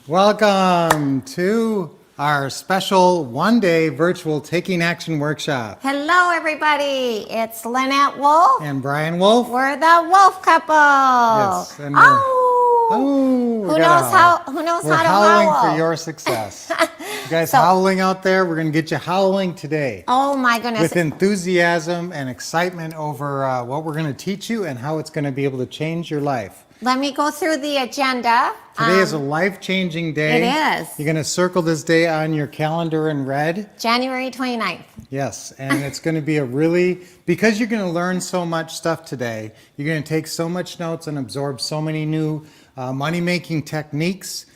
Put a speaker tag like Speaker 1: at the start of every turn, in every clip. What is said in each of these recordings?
Speaker 1: Welcome to our special one-day virtual Taking Action workshop.
Speaker 2: Hello, everybody. It's Lynette Wolf.
Speaker 1: And Brian Wolf.
Speaker 2: We're the Wolf couple.
Speaker 1: Yes. And
Speaker 2: who knows how to
Speaker 1: howling
Speaker 2: howl?
Speaker 1: for your success. You guys howling out there, we're going to get you howling today.
Speaker 2: Oh, my goodness.
Speaker 1: With enthusiasm and excitement over what we're going to teach you and how it's going to be able to change your life.
Speaker 2: Let me go through the agenda.
Speaker 1: Today is a life-changing day.
Speaker 2: It is.
Speaker 1: You're going to circle this day on your calendar in red.
Speaker 2: January 29th.
Speaker 1: Yes, and it's going to be because you're going to learn so much stuff today, you're going to take so much notes and absorb so many new money-making techniques,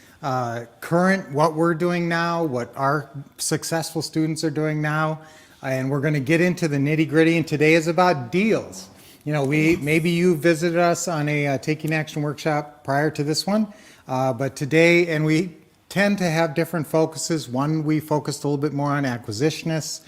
Speaker 1: current, what we're doing now, what our successful students are doing now, and we're going to get into the nitty-gritty, and today is about deals. You know, maybe you visited us on a Taking Action workshop prior to this one, but today, and we tend to have different focuses. One, we focused a little bit more on acquisitionists,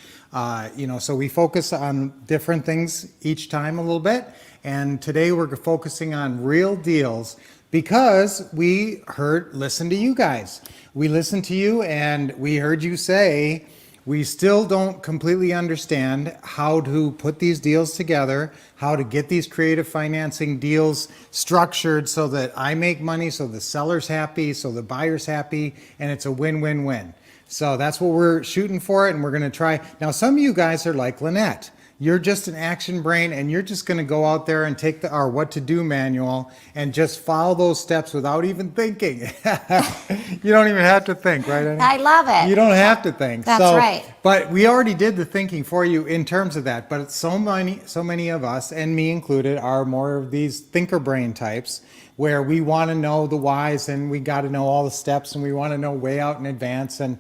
Speaker 1: so we focus on different things each time a little bit, and today we're focusing on real deals because we listened to you guys. We listened to you and we heard you say, we still don't completely understand how to put these deals together, how to get these creative financing deals structured so that I make money, so the seller's happy, so the buyer's happy, and it's a win-win-win. So that's what we're shooting for, and we're going to try. Now, some of you guys are like Lynette. You're just an action brain, and you're just going to go out there and take our what to do manual and just follow those steps without even thinking. You don't even have to think, right, Annie?
Speaker 2: I love it.
Speaker 1: You don't have to think.
Speaker 2: That's right.
Speaker 1: But we already did the thinking for you in terms of that. But so many of us, and me included, are more of these thinker brain types where we want to know the whys and we got to know all the steps and we want to know way out in advance. And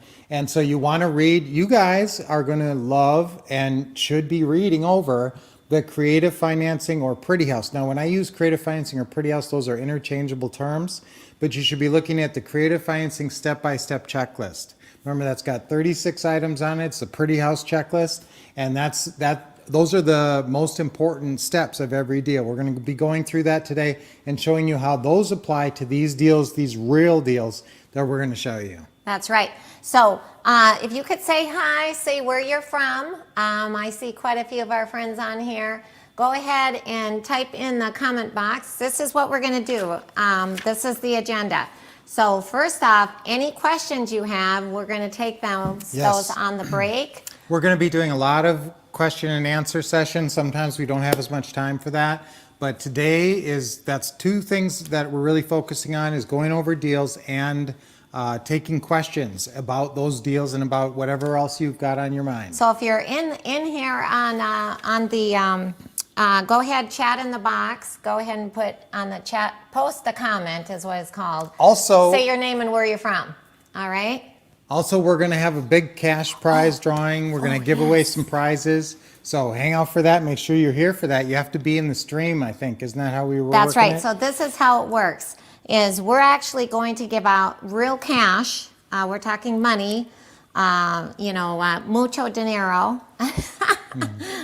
Speaker 1: so you want to read, you guys are going to love and should be reading over the Creative Financing or Pretty House. Now, when I use Creative Financing or Pretty House, those are interchangeable terms, but you should be looking at the Creative Financing step-by-step checklist. Remember, that's got 36 items on it. It's the Pretty House checklist, and those are the most important steps of every deal. We're going to be going through that today and showing you how those apply to these deals, these real deals that we're going to show you.
Speaker 2: That's right. So if you could say hi, say where you're from. I see quite a few of our friends on here. Go ahead and type in the comment box. This is what we're going to do. This is the agenda. So first off, any questions you have, we're going to take those on the break.
Speaker 1: We're going to be doing a lot of question and answer sessions. Sometimes we don't have as much time for that. But today that's two things that we're really focusing on is going over deals and taking questions about those deals and about whatever else you've got on your mind.
Speaker 2: So if you're in here on the go ahead, chat in the box. Go ahead and put on the chat, post the comment is what it's called.
Speaker 1: Also,
Speaker 2: say your name and where you're from. All right.
Speaker 1: Also, we're going to have a big cash prize drawing. We're going to give away some prizes. So hang out for that. Make sure you're here for that. You have to be in the stream, I think. Isn't that how we were
Speaker 2: That's
Speaker 1: working
Speaker 2: right.
Speaker 1: it?
Speaker 2: So this is how it works, is we're actually going to give out real cash. We're talking money, mucho dinero.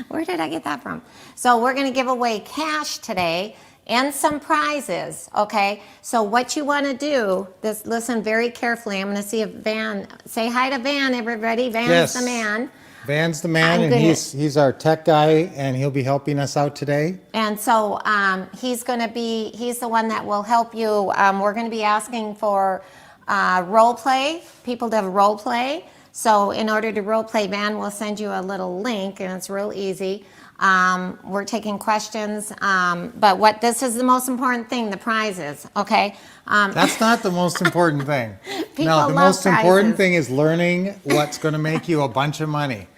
Speaker 2: Where did I get that from? So we're going to give away cash today and some prizes, okay? So what you want to do, listen very carefully. I'm going to see if Van, say hi to Van, everybody. Van's the man.
Speaker 1: Van's the man, and he's our tech guy, and he'll be helping us out today.
Speaker 2: And so he's the one that will help you. We're going to be asking for role play, people to role play. So in order to role play, Van will send you a little link, and it's real easy. We're taking questions, but this is the most important thing, the prizes, okay?
Speaker 1: That's not the most important thing.
Speaker 2: No,
Speaker 1: the most important thing is learning what's going to make you a bunch of money.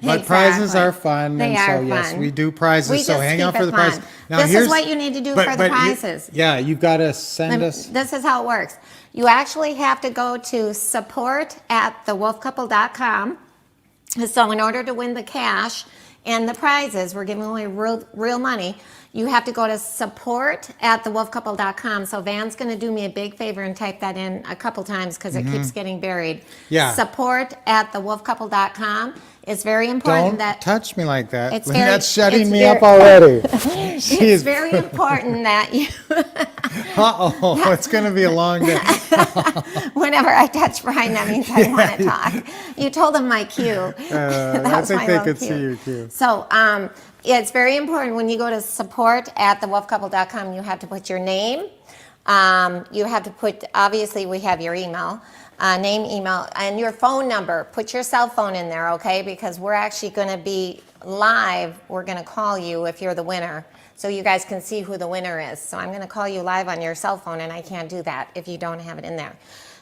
Speaker 1: But prizes are fun,
Speaker 2: They
Speaker 1: and
Speaker 2: are
Speaker 1: so yes,
Speaker 2: fun.
Speaker 1: we do prizes, so hang out for the
Speaker 2: prizes.
Speaker 1: prize. Now,
Speaker 2: This is what you need to do for the prizes.
Speaker 1: You've got to send us.
Speaker 2: This is how it works. You actually have to go to support@thewolfcouple.com. So in order to win the cash and the prizes, we're giving away real money, you have to go to support@thewolfcouple.com. So Van's going to do me a big favor and type that in a couple times because it keeps getting buried.
Speaker 1: Yeah.
Speaker 2: Support@thewolfcouple.com. It's very important
Speaker 1: Don't
Speaker 2: that
Speaker 1: touch me like that.
Speaker 2: It's very-
Speaker 1: That's shutting
Speaker 2: it's
Speaker 1: me
Speaker 2: very-
Speaker 1: up already.
Speaker 2: it's
Speaker 1: Jeez.
Speaker 2: very important that you,
Speaker 1: Uh-oh, it's going to be a long day.
Speaker 2: whenever I touch Brian, that means I want to talk. You told him my cue. That
Speaker 1: I
Speaker 2: was
Speaker 1: think
Speaker 2: my
Speaker 1: they
Speaker 2: little
Speaker 1: could
Speaker 2: cue.
Speaker 1: see your cue.
Speaker 2: So it's very important when you go to support@thewolfcouple.com, you have to put your name. You have to put, obviously, we have your email, name, email, and your phone number. Put your cell phone in there, okay? Because we're actually going to be live. We're going to call you if you're the winner, so you guys can see who the winner is. So I'm going to call you live on your cell phone, and I can't do that if you don't have it in there.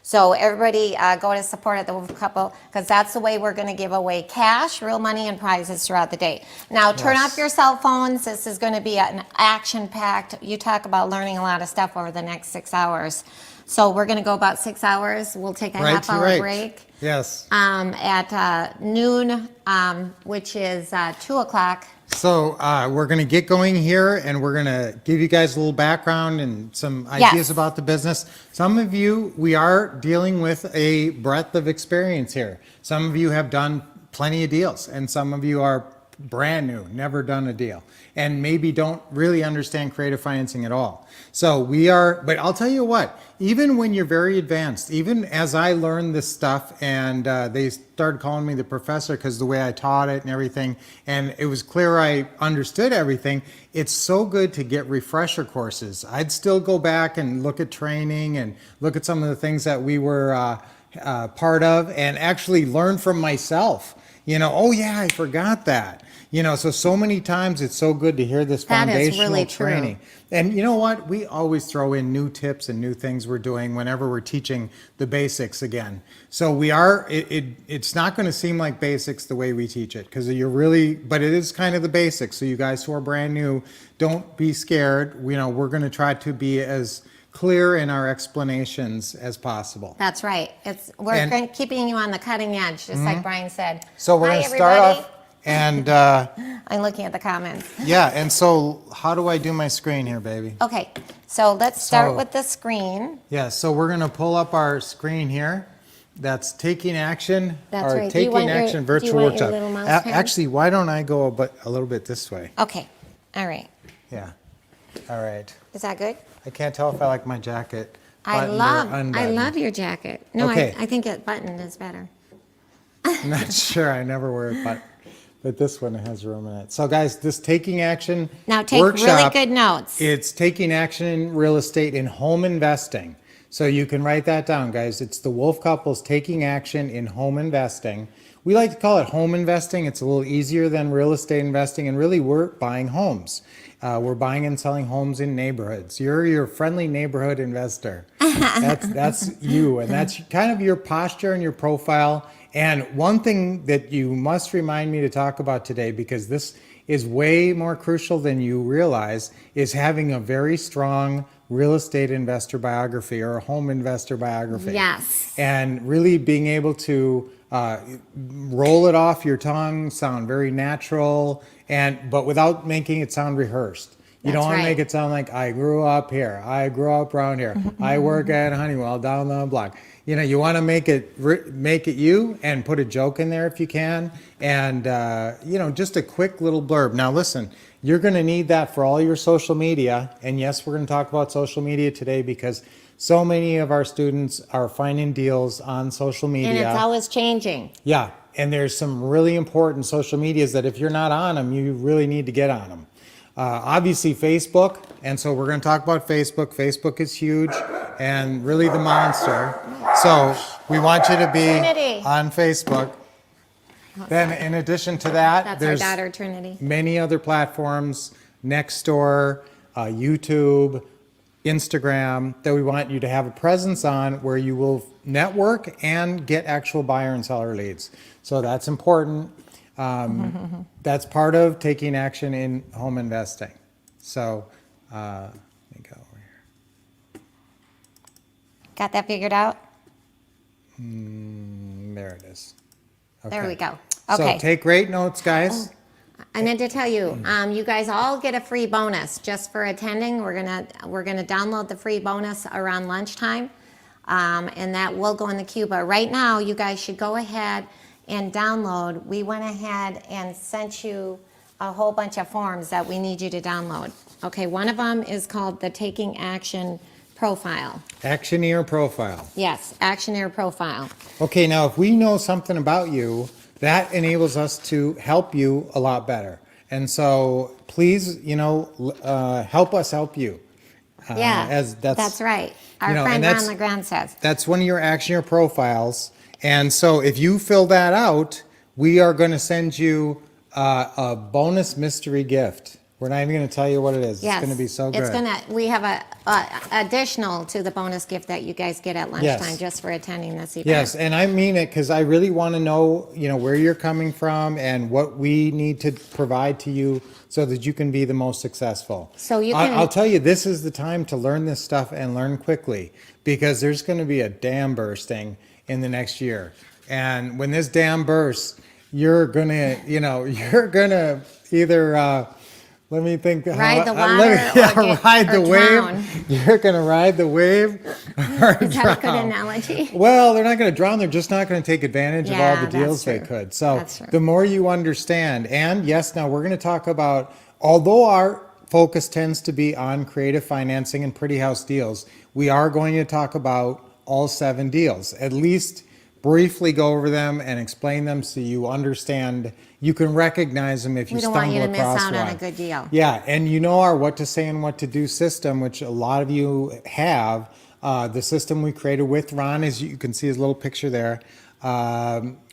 Speaker 2: So everybody go to support at the Wolf Couple, because that's the way we're going to give away cash, real money, and prizes throughout the day. Now turn
Speaker 1: Yes.
Speaker 2: off your cell phones. This is going to be an action-packed. You talk about learning a lot of stuff over the next 6 hours. So we're going to go about 6 hours. We'll take a
Speaker 1: Right,
Speaker 2: half-hour
Speaker 1: you're right.
Speaker 2: break
Speaker 1: Yes.
Speaker 2: at noon, which is 2 o'clock.
Speaker 1: So we're going to get going here, and we're going to give you guys a little background and some ideas
Speaker 2: Yes.
Speaker 1: about the business. Some of you, we are dealing with a breadth of experience here. Some of you have done plenty of deals, and some of you are brand new, never done a deal, and maybe don't really understand creative financing at all. So we are, but I'll tell you what, even when you're very advanced, even as I learned this stuff and they started calling me the professor because the way I taught it and everything, and it was clear I understood everything, it's so good to get refresher courses. I'd still go back and look at training and look at some of the things that we were part of and actually learn from myself. You know, oh yeah, I forgot that. You know, so many times it's so good to hear this
Speaker 2: That is
Speaker 1: foundational
Speaker 2: really true.
Speaker 1: training. And you know what? We always throw in new tips and new things we're doing whenever we're teaching the basics again. So we are, it's not going to seem like basics the way we teach it because you're really, but it is kind of the basics. So you guys who are brand new, don't be scared. You know, we're going to try to be as clear in our explanations as possible.
Speaker 2: That's right. We're
Speaker 1: And-
Speaker 2: keeping you on the cutting edge, just like Brian said.
Speaker 1: So we're
Speaker 2: Hi,
Speaker 1: going to start
Speaker 2: everybody.
Speaker 1: off and
Speaker 2: I'm looking at the comments.
Speaker 1: yeah, and so how do I do my screen here, baby?
Speaker 2: Okay, so let's start
Speaker 1: So-
Speaker 2: with the screen.
Speaker 1: Yeah, so we're going to pull up our screen here. That's Taking Action,
Speaker 2: That's
Speaker 1: our
Speaker 2: right. Do you want
Speaker 1: Taking
Speaker 2: your-
Speaker 1: Action
Speaker 2: do you
Speaker 1: virtual
Speaker 2: want your
Speaker 1: workshop.
Speaker 2: little mouse pad?
Speaker 1: Actually, why don't I go a little bit this way?
Speaker 2: Okay, all right.
Speaker 1: Yeah. All right.
Speaker 2: Is that good?
Speaker 1: I can't tell if I like my jacket.
Speaker 2: I
Speaker 1: buttoned or
Speaker 2: love
Speaker 1: unbuttoned.
Speaker 2: your jacket. No,
Speaker 1: Okay.
Speaker 2: I think it buttoned is better.
Speaker 1: I'm not sure. I never wear it, but this one has room in it. So, guys, this Taking Action
Speaker 2: Now take really
Speaker 1: workshop,
Speaker 2: good notes.
Speaker 1: It's Taking Action in Real Estate in Home Investing. So you can write that down, guys. It's the Wolf Couples Taking Action in Home Investing. We like to call it home investing. It's a little easier than real estate investing, and really we're buying homes. We're buying and selling homes in neighborhoods. You're your friendly neighborhood investor. That's you, and that's kind of your posture and your profile. And one thing that you must remind me to talk about today, because this is way more crucial than you realize, is having a very strong real estate investor biography or a home investor biography.
Speaker 2: Yes.
Speaker 1: And really being able to roll it off your tongue, sound very natural, but without making it sound rehearsed. You don't
Speaker 2: That's
Speaker 1: want to
Speaker 2: right.
Speaker 1: make it sound like I grew up here, I grew up around here, I work at Honeywell down the block. You know, you want to make it you and put a joke in there if you can, and you know, just a quick little blurb. Now listen, you're going to need that for all your social media, and yes, we're going to talk about social media today because so many of our students are finding deals on social media.
Speaker 2: And it's always changing.
Speaker 1: Yeah, and there's some really important social medias that if you're not on them, you really need to get on them. Obviously Facebook, and so we're going to talk about Facebook. Facebook is huge and really the monster. So we want you to be
Speaker 2: Trinity.
Speaker 1: on Facebook. Then in addition to that,
Speaker 2: That's our
Speaker 1: there's
Speaker 2: daughter, Trinity.
Speaker 1: many other platforms, Nextdoor, YouTube, Instagram, that we want you to have a presence on where you will network and get actual buyer and seller leads. So that's important. That's part of taking action in home investing. So let me go over here.
Speaker 2: Got that figured out?
Speaker 1: There it is.
Speaker 2: There
Speaker 1: Okay.
Speaker 2: we go.
Speaker 1: So
Speaker 2: Okay.
Speaker 1: take great notes, guys.
Speaker 2: I meant to tell you, you guys all get a free bonus just for attending. We're gonna download the free bonus around lunchtime, and that will go in the queue. But right now, you guys should go ahead and download. We went ahead and sent you a whole bunch of forms that we need you to download. Okay, one of them is called the Taking Action Profile.
Speaker 1: Actioneer profile.
Speaker 2: Yes, Actioneer Profile.
Speaker 1: Okay, now if we know something about you, that enables us to help you a lot better. And so please, help us help you.
Speaker 2: Yeah,
Speaker 1: as
Speaker 2: that's right. Our
Speaker 1: you know,
Speaker 2: friend
Speaker 1: and
Speaker 2: Ron LeGrand says.
Speaker 1: That's one of your Actioneer profiles. And so if you fill that out, we are going to send you a bonus mystery gift. We're not even going to tell you what it is.
Speaker 2: Yes,
Speaker 1: It's going to be so good.
Speaker 2: We have a additional to the bonus gift that you guys get at lunchtime just for attending this event.
Speaker 1: Yes, and I mean it because I really want to know, where you're coming from and what we need to provide to you so that you can be the most successful.
Speaker 2: So you can-
Speaker 1: I'll tell you, this is the time to learn this stuff and learn quickly because there's going to be a dam bursting in the next year. And when this dam bursts, you're gonna either let me think.
Speaker 2: Ride the water
Speaker 1: ride the
Speaker 2: or drown.
Speaker 1: wave. You're gonna ride the wave or
Speaker 2: Is that a good
Speaker 1: drown.
Speaker 2: analogy?
Speaker 1: Well, they're not going to drown. They're just not going to take advantage of all
Speaker 2: Yeah,
Speaker 1: the
Speaker 2: that's
Speaker 1: deals they
Speaker 2: true.
Speaker 1: could. So
Speaker 2: That's true.
Speaker 1: the more you understand, and yes, now we're going to talk about, although our focus tends to be on creative financing and pretty house deals, we are going to talk about all 7 deals, at least briefly go over them and explain them so you understand. You can recognize them if you
Speaker 2: We don't
Speaker 1: stumble
Speaker 2: want you to miss
Speaker 1: across
Speaker 2: out on
Speaker 1: one.
Speaker 2: a good deal.
Speaker 1: Yeah, and you know our what to say and what to do system, which a lot of you have. The system we created with Ron, as you can see his little picture there.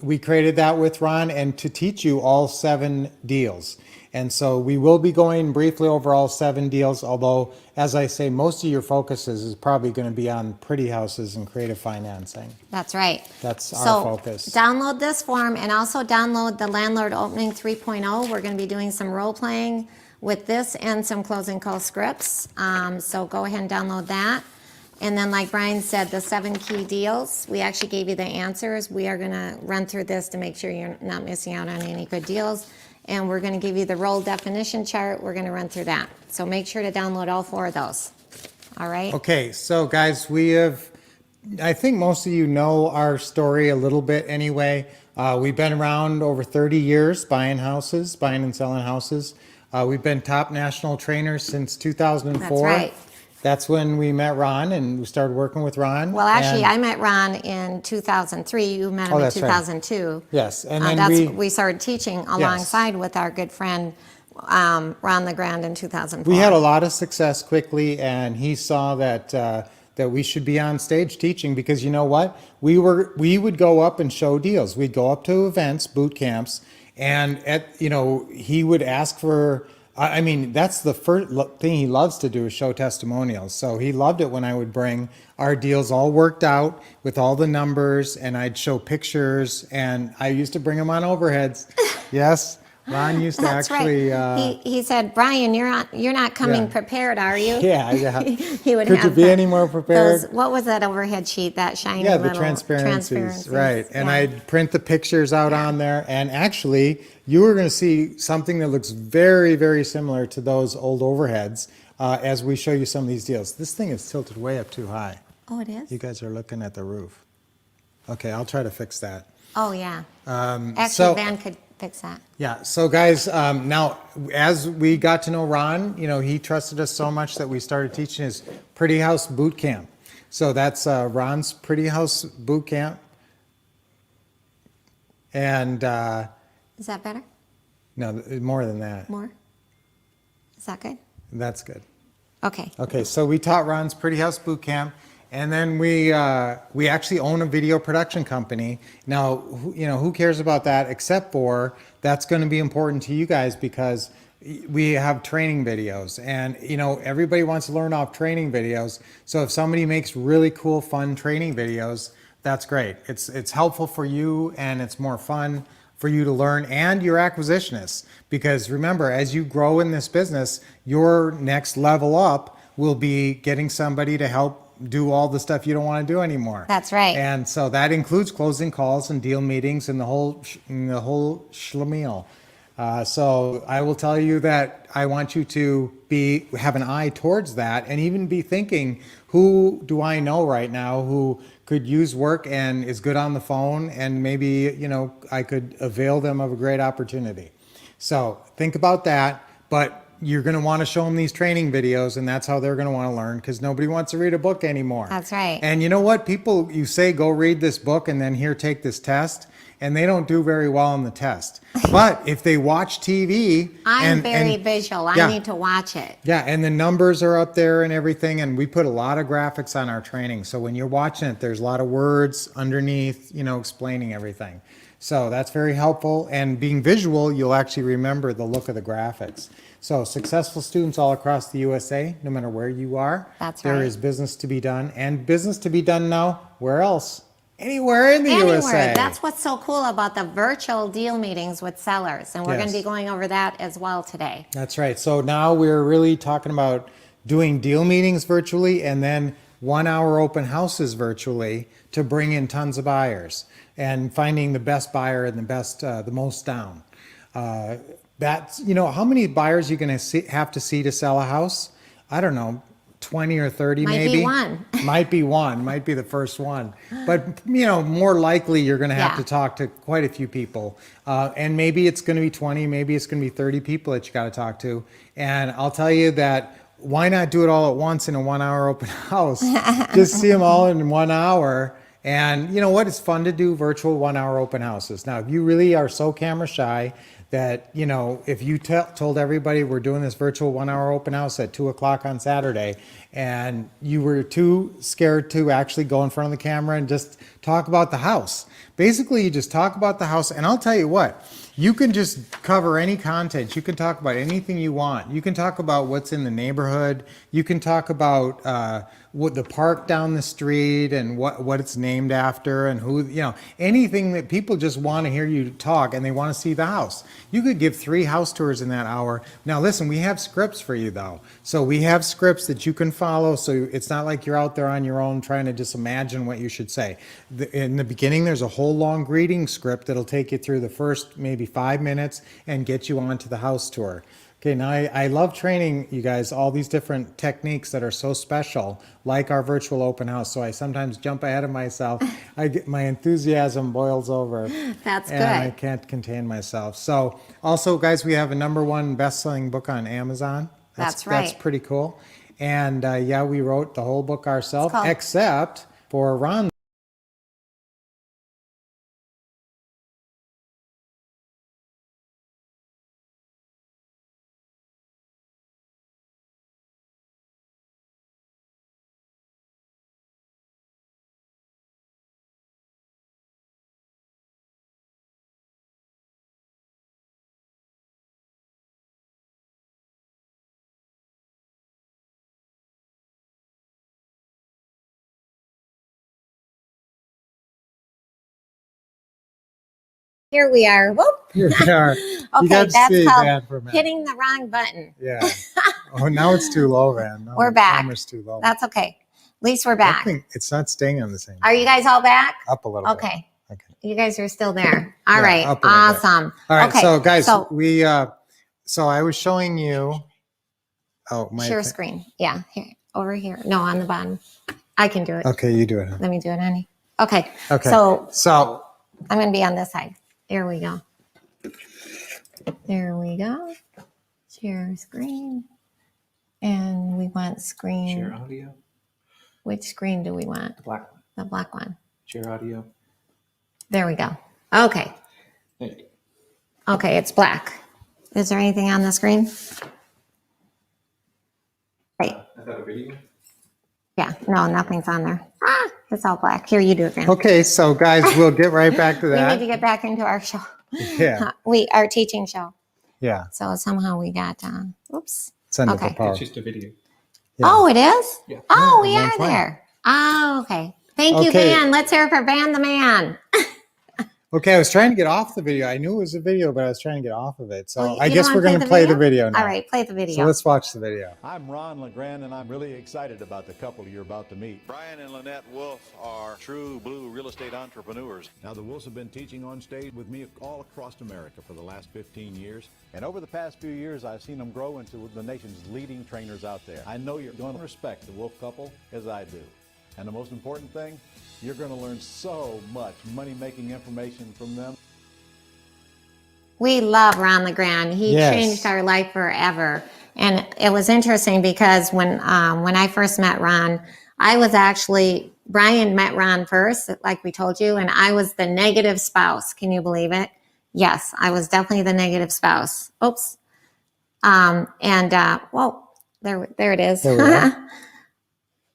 Speaker 1: We created that with Ron and to teach you all 7 deals. And so we will be going briefly over all 7 deals, although, as I say, most of your focuses is probably going to be on pretty houses and creative financing.
Speaker 2: That's right.
Speaker 1: That's our
Speaker 2: So
Speaker 1: focus.
Speaker 2: download this form and also download the Landlord Opening 3.0. We're going to be doing some role playing with this and some closing call scripts. So go ahead and download that. And then, like Brian said, the 7 key deals, we actually gave you the answers. We are going to run through this to make sure you're not missing out on any good deals. And we're going to give you the role definition chart. We're going to run through that. So make sure to download all 4 of those. All right?
Speaker 1: Okay, so guys, I think most of you know our story a little bit anyway. We've been around over 30 years buying and selling houses. We've been top national trainers since 2004.
Speaker 2: That's right.
Speaker 1: That's when we met Ron and we started working with Ron.
Speaker 2: Well, actually,
Speaker 1: And-
Speaker 2: I met Ron in 2003. You met him in
Speaker 1: that's right.
Speaker 2: 2002.
Speaker 1: Yes, and then
Speaker 2: we started teaching alongside with our good friend Ron LeGrand in 2004.
Speaker 1: we had a lot of success quickly, and he saw that that we should be on stage teaching because you know what? We would go up and show deals. We'd go up to events, boot camps, and he would ask for. I mean, that's the first thing he loves to do is show testimonials. So he loved it when I would bring our deals all worked out with all the numbers, and I'd show pictures, and I used to bring them on overheads. Yes, Ron used to
Speaker 2: That's
Speaker 1: actually.
Speaker 2: right. He said, Brian, you're not coming
Speaker 1: Yeah.
Speaker 2: prepared, are you?
Speaker 1: Yeah.
Speaker 2: He would
Speaker 1: Could you
Speaker 2: have
Speaker 1: be any more prepared?
Speaker 2: what was that overhead sheet? That shiny
Speaker 1: Yeah, the
Speaker 2: little
Speaker 1: transparencies, right. And
Speaker 2: yeah.
Speaker 1: I'd print the pictures out on there. And actually, you were going to see something that looks very, very similar to those old overheads as we show you some of these deals. This thing is tilted way up too high.
Speaker 2: Oh, it is?
Speaker 1: You guys are looking at the roof. Okay, I'll try to fix that.
Speaker 2: Oh, yeah. Actually,
Speaker 1: so-
Speaker 2: Van could fix that.
Speaker 1: Yeah, so guys, now as we got to know Ron, he trusted us so much that we started teaching his Pretty House Boot Camp. So that's Ron's Pretty House Boot Camp. And
Speaker 2: Is that better?
Speaker 1: no, more than that.
Speaker 2: More? Is that good?
Speaker 1: That's good.
Speaker 2: Okay.
Speaker 1: Okay, so we taught Ron's Pretty House Boot Camp, and then we actually own a video production company. Now, who cares about that except for that's going to be important to you guys because we have training videos, and everybody wants to learn off training videos. So if somebody makes really cool, fun training videos, that's great. It's helpful for you, and it's more fun for you to learn and your acquisitionists. Because remember, as you grow in this business, your next level up will be getting somebody to help do all the stuff you don't want to do anymore.
Speaker 2: That's right.
Speaker 1: And so that includes closing calls and deal meetings and the whole schlemiel. So I will tell you that I want you to have an eye towards that, and even be thinking, who do I know right now who could use work and is good on the phone, and maybe, I could avail them of a great opportunity. So think about that, but you're going to want to show them these training videos, and that's how they're going to want to learn, because nobody wants to read a book anymore.
Speaker 2: That's right.
Speaker 1: And you know what? People, you say, go read this book and then here, take this test, and they don't do very well on the test. But if they watch TV,
Speaker 2: I'm very visual. I
Speaker 1: yeah.
Speaker 2: need to watch it.
Speaker 1: Yeah, and the numbers are up there and everything, and we put a lot of graphics on our training. So when you're watching it, there's a lot of words underneath, explaining everything. So that's very helpful. And being visual, you'll actually remember the look of the graphics. So successful students all across the USA, no matter where you are.
Speaker 2: That's
Speaker 1: There
Speaker 2: right.
Speaker 1: is business to be done, and business to be done now. Where else? Anywhere in the USA.
Speaker 2: That's what's so cool about the virtual deal meetings with sellers. And we're going to
Speaker 1: Yes.
Speaker 2: be going over that as well today.
Speaker 1: That's right. So now we're really talking about doing deal meetings virtually, and then 1 hour open houses virtually to bring in tons of buyers, and finding the best buyer and the most down. That's, how many buyers you're going to have to see to sell a house? I don't know, 20 or 30
Speaker 2: Might be
Speaker 1: maybe.
Speaker 2: one.
Speaker 1: Might be one, might be the first one. But, more likely you're going to have
Speaker 2: Yeah.
Speaker 1: to talk to quite a few people. And maybe it's going to be 20, maybe it's going to be 30 people that you got to talk to. And I'll tell you that, why not do it all at once in a 1 hour open house? Just see them all in 1 hour. And you know what? It's fun to do virtual 1 hour open houses. Now, if you really are so camera shy that, if you told everybody we're doing this virtual 1 hour open house at 2:00 on Saturday, and you were too scared to actually go in front of the camera and just talk about the house. Basically, you just talk about the house, and I'll tell you what, you can just cover any content. You can talk about anything you want. You can talk about what's in the neighborhood. You can talk about what the park down the street and what it's named after, and who, anything that people just want to hear you talk, and they want to see the house. You could give 3 house tours in that hour. Now listen, we have scripts for you though. So we have scripts that you can follow, so it's not like you're out there on your own trying to just imagine what you should say. In the beginning, there's a whole long greeting script that'll take you through the first maybe 5 minutes and get you onto the house tour. Okay, now I love training you guys all these different techniques that are so special, like our virtual open house. So I sometimes jump ahead of myself. My enthusiasm boils over.
Speaker 2: That's
Speaker 1: and I
Speaker 2: good.
Speaker 1: can't contain myself. So also, guys, we have a #1 best-selling book on Amazon.
Speaker 2: That's right.
Speaker 1: That's pretty cool. And we wrote the whole book ourselves,
Speaker 2: called-
Speaker 1: except for Ron.
Speaker 2: Here we are. Whoop.
Speaker 1: Here we are.
Speaker 2: Okay,
Speaker 1: got to
Speaker 2: that's
Speaker 1: see
Speaker 2: called
Speaker 1: Van for a minute.
Speaker 2: hitting the wrong button.
Speaker 1: Yeah. Oh, now it's too low, Van. No,
Speaker 2: We're
Speaker 1: the
Speaker 2: back.
Speaker 1: camera's too low.
Speaker 2: That's okay. At least we're
Speaker 1: I
Speaker 2: back.
Speaker 1: think it's not staying on the same.
Speaker 2: Are you guys all back?
Speaker 1: Up a little bit.
Speaker 2: Okay.
Speaker 1: Okay.
Speaker 2: You guys are still there. All
Speaker 1: Yeah,
Speaker 2: right.
Speaker 1: up a little bit.
Speaker 2: Awesome.
Speaker 1: All right.
Speaker 2: Okay.
Speaker 1: So, guys,
Speaker 2: So
Speaker 1: we so I was showing you. Oh, my.
Speaker 2: share screen. Yeah. Here. Over here. No, on the bottom. I can do it.
Speaker 1: Okay, you do it. Huh?
Speaker 2: Let me do it, honey. Okay.
Speaker 1: Okay.
Speaker 2: So I'm going to be on this side. There we go. There we go. Share screen. And we want screen.
Speaker 3: Share audio.
Speaker 2: Which screen do we want?
Speaker 3: The black one.
Speaker 2: The black one.
Speaker 3: Share audio.
Speaker 2: There we go. Okay.
Speaker 3: There you go.
Speaker 2: Okay, it's black. Is there anything on the screen? Right.
Speaker 3: I thought a video.
Speaker 2: Yeah. No, nothing's on there. It's all black. Here, you do it, Graham.
Speaker 1: Okay, so guys, we'll get right back to
Speaker 2: We need
Speaker 1: that.
Speaker 2: to get back into our show.
Speaker 1: Yeah.
Speaker 2: Our teaching show.
Speaker 1: Yeah.
Speaker 2: So somehow we got, oops.
Speaker 1: Send it
Speaker 2: Okay.
Speaker 1: to Paul.
Speaker 3: It's just a video.
Speaker 1: Yeah.
Speaker 2: Oh, it is?
Speaker 3: Yeah.
Speaker 2: Oh, we
Speaker 1: Yeah,
Speaker 2: are
Speaker 1: that's fine.
Speaker 2: there. Oh, okay. Thank you,
Speaker 1: Okay.
Speaker 2: Van. Let's hear it for Van the man.
Speaker 1: Okay, I was trying to get off the video. I knew it was a video, but I was trying to get off of it. So
Speaker 2: Well,
Speaker 1: I
Speaker 2: you
Speaker 1: guess
Speaker 2: don't
Speaker 1: we're
Speaker 2: wanna
Speaker 1: going to play the video now.
Speaker 2: All right, play the video.
Speaker 1: So let's watch the video.
Speaker 4: I'm Ron LeGrand, and I'm really excited about the couple you're about to meet.
Speaker 5: Brian and Lynette Wolf are true blue real estate entrepreneurs.
Speaker 4: Now, the Wolves have been teaching on stage with me all across America for the last 15 years. And over the past few years, I've seen them grow into the nation's leading trainers out there. I know you're going to respect the Wolf couple as I do. And the most important thing, you're going to learn so much money-making information from them.
Speaker 2: We love Ron LeGrand. He
Speaker 1: Yes.
Speaker 2: changed our life forever. And it was interesting because when I first met Ron, Brian met Ron first, like we told you, and I was the negative spouse. Can you believe it? Yes, I was definitely the negative spouse. Oops. Whoa, there it is.
Speaker 1: There we are.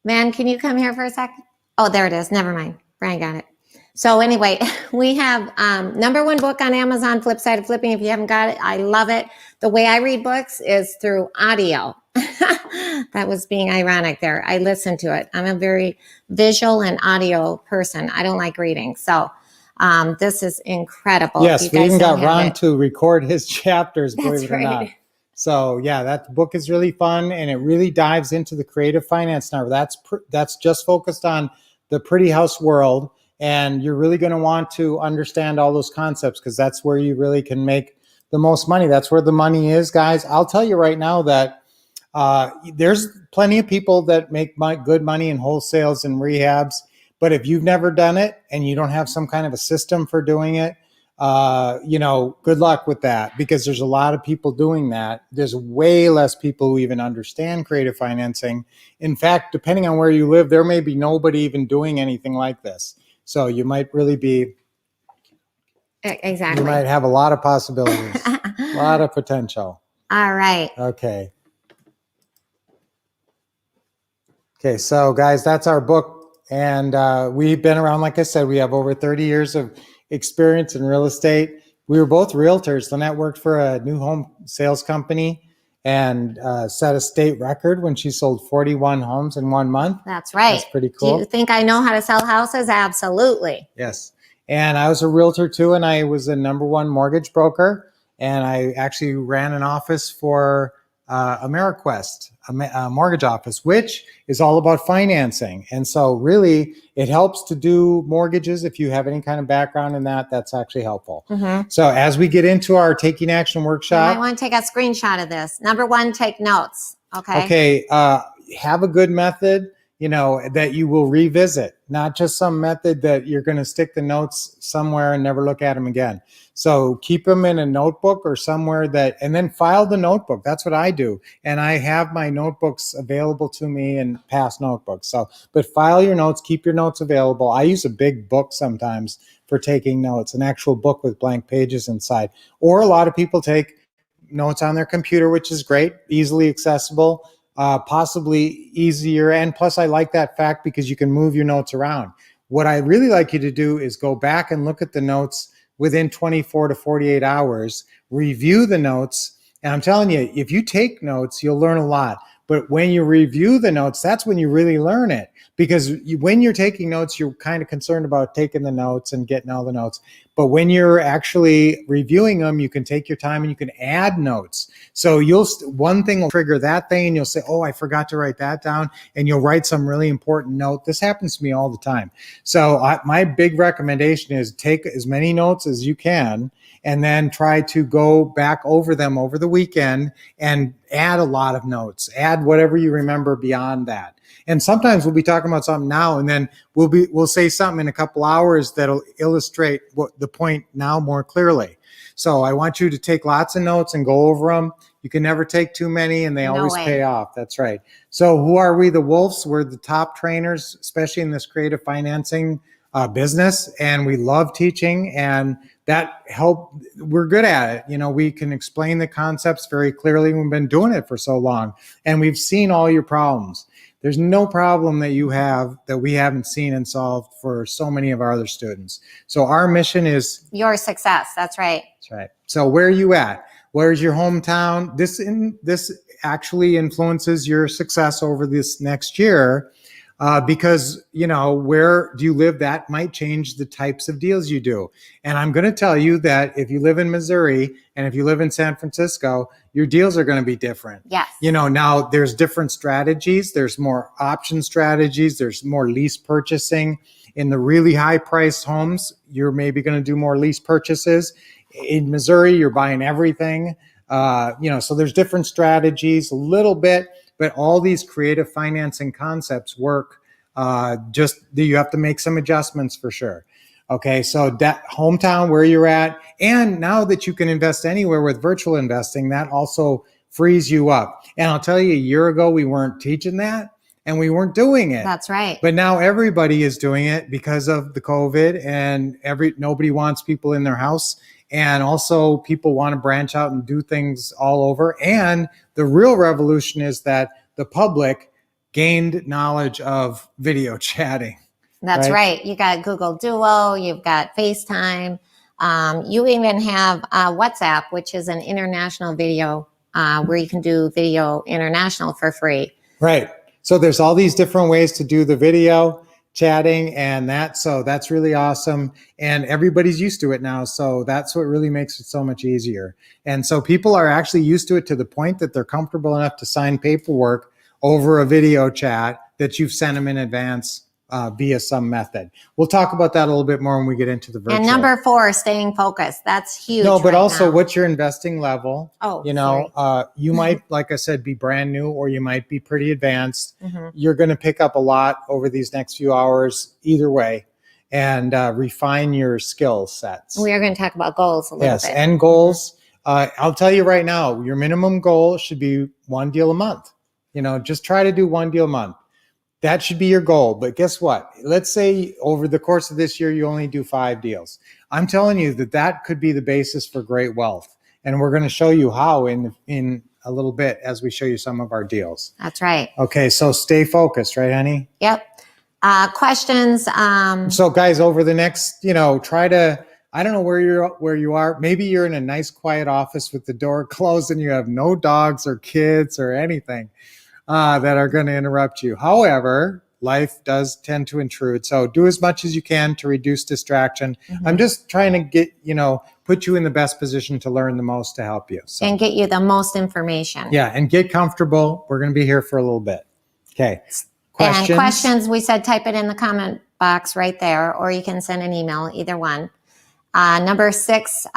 Speaker 2: Man, can you come here for a second? Oh, there it is. Never mind. Brian got it. So anyway, we have #1 book on Amazon, Flip Side of Flipping. If you haven't got it, I love it. The way I read books is through audio. That was being ironic there. I listen to it. I'm a very visual and audio person. I don't like reading. So this is incredible.
Speaker 1: Yes,
Speaker 2: You
Speaker 1: we
Speaker 2: guys
Speaker 1: even
Speaker 2: don't
Speaker 1: got
Speaker 2: have
Speaker 1: Ron
Speaker 2: it.
Speaker 1: to record his chapters, believe
Speaker 2: That's
Speaker 1: it or not.
Speaker 2: right.
Speaker 1: So yeah, that book is really fun, and it really dives into the creative finance now. That's just focused on the pretty house world, and you're really going to want to understand all those concepts because that's where you really can make the most money. That's where the money is, guys. I'll tell you right now that there's plenty of people that make good money in wholesales and rehabs, but if you've never done it and you don't have some kind of a system for doing it, good luck with that because there's a lot of people doing that. There's way less people who even understand creative financing. In fact, depending on where you live, there may be nobody even doing anything like this. So you might really be,
Speaker 2: Exactly.
Speaker 1: you might have a lot of possibilities, a lot of potential.
Speaker 2: All right.
Speaker 1: Okay. Okay, so guys, that's our book. And we've been around, like I said, we have over 30 years of experience in real estate. We were both realtors. Lynette worked for a new home sales company and set a state record when she sold 41 homes in 1 month.
Speaker 2: That's right.
Speaker 1: That's pretty
Speaker 2: Do
Speaker 1: cool.
Speaker 2: you think I know how to sell houses? Absolutely.
Speaker 1: Yes. And I was a realtor too, and I was a #1 mortgage broker. And I actually ran an office for AmeriQuest, a mortgage office, which is all about financing. And so really it helps to do mortgages. If you have any kind of background in that, that's actually helpful.
Speaker 2: Mm-hmm.
Speaker 1: So as we get into our Taking Action
Speaker 2: I
Speaker 1: workshop,
Speaker 2: want to take a screenshot of this. #1, take notes. Okay.
Speaker 1: have a good method, that you will revisit, not just some method that you're going to stick the notes somewhere and never look at them again. So keep them in a notebook or somewhere and then file the notebook. That's what I do. And I have my notebooks available to me in past notebooks. But file your notes, keep your notes available. I use a big book sometimes for taking notes, an actual book with blank pages inside. Or a lot of people take notes on their computer, which is great, easily accessible. Possibly easier. And plus I like that fact because you can move your notes around. What I really like you to do is go back and look at the notes within 24 to 48 hours, review the notes. And I'm telling you, if you take notes, you'll learn a lot. But when you review the notes, that's when you really learn it. Because when you're taking notes, you're kind of concerned about taking the notes and getting all the notes. But when you're actually reviewing them, you can take your time and you can add notes. So one thing will trigger that thing and you'll say, oh, I forgot to write that down. And you'll write some really important note. This happens to me all the time. So my big recommendation is take as many notes as you can and then try to go back over them over the weekend and add a lot of notes. Add whatever you remember beyond that. And sometimes we'll be talking about something now, and then we'll say something in a couple hours that'll illustrate what the point now more clearly. So I want you to take lots of notes and go over them. You can never take too many, and they
Speaker 2: No
Speaker 1: always
Speaker 2: way.
Speaker 1: pay off. That's right. So who are we, the Wolves? We're the top trainers, especially in this creative financing business, and we love teaching, and we're good at it. We can explain the concepts very clearly. We've been doing it for so long, and we've seen all your problems. There's no problem that you have that we haven't seen and solved for so many of our other students. So our mission is,
Speaker 2: Your success. That's right.
Speaker 1: that's right. So where are you at? Where's your hometown? This actually influences your success over this next year. because, where do you live? That might change the types of deals you do. And I'm going to tell you that if you live in Missouri and if you live in San Francisco, your deals are going to be different.
Speaker 2: Yes.
Speaker 1: Now there's different strategies. There's more option strategies. There's more lease purchasing. In the really high priced homes, you're maybe going to do more lease purchases. In Missouri, you're buying everything. So there's different strategies a little bit, but all these creative financing concepts work. Just you have to make some adjustments for sure. Okay, so that hometown where you're at, and now that you can invest anywhere with virtual investing, that also frees you up. And I'll tell you, a year ago, we weren't teaching that and we weren't doing it.
Speaker 2: That's right.
Speaker 1: But now everybody is doing it because of the COVID, and nobody wants people in their house. And also people want to branch out and do things all over. And the real revolution is that the public gained knowledge of video chatting.
Speaker 2: That's right. You got Google Duo, you've got FaceTime. You even have WhatsApp, which is an international video where you can do video international for free.
Speaker 1: Right. So there's all these different ways to do the video chatting and that. So that's really awesome. And everybody's used to it now. So that's what really makes it so much easier. And so people are actually used to it to the point that they're comfortable enough to sign paperwork over a video chat that you've sent them in advance via some method. We'll talk about that a little bit more when we get into the virtual.
Speaker 2: And number 4, staying focused. That's huge.
Speaker 1: No, but
Speaker 2: right
Speaker 1: also
Speaker 2: now.
Speaker 1: what's your investing level?
Speaker 2: Oh,
Speaker 1: You might, like I said, be brand new, or you might be pretty advanced.
Speaker 2: Mm-hmm.
Speaker 1: You're going to pick up a lot over these next few hours, either way, and refine your skill sets.
Speaker 2: We are going to talk about goals a little bit.
Speaker 1: And goals. I'll tell you right now, your minimum goal should be 1 deal a month. Just try to do 1 deal a month. That should be your goal. But guess what? Let's say over the course of this year, you only do 5 deals. I'm telling you that could be the basis for great wealth. And we're going to show you how in a little bit as we show you some of our deals.
Speaker 2: That's right.
Speaker 1: Okay, so stay focused, right, honey?
Speaker 2: Yep. Questions.
Speaker 1: So guys, over the next, try to, I don't know where you are. Maybe you're in a nice quiet office with the door closed and you have no dogs or kids or anything that are going to interrupt you. However, life does tend to intrude. So do as much as you can to reduce distraction. Mm-hmm. I'm just trying to get, put you in the best position to learn the most to help you. So,
Speaker 2: and get you the most information.
Speaker 1: Yeah, and get comfortable. We're going to be here for a little bit. Okay.
Speaker 2: Questions? And questions, we said type it in the comment box right there, or you can send an email, either one. Number 6,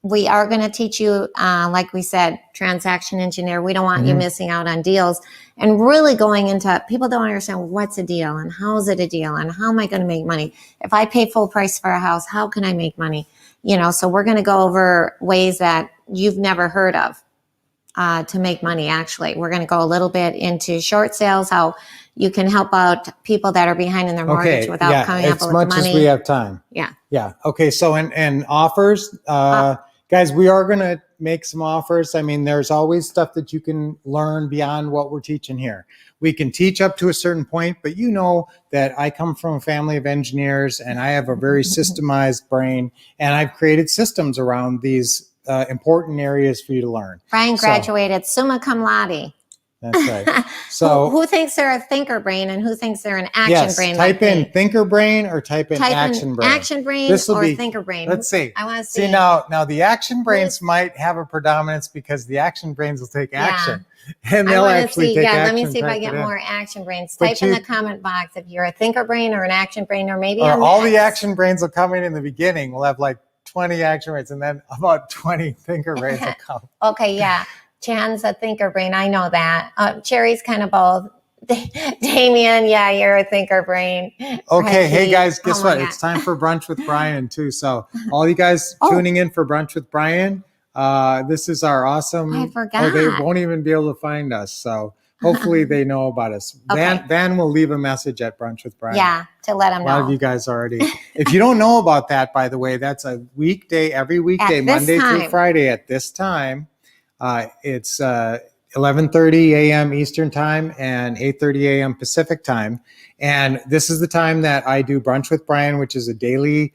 Speaker 2: we are going to teach you, like we said, transaction engineer. We don't want you missing out on deals, and really going into, people don't understand what's a deal and how is it a deal and how am I going to make money? If I pay full price for a house, how can I make money? So we're going to go over ways that you've never heard of to make money. Actually, we're going to go a little bit into short sales, how you can help out people that are behind in their mortgage without coming up with the money.
Speaker 1: As much as we have time.
Speaker 2: Yeah.
Speaker 1: Yeah. Okay. So, and offers, guys, we are going to make some offers. I mean, there's always stuff that you can learn beyond what we're teaching here. We can teach up to a certain point, but you know that I come from a family of engineers and I have a very systemized brain, and I've created systems around these important areas for you to learn.
Speaker 2: Brian graduated summa cum laude.
Speaker 1: That's right. So
Speaker 2: who thinks they're a thinker brain and who thinks they're an action brain?
Speaker 1: Type in thinker brain or type in action brain.
Speaker 2: Action brain or thinker brain.
Speaker 1: Let's see.
Speaker 2: I want to see.
Speaker 1: Now the action brains might have a predominance because the action brains will take action. And they'll actually take action.
Speaker 2: Let me see if I get more action brains. Type in the comment box if you're a thinker brain or an action brain, or maybe
Speaker 1: all the action brains will come in the beginning. We'll have like 20 action brains and then about 20 thinker brains will come.
Speaker 2: Okay, yeah. Chan's a thinker brain. I know that. Cherry's kind of both. Damien, yeah, you're a thinker brain.
Speaker 1: Okay, hey guys, guess what? It's time for Brunch with Brian too. So all you guys tuning in for Brunch with Brian, this is our awesome.
Speaker 2: I forgot.
Speaker 1: They won't even be able to find us. So hopefully they know about us. Okay. Van will leave a message at Brunch with Brian.
Speaker 2: Yeah, to let them know.
Speaker 1: A lot of you guys already. If you don't know about that, by the way, that's a weekday, every weekday, Monday through Friday at this time. It's 11:30 a.m. Eastern time and 8:30 a.m. Pacific time. And this is the time that I do Brunch with Brian, which is a daily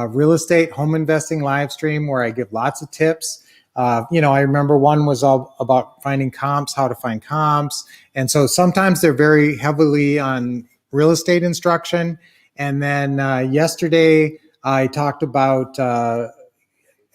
Speaker 1: real estate home investing live stream where I give lots of tips. I remember one was all about finding comps, how to find comps. And so sometimes they're very heavily on real estate instruction. And then yesterday I talked about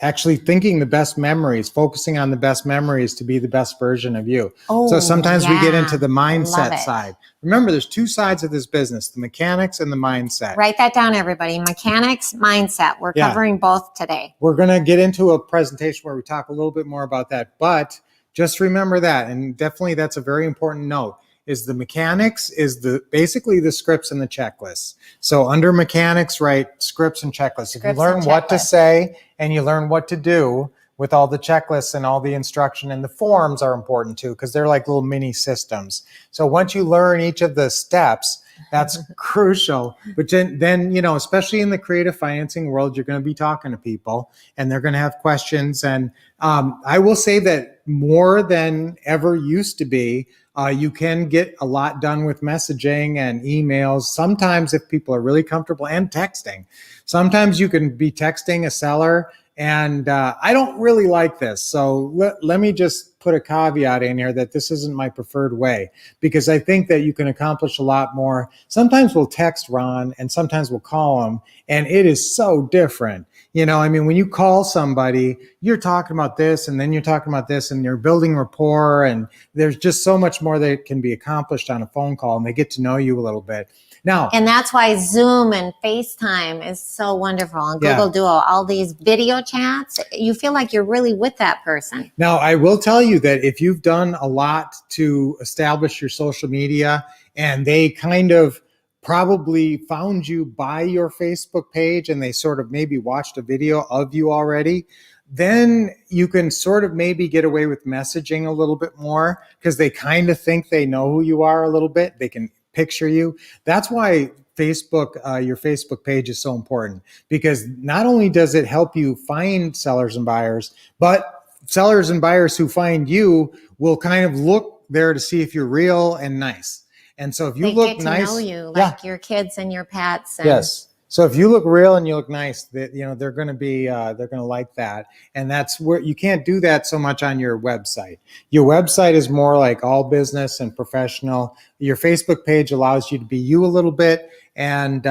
Speaker 1: actually thinking the best memories, focusing on the best memories to be the best version of you. So
Speaker 2: Oh,
Speaker 1: sometimes we get
Speaker 2: yeah.
Speaker 1: into the
Speaker 2: Love
Speaker 1: mindset
Speaker 2: it.
Speaker 1: side. Remember, there's two sides of this business, the mechanics and the mindset.
Speaker 2: Write that down, everybody. Mechanics, mindset. We're
Speaker 1: Yeah.
Speaker 2: covering both today.
Speaker 1: We're going to get into a presentation where we talk a little bit more about that, but just remember that. And definitely that's a very important note. Is the mechanics is basically the scripts and the checklists. So under mechanics, write scripts and checklists. If you
Speaker 2: Scripts
Speaker 1: learn
Speaker 2: and
Speaker 1: what to
Speaker 2: checklists.
Speaker 1: say and you learn what to do with all the checklists and all the instruction, and the forms are important too, because they're like little mini systems. So once you learn each of the steps, that's crucial. But then, especially in the creative financing world, you're going to be talking to people and they're going to have questions. And I will say that more than ever used to be, you can get a lot done with messaging and emails. Sometimes if people are really comfortable, and texting. Sometimes you can be texting a seller, and I don't really like this. So let me just put a caveat in here that this isn't my preferred way, because I think that you can accomplish a lot more. Sometimes we'll text Ron and sometimes we'll call him, and it is so different. When you call somebody, you're talking about this and then you're talking about this and you're building rapport, and there's just so much more that can be accomplished on a phone call, and they get to know you a little bit. Now,
Speaker 2: And that's why Zoom and FaceTime is so wonderful. And
Speaker 1: Yeah.
Speaker 2: Google Duo, all these video chats, you feel like you're really with that person.
Speaker 1: Now, I will tell you that if you've done a lot to establish your social media and they kind of probably found you by your Facebook page and they sort of maybe watched a video of you already, then you can sort of maybe get away with messaging a little bit more, because they kind of think they know who you are a little bit. They can picture you. That's why Facebook, your Facebook page is so important, because not only does it help you find sellers and buyers, but sellers and buyers who find you will kind of look there to see if you're real and nice. And so if you
Speaker 2: They
Speaker 1: look
Speaker 2: get to
Speaker 1: nice,
Speaker 2: know you,
Speaker 1: yeah.
Speaker 2: like your kids and your pets. And
Speaker 1: Yes. So if you look real and you look nice, that they're going to like that. And that's where you can't do that so much on your website. Your website is more like all business and professional. Your Facebook page allows you to be you a little bit, and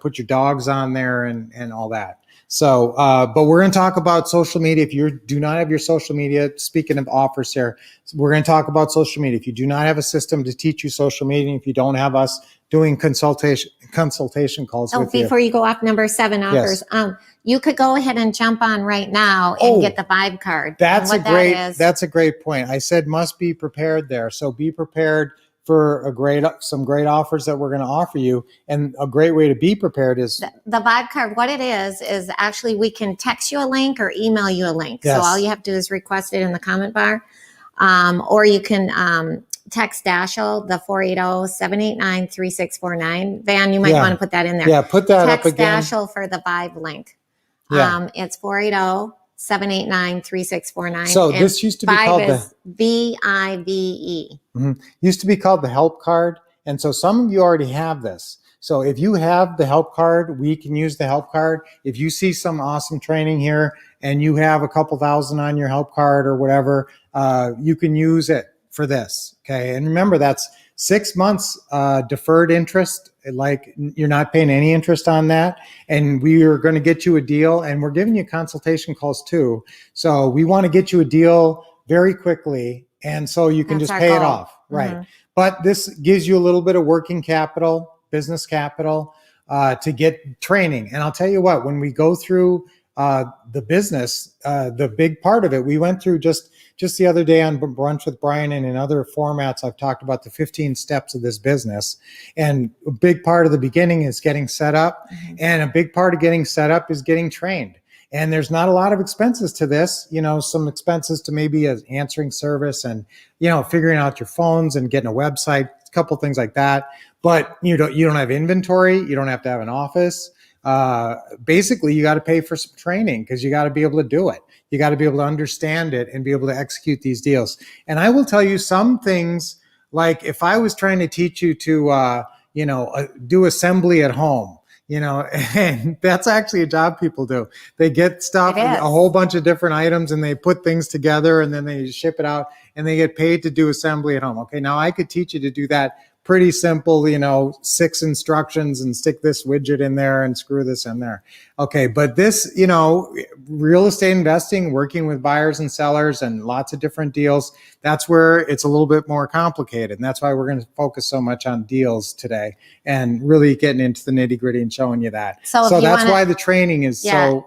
Speaker 1: put your dogs on there and all that. So, but we're going to talk about social media. If you do not have your social media, speaking of offers here, we're going to talk about social media. If you do not have a system to teach you social media, if you don't have us doing consultation calls
Speaker 2: Oh,
Speaker 1: with you.
Speaker 2: before you go off, number 7 offers. You could go ahead and jump on right now and get the Vibe card.
Speaker 1: That's
Speaker 2: And what
Speaker 1: that's a great point. I said must be prepared there. So be prepared for some great offers that we're going to offer you. And a great way to be prepared is
Speaker 2: the Vibe card. What it is actually we can text you a link or email you a link.
Speaker 1: Yes.
Speaker 2: So all you have to do is request it in the comment bar, or you can text Dashel, the 480-789-3649. Van, you might
Speaker 1: Yeah.
Speaker 2: want to put that in there.
Speaker 1: Yeah, put that
Speaker 2: Text
Speaker 1: up again.
Speaker 2: Dashel for the Vibe link.
Speaker 1: Yeah.
Speaker 2: It's 480-789-3649.
Speaker 1: So
Speaker 2: And
Speaker 1: this used to be
Speaker 2: Vibe
Speaker 1: called
Speaker 2: is VIVE.
Speaker 1: used to be called the help card. And so some of you already have this. So if you have the help card, we can use the help card. If you see some awesome training here and you have a couple thousand on your help card or whatever, you can use it for this. Okay. And remember, that's 6 months deferred interest. Like, you're not paying any interest on that. And we are going to get you a deal, and we're giving you consultation calls too. So we want to get you a deal very quickly. And so you can
Speaker 2: That's
Speaker 1: just
Speaker 2: our
Speaker 1: pay it
Speaker 2: goal.
Speaker 1: off. Right.
Speaker 2: Mhm.
Speaker 1: But this gives you a little bit of working capital, business capital, to get training. And I'll tell you what, when we go through the business, the big part of it, we went through just the other day on Brunch with Brian, and in other formats, I've talked about the 15 steps of this business. And a big part of the beginning is getting set up. And a big part of getting set up is getting trained. And there's not a lot of expenses to this, some expenses to maybe an answering service and, figuring out your phones and getting a website, a couple things like that. But you don't have inventory. You don't have to have an office. Basically, you got to pay for some training, because you got to be able to do it. You got to be able to understand it and be able to execute these deals. And I will tell you some things, like if I was trying to teach you to, do assembly at home, and that's actually a job people do. They get stuff,
Speaker 2: It is.
Speaker 1: a whole bunch of different items, and they put things together, and then they ship it out, and they get paid to do assembly at home. Okay, now I could teach you to do that pretty simple, 6 instructions and stick this widget in there and screw this in there. Okay, but this, real estate investing, working with buyers and sellers and lots of different deals, that's where it's a little bit more complicated. And that's why we're going to focus so much on deals today and really getting into the nitty gritty and showing you that.
Speaker 2: So if
Speaker 1: So
Speaker 2: you
Speaker 1: that's
Speaker 2: wanna-
Speaker 1: why the training is so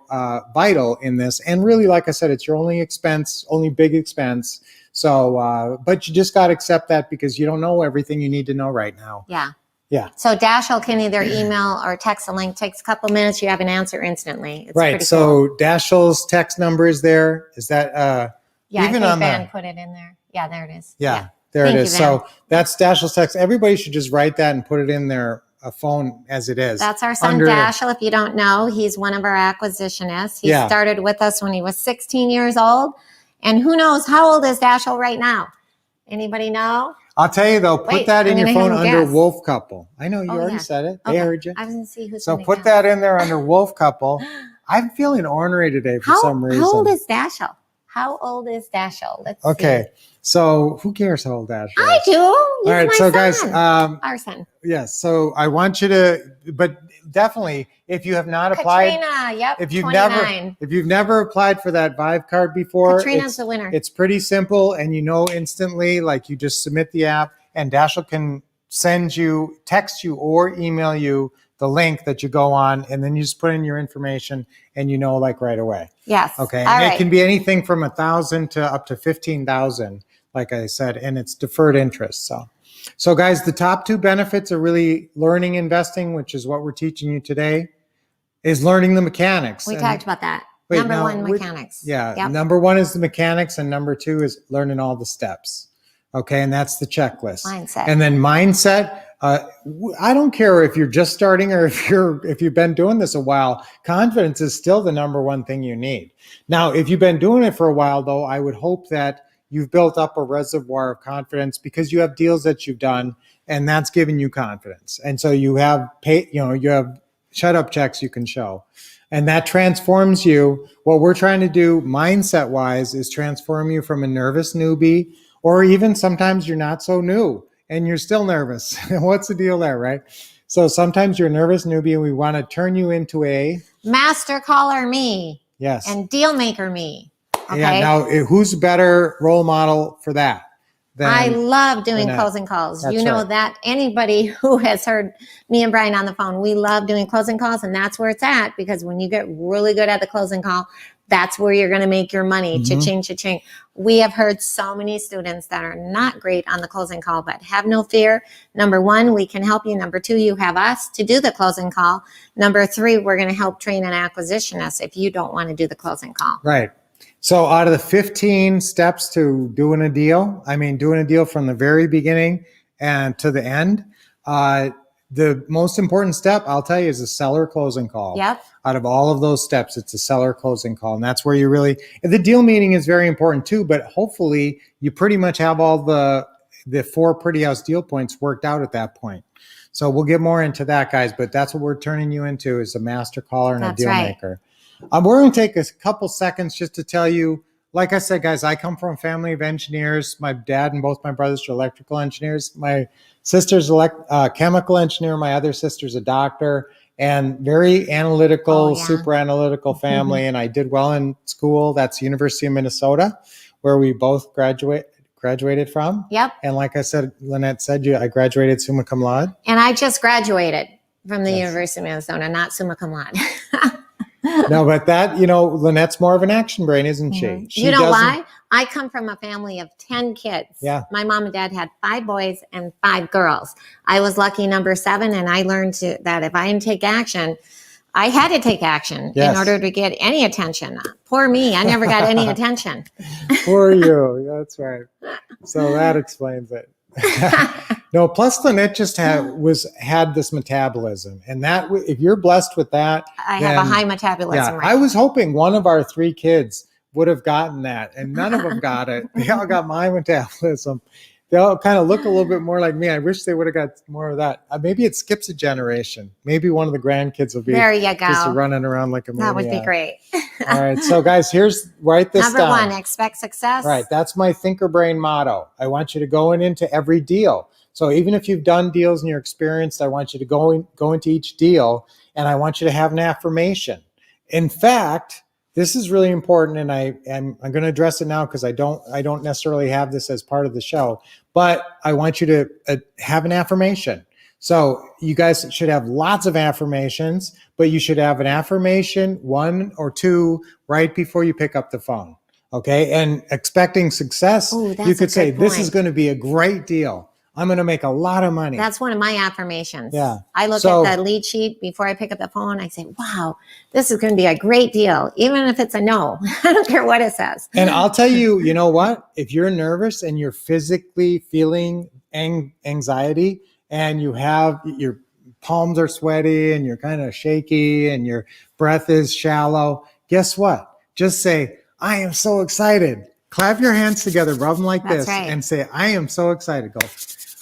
Speaker 1: vital in this. And really, like I said, it's your only expense, only big expense. So, but you just got to accept that because you don't know everything you need to know right now.
Speaker 2: Yeah.
Speaker 1: Yeah.
Speaker 2: So Dashiell can either email or text a link. Takes a couple minutes. You have an answer instantly. It's
Speaker 1: Right.
Speaker 2: pretty
Speaker 1: So
Speaker 2: cool.
Speaker 1: Dashiell's text number is there. Is that
Speaker 2: Yeah,
Speaker 1: even
Speaker 2: I
Speaker 1: on
Speaker 2: think Ben
Speaker 1: the
Speaker 2: put it in there. Yeah, there it is.
Speaker 1: yeah, there
Speaker 2: Thank
Speaker 1: it
Speaker 2: you,
Speaker 1: is.
Speaker 2: Van.
Speaker 1: So that's Dashiell's text. Everybody should just write that and put it in their phone as it is.
Speaker 2: That's our son
Speaker 1: Under-
Speaker 2: Dashiell. If you don't know, he's one of our acquisitionists. He
Speaker 1: Yeah.
Speaker 2: started with us when he was 16 years old. And who knows, how old is Dashiell right now? Anybody know?
Speaker 1: I'll tell you though, put
Speaker 2: Wait,
Speaker 1: that in
Speaker 2: I'm
Speaker 1: your
Speaker 2: gonna
Speaker 1: phone
Speaker 2: have him
Speaker 1: under
Speaker 2: guess.
Speaker 1: Wolf Couple. I know you
Speaker 2: Oh,
Speaker 1: already
Speaker 2: yeah.
Speaker 1: said it.
Speaker 2: Okay.
Speaker 1: They heard you.
Speaker 2: I was going to see who's
Speaker 1: So
Speaker 2: gonna
Speaker 1: put
Speaker 2: guess.
Speaker 1: that in there under Wolf Couple. I'm feeling ornery today for some reason.
Speaker 2: How old is Dashiell? How old is Dashiell? Let's see.
Speaker 1: Okay. So who cares how old Dashiell is?
Speaker 2: I do. He's
Speaker 1: All right.
Speaker 2: my
Speaker 1: So
Speaker 2: son.
Speaker 1: guys,
Speaker 2: Our son.
Speaker 1: yes. So I want you to, but definitely, if you have not applied,
Speaker 2: Katrina, yep,
Speaker 1: if you've
Speaker 2: 29.
Speaker 1: never applied for that Vive card before,
Speaker 2: Katrina's the winner.
Speaker 1: it's pretty simple, and instantly. Like you just submit the app, and Dashiell can text you, or email you the link that you go on, and then you just put in your information, and like right away.
Speaker 2: Yes.
Speaker 1: Okay,
Speaker 2: All
Speaker 1: and
Speaker 2: right.
Speaker 1: it can be anything from 1,000 to up to 15,000, like I said, and it's deferred interest. So guys, the top 2 benefits are really learning investing, which is what we're teaching you today, is learning the mechanics.
Speaker 2: We
Speaker 1: And-
Speaker 2: talked about that.
Speaker 1: Wait,
Speaker 2: Number
Speaker 1: now,
Speaker 2: one,
Speaker 1: which-
Speaker 2: mechanics.
Speaker 1: Yeah,
Speaker 2: Yep.
Speaker 1: number 1 is the mechanics, and number 2 is learning all the steps. Okay, and that's the checklist.
Speaker 2: Mindset.
Speaker 1: And then mindset. I don't care if you're just starting or if you've been doing this a while. Confidence is still the number 1 thing you need. Now, if you've been doing it for a while, though, I would hope that you've built up a reservoir of confidence because you have deals that you've done, and that's giving you confidence. And so you have you have shut up checks you can show. And that transforms you. What we're trying to do mindset wise is transform you from a nervous newbie, or even sometimes you're not so new and you're still nervous. What's the deal there, right? So sometimes you're a nervous newbie and we want to turn you into a,
Speaker 2: Master caller me
Speaker 1: yes.
Speaker 2: and deal maker me. Okay.
Speaker 1: Yeah. Now, who's a better role model for that?
Speaker 2: I love doing
Speaker 1: Lynette.
Speaker 2: closing calls.
Speaker 1: That's
Speaker 2: You know
Speaker 1: right.
Speaker 2: that anybody who has heard me and Brian on the phone, we love doing closing calls, and that's where it's at, because when you get really good at the closing call, that's where you're going to make your money.
Speaker 1: Mm-hmm.
Speaker 2: Cha-ching, cha-ching. We have heard so many students that are not great on the closing call, but have no fear. Number 1, we can help you. Number 2, you have us to do the closing call. Number 3, we're going to help train an acquisitionist if you don't want to do the closing call.
Speaker 1: Right. So out of the 15 steps to doing a deal from the very beginning and to the end, the most important step, I'll tell you, is a seller closing call.
Speaker 2: Yep.
Speaker 1: Out of all of those steps, it's a seller closing call. And that's where you really, the deal meeting is very important too, but hopefully you pretty much have all the 4 Pretty House deal points worked out at that point. So we'll get more into that, guys, but that's what we're turning you into, is a master caller and
Speaker 2: That's
Speaker 1: a deal
Speaker 2: right.
Speaker 1: maker. We're going to take a couple seconds just to tell you, like I said, guys, I come from a family of engineers. My dad and both my brothers are electrical engineers. My sister's a chemical engineer. My other sister's a doctor, and very analytical,
Speaker 2: Oh, yeah.
Speaker 1: super analytical family. And I did well in school. That's University of Minnesota, where we both graduated from.
Speaker 2: Yep.
Speaker 1: And like I said, Lynette said, I graduated summa cum laude.
Speaker 2: And I just graduated from the University of Minnesota, not summa cum laude.
Speaker 1: No, but that, Lynette's more of an action brain, isn't she? She
Speaker 2: You know
Speaker 1: doesn't-
Speaker 2: why? I come from a family of 10 kids.
Speaker 1: Yeah.
Speaker 2: My mom and dad had 5 boys and 5 girls. I was lucky number 7, and I learned that if I didn't take action, I had to take action
Speaker 1: Yes.
Speaker 2: in order to get any attention. Poor me, I never got any attention.
Speaker 1: For you. That's right. So that explains it. No, plus Lynette just had this metabolism, and that if you're blessed with that,
Speaker 2: I have a
Speaker 1: then-
Speaker 2: high metabolism.
Speaker 1: Yeah,
Speaker 2: Right?
Speaker 1: I was hoping one of our 3 kids would have gotten that, and none of them got it. They all got my metabolism. they'll kind of look a little bit more like me. I wish they would have got more of that. Maybe it skips a generation. Maybe one of the grandkids will be
Speaker 2: There you
Speaker 1: just
Speaker 2: go.
Speaker 1: running around like a maniac.
Speaker 2: That would be great.
Speaker 1: All right. So guys, write this
Speaker 2: Number
Speaker 1: down.
Speaker 2: 1, expect success.
Speaker 1: Right. That's my thinker brain motto. I want you to go into every deal. So even if you've done deals and you're experienced, I want you to go into each deal, and I want you to have an affirmation. In fact, this is really important, and I'm going to address it now because I don't necessarily have this as part of the show, but I want you to have an affirmation. So you guys should have lots of affirmations, but you should have an affirmation, 1 or 2, right before you pick up the phone. Okay. And expecting success,
Speaker 2: Ooh, that's
Speaker 1: you
Speaker 2: a
Speaker 1: could say,
Speaker 2: good
Speaker 1: this
Speaker 2: point.
Speaker 1: is going to be a great deal. I'm going to make a lot of money.
Speaker 2: That's one of my affirmations.
Speaker 1: Yeah.
Speaker 2: I look
Speaker 1: So-
Speaker 2: at the lead sheet before I pick up the phone. I say, wow, this is going to be a great deal. Even if it's a no, I don't care what it says.
Speaker 1: And I'll tell you, you know what? If you're nervous and you're physically feeling anxiety and you have your palms are sweaty and you're kind of shaky and your breath is shallow, guess what? Just say, I am so excited. Clap your hands together, rub them like
Speaker 2: That's
Speaker 1: this,
Speaker 2: right.
Speaker 1: and say, I am so excited. Go,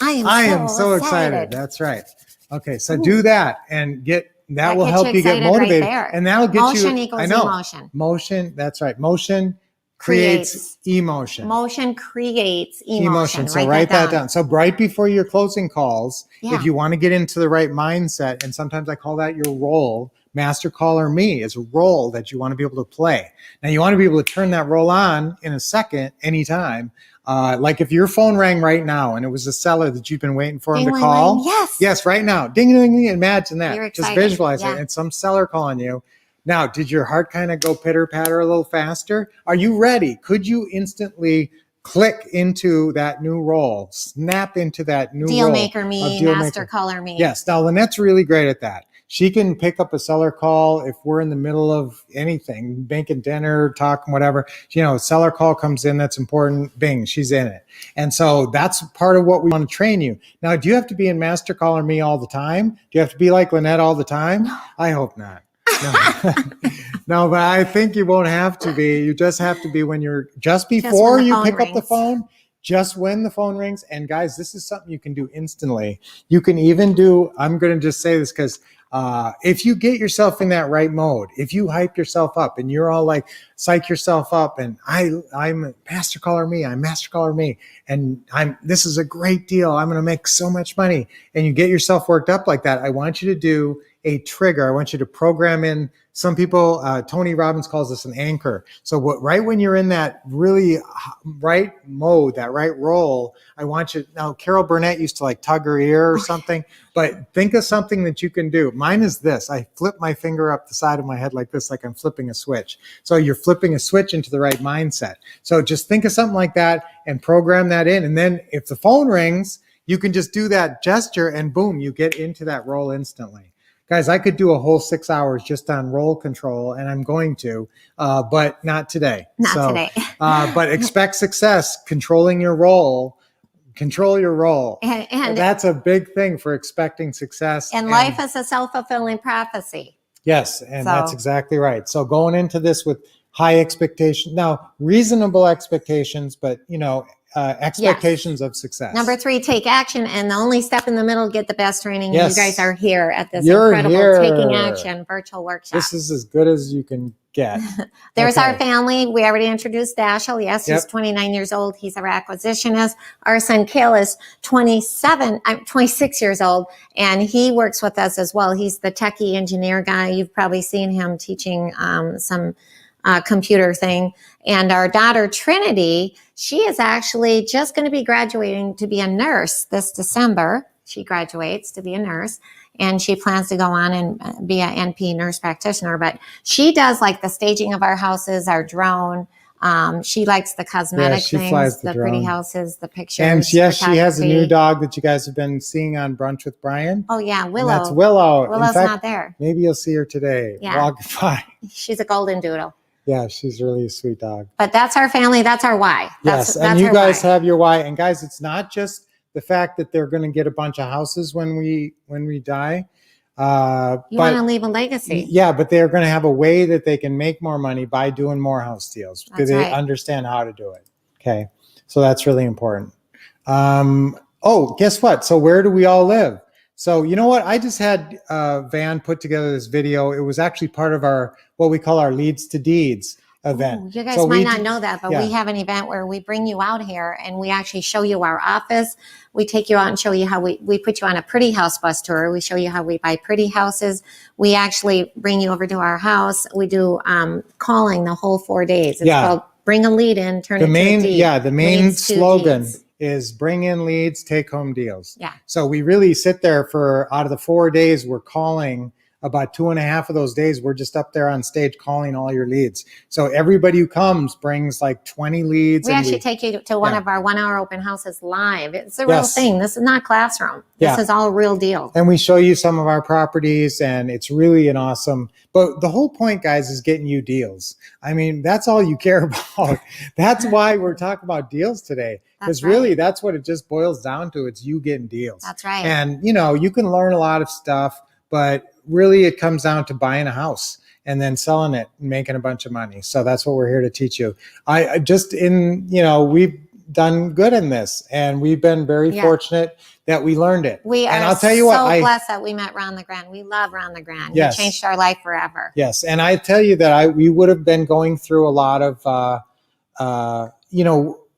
Speaker 2: I
Speaker 1: am so excited. That's right. Okay, so do that and that will
Speaker 2: gets
Speaker 1: help
Speaker 2: you
Speaker 1: you get
Speaker 2: excited right
Speaker 1: motivated.
Speaker 2: there.
Speaker 1: And that'll get
Speaker 2: Motion
Speaker 1: you,
Speaker 2: equals
Speaker 1: I know.
Speaker 2: emotion.
Speaker 1: Motion, that's right. Motion creates emotion.
Speaker 2: Motion creates emotion.
Speaker 1: So write that down. So right before your closing calls,
Speaker 2: Yeah.
Speaker 1: if you want to get into the right mindset, and sometimes I call that your role, master caller me is a role that you want to be able to play. Now you want to be able to turn that role on in a second, anytime. Like if your phone rang right now and it was a seller that you've been waiting for him
Speaker 2: Ding,
Speaker 1: to
Speaker 2: ling,
Speaker 1: call.
Speaker 2: ling. Yes.
Speaker 1: Yes, right now. Ding, ding, ding. Imagine that.
Speaker 2: You're
Speaker 1: Just
Speaker 2: excited.
Speaker 1: visualize
Speaker 2: Yeah.
Speaker 1: it. It's some seller calling you. Now, did your heart kind of go pitter patter a little faster? Are you ready? Could you instantly click into that new role, snap into that new
Speaker 2: Deal
Speaker 1: role
Speaker 2: maker
Speaker 1: of
Speaker 2: me,
Speaker 1: deal
Speaker 2: master
Speaker 1: maker?
Speaker 2: caller me.
Speaker 1: Yes. Now, Lynette's really great at that. She can pick up a seller call if we're in the middle of anything, making dinner, talking, whatever. Seller call comes in, that's important. Bing, she's in it. And so that's part of what we want to train you. Now, do you have to be in Master Caller Me all the time? Do you have to be like Lynette all the time? I hope not. No. No, but I think you won't have to be. You just have to be when you're just before
Speaker 2: when the
Speaker 1: you
Speaker 2: phone
Speaker 1: pick up the
Speaker 2: rings.
Speaker 1: phone. Just when the phone rings. And guys, this is something you can do instantly. You can even do, I'm going to just say this because if you get yourself in that right mode, if you hype yourself up and you're all like, psych yourself up and I'm Master Caller Me, I'm Master Caller Me, and this is a great deal. I'm going to make so much money. And you get yourself worked up like that. I want you to do a trigger. I want you to program in. Some people, Tony Robbins calls this an anchor. So right when you're in that really right mode, that right role, I want you, now Carol Burnett used to like tug her ear or something, but think of something that you can do. Mine is this. I flip my finger up the side of my head like this, like I'm flipping a switch. So you're flipping a switch into the right mindset. So just think of something like that and program that in. And then if the phone rings, you can just do that gesture and boom, you get into that role instantly. Guys, I could do a whole 6 hours just on role control, and I'm going to, but not today.
Speaker 2: Not today.
Speaker 1: But expect success, controlling your role, control your role.
Speaker 2: And
Speaker 1: That's a big thing for expecting success.
Speaker 2: And life is a self-fulfilling prophecy.
Speaker 1: Yes, and
Speaker 2: So-
Speaker 1: that's exactly right. So going into this with high expectations, now reasonable expectations, but expectations of success.
Speaker 2: Number 3, take action. And the only step in the middle, get the best training.
Speaker 1: Yes.
Speaker 2: You guys are here at this
Speaker 1: You're
Speaker 2: incredible
Speaker 1: here.
Speaker 2: Taking Action virtual workshop.
Speaker 1: This is as good as you can get.
Speaker 2: There's
Speaker 1: Okay.
Speaker 2: our family. We already introduced Dashel. Yes, he's
Speaker 1: Yep.
Speaker 2: 29 years old. He's our acquisitionist. Our son, Kale, is 26 years old, and he works with us as well. He's the techie engineer guy. You've probably seen him teaching some computer thing. And our daughter, Trinity, she is actually just going to be graduating to be a nurse this December. She graduates to be a nurse, and she plans to go on and be an NP nurse practitioner. But she does like the staging of our houses, our drone. She likes the cosmetic
Speaker 1: she
Speaker 2: things,
Speaker 1: flies the
Speaker 2: pretty
Speaker 1: drone.
Speaker 2: houses, the pictures.
Speaker 1: And yes, she has a new
Speaker 2: photography.
Speaker 1: dog that you guys have been seeing on Brunch with Brian.
Speaker 2: Oh yeah,
Speaker 1: And
Speaker 2: Willow.
Speaker 1: that's Willow.
Speaker 2: Willow's
Speaker 1: In fact,
Speaker 2: not there.
Speaker 1: maybe you'll see her today.
Speaker 2: Yeah.
Speaker 1: Walk by.
Speaker 2: She's a golden doodle.
Speaker 1: Yeah, she's really a sweet dog.
Speaker 2: But that's our family. That's our why.
Speaker 1: Yes, and you guys have your why. And guys, it's not just the fact that they're going to get a bunch of houses when we die.
Speaker 2: You want to leave a legacy.
Speaker 1: Yeah, but they're going to have a way that they can make more money by doing more house deals because
Speaker 2: That's
Speaker 1: they
Speaker 2: right.
Speaker 1: understand how to do it. Okay, so that's really important. Oh, guess what? So where do we all live? So you know what? I just had Van put together this video. It was actually part of our what we call our Leads to Deeds event.
Speaker 2: Ooh, you guys
Speaker 1: So
Speaker 2: might
Speaker 1: we
Speaker 2: not
Speaker 1: d-
Speaker 2: know that, but
Speaker 1: yeah.
Speaker 2: we have an event where we bring you out here and we actually show you our office. We take you out and show you how we put you on a pretty house bus tour. We show you how we buy pretty houses. We actually bring you over to our house. We do calling the whole 4 days. It's
Speaker 1: Yeah.
Speaker 2: called Bring a Lead In, Turn
Speaker 1: The
Speaker 2: It to
Speaker 1: main,
Speaker 2: a Deed.
Speaker 1: yeah, the main
Speaker 2: Leads to
Speaker 1: slogan
Speaker 2: Deeds.
Speaker 1: is bring in leads, take home deals.
Speaker 2: Yeah.
Speaker 1: So we really sit there for out of the 4 days, we're calling about 2.5 of those days. We're just up there on stage calling all your leads. So everybody who comes brings like 20 leads.
Speaker 2: We
Speaker 1: and
Speaker 2: actually take you to one
Speaker 1: yeah.
Speaker 2: of our 1 hour open houses live. It's a real
Speaker 1: Yes.
Speaker 2: thing. This is not classroom. This
Speaker 1: Yeah.
Speaker 2: is all real deal.
Speaker 1: and we show you some of our properties, and it's really an awesome, but the whole point, guys, is getting you deals. I mean, that's all you care about. That's why we're talking about deals today, because
Speaker 2: That's right.
Speaker 1: really that's what it just boils down to. It's you getting deals.
Speaker 2: That's right.
Speaker 1: And you can learn a lot of stuff, but really it comes down to buying a house and then selling it and making a bunch of money. So that's what we're here to teach you. I just we've done good in this, and we've been very
Speaker 2: Yeah.
Speaker 1: fortunate that we learned it.
Speaker 2: We
Speaker 1: and
Speaker 2: are
Speaker 1: I'll tell you
Speaker 2: so
Speaker 1: what,
Speaker 2: blessed that we met Ron LeGrand. We love Ron LeGrand.
Speaker 1: Yes.
Speaker 2: He changed our life forever.
Speaker 1: Yes, and I tell you that we would have been going through a lot of,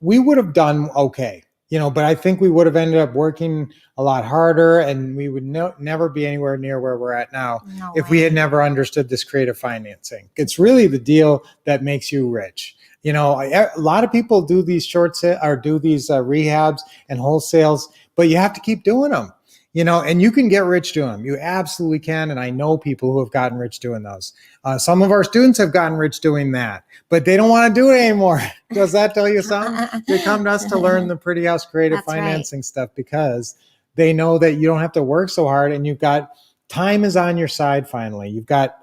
Speaker 1: we would have done okay, but I think we would have ended up working a lot harder, and we would never be anywhere near where we're at now
Speaker 2: No
Speaker 1: if we
Speaker 2: way.
Speaker 1: had never understood this creative financing. It's really the deal that makes you rich. A lot of people do these do these rehabs and wholesales, but you have to keep doing them. And you can get rich doing them. You absolutely can. And I know people who have gotten rich doing those. Some of our students have gotten rich doing that, but they don't want to do it anymore. Does that tell you something? They come to us to learn the Pretty House creative
Speaker 2: That's right.
Speaker 1: financing stuff because they know that you don't have to work so hard, and you've got time is on your side. Finally, you've got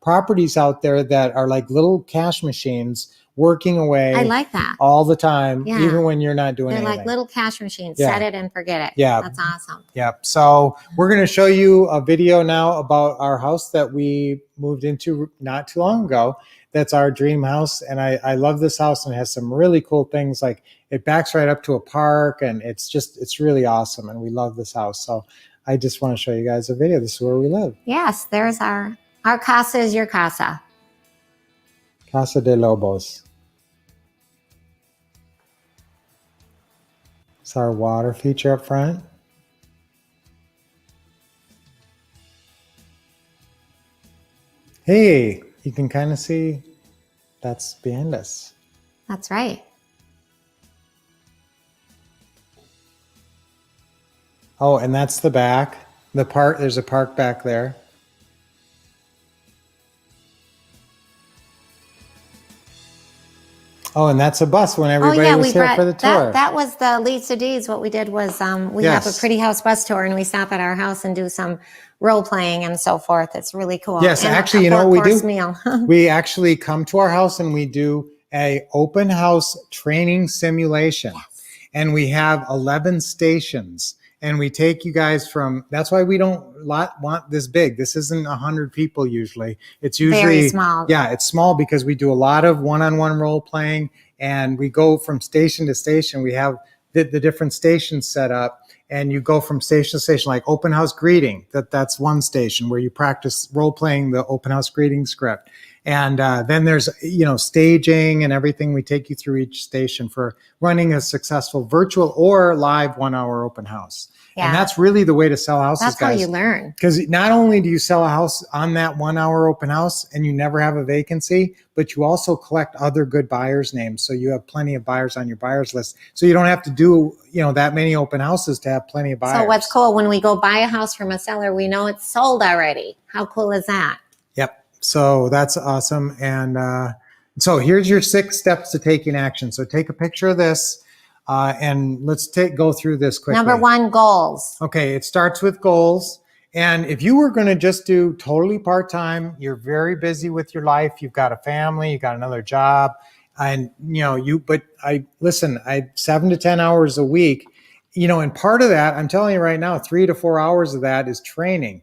Speaker 1: properties out there that are like little cash machines working away
Speaker 2: I like that.
Speaker 1: all the time,
Speaker 2: Yeah.
Speaker 1: even when you're not doing
Speaker 2: They're
Speaker 1: anything.
Speaker 2: like little cash machines.
Speaker 1: Yeah.
Speaker 2: Set it and forget it.
Speaker 1: Yeah.
Speaker 2: That's awesome.
Speaker 1: Yep. So we're going to show you a video now about our house that we moved into not too long ago. That's our dream house. And I love this house, and it has some really cool things. Like it backs right up to a park, and it's really awesome. And we love this house. So I just want to show you guys a video. This is where we live.
Speaker 2: Yes, there's our casa is your casa.
Speaker 1: Casa de Lobos. It's our water feature up front. Hey, you can kind of see that's behind us.
Speaker 2: That's right.
Speaker 1: Oh, and that's the back. The park, there's a park back there. Oh, and that's a bus when everybody was here for the tour.
Speaker 2: that was the Leads to Deeds. What we did was we have a
Speaker 1: Yes.
Speaker 2: pretty house bus tour, and we stop at our house and do some role playing and so forth. It's really cool.
Speaker 1: Yes,
Speaker 2: And
Speaker 1: actually,
Speaker 2: a
Speaker 1: you know what we do?
Speaker 2: 4-course meal.
Speaker 1: We actually come to our house and we do a open house training simulation. And we have 11 stations. And we take you guys that's why we don't want this big. This isn't 100 people usually. It's usually
Speaker 2: Very small.
Speaker 1: Yeah, it's small because we do a lot of one-on-one role playing, and we go from station to station. We have the different stations set up, and you go from station to station, like open house greeting. That's one station where you practice role playing the open house greeting script. And then there's, staging and everything. We take you through each station for running a successful virtual or live 1 hour open house.
Speaker 2: Yeah.
Speaker 1: And that's really the way to sell houses,
Speaker 2: That's how
Speaker 1: guys.
Speaker 2: you learn.
Speaker 1: Because not only do you sell a house on that 1 hour open house and you never have a vacancy, but you also collect other good buyers' names. So you have plenty of buyers on your buyers list. So you don't have to do, that many open houses to have plenty of buyers.
Speaker 2: So what's cool, when we go buy a house from a seller, we know it's sold already. How cool is that?
Speaker 1: Yep. So that's awesome. And so here's your 6 steps to taking action. So take a picture of this and let's go through this quickly.
Speaker 2: Number 1, goals.
Speaker 1: Okay, it starts with goals. And if you were going to just do totally part-time, you're very busy with your life, you've got a family, you got another job, and I 7 to 10 hours a week, and part of that, I'm telling you right now, 3 to 4 hours of that is training.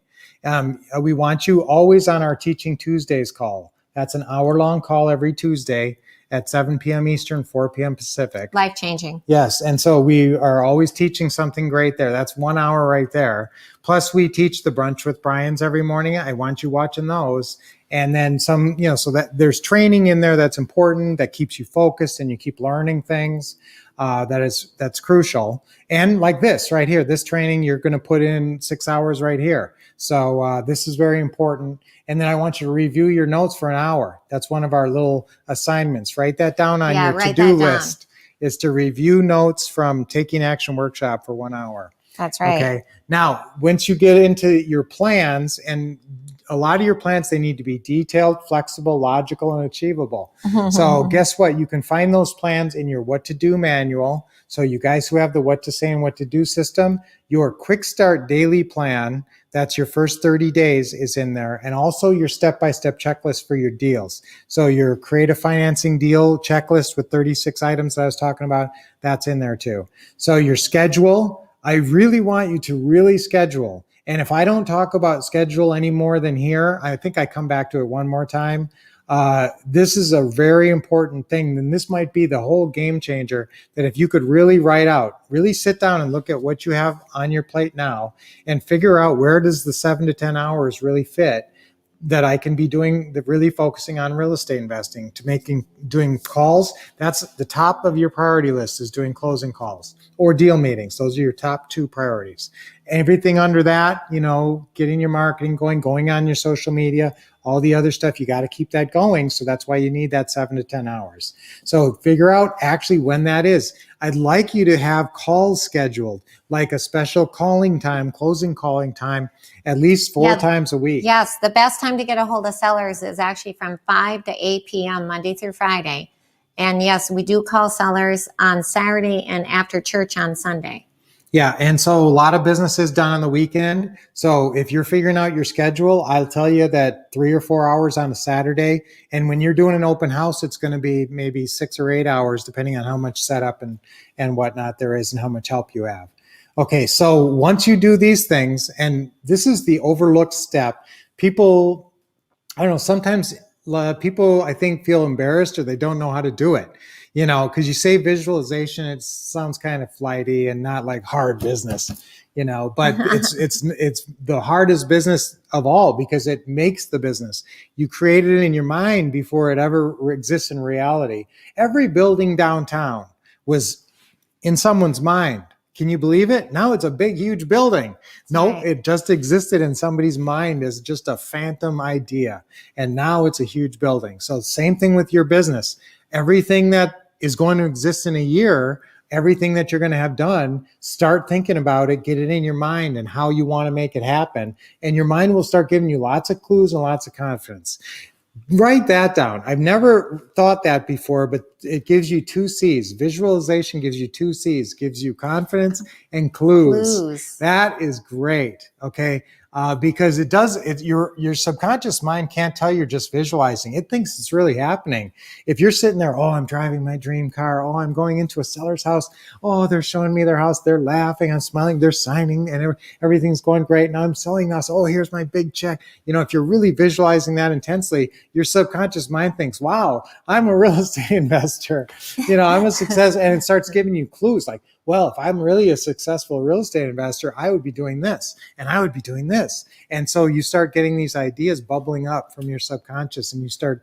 Speaker 1: We want you always on our Teaching Tuesdays call. That's an hour-long call every Tuesday. at 7 p.m. Eastern, 4 p.m. Pacific.
Speaker 2: Life changing.
Speaker 1: Yes, and so we are always teaching something great there. That's 1 hour right there. Plus, we teach the Brunch with Brian's every morning. I want you watching those. And then some, so that there's training in there that's important, that keeps you focused and you keep learning things. That's crucial. And like this right here, this training, you're going to put in 6 hours right here. So this is very important. And then I want you to review your notes for an hour. That's one of our little assignments. Write that down on your
Speaker 2: write
Speaker 1: to-do
Speaker 2: that down.
Speaker 1: list, is to review notes from Taking Action Workshop for 1 hour.
Speaker 2: That's right.
Speaker 1: Okay. Now, once you get into your plans, and a lot of your plans, they need to be detailed, flexible, logical, and achievable. So guess what? You can find those plans in your what to do manual. So you guys who have the what to say and what to do system, your quick start daily plan, that's your first 30 days, is in there. And also your step-by-step checklist for your deals. So your create a financing deal checklist with 36 items that I was talking about, that's in there too. So your schedule, I really want you to really schedule. And if I don't talk about schedule any more than here, I think I come back to it one more time. This is a very important thing. And this might be the whole game changer, that if you could really write out, really sit down and look at what you have on your plate now and figure out where does the 7 to 10 hours really fit, that I can be doing, really focusing on real estate investing, to doing calls. That's the top of your priority list, is doing closing calls or deal meetings. Those are your top 2 priorities. Everything under that, getting your marketing going on your social media, all the other stuff, you got to keep that going. So that's why you need that 7 to 10 hours. So figure out actually when that is. I'd like you to have calls scheduled, like a special calling time, closing calling time, at least 4 times a week.
Speaker 2: Yes, the best time to get a hold of sellers is actually from 5 to 8 p.m. Monday through Friday. And yes, we do call sellers on Saturday and after church on Sunday.
Speaker 1: Yeah, and so a lot of business is done on the weekend. So if you're figuring out your schedule, I'll tell you that 3 or 4 hours on a Saturday. And when you're doing an open house, it's going to be maybe 6 or 8 hours, depending on how much setup and whatnot there is and how much help you have. Okay, so once you do these things, and this is the overlooked step, people, I don't know, sometimes people, I think, feel embarrassed or they don't know how to do it. Because you say visualization, it sounds kind of flighty and not like hard business, but it's the hardest business of all, because it makes the business. You create it in your mind before it ever exists in reality. Every building downtown was in someone's mind. Can you believe it? Now it's a big, huge building. No,
Speaker 2: right.
Speaker 1: It just existed in somebody's mind as just a phantom idea. And now it's a huge building. So same thing with your business. Everything that is going to exist in a year, everything that you're going to have done, start thinking about it, get it in your mind and how you want to make it happen. And your mind will start giving you lots of clues and lots of confidence. Write that down. I've never thought that before, but it gives you 2 C's. Visualization gives you 2 C's, gives you confidence and clues. That is great. Okay. Because your subconscious mind can't tell you're just visualizing. It thinks it's really happening. If you're sitting there, oh, I'm driving my dream car. Oh, I'm going into a seller's house. Oh, they're showing me their house. They're laughing. I'm smiling. They're signing and everything's going great. Now I'm selling this. Oh, here's my big check. If you're really visualizing that intensely, your subconscious mind thinks, wow, I'm a real estate investor. I'm a success. And it starts giving you clues like, well, if I'm really a successful real estate investor, I would be doing this and I would be doing this. And so you start getting these ideas bubbling up from your subconscious and you start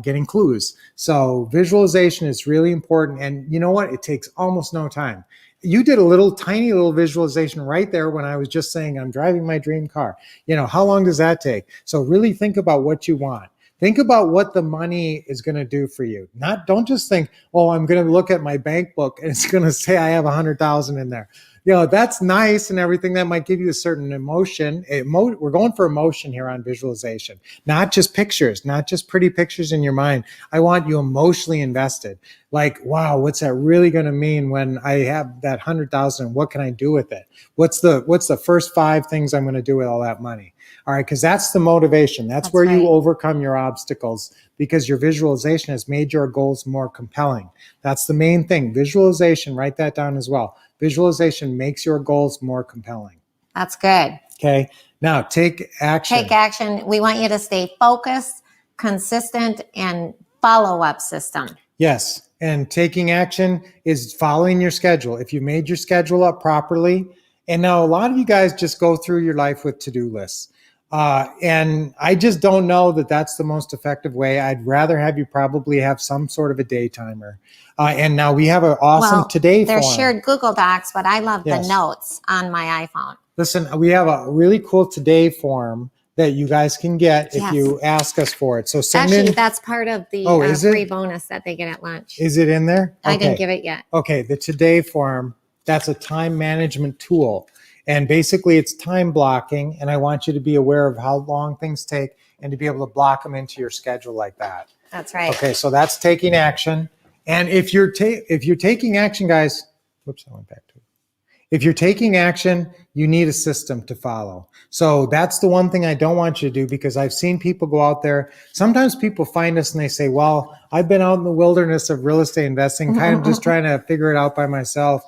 Speaker 1: getting clues. So visualization is really important. And you know what? It takes almost no time. You did a tiny little visualization right there when I was just saying, I'm driving my dream car. How long does that take? So really think about what you want. Think about what the money is going to do for you. Don't just think, oh, I'm going to look at my bank book and it's going to say I have 100,000 in there. That's nice and everything. That might give you a certain emotion. We're going for emotion here on visualization, not just pictures, not just pretty pictures in your mind. I want you emotionally invested. Like, wow, what's that really going to mean when I have that 100,000? What can I do with it? What's the first 5 things I'm going to do with all that money? All right, because that's the motivation. That's where you overcome your obstacles, because your visualization has made your goals more compelling. That's the main thing. Visualization, write that down as well. Visualization makes your goals more compelling.
Speaker 2: That's good.
Speaker 1: Okay, now take action.
Speaker 2: Take action. We want you to stay focused, consistent, and follow-up system.
Speaker 1: Yes. And taking action is following your schedule. If you made your schedule up properly, and now a lot of you guys just go through your life with to-do lists. And I just don't know that that's the most effective way. I'd rather have you probably have some sort of a day timer. And now we have an awesome
Speaker 2: Well,
Speaker 1: today
Speaker 2: they're
Speaker 1: form.
Speaker 2: shared Google Docs, but I love
Speaker 1: Yes.
Speaker 2: the notes on my iPhone.
Speaker 1: Listen, we have a really cool today form that you guys can get if
Speaker 2: Yes.
Speaker 1: you ask us for it. So send
Speaker 2: Actually,
Speaker 1: in.
Speaker 2: that's part of the
Speaker 1: Oh, is it?
Speaker 2: free bonus that they get at lunch.
Speaker 1: Is it in there?
Speaker 2: I didn't
Speaker 1: Okay.
Speaker 2: give it yet.
Speaker 1: Okay, the today form, that's a time management tool. And basically it's time blocking. And I want you to be aware of how long things take and to be able to block them into your schedule like that.
Speaker 2: That's right.
Speaker 1: Okay, so that's taking action. And if you're taking action, guys, whoops, I went back to it. If you're taking action, you need a system to follow. So that's the one thing I don't want you to do, because I've seen people go out there. Sometimes people find us and they say, well, I've been out in the wilderness of real estate investing, kind of just trying to figure it out by myself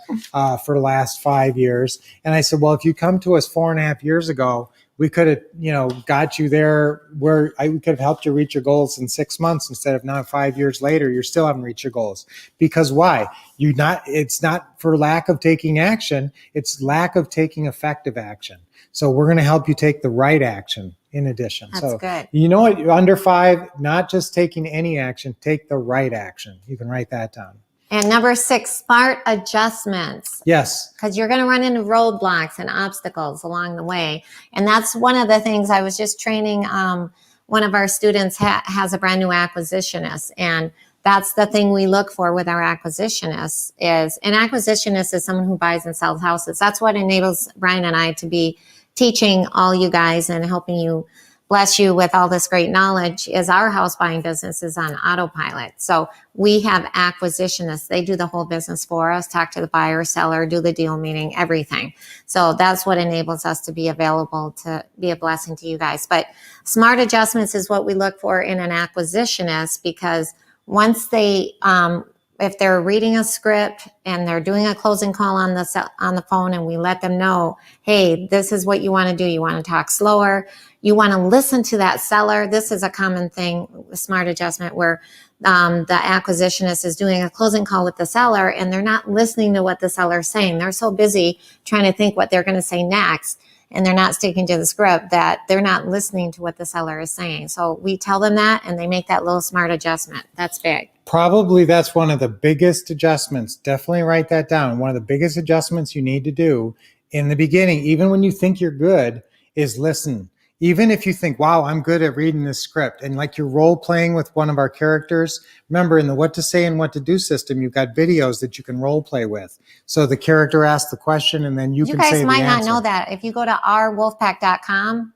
Speaker 1: for the last 5 years. And I said, well, if you come to us 4.5 years ago, we could have, got you there where we could have helped you reach your goals in 6 months instead of now 5 years later, you still haven't reached your goals. Because why? It's not for lack of taking action. It's lack of taking effective action. So we're going to help you take the right action in addition.
Speaker 2: That's
Speaker 1: so
Speaker 2: good.
Speaker 1: You know what? Under 5, not just taking any action, take the right action. You can write that down.
Speaker 2: And number 6, smart adjustments.
Speaker 1: Yes.
Speaker 2: Because you're going to run into roadblocks and obstacles along the way. And that's one of the things I was just training. One of our students has a brand new acquisitionist. And that's the thing we look for with our acquisitionists is an acquisitionist is someone who buys and sells houses. That's what enables Brian and I to be teaching all you guys and helping you, bless you with all this great knowledge, is our house buying business is on autopilot. So we have acquisitionists. They do the whole business for us, talk to the buyer, seller, do the deal meeting, everything. So that's what enables us to be available to be a blessing to you guys. But smart adjustments is what we look for in an acquisitionist, because once they, if they're reading a script and they're doing a closing call on the phone, and we let them know, hey, this is what you want to do. You want to talk slower. You want to listen to that seller. This is a common thing, a smart adjustment, where the acquisitionist is doing a closing call with the seller and they're not listening to what the seller is saying. They're so busy trying to think what they're going to say next, and they're not sticking to the script, that they're not listening to what the seller is saying. So we tell them that, and they make that little smart adjustment. That's big.
Speaker 1: Probably that's one of the biggest adjustments. Definitely write that down. One of the biggest adjustments you need to do in the beginning, even when you think you're good, is listen. Even if you think, wow, I'm good at reading this script, and like you're role playing with one of our characters, remember in the what to say and what to do system, you've got videos that you can role play with. So the character asks the question and then you can say the answer.
Speaker 2: You guys might not know that. If you go to ourwolfpack.com,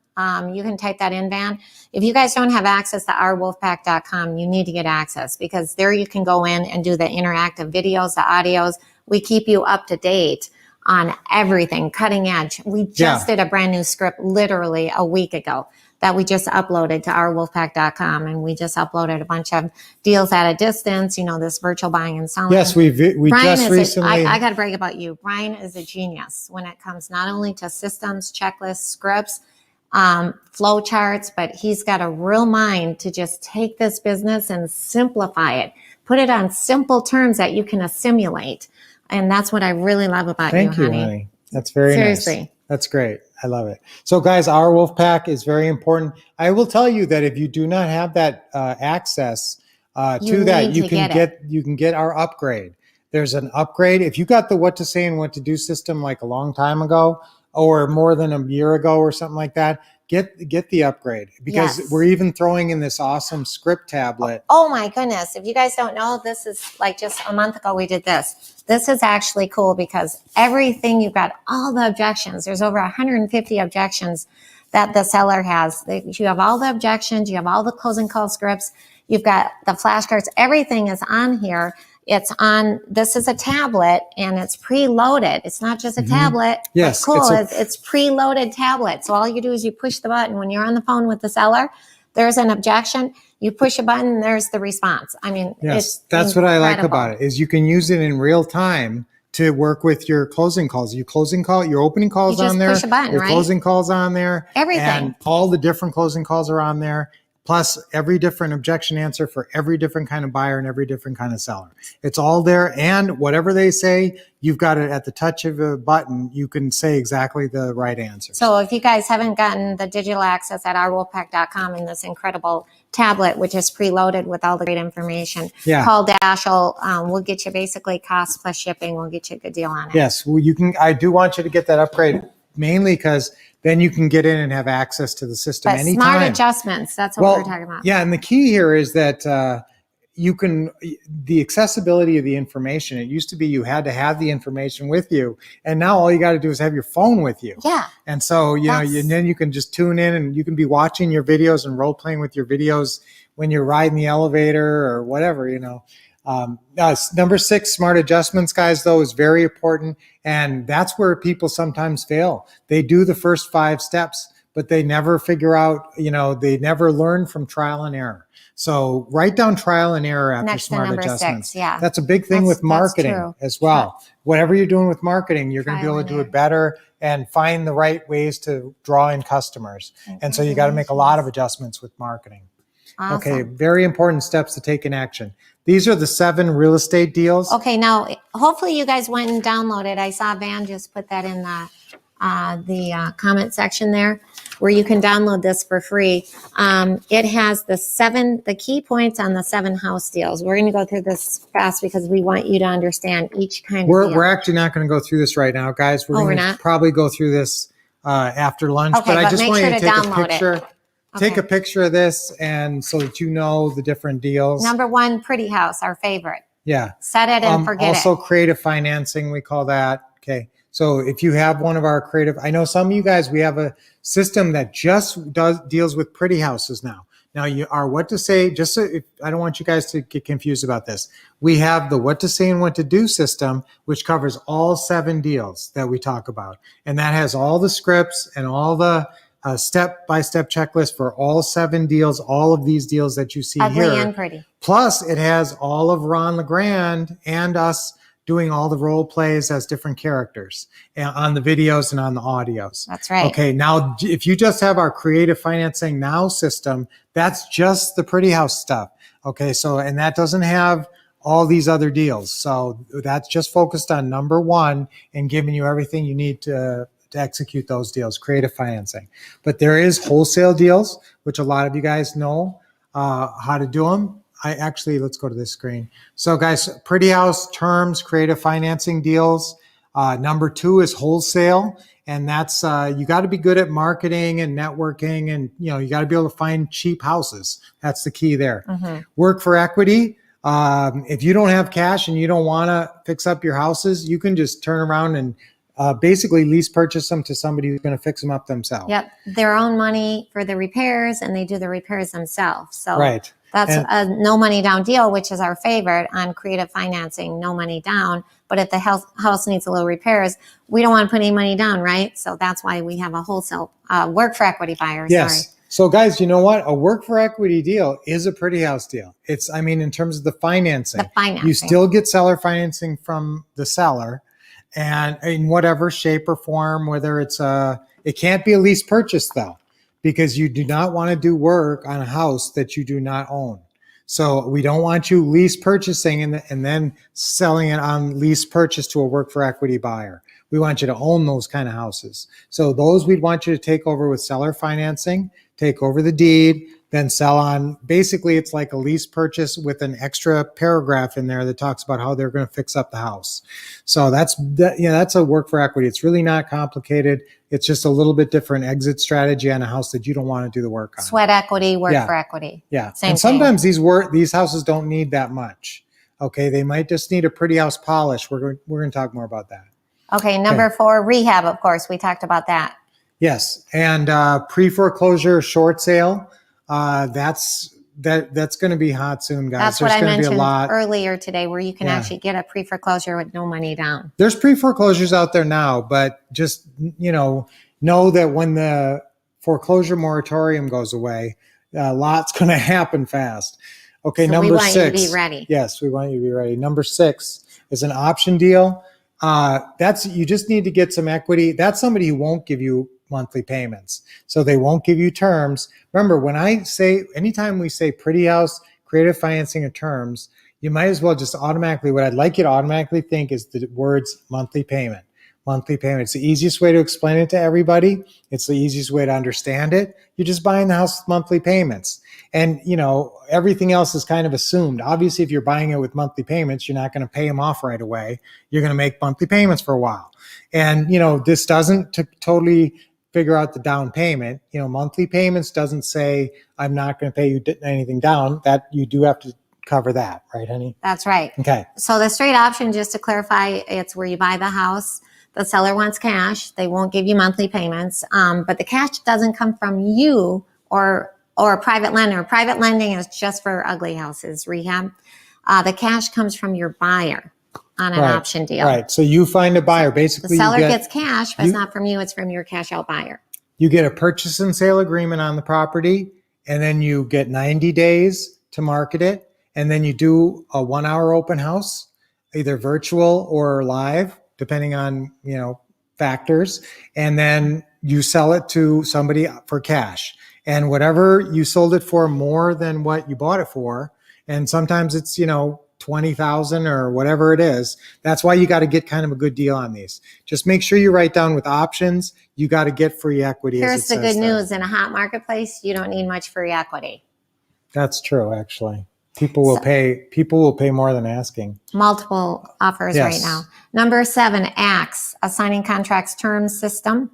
Speaker 2: you can type that in, Van. If you guys don't have access to ourwolfpack.com, you need to get access, because there you can go in and do the interactive videos, the audios. We keep you up to date on everything, cutting edge. We just did a brand new script literally a week ago that we just uploaded to ourwolfpack.com, and we just uploaded a bunch of deals at a distance, this virtual buying and selling.
Speaker 1: Yes, we
Speaker 2: Brian
Speaker 1: just
Speaker 2: is
Speaker 1: recently.
Speaker 2: I got to brag about you. Brian is a genius when it comes not only to systems, checklists, scripts, flow charts, but he's got a real mind to just take this business and simplify it, put it on simple terms that you can assimilate. And that's what I really love about
Speaker 1: Thank you,
Speaker 2: honey.
Speaker 1: honey. That's very nice.
Speaker 2: Seriously.
Speaker 1: That's great. I love it. So guys, our wolf pack is very important. I will tell you that if you do not have that access to that,
Speaker 2: need to get
Speaker 1: you can get our upgrade. There's an upgrade. If you got the what to say and what to do system like a long time ago or more than a year ago or something like that, get the upgrade, because
Speaker 2: Yes.
Speaker 1: we're even throwing in this awesome script tablet.
Speaker 2: Oh my goodness. If you guys don't know, this is like just a month ago we did this. This is actually cool because everything, you've got all the objections. There's over 150 objections that the seller has. You have all the objections. You have all the closing call scripts. You've got the flashcards. Everything is on here. This is a tablet and it's preloaded. It's not just a tablet.
Speaker 1: Yes,
Speaker 2: What's cool
Speaker 1: it's
Speaker 2: is it's preloaded tablet. So all you do is you push the button when you're on the phone with the seller. There's an objection. You push a button, and there's the response. I mean,
Speaker 1: Yes,
Speaker 2: it's
Speaker 1: that's what I like
Speaker 2: incredible.
Speaker 1: about it, is you can use it in real time to work with your closing calls. Your opening calls
Speaker 2: You just
Speaker 1: on there,
Speaker 2: push a button,
Speaker 1: your
Speaker 2: right?
Speaker 1: closing calls on there,
Speaker 2: Everything.
Speaker 1: and all the different closing calls are on there. plus every different objection answer for every different kind of buyer and every different kind of seller. It's all there. And whatever they say, you've got it at the touch of a button. You can say exactly the right answer.
Speaker 2: So if you guys haven't gotten the digital access at ourwolfpack.com in this incredible tablet, which is preloaded with all the great information,
Speaker 1: Yeah.
Speaker 2: call Dashel. We'll get you basically cost plus shipping. We'll get you a good deal on it.
Speaker 1: Yes, well, you can. I do want you to get that upgrade mainly because then you can get in and have access to the system
Speaker 2: But
Speaker 1: anytime.
Speaker 2: smart adjustments, that's what we're talking about.
Speaker 1: Yeah, and the key here is that you can, the accessibility of the information. It used to be you had to have the information with you, and now all you got to do is have your phone with you.
Speaker 2: Yeah.
Speaker 1: And so, and then you can just tune in and you can be watching your videos and role playing with your videos when you're riding the elevator or whatever, Number 6, smart adjustments, guys, though, is very important. And that's where people sometimes fail. They do the first 5 steps, but they never figure out, they never learn from trial and error. So write down trial and error after
Speaker 2: Next to
Speaker 1: smart
Speaker 2: number
Speaker 1: adjustments.
Speaker 2: 6, yeah.
Speaker 1: That's a big thing
Speaker 2: That's
Speaker 1: with marketing
Speaker 2: true.
Speaker 1: as well. Whatever you're doing with marketing, you're going to be
Speaker 2: Trial
Speaker 1: able to
Speaker 2: and
Speaker 1: do
Speaker 2: error.
Speaker 1: it better and find the right ways to draw in customers. And so you got to make a lot of adjustments with marketing.
Speaker 2: Awesome.
Speaker 1: Okay, very important steps to take in action. These are the 7 real estate deals.
Speaker 2: Okay, now hopefully you guys went and downloaded. I saw Van just put that in the comment section there, where you can download this for free. It has the key points on the 7 house deals. We're going to go through this fast because we want you to understand each kind of deal.
Speaker 1: We're actually not going to go through this right now, guys. We're
Speaker 2: Oh,
Speaker 1: going
Speaker 2: we're
Speaker 1: to
Speaker 2: not?
Speaker 1: probably go through this after lunch.
Speaker 2: Okay,
Speaker 1: but I
Speaker 2: but
Speaker 1: just
Speaker 2: make
Speaker 1: want
Speaker 2: sure
Speaker 1: you to
Speaker 2: to
Speaker 1: take a
Speaker 2: download it.
Speaker 1: picture. Take
Speaker 2: Okay.
Speaker 1: a picture of this, and so that you know the different deals.
Speaker 2: Number 1, Pretty House, our favorite.
Speaker 1: Yeah.
Speaker 2: Set it and forget
Speaker 1: also
Speaker 2: it.
Speaker 1: creative financing, we call that. Okay. So if you have one of our creative, I know some of you guys, we have a system that just deals with pretty houses now. Now you are what to say, just so I don't want you guys to get confused about this. We have the what to say and what to do system, which covers all 7 deals that we talk about. And that has all the scripts and all the step-by-step checklist for all 7 deals, all of these deals that you see
Speaker 2: Ugly
Speaker 1: here.
Speaker 2: and pretty.
Speaker 1: Plus, it has all of Ron LeGrand and us doing all the role plays as different characters on the videos and on the audios.
Speaker 2: That's right.
Speaker 1: Okay, now if you just have our Creative Financing Now system, that's just the Pretty House stuff. Okay, so, and that doesn't have all these other deals. So that's just focused on number 1 and giving you everything you need to execute those deals, creative financing. But there is wholesale deals, which a lot of you guys know how to do them. Let's go to this screen. So guys, Pretty House terms, creative financing deals. Number 2 is wholesale. And that's, you got to be good at marketing and networking, and, you got to be able to find cheap houses. That's the key there.
Speaker 2: Mm-hmm.
Speaker 1: Work for equity. If you don't have cash and you don't want to fix up your houses, you can just turn around and basically lease purchase them to somebody who's going to fix them up themselves.
Speaker 2: Yep. Their own money for the repairs, and they do the repairs themselves. So
Speaker 1: Right.
Speaker 2: that's
Speaker 1: And-
Speaker 2: a no money down deal, which is our favorite on creative financing, no money down. But if the house needs a little repairs, we don't want to put any money down, right? So that's why we have a wholesale work for equity buyer.
Speaker 1: Yes.
Speaker 2: Sorry.
Speaker 1: So guys, you know what? A work for equity deal is a Pretty House deal. In terms of the financing,
Speaker 2: The financing.
Speaker 1: you still get seller financing from the seller, and in whatever shape or form, whether it can't be a lease purchase though, because you do not want to do work on a house that you do not own. So we don't want you lease purchasing and then selling it on lease purchase to a work for equity buyer. We want you to own those kind of houses. So those we'd want you to take over with seller financing, take over the deed, then sell on. Basically, it's like a lease purchase with an extra paragraph in there that talks about how they're going to fix up the house. So that's a work for equity. It's really not complicated. It's just a little bit different exit strategy on a house that you don't want to do the work on.
Speaker 2: Sweat equity, work
Speaker 1: Yeah.
Speaker 2: for equity.
Speaker 1: Yeah.
Speaker 2: Same
Speaker 1: And sometimes these houses don't need that much. Okay. They might just need a Pretty House polish. We're going to talk more about that.
Speaker 2: Okay, number 4, rehab, of course. We talked about that.
Speaker 1: Yes. And pre-foreclosure short sale, that's going to be hot soon, guys.
Speaker 2: That's what I
Speaker 1: gonna be a
Speaker 2: mentioned
Speaker 1: lot.
Speaker 2: earlier today, where you can
Speaker 1: Yeah.
Speaker 2: actually get a pre-foreclosure with no money down.
Speaker 1: There's pre-foreclosures out there now, but just, know that when the foreclosure moratorium goes away, a lot's going to happen fast. Okay,
Speaker 2: So
Speaker 1: number
Speaker 2: we want
Speaker 1: 6.
Speaker 2: you to be ready.
Speaker 1: Yes, we want you to be ready. Number 6 is an option deal. You just need to get some equity. That's somebody who won't give you monthly payments. So they won't give you terms. Remember, anytime we say Pretty House, creative financing or terms, you might as well just automatically, what I'd like you to automatically think is the words monthly payment. Monthly payment. It's the easiest way to explain it to everybody. It's the easiest way to understand it. You're just buying the house with monthly payments. And, everything else is kind of assumed. Obviously, if you're buying it with monthly payments, you're not going to pay them off right away. You're going to make monthly payments for a while. And, this doesn't totally figure out the down payment. Monthly payments doesn't say, I'm not going to pay you anything down. That you do have to cover that, right, honey?
Speaker 2: That's right.
Speaker 1: Okay.
Speaker 2: So the straight option, just to clarify, it's where you buy the house. The seller wants cash. They won't give you monthly payments, but the cash doesn't come from you or a private lender. Private lending is just for ugly houses, rehab. The cash comes from your buyer on an option deal.
Speaker 1: Right. So you find a buyer. Basically,
Speaker 2: The seller gets cash, but it's not from you. It's from your cash out buyer.
Speaker 1: You get a purchase and sale agreement on the property, and then you get 90 days to market it, and then you do a 1-hour open house, either virtual or live, depending on, factors. And then you sell it to somebody for cash. And whatever you sold it for more than what you bought it for, and sometimes it's, 20,000 or whatever it is. That's why you got to get kind of a good deal on these. Just make sure you write down with options. You got to get free equity.
Speaker 2: Here's the good news. In a hot marketplace, you don't need much free equity.
Speaker 1: That's true, actually. People will pay more than asking.
Speaker 2: Multiple offers right now. Number 7, ACTS, assigning contracts terms system.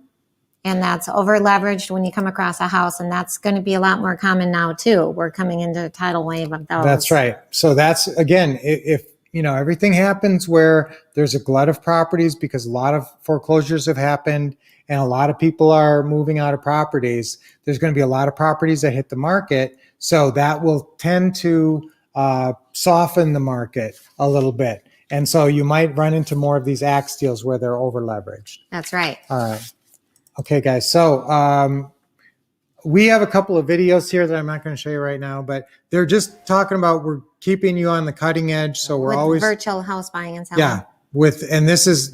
Speaker 2: And that's over leveraged when you come across a house. And that's going to be a lot more common now too. We're coming into a tidal wave of those.
Speaker 1: That's right. So that's, again, if everything happens where there's a glut of properties because a lot of foreclosures have happened and a lot of people are moving out of properties, there's going to be a lot of properties that hit the market. So that will tend to soften the market a little bit. And so you might run into more of these ACTS deals where they're over leveraged.
Speaker 2: That's right.
Speaker 1: All right. Okay, guys. So we have a couple of videos here that I'm not going to show you right now, but they're just talking about we're keeping you on the cutting edge. So we're
Speaker 2: With
Speaker 1: always
Speaker 2: virtual house buying and selling.
Speaker 1: yeah. And this is,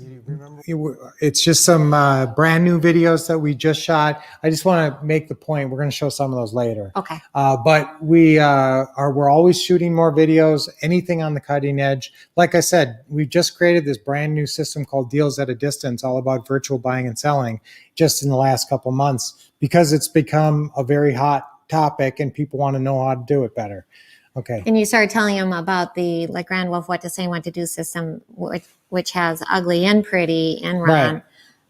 Speaker 1: it's just some brand new videos that we just shot. I just want to make the point. We're going to show some of those later.
Speaker 2: Okay.
Speaker 1: But we're always shooting more videos, anything on the cutting edge. Like I said, we just created this brand new system called Deals at a Distance, all about virtual buying and selling just in the last couple months because it's become a very hot topic and people want to know how to do it better. Okay.
Speaker 2: And you started telling them about the Grand Wolf What to Say, What to Do system, which has ugly and pretty and Ron,
Speaker 1: Right.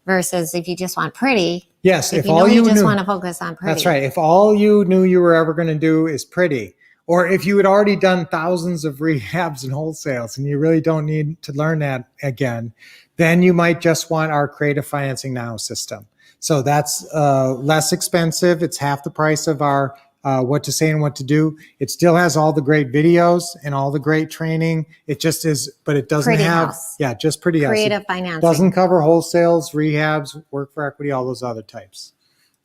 Speaker 2: versus if you just want pretty.
Speaker 1: Yes.
Speaker 2: If
Speaker 1: If all
Speaker 2: you
Speaker 1: you
Speaker 2: just
Speaker 1: knew,
Speaker 2: want to focus on pretty.
Speaker 1: that's right. If all you knew you were ever going to do is pretty, or if you had already done thousands of rehabs and wholesales and you really don't need to learn that again, then you might just want our Creative Financing Now system. So that's less expensive. It's half the price of our What to Say and What to Do. It still has all the great videos and all the great training. It just is, but it doesn't
Speaker 2: Pretty
Speaker 1: have,
Speaker 2: House.
Speaker 1: yeah, just Pretty House.
Speaker 2: Creative
Speaker 1: It
Speaker 2: financing.
Speaker 1: doesn't cover wholesales, rehabs, work for equity, all those other types.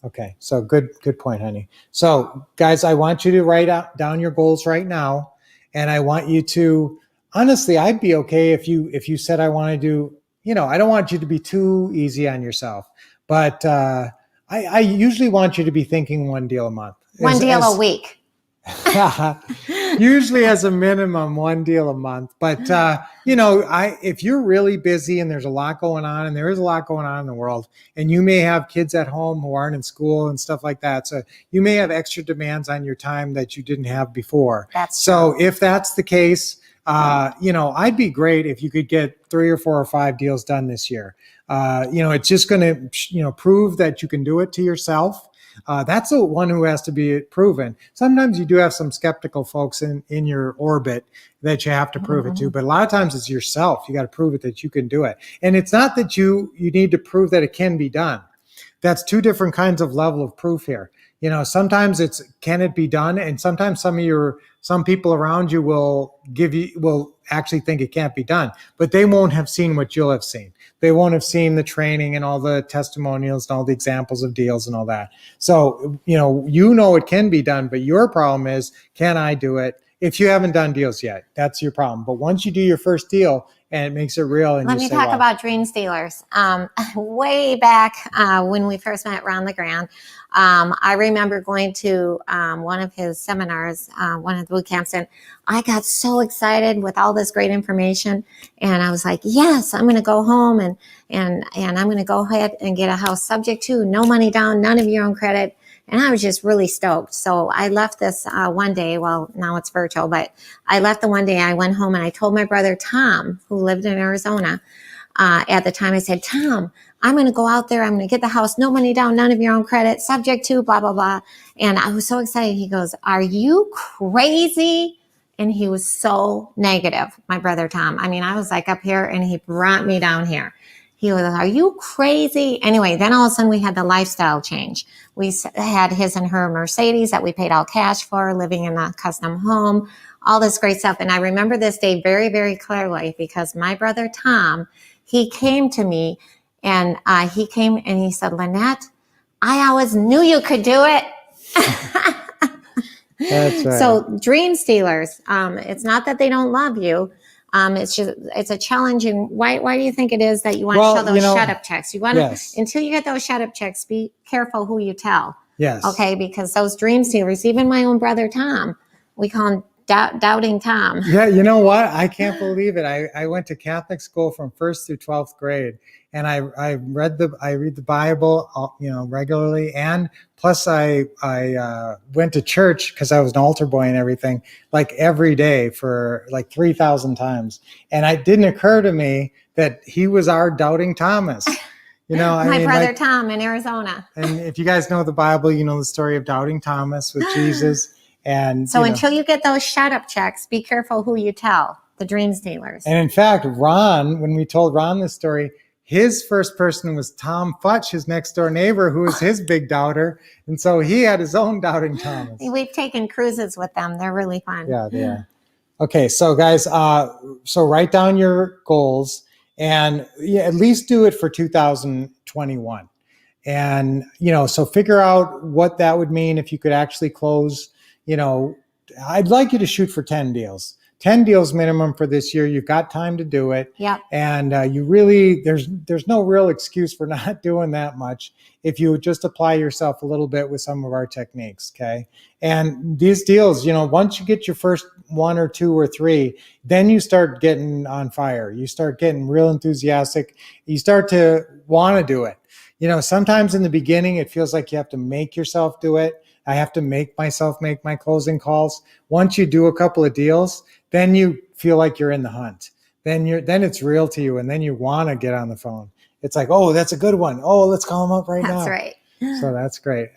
Speaker 1: Okay, so good point, honey. So guys, I want you to write down your goals right now. And I want you to, honestly, I'd be okay if you said, I want to do, I don't want you to be too easy on yourself, but I usually want you to be thinking one deal a month.
Speaker 2: One deal a week.
Speaker 1: Usually as a minimum, one deal a month. But, if you're really busy and there's a lot going on, and there is a lot going on in the world, and you may have kids at home who aren't in school and stuff like that. So you may have extra demands on your time that you didn't have before.
Speaker 2: That's
Speaker 1: so if that's the case, I'd be great if you could get 3 or 4 or 5 deals done this year. It's just going to, prove that you can do it to yourself. That's the one who has to be proven. Sometimes you do have some skeptical folks in your orbit that you have to prove it to, but a lot of times it's yourself. You got to prove it that you can do it. And it's not that you need to prove that it can be done. That's 2 different kinds of level of proof here. Sometimes it's, can it be done? And sometimes some people around you will actually think it can't be done, but they won't have seen what you'll have seen. They won't have seen the training and all the testimonials and all the examples of deals and all that. So, it can be done, but your problem is, can I do it? If you haven't done deals yet, that's your problem. But once you do your first deal and it makes it real. And
Speaker 2: Let
Speaker 1: you
Speaker 2: me
Speaker 1: say,
Speaker 2: talk
Speaker 1: wow.
Speaker 2: about Dream Stealers. Way back when we first met Ron LeGrand, I remember going to one of his seminars, one of the boot camps, and I got so excited with all this great information. And I was like, yes, I'm going to go home and I'm going to go ahead and get a house subject to no money down, none of your own credit. And I was just really stoked. So I left this one day. Well, now it's virtual, but I left the one day. I went home and I told my brother Tom, who lived in Arizona at the time. I said, Tom, I'm going to go out there. I'm going to get the house, no money down, none of your own credit, subject to blah, blah, blah. And I was so excited. He goes, are you crazy? And he was so negative, my brother Tom. I mean, I was like up here and he brought me down here. He was, are you crazy? Anyway, then all of a sudden we had the lifestyle change. We had his and her Mercedes that we paid all cash for, living in a custom home, all this great stuff. And I remember this day very, very clearly because my brother Tom, he came to me and he came and he said, Lynette, I always knew you could do it.
Speaker 1: That's right.
Speaker 2: So Dream Stealers, it's not that they don't love you. It's just, it's a challenging. Why do you think it is that you want to show those shut up checks? You want to,
Speaker 1: yes.
Speaker 2: until you get those shut up checks, be careful who you tell.
Speaker 1: Yes.
Speaker 2: Okay. Because those Dream Stealers, even my own brother, Tom, we call him Doubting Tom.
Speaker 1: Yeah. You know what? I can't believe it. I went to Catholic school from 1st through 12th grade, and I read the Bible, regularly. And plus I went to church because I was an altar boy and everything, like every day for like 3,000 times. And it didn't occur to me that he was our Doubting Thomas.
Speaker 2: My brother Tom in Arizona.
Speaker 1: And if you guys know the Bible, you know the story of Doubting Thomas with Jesus. And
Speaker 2: so until you get those shut up checks, be careful who you tell, the Dream Stealers.
Speaker 1: And in fact, Ron, when we told Ron this story, his first person was Tom Futch, his next door neighbor, who was his big doubter. And so he had his own Doubting Thomas.
Speaker 2: We've taken cruises with them. They're really fun.
Speaker 1: Yeah, they are. Okay, so guys, so write down your goals and at least do it for 2021. And, so figure out what that would mean if you could actually close, I'd like you to shoot for 10 deals. 10 deals minimum for this year. You've got time to do it.
Speaker 2: Yep.
Speaker 1: And you really, there's no real excuse for not doing that much if you just apply yourself a little bit with some of our techniques, okay? And these deals, once you get your first 1 or 2 or 3, then you start getting on fire. You start getting real enthusiastic. You start to want to do it. Sometimes in the beginning, it feels like you have to make yourself do it. I have to make myself make my closing calls. Once you do a couple of deals, then you feel like you're in the hunt. Then it's real to you, and then you want to get on the phone. It's like, oh, that's a good one. Oh, let's call them up right now.
Speaker 2: That's right.
Speaker 1: So that's great.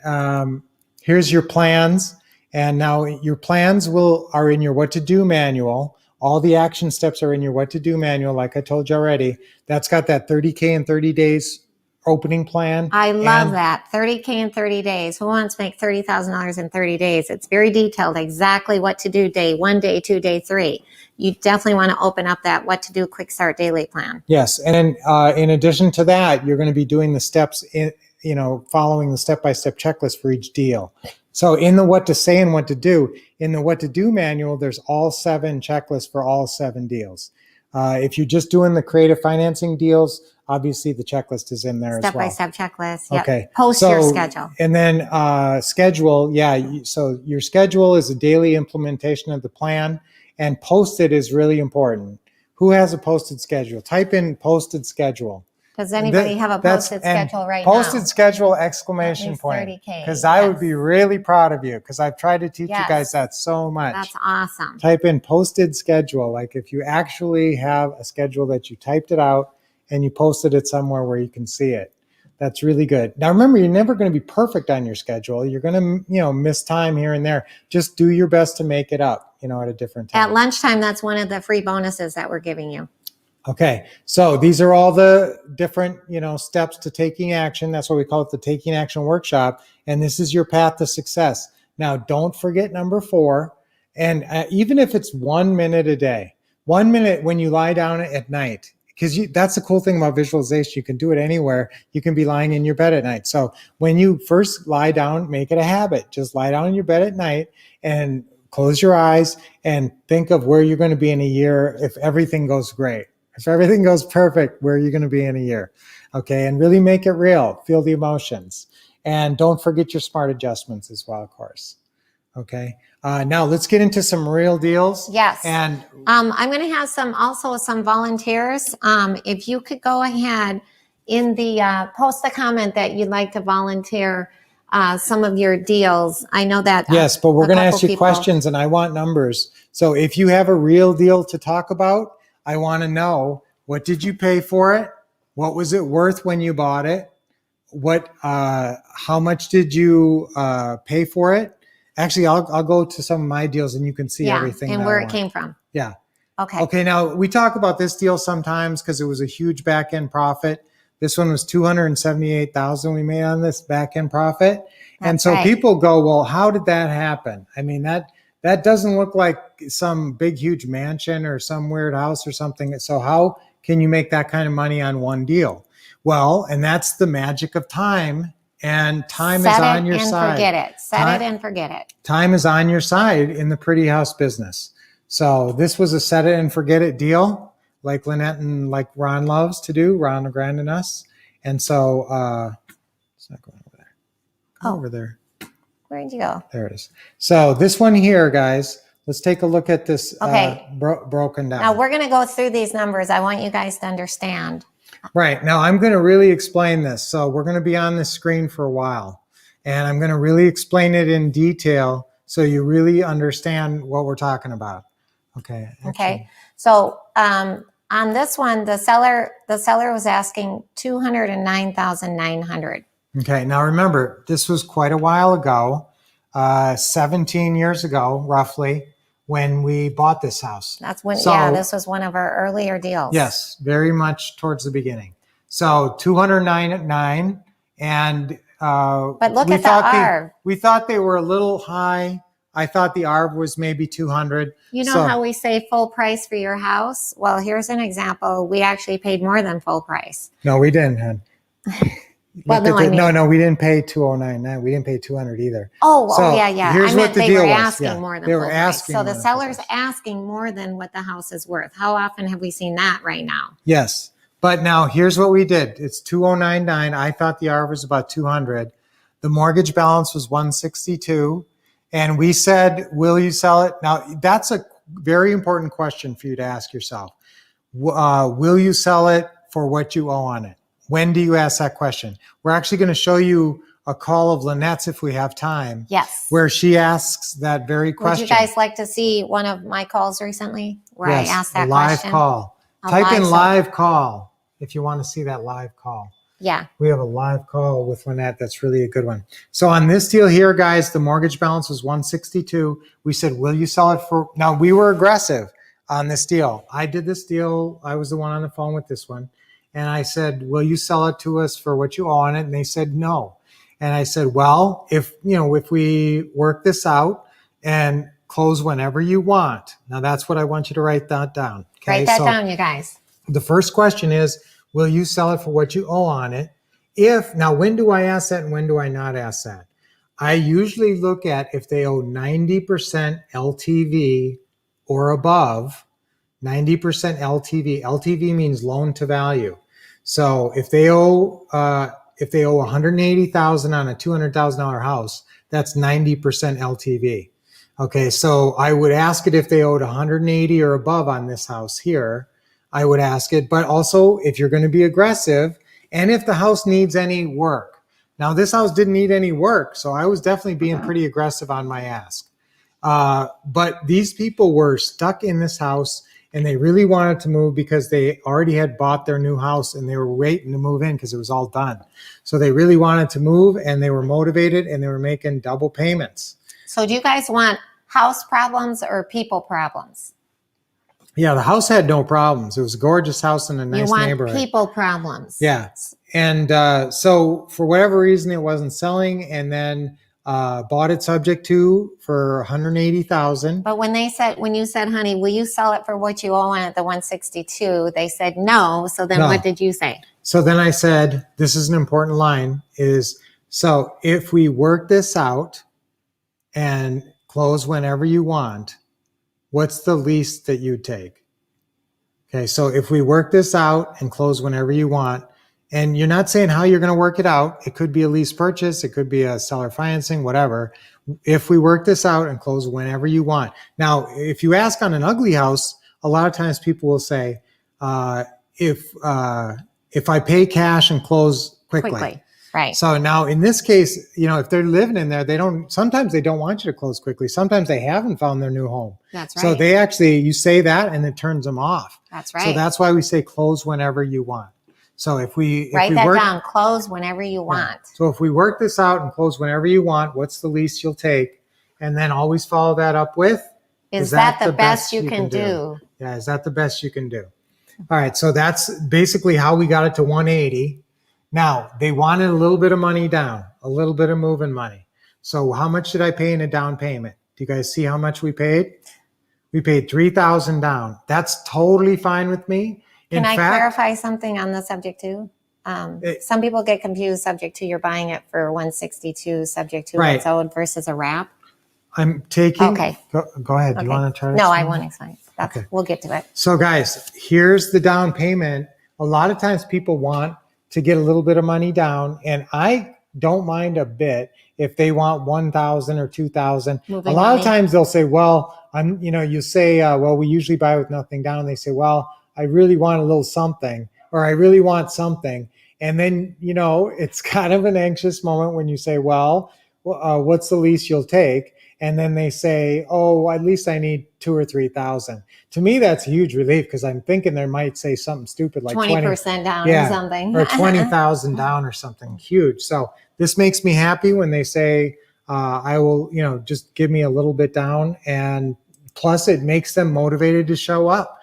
Speaker 1: Here's your plans, and now your plans are in your what to do manual. All the action steps are in your what to do manual, like I told you already. That's got that 30K in 30 days opening plan.
Speaker 2: I love that. 30K in 30 days. Who wants to make $30,000 in 30 days? It's very detailed, exactly what to do day 1, day 2, day 3. You definitely want to open up that what to do quick start daily plan.
Speaker 1: Yes. And in addition to that, you're going to be doing the steps following the step-by-step checklist for each deal. So in the what to say and what to do, in the what to do manual, there's all 7 checklists for all 7 deals. If you're just doing the creative financing deals, obviously the checklist is in there as well.
Speaker 2: Step-by-step checklist. Yep.
Speaker 1: Okay.
Speaker 2: Post your schedule.
Speaker 1: And then schedule. Yeah. So your schedule is a daily implementation of the plan, and posted is really important. Who has a posted schedule? Type in posted schedule.
Speaker 2: Does anybody have a posted schedule right now?
Speaker 1: Posted schedule, exclamation point.
Speaker 2: 30K.
Speaker 1: Because I would be really proud of you, because I've tried to teach you
Speaker 2: Yes.
Speaker 1: guys that so much.
Speaker 2: That's awesome.
Speaker 1: Type in posted schedule. Like if you actually have a schedule that you typed it out and you posted it somewhere where you can see it. That's really good. Now remember, you're never going to be perfect on your schedule. You're going to, miss time here and there. Just do your best to make it up, at a different time.
Speaker 2: At lunchtime, that's one of the free bonuses that we're giving you.
Speaker 1: Okay, so these are all the different, steps to taking action. That's why we call it the Taking Action Workshop. And this is your path to success. Now, don't forget number 4. And even if it's 1 minute a day, 1 minute when you lie down at night, because that's the cool thing about visualization. You can do it anywhere. You can be lying in your bed at night. So when you first lie down, make it a habit. Just lie down in your bed at night and close your eyes and think of where you're going to be in a year if everything goes great. If everything goes perfect, where are you going to be in a year? Okay. And really make it real. Feel the emotions. And don't forget your smart adjustments as well, of course. Okay. Now let's get into some real deals.
Speaker 2: Yes.
Speaker 1: And
Speaker 2: I'm going to have some volunteers. If you could go ahead in the post a comment that you'd like to volunteer some of your deals. I know that.
Speaker 1: yes, but we're
Speaker 2: a
Speaker 1: going to
Speaker 2: couple
Speaker 1: ask you
Speaker 2: people-
Speaker 1: questions and I want numbers. So if you have a real deal to talk about, I want to know, what did you pay for it? What was it worth when you bought it? How much did you pay for it? Actually, I'll go to some of my deals and you can see
Speaker 2: Yeah,
Speaker 1: everything.
Speaker 2: and
Speaker 1: that
Speaker 2: where
Speaker 1: I
Speaker 2: it
Speaker 1: want.
Speaker 2: came from.
Speaker 1: Yeah.
Speaker 2: Okay.
Speaker 1: Okay. Now we talk about this deal sometimes because it was a huge back end profit. This one was $278,000 we made on this back end profit. And
Speaker 2: That's
Speaker 1: so
Speaker 2: right.
Speaker 1: people go, well, how did that happen? I mean, that doesn't look like some big, huge mansion or some weird house or something. So how can you make that kind of money on one deal? Well, and that's the magic of time, and time is on your
Speaker 2: Set it and
Speaker 1: side.
Speaker 2: forget it. Set
Speaker 1: Time-
Speaker 2: it and forget it.
Speaker 1: Time is on your side in the pretty house business. So this was a set it and forget it deal, like Lynette and like Ron loves to do, Ron LeGrand and us. And so it's not going over there. Go
Speaker 2: Oh.
Speaker 1: over there.
Speaker 2: Where'd you go?
Speaker 1: There it is. So this one here, guys, let's take a look at this
Speaker 2: Okay.
Speaker 1: broken down.
Speaker 2: Now we're going to go through these numbers. I want you guys to understand.
Speaker 1: Right. Now I'm going to really explain this. So we're going to be on this screen for a while, and I'm going to really explain it in detail so you really understand what we're talking about. Okay.
Speaker 2: Okay. So on this one, the seller was asking $209,900.
Speaker 1: Okay. Now remember, this was quite a while ago, 17 years ago, roughly, when we bought this house.
Speaker 2: That's when,
Speaker 1: So-
Speaker 2: yeah, this was one of our earlier deals.
Speaker 1: Yes, very much towards the beginning. So 209.9, and
Speaker 2: But look
Speaker 1: we
Speaker 2: at the
Speaker 1: thought
Speaker 2: ARV.
Speaker 1: we thought they were a little high. I thought the ARV was maybe 200.
Speaker 2: You know
Speaker 1: So-
Speaker 2: how we say full price for your house? Well, here's an example. We actually paid more than full price.
Speaker 1: No, we didn't. Hon.
Speaker 2: Well,
Speaker 1: Look
Speaker 2: no,
Speaker 1: at
Speaker 2: I
Speaker 1: the-
Speaker 2: mean-
Speaker 1: no, we didn't pay 209.9. We didn't pay 200 either.
Speaker 2: Oh,
Speaker 1: So,
Speaker 2: yeah.
Speaker 1: here's
Speaker 2: I
Speaker 1: what
Speaker 2: meant
Speaker 1: the
Speaker 2: they
Speaker 1: deal
Speaker 2: were
Speaker 1: was.
Speaker 2: asking
Speaker 1: Yeah,
Speaker 2: more than
Speaker 1: they were
Speaker 2: full price.
Speaker 1: asking
Speaker 2: So
Speaker 1: more
Speaker 2: the
Speaker 1: than full
Speaker 2: seller's
Speaker 1: price.
Speaker 2: asking more than what the house is worth. How often have we seen that right now?
Speaker 1: Yes. But now here's what we did. It's 209.9. I thought the ARV was about 200. The mortgage balance was 162. And we said, will you sell it? Now, that's a very important question for you to ask yourself. Will you sell it for what you owe on it? When do you ask that question? We're actually going to show you a call of Lynette's if we have time,
Speaker 2: Yes.
Speaker 1: where she asks that very
Speaker 2: Would
Speaker 1: question.
Speaker 2: you guys like to see one of my calls recently where
Speaker 1: Yes,
Speaker 2: I asked
Speaker 1: a
Speaker 2: that
Speaker 1: live
Speaker 2: question?
Speaker 1: call.
Speaker 2: A
Speaker 1: Type in
Speaker 2: so-
Speaker 1: live call if you want to see that live call.
Speaker 2: Yeah.
Speaker 1: We have a live call with Lynette. That's really a good one. So on this deal here, guys, the mortgage balance was 162. We said, will you sell it for, now we were aggressive on this deal. I did this deal. I was the one on the phone with this one. And I said, will you sell it to us for what you owe on it? And they said, no. And I said, well, if we work this out and close whenever you want. Now that's what I want you to write that down. Okay.
Speaker 2: Write that
Speaker 1: So
Speaker 2: down, you guys.
Speaker 1: the first question is, will you sell it for what you owe on it? Now, when do I ask that and when do I not ask that? I usually look at if they owe 90% LTV or above, 90% LTV. LTV means loan to value. So if they owe 180,000 on a $200,000 house, that's 90% LTV. Okay, so I would ask it if they owed 180 or above on this house here. I would ask it, but also if you're going to be aggressive and if the house needs any work. Now, this house didn't need any work, so I was definitely being pretty aggressive on my ask. But these people were stuck in this house and they really wanted to move because they already had bought their new house and they were waiting to move in because it was all done. So they really wanted to move and they were motivated and they were making double payments.
Speaker 2: So do you guys want house problems or people problems?
Speaker 1: Yeah, the house had no problems. It was a gorgeous house in a nice
Speaker 2: you want
Speaker 1: neighborhood.
Speaker 2: people problems.
Speaker 1: Yeah. And so for whatever reason, it wasn't selling, and then bought it subject to for 180,000.
Speaker 2: But when you said, honey, will you sell it for what you owe on at the 162? They said no. So then
Speaker 1: No.
Speaker 2: what did you say?
Speaker 1: So then I said, this is an important line, so if we work this out and close whenever you want, what's the least that you take? Okay, so if we work this out and close whenever you want, and you're not saying how you're going to work it out, it could be a lease purchase, it could be a seller financing, whatever. If we work this out and close whenever you want. Now, if you ask on an ugly house, a lot of times people will say, if I pay cash and close quickly.
Speaker 2: Right.
Speaker 1: So now in this case, if they're living in there, sometimes they don't want you to close quickly. Sometimes they haven't found their new home.
Speaker 2: That's right.
Speaker 1: So you say that and it turns them off.
Speaker 2: That's right.
Speaker 1: So that's why we say close whenever you want. So if we
Speaker 2: Write
Speaker 1: if we
Speaker 2: that
Speaker 1: work,
Speaker 2: down. Close whenever you want.
Speaker 1: So if we work this out and close whenever you want, what's the least you'll take? And then always follow that up with,
Speaker 2: Is that the best you can do?
Speaker 1: Yeah, is that the best you can do? All right, so that's basically how we got it to 180. Now, they wanted a little bit of money down, a little bit of moving money. So how much did I pay in a down payment? Do you guys see how much we paid? We paid $3,000 down. That's totally fine with me.
Speaker 2: Can I clarify something on the subject too? Some people get confused subject to you're buying it for 162 subject to
Speaker 1: Right.
Speaker 2: what's owed versus a wrap.
Speaker 1: I'm taking.
Speaker 2: Okay.
Speaker 1: Go ahead. Do you want to try to
Speaker 2: No, I
Speaker 1: explain?
Speaker 2: want to explain.
Speaker 1: Okay.
Speaker 2: We'll get to it.
Speaker 1: So guys, here's the down payment. A lot of times people want to get a little bit of money down, and I don't mind a bit if they want 1,000 or 2,000. A
Speaker 2: Moving
Speaker 1: lot of
Speaker 2: money.
Speaker 1: times they'll say, well, you say, well, we usually buy with nothing down. They say, well, I really want a little something, or I really want something. And then, it's kind of an anxious moment when you say, well, what's the least you'll take? And then they say, oh, at least I need 2,000 or 3,000. To me, that's a huge relief because I'm thinking they might say something stupid like
Speaker 2: 20% down or something.
Speaker 1: or 20,000 down or something huge. So this makes me happy when they say, I will, just give me a little bit down. And plus it makes them motivated to show up.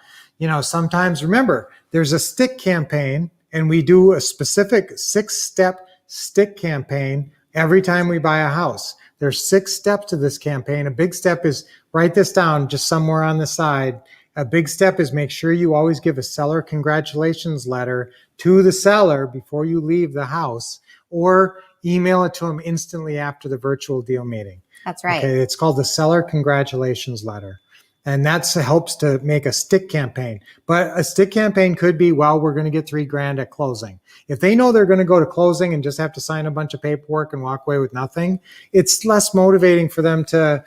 Speaker 1: Sometimes remember, there's a stick campaign and we do a specific 6-step stick campaign every time we buy a house. There's 6 steps to this campaign. A big step is write this down just somewhere on the side. A big step is make sure you always give a seller congratulations letter to the seller before you leave the house, or email it to them instantly after the virtual deal meeting.
Speaker 2: That's right.
Speaker 1: Okay, it's called the seller congratulations letter. And that helps to make a stick campaign. But a stick campaign could be, well, we're going to get $3,000 at closing. If they know they're going to go to closing and just have to sign a bunch of paperwork and walk away with nothing, it's less motivating for them to,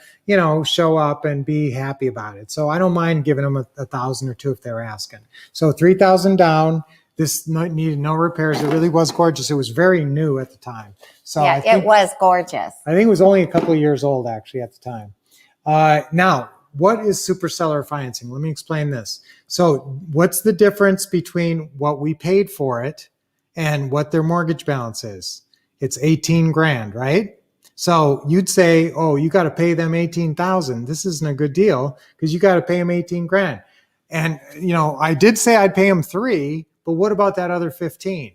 Speaker 1: show up and be happy about it. So I don't mind giving them 1,000 or 2,000 if they're asking. So 3,000 down. This needed no repairs. It really was gorgeous. It was very new at the time. So
Speaker 2: Yeah, it was gorgeous.
Speaker 1: I think it was only a couple of years old actually at the time. Now, what is super seller financing? Let me explain this. So what's the difference between what we paid for it and what their mortgage balance is? It's 18 grand, right? So you'd say, oh, you got to pay them 18,000. This isn't a good deal because you got to pay them 18 grand. And, I did say I'd pay them 3, but what about that other 15?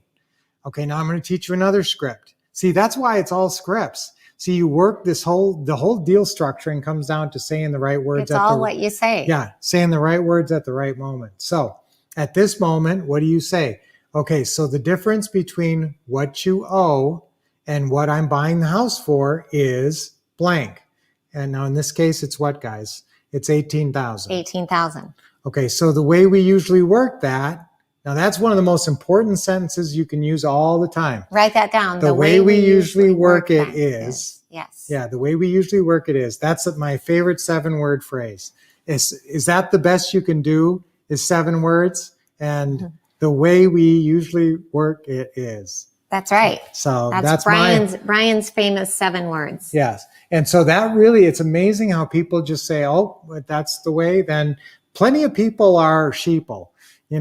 Speaker 1: Okay, now I'm going to teach you another script. See, that's why it's all scripts. See, you work the whole deal structuring comes down to saying the right words.
Speaker 2: It's all what you say.
Speaker 1: Yeah, saying the right words at the right moment. So at this moment, what do you say? Okay, so the difference between what you owe and what I'm buying the house for is blank. And now in this case, it's what, guys? It's 18,000.
Speaker 2: 18,000.
Speaker 1: Okay, so the way we usually work that, now that's one of the most important sentences you can use all the time.
Speaker 2: Write that down.
Speaker 1: The way we usually work it
Speaker 2: that
Speaker 1: is.
Speaker 2: Yes.
Speaker 1: Yeah, the way we usually work it is. That's my favorite 7-word phrase. Is that the best you can do? Is 7 words? And the way we usually work it is.
Speaker 2: That's right.
Speaker 1: So
Speaker 2: That's Brian's famous 7 words.
Speaker 1: Yes. And so that really, it's amazing how people just say, oh, but that's the way. Then plenty of people are sheeple. I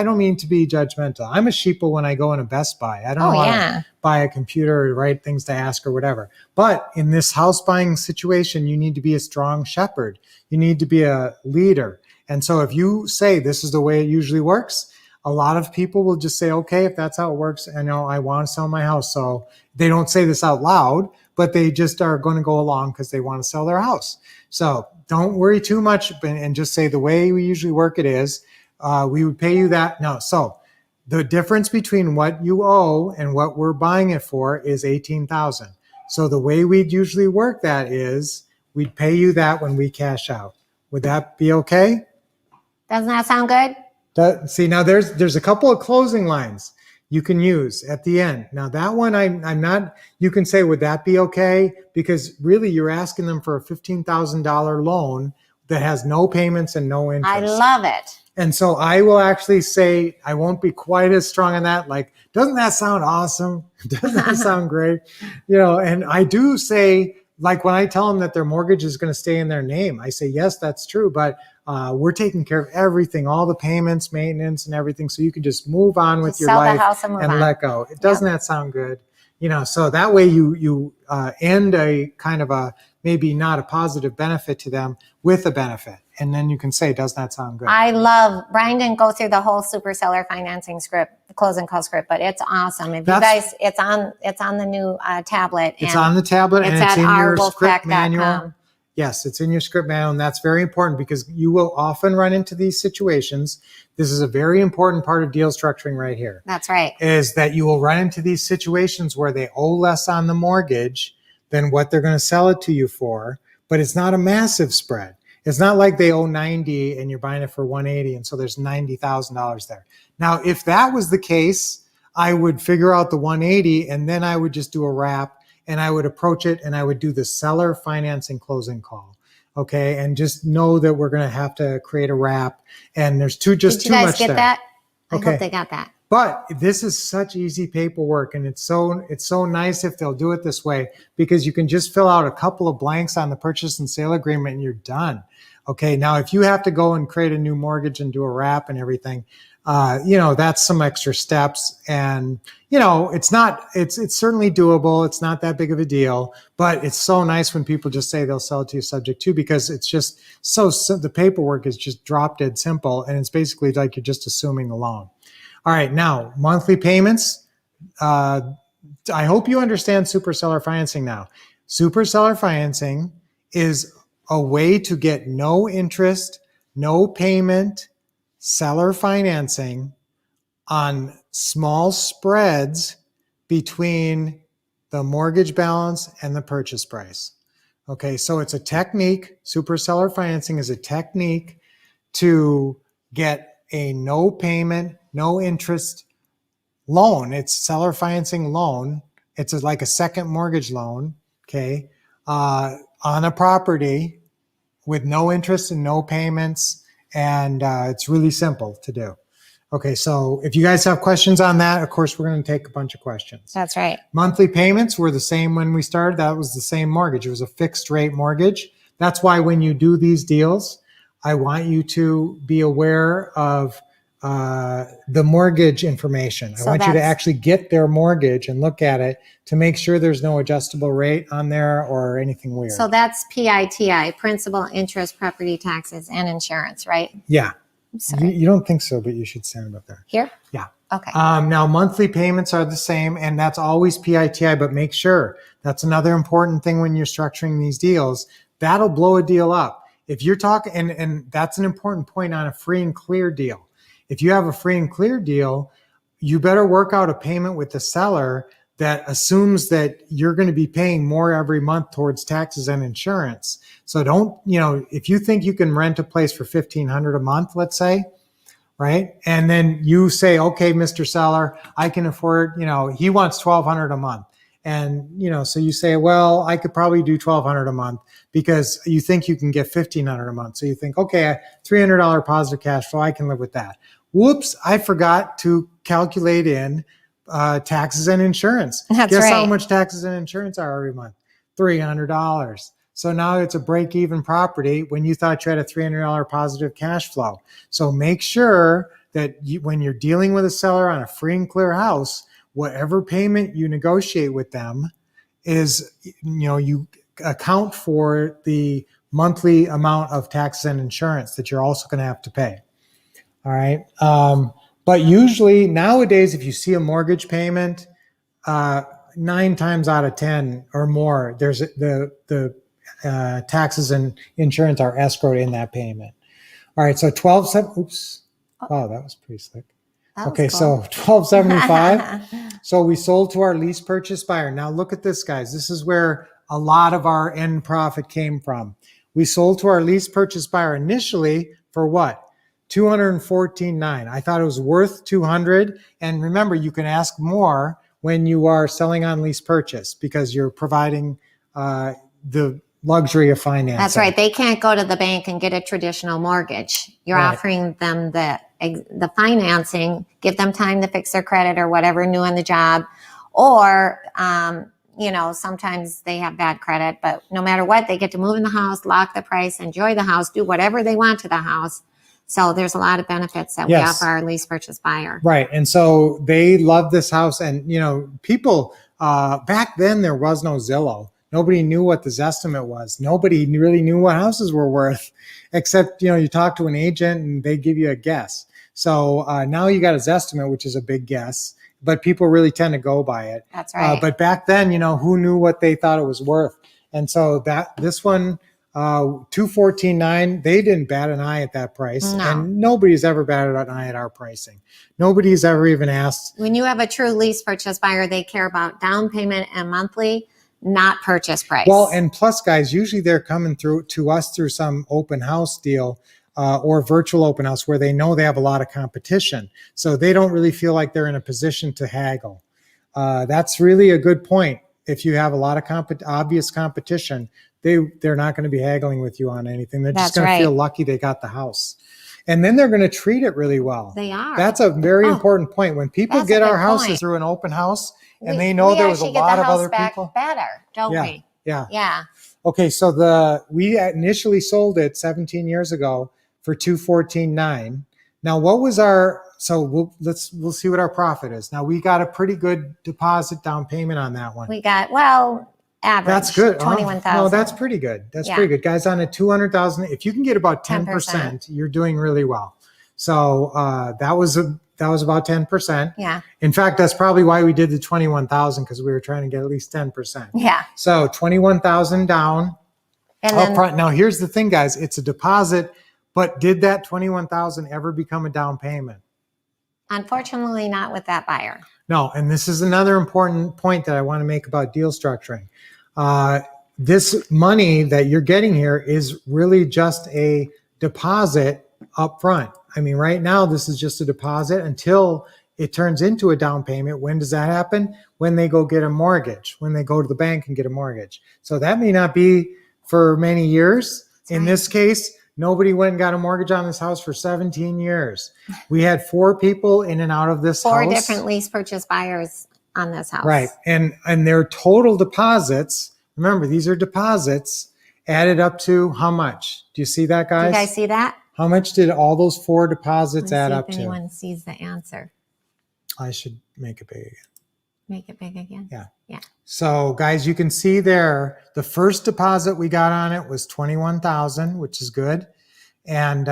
Speaker 1: don't mean to be judgmental. I'm a sheeple when I go in a Best Buy. I don't want to buy a computer or write things to ask or whatever. But in this house buying situation, you need to be a strong shepherd. You need to be a leader. And so if you say this is the way it usually works, a lot of people will just say, okay, if that's how it works, I want to sell my house. So they don't say this out loud, but they just are going to go along because they want to sell their house. So don't worry too much and just say the way we usually work it is, we would pay you that. No. So the difference between what you owe and what we're buying it for is 18,000. So the way we'd usually work that is we'd pay you that when we cash out. Would that be okay?
Speaker 2: Doesn't that sound good?
Speaker 1: See, now there's a couple of closing lines you can use at the end. Now that one, I'm not, you can say, would that be okay? Because really you're asking them for a $15,000 loan that has no payments and no interest.
Speaker 2: I love it.
Speaker 1: And so I will actually say, I won't be quite as strong on that. Like, doesn't that sound awesome? Doesn't that sound great? And I do say, like when I tell them that their mortgage is going to stay in their name, I say, yes, that's true. But we're taking care of everything, all the payments, maintenance and everything. So you can just move on with
Speaker 2: Just
Speaker 1: your
Speaker 2: sell the
Speaker 1: life
Speaker 2: house and move on.
Speaker 1: let go. Doesn't that sound good? So that way you end a kind of a, maybe not a positive benefit to them with a benefit. And then you can say, doesn't that sound good?
Speaker 2: Brian didn't go through the whole super seller financing script, the closing call script, but it's awesome. If you guys, it's on the new tablet.
Speaker 1: It's on the tablet and it's in your script manual.
Speaker 2: ourwolfpack.com.
Speaker 1: Yes, it's in your script manual, and that's very important because you will often run into these situations. This is a very important part of deal structuring right here.
Speaker 2: That's right.
Speaker 1: Is that you will run into these situations where they owe less on the mortgage than what they're going to sell it to you for, but it's not a massive spread. It's not like they owe 90 and you're buying it for 180, and so there's $90,000 there. Now, if that was the case, I would figure out the 180 and then I would just do a wrap and I would approach it and I would do the seller financing closing call. Okay. And just know that we're going to have to create a wrap and there's too much there.
Speaker 2: Did you guys get that? I
Speaker 1: Okay.
Speaker 2: hope they got that.
Speaker 1: But this is such easy paperwork and it's so nice if they'll do it this way because you can just fill out a couple of blanks on the purchase and sale agreement and you're done. Okay. Now, if you have to go and create a new mortgage and do a wrap and everything, that's some extra steps and, it's certainly doable. It's not that big of a deal, but it's so nice when people just say they'll sell it to you subject to, because it's just the paperwork is just drop dead simple. And it's basically like you're just assuming the loan. All right. Now, monthly payments. I hope you understand super seller financing now. Super seller financing is a way to get no interest, no payment, seller financing on small spreads between the mortgage balance and the purchase price. Okay, so it's a technique. Super seller financing is a technique to get a no payment, no interest loan. It's seller financing loan. It's like a second mortgage loan, okay, on a property with no interest and no payments. And it's really simple to do. Okay, so if you guys have questions on that, of course, we're going to take a bunch of questions.
Speaker 2: That's right.
Speaker 1: Monthly payments were the same when we started. That was the same mortgage. It was a fixed rate mortgage. That's why when you do these deals, I want you to be aware of the mortgage information. I want you to actually get their mortgage and look at it to make sure there's no adjustable rate on there or anything weird.
Speaker 2: So that's PITI, principal, interest, property taxes, and insurance, right?
Speaker 1: Yeah.
Speaker 2: Sorry.
Speaker 1: You don't think so, but you should stand up there.
Speaker 2: Here?
Speaker 1: Yeah.
Speaker 2: Okay.
Speaker 1: Now, monthly payments are the same, and that's always PITI, but make sure that's another important thing when you're structuring these deals. That'll blow a deal up. If you're talking, and that's an important point on a free and clear deal. If you have a free and clear deal, you better work out a payment with the seller that assumes that you're going to be paying more every month towards taxes and insurance. So don't, if you think you can rent a place for $1,500 a month, let's say, right? And then you say, okay, Mr. Seller, I can afford, he wants $1,200 a month. And, so you say, well, I could probably do $1,200 a month because you think you can get $1,500 a month. So you think, okay, $300 positive cash flow, I can live with that. Whoops, I forgot to calculate in taxes and insurance.
Speaker 2: That's
Speaker 1: Guess how
Speaker 2: right.
Speaker 1: much taxes and insurance are every month? $300. So now it's a break-even property when you thought you had a $300 positive cash flow. So make sure that when you're dealing with a seller on a free and clear house, whatever payment you negotiate with them is, you account for the monthly amount of taxes and insurance that you're also going to have to pay. All right. But usually nowadays, if you see a mortgage payment, 9 times out of 10 or more, there's the taxes and insurance are escrowed in that payment. All right. So oops. Wow, that was pretty slick. Okay.
Speaker 2: Cool.
Speaker 1: So $1,275. So we sold to our lease purchase buyer. Now look at this, guys. This is where a lot of our end profit came from. We sold to our lease purchase buyer initially for what? 214.9. I thought it was worth 200. And remember, you can ask more when you are selling on lease purchase because you're providing the luxury of financing.
Speaker 2: That's right. They can't go to the bank and get a traditional mortgage. You're
Speaker 1: Right.
Speaker 2: offering them the financing, give them time to fix their credit or whatever, new on the job. Or, sometimes they have bad credit, but no matter what, they get to move in the house, lock the price, enjoy the house, do whatever they want to the house. So there's a lot of benefits that we
Speaker 1: Yes.
Speaker 2: offer our lease purchase buyer.
Speaker 1: Right. And so they love this house. And, people, back then there was no Zillow. Nobody knew what the Zestimate was. Nobody really knew what houses were worth, except, you talk to an agent and they give you a guess. So now you got a Zestimate, which is a big guess, but people really tend to go by it.
Speaker 2: That's right.
Speaker 1: But back then, who knew what they thought it was worth? And so this one, 214.9, they didn't bat an eye at that price.
Speaker 2: No.
Speaker 1: And nobody's ever batted an eye at our pricing. Nobody's ever even asked.
Speaker 2: When you have a true lease purchase buyer, they care about down payment and monthly, not purchase price.
Speaker 1: Well, and plus, guys, usually they're coming through to us through some open house deal or virtual open house where they know they have a lot of competition. So they don't really feel like they're in a position to haggle. That's really a good point. If you have a lot of obvious competition, they're not going to be haggling with you on anything. They're just
Speaker 2: That's
Speaker 1: going to
Speaker 2: right.
Speaker 1: feel lucky they got the house. And then they're going to treat it really well.
Speaker 2: They are.
Speaker 1: That's a very important point. When people
Speaker 2: That's a
Speaker 1: get our
Speaker 2: good
Speaker 1: houses
Speaker 2: point.
Speaker 1: through an open house and they know there was a
Speaker 2: actually get
Speaker 1: lot
Speaker 2: the
Speaker 1: of
Speaker 2: house
Speaker 1: other
Speaker 2: back
Speaker 1: people.
Speaker 2: better, don't
Speaker 1: Yeah.
Speaker 2: we?
Speaker 1: Yeah.
Speaker 2: Yeah.
Speaker 1: Okay, so we initially sold it 17 years ago for 214.9. Now, what was we'll see what our profit is. Now, we got a pretty good deposit down payment on that one.
Speaker 2: We got, average.
Speaker 1: That's good.
Speaker 2: 21,000.
Speaker 1: No, that's pretty good. That's
Speaker 2: Yeah.
Speaker 1: pretty good. Guys, on a 200,000, if you can get about 10%,
Speaker 2: 10%.
Speaker 1: you're doing really well. So that was about 10%.
Speaker 2: Yeah.
Speaker 1: In fact, that's probably why we did the 21,000 because we were trying to get at least 10%.
Speaker 2: Yeah.
Speaker 1: So 21,000 down.
Speaker 2: And
Speaker 1: Up
Speaker 2: then
Speaker 1: front. Now, here's the thing, guys. It's a deposit, but did that 21,000 ever become a down payment?
Speaker 2: unfortunately not with that buyer.
Speaker 1: No, and this is another important point that I want to make about deal structuring. This money that you're getting here is really just a deposit up front. I mean, right now, this is just a deposit until it turns into a down payment. When does that happen? When they go get a mortgage, when they go to the bank and get a mortgage. So that may not be for many years. In this case, nobody went and got a mortgage on this house for 17 years. We had 4 people in and out of this house.
Speaker 2: 4 different lease purchase buyers on this house.
Speaker 1: Right. And their total deposits, remember, these are deposits, added up to how much? Do you see that,
Speaker 2: Do
Speaker 1: guys?
Speaker 2: you guys see that?
Speaker 1: How much did all those 4 deposits add up
Speaker 2: If
Speaker 1: to?
Speaker 2: anyone sees the answer.
Speaker 1: I should make it big again.
Speaker 2: Make it big again.
Speaker 1: Yeah.
Speaker 2: Yeah.
Speaker 1: So, guys, you can see there, the first deposit we got on it was $21,000, which is good. And,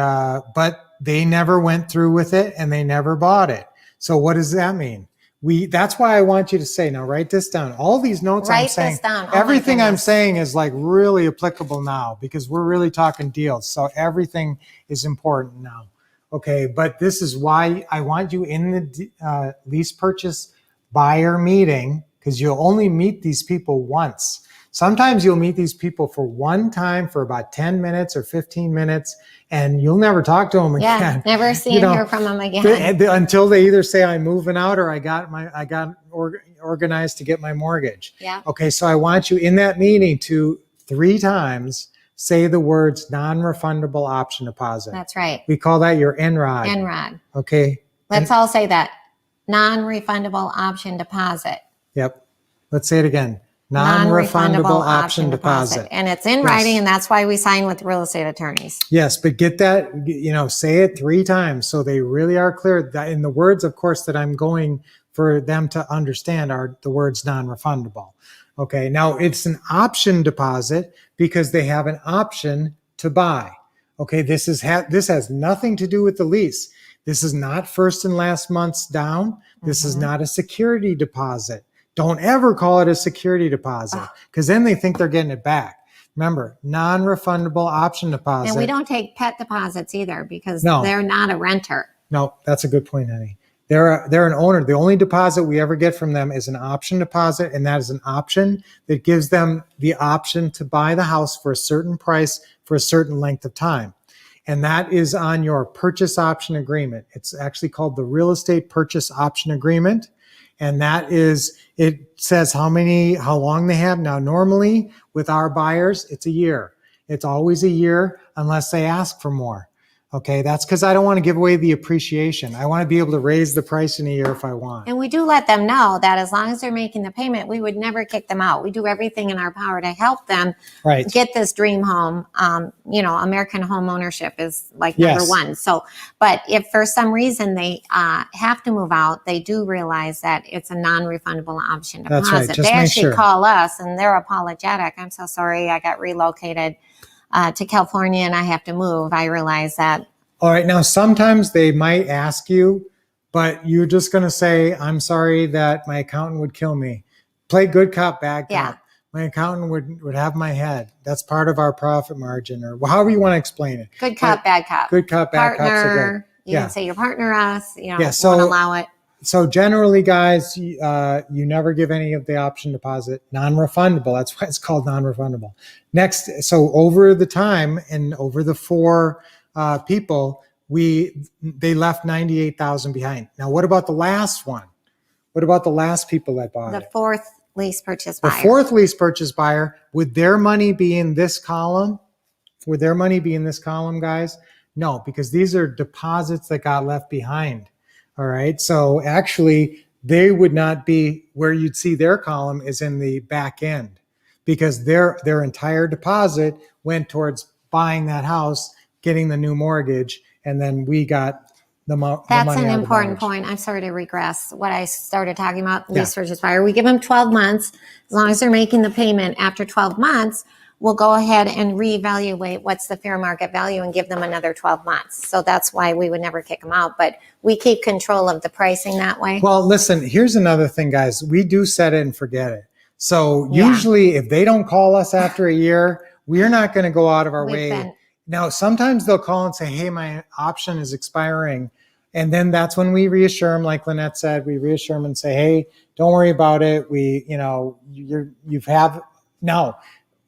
Speaker 1: but they never went through with it and they never bought it. So what does that mean? That's why I want you to say, now write this down. All these notes
Speaker 2: Write
Speaker 1: I'm
Speaker 2: this
Speaker 1: saying,
Speaker 2: down. Oh my
Speaker 1: everything I'm
Speaker 2: goodness.
Speaker 1: saying is like really applicable now because we're really talking deals. So everything is important now. Okay. But this is why I want you in the lease purchase buyer meeting, because you'll only meet these people once. Sometimes you'll meet these people for one time for about 10 minutes or 15 minutes, and you'll never talk to them again.
Speaker 2: Yeah. Never see
Speaker 1: You
Speaker 2: and
Speaker 1: know,
Speaker 2: hear from them again.
Speaker 1: until they either say I'm moving out or I got organized to get my mortgage.
Speaker 2: Yeah.
Speaker 1: Okay, so I want you in that meeting to 3 times say the words non-refundable option deposit.
Speaker 2: That's right.
Speaker 1: We call that your NROD.
Speaker 2: NROD.
Speaker 1: Okay.
Speaker 2: Let's all say that. Non-refundable option deposit.
Speaker 1: Yep. Let's say it again. Non-refundable option deposit.
Speaker 2: And it's in
Speaker 1: Yes.
Speaker 2: writing, and that's why we sign with real estate attorneys.
Speaker 1: Yes, but get that, say it 3 times so they really are clear. That in the words, of course, that I'm going for them to understand are the words non-refundable. Okay, now it's an option deposit because they have an option to buy. Okay, this has nothing to do with the lease. This is not first and last month's down. This is not a security deposit. Don't ever call it a security deposit because then they think they're getting it back. Remember, non-refundable option deposit.
Speaker 2: And we don't take pet deposits either because
Speaker 1: No.
Speaker 2: they're not a renter.
Speaker 1: No, that's a good point, honey. They're an owner. The only deposit we ever get from them is an option deposit, and that is an option that gives them the option to buy the house for a certain price for a certain length of time. and that is on your purchase option agreement. It's actually called the real estate purchase option agreement. And that is, it says how long they have. Now, normally with our buyers, it's a year. It's always a year unless they ask for more. Okay, that's because I don't want to give away the appreciation. I want to be able to raise the price in a year if I want.
Speaker 2: And we do let them know that as long as they're making the payment, we would never kick them out. We do everything in our power to help them
Speaker 1: Right.
Speaker 2: get this dream home. American home ownership is like number
Speaker 1: Yes.
Speaker 2: one. So, but if for some reason they have to move out, they do realize that it's a non-refundable option
Speaker 1: That's
Speaker 2: deposit.
Speaker 1: right. Just
Speaker 2: They
Speaker 1: make
Speaker 2: actually
Speaker 1: sure.
Speaker 2: call us and they're apologetic. I'm so sorry. I got relocated to California and I have to move. I realize that.
Speaker 1: All right. Now, sometimes they might ask you, but you're just going to say, I'm sorry that my accountant would kill me. Play good cop, bad cop.
Speaker 2: Yeah.
Speaker 1: My accountant would have my head. That's part of our profit margin, or however you want to explain it.
Speaker 2: Good cop, bad cop.
Speaker 1: Good cop, bad cops are good.
Speaker 2: Partner. You
Speaker 1: Yeah.
Speaker 2: can say your partner us.
Speaker 1: Yeah, so-
Speaker 2: won't allow it.
Speaker 1: So generally, guys, you never give any of the option deposit. Non-refundable. That's why it's called non-refundable. Next, so over the time and over the 4 people, they left 98,000 behind. Now, what about the last one? What about the last people that bought
Speaker 2: The
Speaker 1: it?
Speaker 2: fourth lease purchase
Speaker 1: The
Speaker 2: buyer.
Speaker 1: fourth lease purchase buyer, would their money be in this column? Would their money be in this column, guys? No, because these are deposits that got left behind. All right. So actually, they would not be where you'd see their column is in the back end, because their entire deposit went towards buying that house, getting the new mortgage, and then we got the money.
Speaker 2: That's
Speaker 1: out
Speaker 2: an
Speaker 1: of the
Speaker 2: important
Speaker 1: mortgage.
Speaker 2: point. I'm sorry to regress what I started talking about, lease purchase buyer. We give them 12 months. As long as they're making the payment after 12 months, we'll go ahead and reevaluate what's the fair market value and give them another 12 months. So that's why we would never kick them out. But we keep control of the pricing that way.
Speaker 1: Well, listen, here's another thing, guys. We do set it and forget it. So
Speaker 2: Yeah.
Speaker 1: usually if they don't call us after a year, we're not going to go out of our
Speaker 2: We've
Speaker 1: way.
Speaker 2: been-
Speaker 1: Now, sometimes they'll call and say, hey, my option is expiring. And then that's when we reassure them, like Lynette said, we reassure them and say, hey, don't worry about it. Now,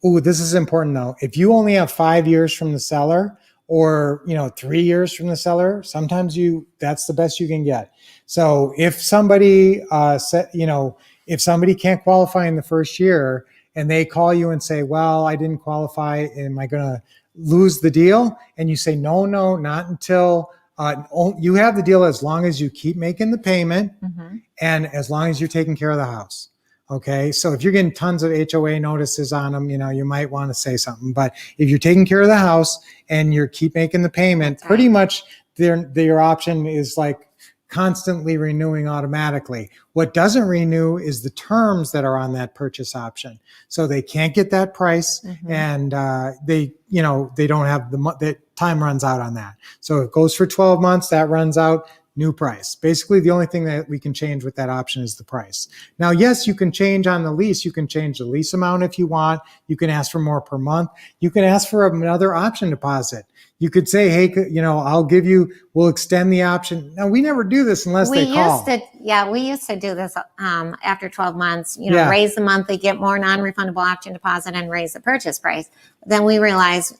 Speaker 1: this is important though. If you only have 5 years from the seller, or 3 years from the seller, sometimes that's the best you can get. So if somebody if somebody can't qualify in the first year and they call you and say, well, I didn't qualify, am I going to lose the deal? And you say, no, not until you have the deal, as long as you keep making the payment and as long as you're taking care of the house. Okay. So if you're getting tons of HOA notices on them, you might want to say something, but if you're taking care of the house and you keep making the payment,
Speaker 2: That's right.
Speaker 1: pretty much your option is like constantly renewing automatically. What doesn't renew is the terms that are on that purchase option. So they can't get that price, and they don't have the time runs out on that. So it goes for 12 months, that runs out, new price. Basically, the only thing that we can change with that option is the price. Now, yes, you can change on the lease. You can change the lease amount if you want. You can ask for more per month. You can ask for another option deposit. You could say, hey, we'll extend the option. Now, we never do this unless they call.
Speaker 2: We used to do this after 12 months,
Speaker 1: Yeah.
Speaker 2: raise the monthly, get more non-refundable option deposit and raise the purchase price. Then we realized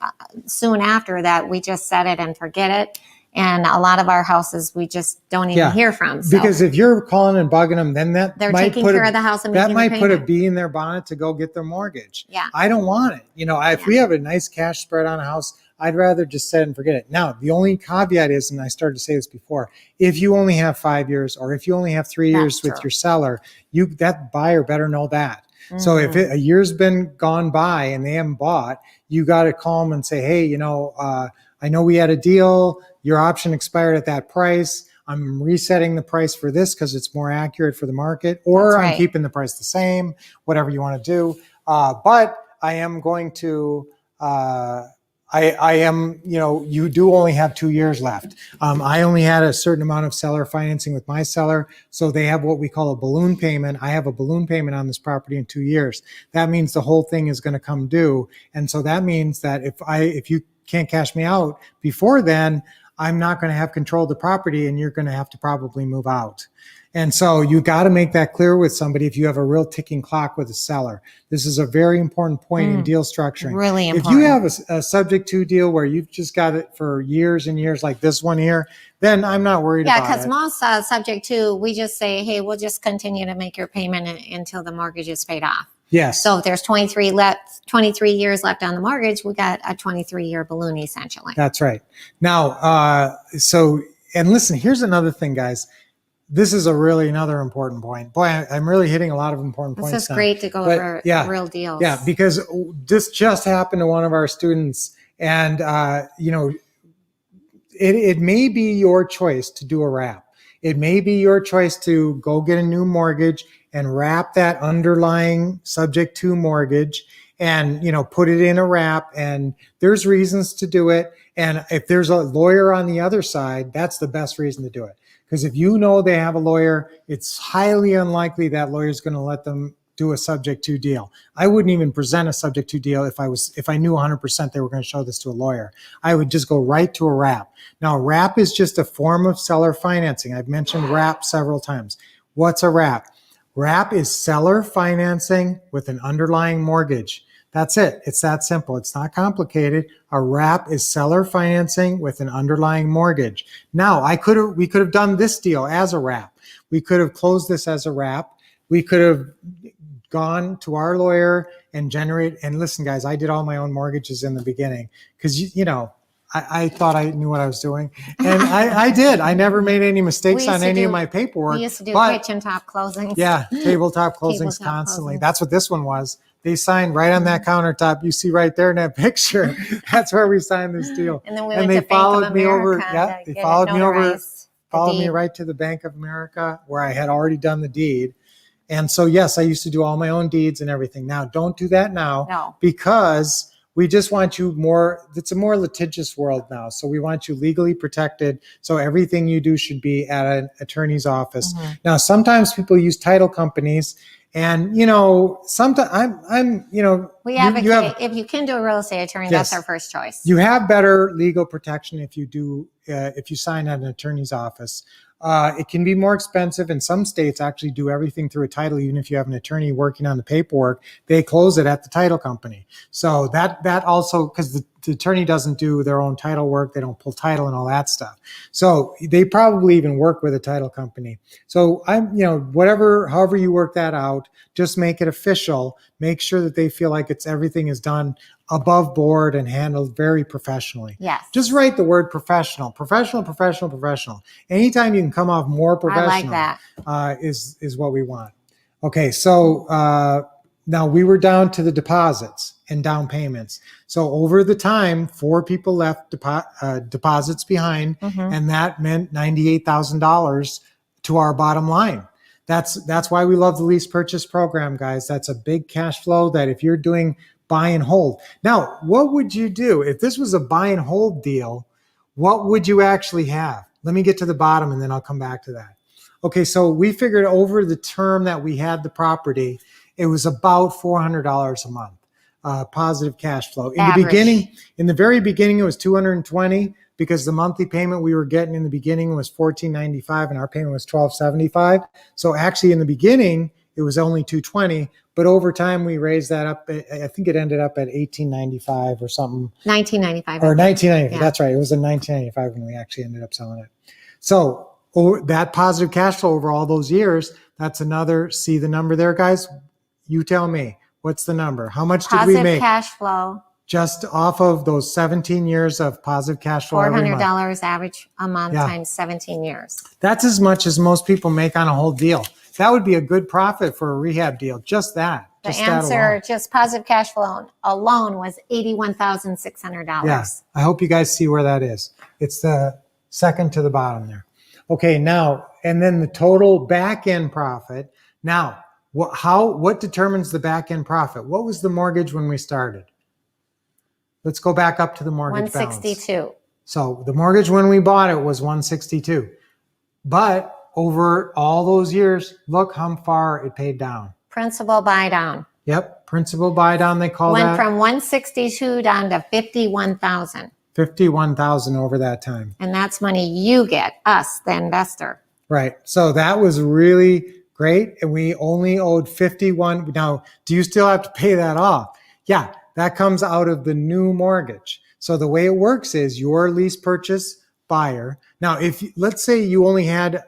Speaker 2: soon after that we just set it and forget it. And a lot of our houses, we just don't even hear from. So
Speaker 1: Because if you're calling and bugging them, then
Speaker 2: they're
Speaker 1: might
Speaker 2: taking
Speaker 1: put
Speaker 2: care of the house and
Speaker 1: that
Speaker 2: making
Speaker 1: might
Speaker 2: the
Speaker 1: put a
Speaker 2: payment.
Speaker 1: bee in their bonnet to go get their mortgage.
Speaker 2: Yeah.
Speaker 1: I don't want it. If we have a nice cash spread on a house, I'd rather just set it and forget it. Now, the only caveat is, and I started to say this before, if you only have 5 years or if you only have 3 years
Speaker 2: That's
Speaker 1: with
Speaker 2: true.
Speaker 1: your seller, that buyer better know that. So if a year's been gone by and they haven't bought, you got to call them and say, hey, I know we had a deal. Your option expired at that price. I'm resetting the price for this because it's more accurate for the market, or
Speaker 2: That's
Speaker 1: I'm
Speaker 2: right.
Speaker 1: keeping the price the same, whatever you want to do. But I am going to, you do only have 2 years left. I only had a certain amount of seller financing with my seller. So they have what we call a balloon payment. I have a balloon payment on this property in 2 years. That means the whole thing is going to come due. And so that means that if you can't cash me out before then, I'm not going to have control of the property and you're going to have to probably move out. And so you got to make that clear with somebody if you have a real ticking clock with a seller. This is a very important point in deal structuring.
Speaker 2: Really
Speaker 1: If
Speaker 2: important.
Speaker 1: you have a subject to deal where you've just got it for years and years, like this one here, then I'm not worried
Speaker 2: Yeah,
Speaker 1: about
Speaker 2: because
Speaker 1: it.
Speaker 2: most subject to, we just say, hey, we'll just continue to make your payment until the mortgage is paid off.
Speaker 1: Yes.
Speaker 2: So if there's 23 years left on the mortgage, we got a 23-year balloon essentially.
Speaker 1: That's right. Now, and listen, here's another thing, guys. This is another important point. Boy, I'm really hitting a lot of important
Speaker 2: This
Speaker 1: points
Speaker 2: is
Speaker 1: now.
Speaker 2: great to go
Speaker 1: But,
Speaker 2: over
Speaker 1: yeah,
Speaker 2: real deals.
Speaker 1: Yeah, because this just happened to one of our students, and it may be your choice to do a wrap. It may be your choice to go get a new mortgage and wrap that underlying subject to mortgage and, put it in a wrap. And there's reasons to do it. And if there's a lawyer on the other side, that's the best reason to do it. Because if you know they have a lawyer, it's highly unlikely that lawyer is going to let them do a subject to deal. I wouldn't even present a subject to deal if I knew 100% they were going to show this to a lawyer. I would just go right to a wrap. Now, a wrap is just a form of seller financing. I've mentioned wrap several times. What's a wrap? Wrap is seller financing with an underlying mortgage. That's it. It's that simple. It's not complicated. A wrap is seller financing with an underlying mortgage. Now, we could have done this deal as a wrap. We could have closed this as a wrap. We could have gone to our lawyer and and listen, guys, I did all my own mortgages in the beginning because, I thought I knew what I was doing. And I did. I never made any mistakes on any of my paperwork.
Speaker 2: We used to do
Speaker 1: but-
Speaker 2: kitchen top closings.
Speaker 1: Yeah, tabletop closings
Speaker 2: Tabletop
Speaker 1: constantly.
Speaker 2: closings.
Speaker 1: That's what this one was. They signed right on that countertop. You see right there in that picture. That's where we signed this deal.
Speaker 2: And then we
Speaker 1: And
Speaker 2: went
Speaker 1: they
Speaker 2: to Bank of
Speaker 1: followed me over.
Speaker 2: America
Speaker 1: Yeah,
Speaker 2: to
Speaker 1: they
Speaker 2: get it
Speaker 1: followed me over.
Speaker 2: notarized, the
Speaker 1: Followed me
Speaker 2: deed.
Speaker 1: right to the Bank of America where I had already done the deed. And so, yes, I used to do all my own deeds and everything. Now, don't do that now
Speaker 2: No.
Speaker 1: because we just want you it's a more litigious world now. So we want you legally protected. So everything you do should be at an attorney's office.
Speaker 2: Mm-hmm.
Speaker 1: Now, sometimes people use title companies and, sometimes
Speaker 2: We
Speaker 1: you
Speaker 2: advocate, if you can do a real estate attorney,
Speaker 1: Yes.
Speaker 2: that's our first choice.
Speaker 1: you have better legal protection if you sign at an attorney's office. It can be more expensive, and some states actually do everything through a title. Even if you have an attorney working on the paperwork, they close it at the title company. So that also, because the attorney doesn't do their own title work, they don't pull title and all that stuff. So they probably even work with a title company. So however you work that out, just make it official. Make sure that they feel like everything is done above board and handled very professionally.
Speaker 2: Yes.
Speaker 1: Just write the word professional. Professional, professional, professional. Anytime you can come off more professional,
Speaker 2: I like that.
Speaker 1: is what we want. Okay, so now we were down to the deposits and down payments. So over the time, 4 people left deposits behind, and that meant $98,000 to our bottom line. That's why we love the lease purchase program, guys. That's a big cash flow that if you're doing buy and hold. Now, what would you do if this was a buy and hold deal? What would you actually have? Let me get to the bottom and then I'll come back to that. Okay, so we figured over the term that we had the property, it was about $400 a month, positive cash flow.
Speaker 2: Average.
Speaker 1: In the very beginning, it was $220 because the monthly payment we were getting in the beginning was $1,495 and our payment was $1,275. So actually in the beginning, it was only $220, but over time we raised that up. I think it ended up at $1,895 or something.
Speaker 2: 1995.
Speaker 1: Or 1995.
Speaker 2: Yeah.
Speaker 1: That's right. It was in 1995 when we actually ended up selling it. So that positive cash flow over all those years, that's another, see the number there, guys? You tell me, what's the number? How much did we
Speaker 2: Positive
Speaker 1: make
Speaker 2: cash flow,
Speaker 1: just off of those 17 years of positive cash flow every month?
Speaker 2: $400 average a month
Speaker 1: Yeah.
Speaker 2: times 17 years.
Speaker 1: That's as much as most people make on a whole deal. That would be a good profit for a rehab deal. Just that.
Speaker 2: The
Speaker 1: Just that
Speaker 2: answer,
Speaker 1: alone.
Speaker 2: just positive cash flow alone was $81,600.
Speaker 1: Yeah, I hope you guys see where that is. It's the second to the bottom there. Okay, now, and then the total back end profit. Now, what determines the back end profit? What was the mortgage when we started? Let's go back up to the mortgage balance.
Speaker 2: 162.
Speaker 1: So the mortgage when we bought it was 162. But over all those years, look how far it paid down.
Speaker 2: Principal buy down.
Speaker 1: Yep, principal buy down, they call
Speaker 2: Went
Speaker 1: that.
Speaker 2: from 162 down to 51,000.
Speaker 1: 51,000 over that time.
Speaker 2: And that's money you get, us, the investor.
Speaker 1: Right. So that was really great. And we only owed 51. Now, do you still have to pay that off? Yeah, that comes out of the new mortgage. So the way it works is your lease purchase buyer. Now, if let's say you only had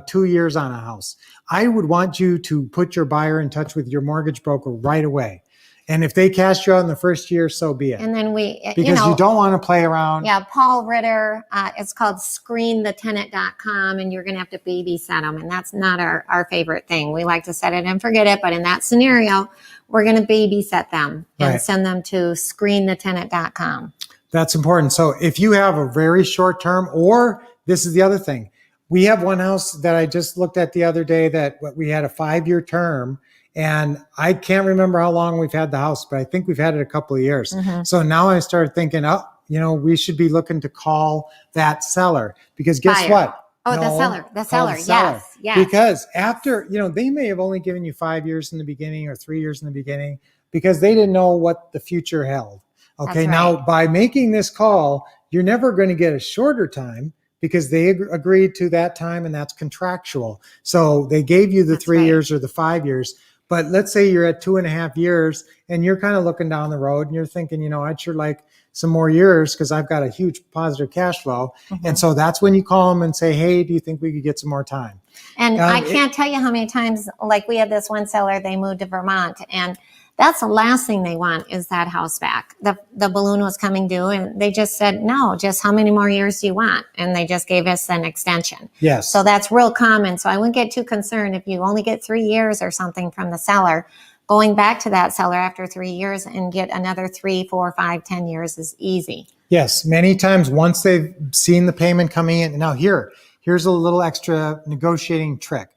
Speaker 1: 2 years on a house, I would want you to put your buyer in touch with your mortgage broker right away. And if they cash you out in the first year, so be it.
Speaker 2: And then we,
Speaker 1: Because you don't want to play around.
Speaker 2: Yeah, Paul Ritter, it's called screenthetenant.com, and you're going to have to babysit them. And that's not our favorite thing. We like to set it and forget it. But in that scenario, we're going to babysit them and
Speaker 1: Right.
Speaker 2: send them to screenthetenant.com.
Speaker 1: That's important. So if you have a very short term, or this is the other thing, we have one house that I just looked at the other day that we had a 5-year term, and I can't remember how long we've had the house, but I think we've had it a couple of years. So now I started thinking, we should be looking to call that seller, because guess
Speaker 2: Buyer.
Speaker 1: what?
Speaker 2: Oh, the seller,
Speaker 1: call the
Speaker 2: yes, yes.
Speaker 1: Because after, they may have only given you 5 years in the beginning or 3 years in the beginning because they didn't know what the future held. Okay.
Speaker 2: That's
Speaker 1: Now,
Speaker 2: right.
Speaker 1: by making this call, you're never going to get a shorter time because they agreed to that time, and that's contractual. So they gave you the
Speaker 2: That's
Speaker 1: 3
Speaker 2: right.
Speaker 1: years or the 5 years. But let's say you're at 2.5 years and you're kind of looking down the road and you're thinking, I'd sure like some more years because I've got a huge positive cash flow. And so that's when you call them and say, hey, do you think we could get some more time?
Speaker 2: And I can't tell you how many times, like we had this one seller, they moved to Vermont, and that's the last thing they want is that house back. The balloon was coming due, and they just said, no, just how many more years do you want? And they just gave us an extension.
Speaker 1: Yes.
Speaker 2: So that's real common. So I wouldn't get too concerned if you only get 3 years or something from the seller. Going back to that seller after 3 years and get another 3, 4, 5, 10 years is easy.
Speaker 1: Yes, many times once they've seen the payment coming in. Now here's a little extra negotiating trick.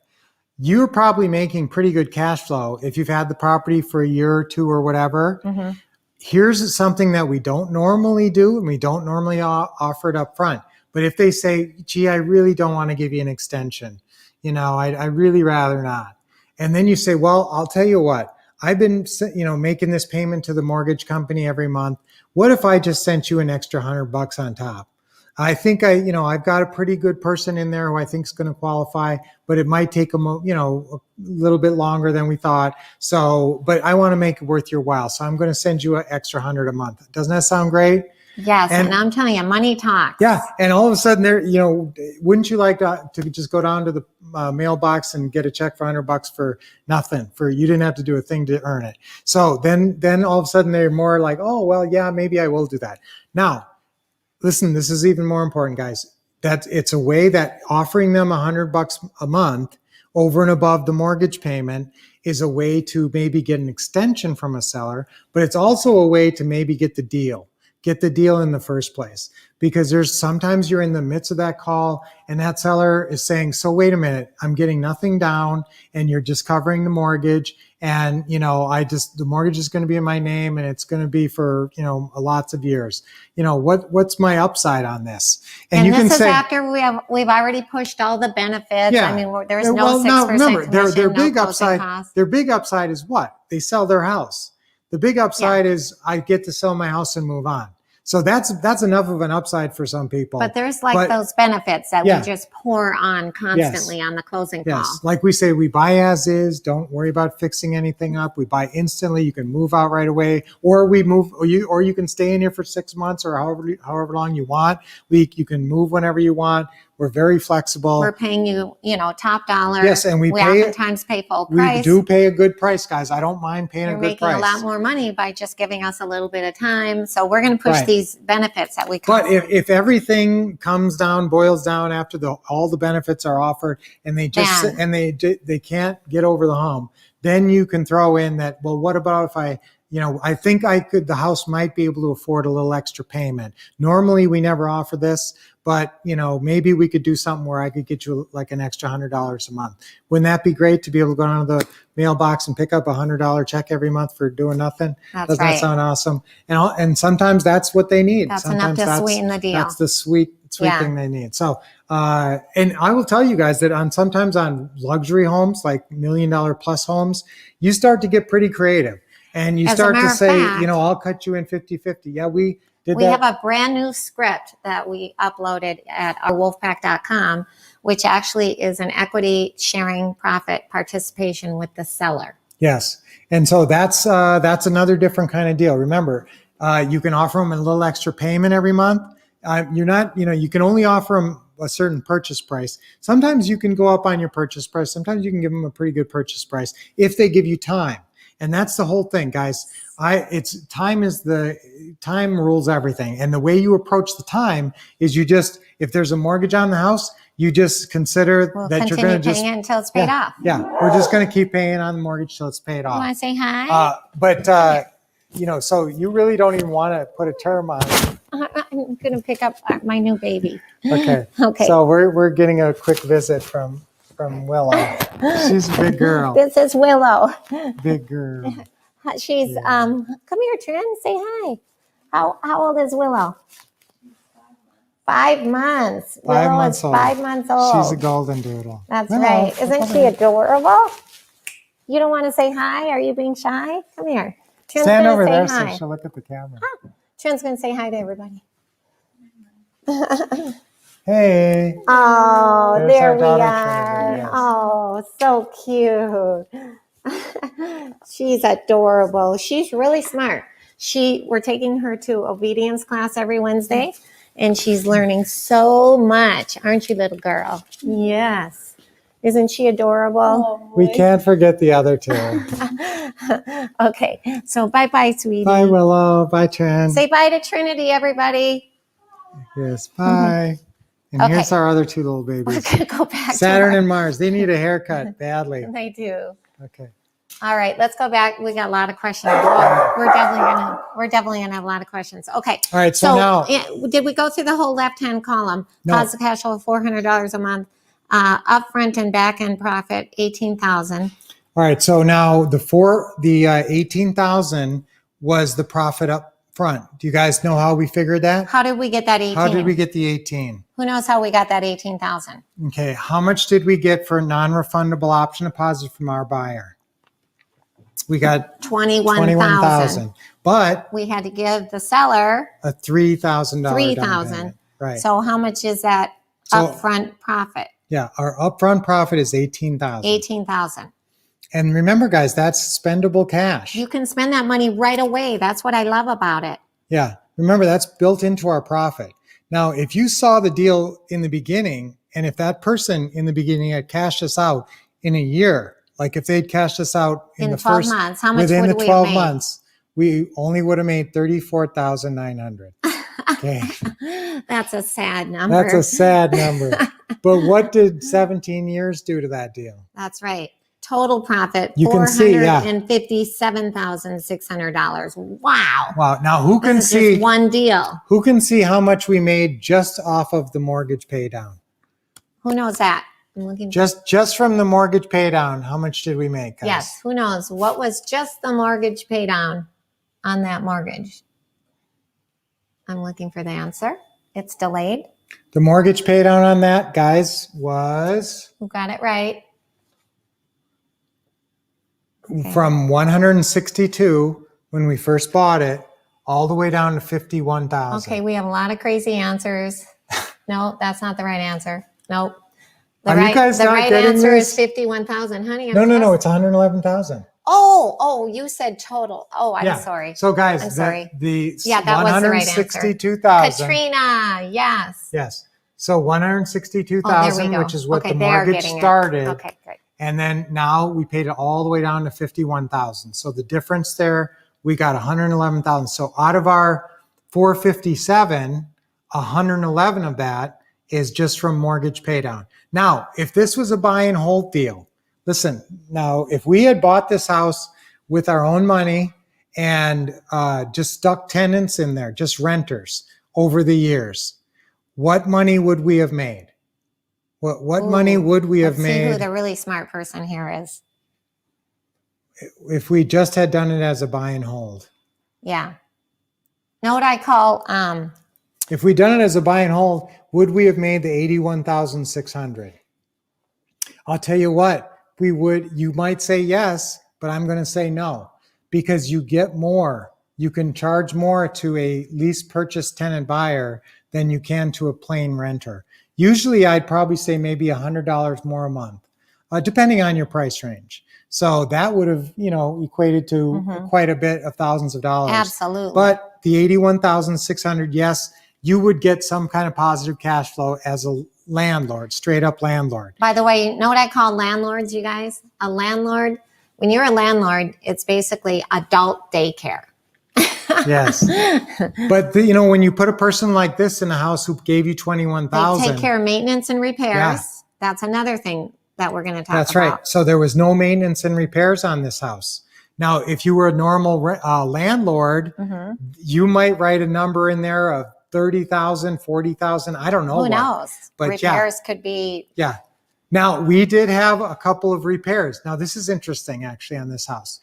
Speaker 1: You're probably making pretty good cash flow if you've had the property for a year or two or whatever. Here's something that we don't normally do, and we don't normally offer it up front. But if they say, gee, I really don't want to give you an extension, I really rather not. And then you say, well, I'll tell you what, I've been, making this payment to the mortgage company every month. What if I just sent you an extra $100 on top? I think I've got a pretty good person in there who I think is going to qualify, but it might take them, a little bit longer than we thought. So, but I want to make it worth your while. So I'm going to send you an extra $100 a month. Doesn't that sound great?
Speaker 2: Yes, and I'm telling you, money talks.
Speaker 1: Yeah. And all of a sudden wouldn't you like to just go down to the mailbox and get a check for $100 for nothing, you didn't have to do a thing to earn it. So then all of a sudden they're more like, oh, well, yeah, maybe I will do that. Now, listen, this is even more important, guys. That it's a way that offering them $100 a month over and above the mortgage payment is a way to maybe get an extension from a seller, but it's also a way to maybe get the deal in the first place. Because there's sometimes you're in the midst of that call and that seller is saying, so wait a minute, I'm getting nothing down and you're just covering the mortgage. And, the mortgage is going to be in my name and it's going to be for, lots of years. What's my upside on this?
Speaker 2: And
Speaker 1: you
Speaker 2: this
Speaker 1: can
Speaker 2: is
Speaker 1: say,
Speaker 2: after we've already pushed all the benefits.
Speaker 1: Yeah.
Speaker 2: I mean, there's no
Speaker 1: well,
Speaker 2: 6%
Speaker 1: now, remember,
Speaker 2: commission,
Speaker 1: their
Speaker 2: no
Speaker 1: big
Speaker 2: closing
Speaker 1: upside,
Speaker 2: costs.
Speaker 1: their big upside is what? They sell their house. The big upside is I get to sell my house and move on. So that's enough of an upside for some people.
Speaker 2: But there's those benefits that
Speaker 1: Yeah.
Speaker 2: we just pour on constantly on the closing call.
Speaker 1: Yes, like we say, we buy as is. Don't worry about fixing anything up. We buy instantly. You can move out right away, or we move, or you can stay in here for 6 months or however long you want. You can move whenever you want. We're very flexible.
Speaker 2: We're paying you, top dollar.
Speaker 1: Yes, and we
Speaker 2: oftentimes pay full price.
Speaker 1: We do pay a good price, guys. I don't mind paying
Speaker 2: You're
Speaker 1: a good
Speaker 2: making
Speaker 1: price.
Speaker 2: a lot more money by just giving us a little bit of time. So we're going to push
Speaker 1: Right.
Speaker 2: these benefits that we
Speaker 1: But
Speaker 2: constantly-
Speaker 1: if everything boils down after all the benefits are offered, and they just
Speaker 2: Then-
Speaker 1: and they can't get over the hump, then you can throw in that. Well, what about if I think the house might be able to afford a little extra payment. Normally we never offer this, but maybe we could do something where I could get you like an extra $100 a month. Wouldn't that be great to be able to go down to the mailbox and pick up a $100 check every month for doing nothing?
Speaker 2: That's
Speaker 1: Doesn't
Speaker 2: right.
Speaker 1: that sound awesome? And sometimes that's what they need.
Speaker 2: That's
Speaker 1: Sometimes
Speaker 2: enough to sweeten the deal.
Speaker 1: That's the sweet
Speaker 2: Yeah.
Speaker 1: thing they need. So, and I will tell you guys that sometimes on luxury homes, like $1 million plus homes, you start to get pretty creative. And you
Speaker 2: As a
Speaker 1: start to
Speaker 2: matter of
Speaker 1: say,
Speaker 2: fact-
Speaker 1: I'll cut you in 50-50. Yeah,
Speaker 2: We have a brand new script that we uploaded at ourwolfpack.com, which actually is an equity sharing profit participation with the seller.
Speaker 1: Yes. And so that's another different kind of deal. Remember, you can offer them a little extra payment every month. You're not, you can only offer them a certain purchase price. Sometimes you can go up on your purchase price. Sometimes you can give them a pretty good purchase price if they give you time. And that's the whole thing, guys. Time rules everything. And the way you approach the time is if there's a mortgage on the house, you just consider that you're going to just
Speaker 2: paying it until it's paid off.
Speaker 1: Yeah, we're just going to keep paying on the mortgage till it's paid
Speaker 2: You
Speaker 1: off.
Speaker 2: want to say hi?
Speaker 1: So you really don't even want to put a term on it.
Speaker 2: I'm going to pick up my new baby.
Speaker 1: Okay.
Speaker 2: Okay.
Speaker 1: So we're getting a quick visit from Willow. She's a big girl.
Speaker 2: This is Willow.
Speaker 1: Big girl.
Speaker 2: She's come here, Trin. Say hi. How old is Willow? 5 months. Willow is 5 months old.
Speaker 1: She's a golden doodle.
Speaker 2: That's
Speaker 1: Willow,
Speaker 2: right. Isn't she adorable? You don't want to say hi? Are you being shy? Come here. Trin's
Speaker 1: Stand
Speaker 2: gonna
Speaker 1: over
Speaker 2: say
Speaker 1: there
Speaker 2: hi.
Speaker 1: so she'll look at the camera.
Speaker 2: Trin's going to say hi to everybody.
Speaker 1: Hey.
Speaker 2: Oh,
Speaker 1: There's
Speaker 2: there
Speaker 1: our
Speaker 2: we
Speaker 1: daughter,
Speaker 2: are.
Speaker 1: Trinity, yes.
Speaker 2: Oh, so cute. She's adorable. She's really smart. We're taking her to obedience class every Wednesday, and she's learning so much. Aren't you, little girl? Yes. Isn't she adorable?
Speaker 1: We can't forget the other two.
Speaker 2: Okay, so bye-bye, sweetie.
Speaker 1: Bye, Willow. Bye, Trin.
Speaker 2: Say bye to Trinity, everybody.
Speaker 1: Yes, bye. And
Speaker 2: Okay.
Speaker 1: here's our other two little
Speaker 2: We're
Speaker 1: babies.
Speaker 2: going to go back
Speaker 1: Saturn
Speaker 2: to
Speaker 1: and Mars. They need a haircut badly.
Speaker 2: They do.
Speaker 1: Okay.
Speaker 2: All right, let's go back. We got a lot of questions. We're definitely gonna have a lot of questions. Okay.
Speaker 1: All right. So now,
Speaker 2: did we go through the whole left-hand column?
Speaker 1: No.
Speaker 2: Positive cash flow, $400 a month. Upfront and back-end profit, $18,000.
Speaker 1: all right. So now the 18,000 was the profit up front. Do you guys know how we figured that?
Speaker 2: How did we get that 18?
Speaker 1: How did we get the 18?
Speaker 2: Who knows how we got that 18,000?
Speaker 1: Okay. How much did we get for non-refundable option deposit from our buyer? We got
Speaker 2: 21,000.
Speaker 1: but
Speaker 2: We had to give the seller
Speaker 1: a $3,000 down
Speaker 2: $3,000.
Speaker 1: payment. Right.
Speaker 2: So how much is that
Speaker 1: So-
Speaker 2: upfront profit?
Speaker 1: Yeah. Our upfront profit is 18,000.
Speaker 2: 18,000.
Speaker 1: And remember, guys, that's spendable cash.
Speaker 2: You can spend that money right away. That's what I love about it.
Speaker 1: Yeah. Remember, that's built into our profit. Now, if you saw the deal in the beginning, and if that person in the beginning had cashed us out in a year, like if they'd cashed us out in the
Speaker 2: 12
Speaker 1: first
Speaker 2: months, how much
Speaker 1: within
Speaker 2: would
Speaker 1: the
Speaker 2: we
Speaker 1: 12
Speaker 2: have made?
Speaker 1: months, we only would have made 34,900. Okay.
Speaker 2: That's a sad number.
Speaker 1: That's a sad number. But what did 17 years do to that deal?
Speaker 2: That's right. Total profit,
Speaker 1: You can see, yeah.
Speaker 2: $457,600. Wow.
Speaker 1: Wow. Now who can
Speaker 2: This is just
Speaker 1: see
Speaker 2: one deal.
Speaker 1: who can see how much we made just off of the mortgage pay down?
Speaker 2: Who knows that? I'm looking.
Speaker 1: Just from the mortgage pay down, how much did we make, guys?
Speaker 2: Yes. Who knows? What was just the mortgage pay down on that mortgage? I'm looking for the answer. It's delayed.
Speaker 1: The mortgage pay down on that, guys, was
Speaker 2: Who got it right?
Speaker 1: from 162 when we first bought it all the way down to 51,000.
Speaker 2: Okay, we have a lot of crazy answers. No, that's not the right answer. Nope.
Speaker 1: Are you guys
Speaker 2: the
Speaker 1: not
Speaker 2: right
Speaker 1: getting
Speaker 2: answer
Speaker 1: this?
Speaker 2: is 51,000, honey. I'm
Speaker 1: No,
Speaker 2: just-
Speaker 1: it's 111,000.
Speaker 2: Oh, you said total. Oh, I'm
Speaker 1: Yeah.
Speaker 2: sorry.
Speaker 1: So guys,
Speaker 2: I'm sorry.
Speaker 1: the
Speaker 2: Yeah, that was the right answer.
Speaker 1: 162,000.
Speaker 2: Katrina, yes.
Speaker 1: Yes. So
Speaker 2: Oh, there we
Speaker 1: 162,000,
Speaker 2: go.
Speaker 1: which is what
Speaker 2: Okay,
Speaker 1: the
Speaker 2: they are
Speaker 1: mortgage
Speaker 2: getting it.
Speaker 1: started.
Speaker 2: Okay, great.
Speaker 1: And then now we paid it all the way down to 51,000. So the difference there, we got 111,000. So out of our 457, 111 of that is just from mortgage pay down. Now, if this was a buy and hold deal, listen, now if we had bought this house with our own money and just stuck tenants in there, just renters over the years, what money would we have made? What money would we have
Speaker 2: Let's see who
Speaker 1: made
Speaker 2: the really smart person here is.
Speaker 1: if we just had done it as a buy and hold?
Speaker 2: Yeah. Know what I call
Speaker 1: If we'd done it as a buy and hold, would we have made the 81,600? I'll tell you what, we would. You might say yes, but I'm going to say no, because you get more you can charge more to a lease purchase tenant buyer than you can to a plain renter. Usually I'd probably say maybe $100 more a month, depending on your price range. So that would have, equated to quite a bit of thousands of dollars.
Speaker 2: Absolutely.
Speaker 1: But the 81,600, yes, you would get some kind of positive cash flow as a landlord, straight up landlord.
Speaker 2: By the way, you know what I call landlords, you guys? A landlord, when you're a landlord, it's basically adult daycare.
Speaker 1: Yes. But when you put a person like this in a house who gave you
Speaker 2: They
Speaker 1: $21,000.
Speaker 2: take care of maintenance and repairs.
Speaker 1: Yeah.
Speaker 2: That's another thing that we're going to talk
Speaker 1: That's
Speaker 2: about.
Speaker 1: right. So there was no maintenance and repairs on this house. Now, if you were a normal landlord, you might write a number in there of 30,000, 40,000. I don't know.
Speaker 2: Who
Speaker 1: what.
Speaker 2: knows?
Speaker 1: But yeah.
Speaker 2: Repairs could be.
Speaker 1: Yeah. Now, we did have a couple of repairs. Now, this is interesting actually on this house.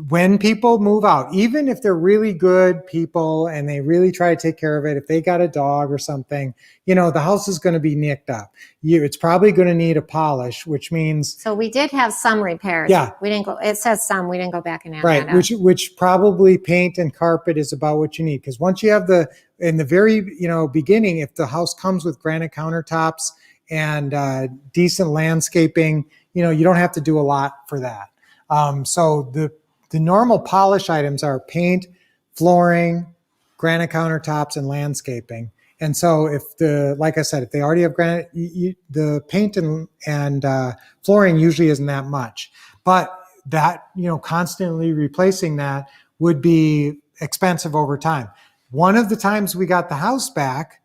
Speaker 1: When people move out, even if they're really good people and they really try to take care of it, if they got a dog or something, the house is going to be nicked up. It's probably going to need a polish, which means
Speaker 2: So we did have some repairs.
Speaker 1: Yeah.
Speaker 2: We didn't go, it says some, we didn't go back and add
Speaker 1: right,
Speaker 2: that up.
Speaker 1: which probably paint and carpet is about what you need. Because once you have in the very beginning, if the house comes with granite countertops and decent landscaping, you don't have to do a lot for that. So the normal polish items are paint, flooring, granite countertops, and landscaping. And so like I said, if they already have granite, the paint and flooring usually isn't that much. But that, constantly replacing that would be expensive over time. One of the times we got the house back,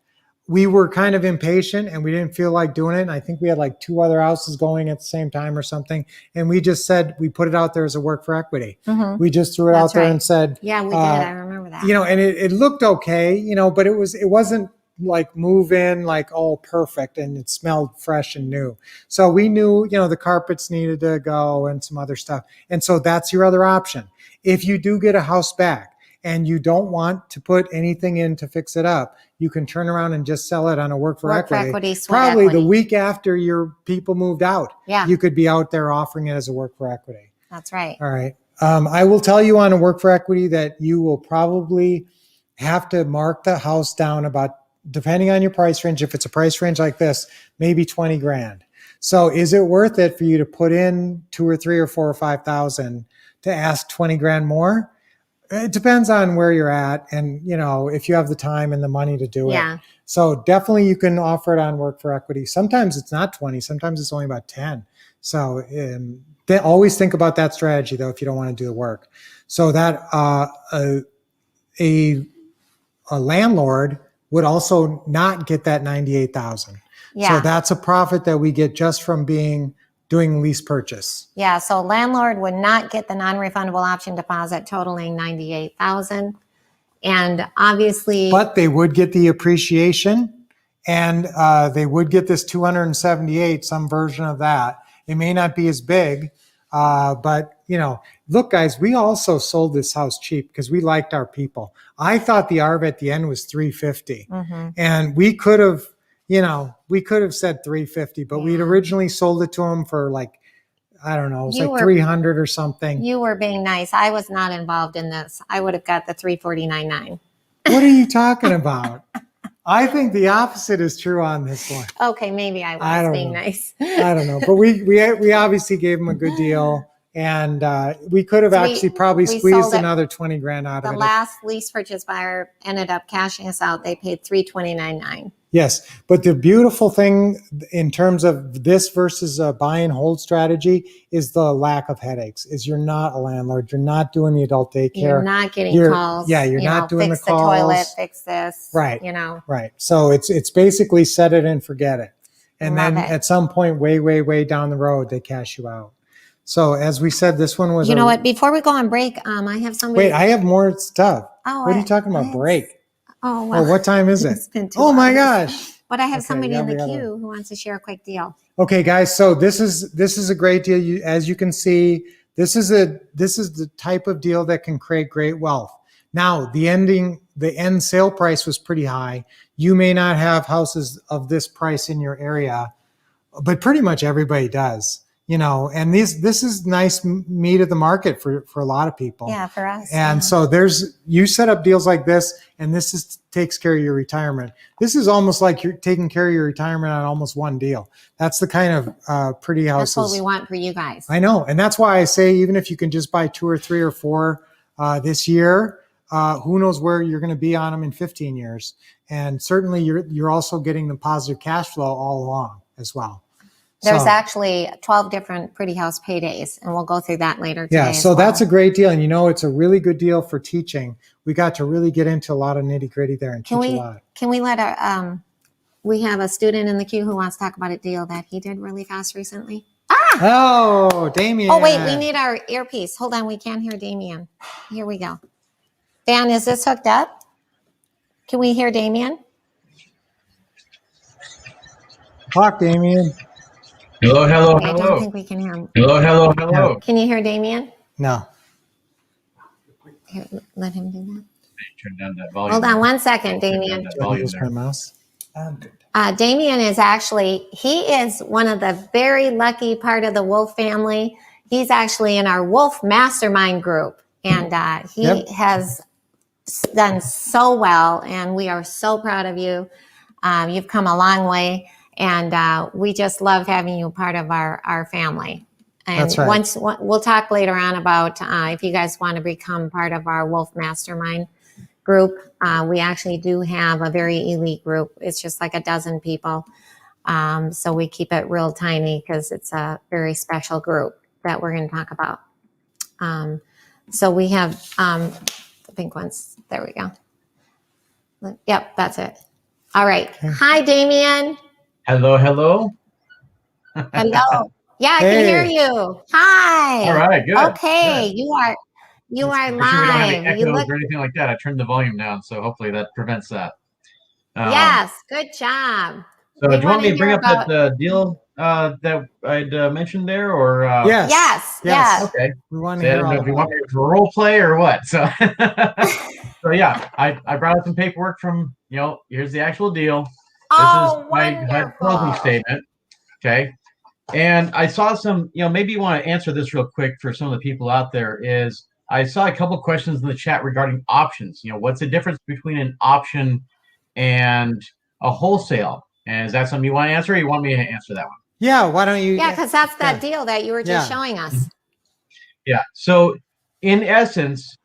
Speaker 1: we were kind of impatient and we didn't feel like doing it. And I think we had like 2 other houses going at the same time or something. And we just said, we put it out there as a work for equity. We just threw it
Speaker 2: That's
Speaker 1: out there
Speaker 2: right.
Speaker 1: and said,
Speaker 2: Yeah, we did. I remember that.
Speaker 1: and it looked okay, but it wasn't like move in, like all perfect, and it smelled fresh and new. So we knew, the carpets needed to go and some other stuff. And so that's your other option. If you do get a house back and you don't want to put anything in to fix it up, you can turn around and just sell it on a work for equity.
Speaker 2: Sweat
Speaker 1: Probably
Speaker 2: equity.
Speaker 1: the week after your people moved out.
Speaker 2: Yeah.
Speaker 1: You could be out there offering it as a work for equity.
Speaker 2: That's right.
Speaker 1: All right. I will tell you on a work for equity that you will probably have to mark the house down about, depending on your price range. If it's a price range like this, maybe 20 grand. So is it worth it for you to put in 2 or 3 or 4 or 5,000 to ask 20 grand more? It depends on where you're at and, if you have the time and the money to do it.
Speaker 2: Yeah.
Speaker 1: So definitely you can offer it on work for equity. Sometimes it's not 20, sometimes it's only about 10. So they always think about that strategy though, if you don't want to do the work. So that a landlord would also not get that 98,000.
Speaker 2: Yeah.
Speaker 1: So that's a profit that we get just from doing lease purchase.
Speaker 2: Yeah, so landlord would not get the non-refundable option deposit totaling $98,000. And obviously,
Speaker 1: But they would get the appreciation and they would get this 278, some version of that. It may not be as big, but look guys, we also sold this house cheap because we liked our people. I thought the ARV at the end was 350 and we could have said 350, but we'd originally sold it to them for like, I don't know, it was
Speaker 2: You
Speaker 1: like
Speaker 2: were-
Speaker 1: 300 or something.
Speaker 2: you were being nice. I was not involved in this. I would have got the $349.9.
Speaker 1: What are you talking about? I think the opposite is true on this one.
Speaker 2: Okay, maybe I
Speaker 1: I
Speaker 2: was
Speaker 1: don't
Speaker 2: being
Speaker 1: know.
Speaker 2: nice.
Speaker 1: I don't know, but we obviously gave them a good deal, and we could have
Speaker 2: So we-
Speaker 1: actually probably
Speaker 2: we
Speaker 1: squeezed
Speaker 2: sold it.
Speaker 1: another 20 grand out
Speaker 2: The
Speaker 1: of it.
Speaker 2: last lease purchase buyer ended up cashing us out. They paid $329.9.
Speaker 1: Yes, but the beautiful thing in terms of this versus a buy and hold strategy is the lack of headaches. Is you're not a landlord, you're not doing the adult daycare.
Speaker 2: You're not getting
Speaker 1: You're-
Speaker 2: calls.
Speaker 1: yeah, you're not doing
Speaker 2: fix
Speaker 1: the calls.
Speaker 2: toilet, fix this.
Speaker 1: Right. Right. So it's basically set it and forget it. And
Speaker 2: Love
Speaker 1: then
Speaker 2: it.
Speaker 1: at some point, way down the road, they cash you out. So as we said, this one was
Speaker 2: You know what? Before we go on break, I have somebody.
Speaker 1: Wait, I have more stuff.
Speaker 2: Oh,
Speaker 1: What are you talking about? Break?
Speaker 2: Oh,
Speaker 1: Oh,
Speaker 2: well.
Speaker 1: what time is it?
Speaker 2: It's been 2
Speaker 1: Oh my
Speaker 2: hours.
Speaker 1: gosh.
Speaker 2: But I have
Speaker 1: Okay,
Speaker 2: somebody
Speaker 1: yeah,
Speaker 2: in the
Speaker 1: we gotta-
Speaker 2: queue who wants to share a quick deal.
Speaker 1: Okay, guys. So this is a great deal. As you can see, this is the type of deal that can create great wealth. Now, the end sale price was pretty high. You may not have houses of this price in your area, but pretty much everybody does. and this is nice meat of the market for a lot of people.
Speaker 2: Yeah, for us.
Speaker 1: And
Speaker 2: yeah.
Speaker 1: so you set up deals like this, and this takes care of your retirement. This is almost like you're taking care of your retirement on almost one deal. That's the kind of pretty houses.
Speaker 2: That's what we want for you guys.
Speaker 1: I know. And that's why I say, even if you can just buy 2 or 3 or 4 this year, who knows where you're going to be on them in 15 years. And certainly you're also getting the positive cash flow all along as well.
Speaker 2: There's
Speaker 1: So-
Speaker 2: actually 12 different Pretty House paydays, and we'll go through that later today.
Speaker 1: Yeah,
Speaker 2: as
Speaker 1: so
Speaker 2: well.
Speaker 1: that's a great deal. And it's a really good deal for teaching. We got to really get into a lot of nitty gritty there and
Speaker 2: Can
Speaker 1: teach a
Speaker 2: we
Speaker 1: lot.
Speaker 2: can we let our we have a student in the queue who wants to talk about a deal that he did really fast recently.
Speaker 1: Oh, Damien.
Speaker 2: Oh wait, we need our earpiece. Hold on, we can't hear Damien. Here we go. Dan, is this hooked up? Can we hear Damien?
Speaker 1: Talk, Damien.
Speaker 6: Hello, hello,
Speaker 2: I don't
Speaker 6: hello.
Speaker 2: think we can hear him.
Speaker 6: Hello, hello, hello.
Speaker 2: Can you hear Damien?
Speaker 1: No.
Speaker 2: Here, let him do that.
Speaker 6: Turn down that volume.
Speaker 2: Hold on one second,
Speaker 6: Turn down
Speaker 2: Damien.
Speaker 6: that
Speaker 1: Do I
Speaker 6: volume
Speaker 1: use
Speaker 6: there.
Speaker 1: my mouse? I'm good.
Speaker 2: Damien is he is one of the very lucky part of the Wolf family. He's actually in our Wolf Mastermind group, and he
Speaker 1: Yep.
Speaker 2: has done so well, and we are so proud of you. You've come a long way, and we just love having you part of our family. And
Speaker 1: That's right.
Speaker 2: we'll talk later on about if you guys want to become part of our Wolf Mastermind group. We actually do have a very elite group. It's just like a dozen people. So we keep it real tiny because it's a very special group that we're going to talk about. So we have the pink ones. There we go. Yep, that's it. All right. Hi, Damien.
Speaker 6: Hello, hello.
Speaker 2: Hello. Yeah, I can hear
Speaker 1: Hey.
Speaker 2: you. Hi.
Speaker 6: All right, good.
Speaker 2: Okay,
Speaker 6: good.
Speaker 2: you are
Speaker 6: Make sure we don't have
Speaker 2: live.
Speaker 6: any
Speaker 2: You
Speaker 6: echoes
Speaker 2: look
Speaker 6: or anything like that. I turned the volume down, so hopefully that prevents that.
Speaker 2: yes, good job.
Speaker 6: So
Speaker 2: we
Speaker 6: do you want me
Speaker 2: wanna
Speaker 6: to bring
Speaker 2: hear
Speaker 6: up that deal that I'd mentioned there, or?
Speaker 1: Yes.
Speaker 2: Yes,
Speaker 1: Yes.
Speaker 2: yes.
Speaker 6: Okay.
Speaker 1: We want
Speaker 6: So
Speaker 1: to
Speaker 6: I
Speaker 1: hear
Speaker 6: don't know
Speaker 1: all
Speaker 6: if you
Speaker 1: about
Speaker 6: want me to role play or what. So, so yeah, I brought out some paperwork from, here's the actual deal.
Speaker 2: Oh,
Speaker 6: This is my HUD closing
Speaker 2: wonderful.
Speaker 6: statement. Okay. And I saw some, maybe you want to answer this real quick for some of the people out there is I saw a couple questions in the chat regarding options. What's the difference between an option and a wholesale? And is that something you want to answer, or you want me to answer that one?
Speaker 1: Yeah, why don't you?
Speaker 2: Yeah, because that's that
Speaker 1: Yeah.
Speaker 2: deal that you were just
Speaker 1: Yeah.
Speaker 2: showing us.
Speaker 6: Yeah. So in essence,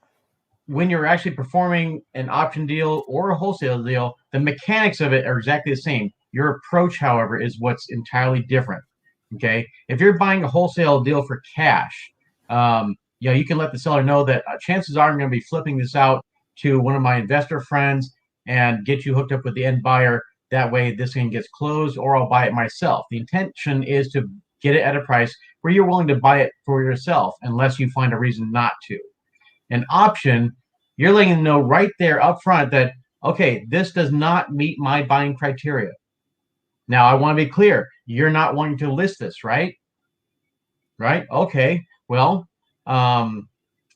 Speaker 6: when you're actually performing an option deal or a wholesale deal, the mechanics of it are exactly the same. Your approach, however, is what's entirely different. Okay. If you're buying a wholesale deal for cash, you can let the seller know that chances are I'm going to be flipping this out to one of my investor friends and get you hooked up with the end buyer. That way this thing gets closed, or I'll buy it myself. The intention is to get it at a price where you're willing to buy it for yourself unless you find a reason not to. An option, you're letting them know right there up front that, okay, this does not meet my buying criteria. Now, I want to be clear. You're not wanting to list this, right? Right? Okay. Well,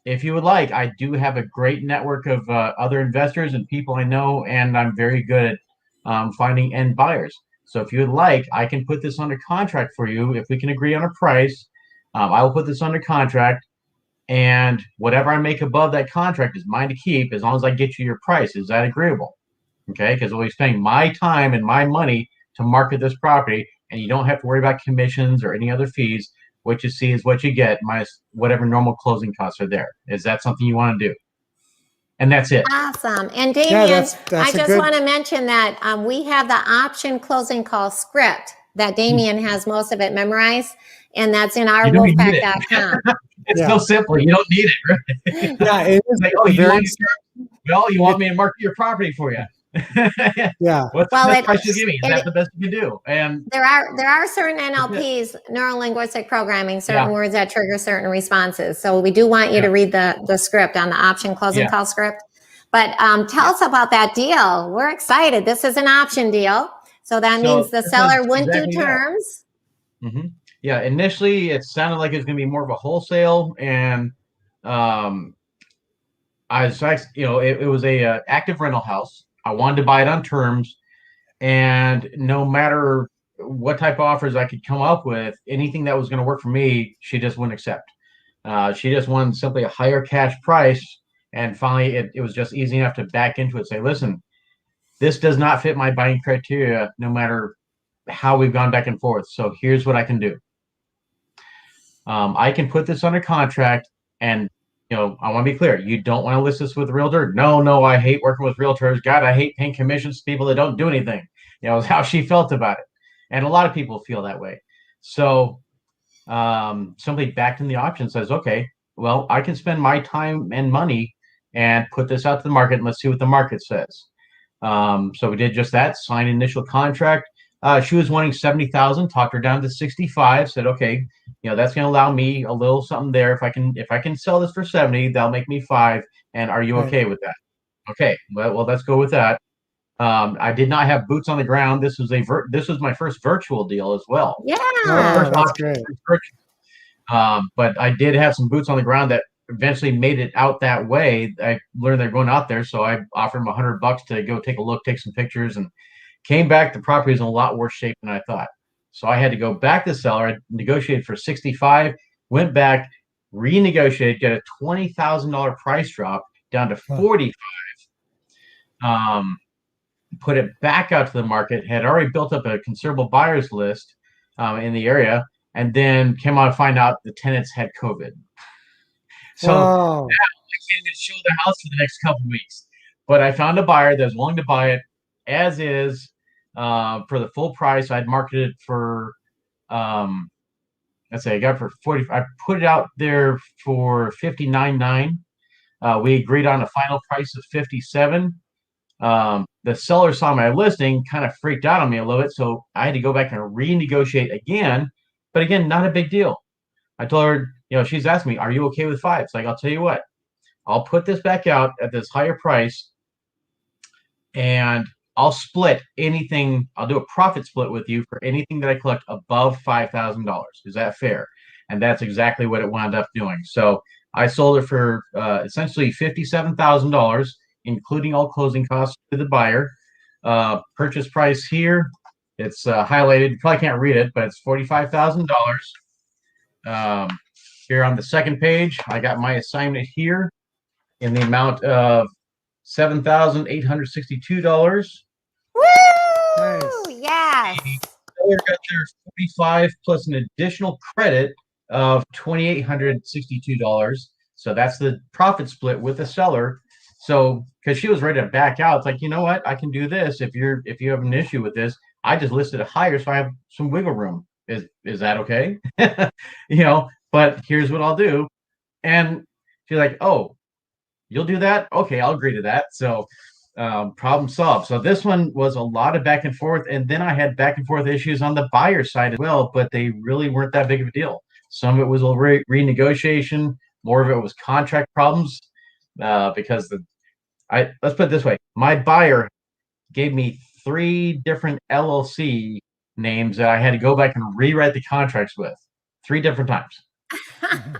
Speaker 6: if you would like, I do have a great network of other investors and people I know, and I'm very good at finding end buyers. So if you would like, I can put this under contract for you. If we can agree on a price, I will put this under contract, and whatever I make above that contract is mine to keep as long as I get you your price. Is that agreeable? Okay, because I'll be spending my time and my money to market this property, and you don't have to worry about commissions or any other fees. What you see is what you get, minus whatever normal closing costs are there. Is that something you want to do? And that's it.
Speaker 2: Awesome. And Damien,
Speaker 1: that's
Speaker 2: I
Speaker 1: a
Speaker 2: just
Speaker 1: good-
Speaker 2: want to mention that we have the option closing call script that Damien has most of it memorized, and that's in our
Speaker 6: You don't need it.
Speaker 2: wolfpack.com.
Speaker 6: It's
Speaker 1: Yeah.
Speaker 6: so simple. You don't need it, right?
Speaker 1: Yeah, it is
Speaker 6: Like, oh, you
Speaker 1: very.
Speaker 6: want me to market your property for you?
Speaker 1: Yeah.
Speaker 6: What's
Speaker 2: Well,
Speaker 6: the best
Speaker 2: it-
Speaker 6: price you give me? Is
Speaker 2: it-
Speaker 6: that the best you can do? And
Speaker 2: There are certain NLPs, neuro linguistic programming, certain
Speaker 6: Yeah.
Speaker 2: words that trigger certain responses. So we do want you to read the script on the option closing
Speaker 6: Yeah.
Speaker 2: call script. But tell us about that deal. We're excited. This is an option deal. So that
Speaker 6: So
Speaker 2: means the
Speaker 6: this
Speaker 2: seller
Speaker 6: is
Speaker 2: wouldn't
Speaker 6: exactly
Speaker 2: do
Speaker 6: that.
Speaker 2: terms.
Speaker 6: yeah, initially it sounded like it was going to be more of a wholesale, and it was a active rental house. I wanted to buy it on terms, and no matter what type of offers I could come up with, anything that was going to work for me, she just wouldn't accept. She just wanted simply a higher cash price. And finally, it was just easy enough to back into it. Say, listen, this does not fit my buying criteria, no matter how we've gone back and forth. So here's what I can do. I can put this under contract, and I want to be clear. You don't want to list this with a realtor? No, I hate working with realtors. God, I hate paying commissions to people that don't do anything. Is how she felt about it. And a lot of people feel that way. So somebody backed in the option, says, okay, well, I can spend my time and money and put this out to the market, and let's see what the market says. So we did just that, signed initial contract. She was wanting 70,000, talked her down to 65, said, okay, that's going to allow me a little something there. If I can sell this for 70, that'll make me 5. And are you okay with that? Okay, well, let's go with that. I did not have boots on the ground. This was my first virtual deal as well.
Speaker 2: Yeah.
Speaker 1: Oh, that's great.
Speaker 6: But I did have some boots on the ground that eventually made it out that way. I learned they're going out there, so I offered them $100 to go take a look, take some pictures, and came back. The property was in a lot worse shape than I thought. So I had to go back to the seller. I negotiated for 65, went back, renegotiated, get a $20,000 price drop down to 45. Put it back out to the market, had already built up a considerable buyers list in the area, and then came out to find out the tenants had COVID. So now I can't even show the house for the next couple of weeks. But I found a buyer that was willing to buy it as is for the full price. I'd marketed for, let's say I got for 40. I put it out there for $59,900. We agreed on a final price of $57,000. The seller saw my listing, kind of freaked out on me a little bit, so I had to go back and renegotiate again. But again, not a big deal. I told her, she's asking me, are you okay with 5? It's like, I'll tell you what, I'll put this back out at this higher price, and I'll split anything. I'll do a profit split with you for anything that I collect above $5,000. Is that fair? And that's exactly what it wound up doing. So I sold it for essentially $57,000, including all closing costs to the buyer. Purchase price here, it's highlighted. You probably can't read it, but it's $45,000. Here on the second page, I got my assignment here in the amount of $7,862.
Speaker 2: Woo!
Speaker 1: Nice.
Speaker 2: Yes.
Speaker 6: Seller got their 45 plus an additional credit of $2,862. So that's the profit split with the seller. So because she was ready to back out, it's like, you know what, I can do this. If you have an issue with this, I just listed it higher, so I have some wiggle room. Is that okay? But here's what I'll do. And she's like, oh, you'll do that? Okay, I'll agree to that. So problem solved. So this one was a lot of back and forth. And then I had back and forth issues on the buyer side as well, but they really weren't that big of a deal. Some of it was a renegotiation. More of it was contract problems because let's put it this way. My buyer gave me 3 different LLC names that I had to go back and rewrite the contracts with 3 different times. First one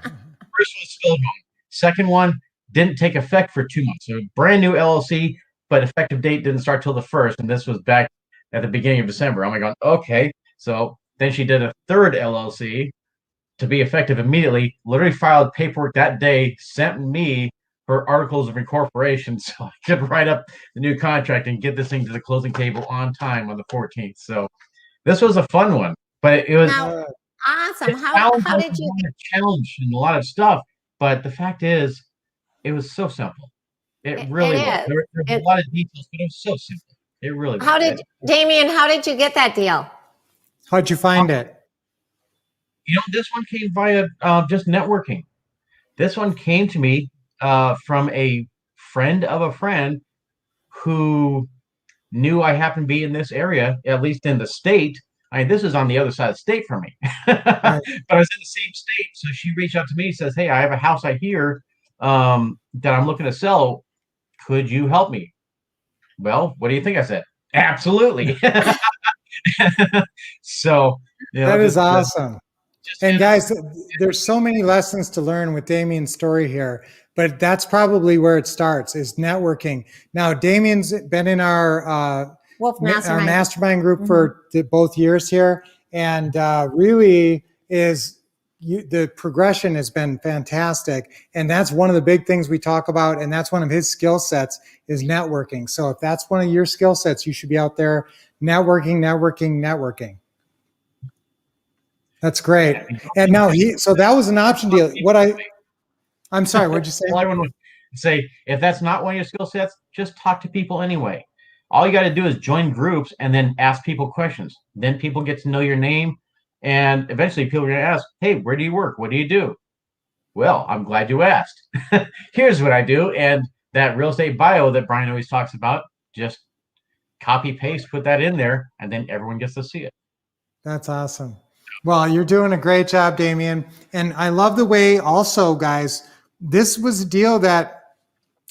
Speaker 6: spelled wrong. Second one didn't take effect for 2 months. So brand new LLC, but effective date didn't start till the 1st, and this was back at the beginning of December. I'm like, okay. So then she did a 3rd LLC to be effective immediately. Literally filed paperwork that day, sent me her articles of incorporation so I could write up the new contract and get this thing to the closing table on time on the 14th. So this was a fun one, but it was
Speaker 2: awesome. How did you
Speaker 6: get a challenge and a lot of stuff? But the fact is, it was so simple. It really was. There were a lot of details, but it was so simple. It really was.
Speaker 2: Damien, how did you get that deal?
Speaker 1: How'd you find it?
Speaker 6: This one came via just networking. This one came to me from a friend of a friend who knew I happened to be in this area, at least in the state. I mean, this is on the other side of the state from me, but I was in the same state. So she reached out to me and says, hey, I have a house out here that I'm looking to sell. Could you help me? Well, what do you think? I said, absolutely. So
Speaker 1: that is awesome. And guys, there's so many lessons to learn with Damien's story here, but that's probably where it starts, is networking. Now, Damien's been in our
Speaker 2: Wolf
Speaker 1: our
Speaker 2: Mastermind.
Speaker 1: mastermind group for both years here, and really is the progression has been fantastic, and that's one of the big things we talk about, and that's one of his skill sets is networking. So if that's one of your skill sets, you should be out there networking. That's great. And now so that was an option deal. I'm sorry, what'd you say?
Speaker 6: All I want to say, if that's not one of your skill sets, just talk to people anyway. All you got to do is join groups and then ask people questions. Then people get to know your name, and eventually people are going to ask, "Hey, where do you work? What do you do?" Well, I'm glad you asked. Here's what I do, and that real estate bio that Brian always talks about, just copy paste, put that in there, and then everyone gets to see it.
Speaker 1: That's awesome. Well, you're doing a great job, Damien. And I love the way also, guys, this was a deal that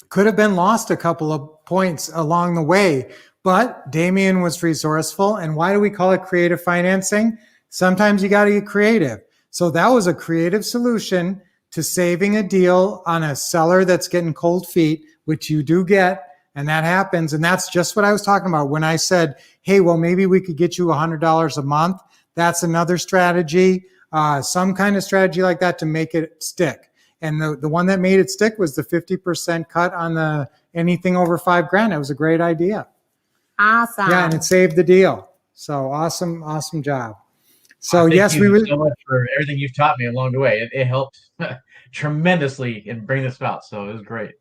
Speaker 1: could have been lost a couple of points along the way, but Damien was resourceful. And why do we call it creative financing? Sometimes you got to get creative. So that was a creative solution to saving a deal on a seller that's getting cold feet, which you do get. And that happens. And that's just what I was talking about when I said, hey, well, maybe we could get you $100 a month. That's another strategy, some kind of strategy like that to make it stick. And the one that made it stick was the 50% cut on the anything over $5,000. It was a great idea.
Speaker 2: Awesome.
Speaker 1: Yeah, and it saved the deal. So awesome job. So
Speaker 6: Thank
Speaker 1: yes,
Speaker 6: you
Speaker 1: we would.
Speaker 6: so much for everything you've taught me along the way. It helped tremendously in bringing this about. So it was great.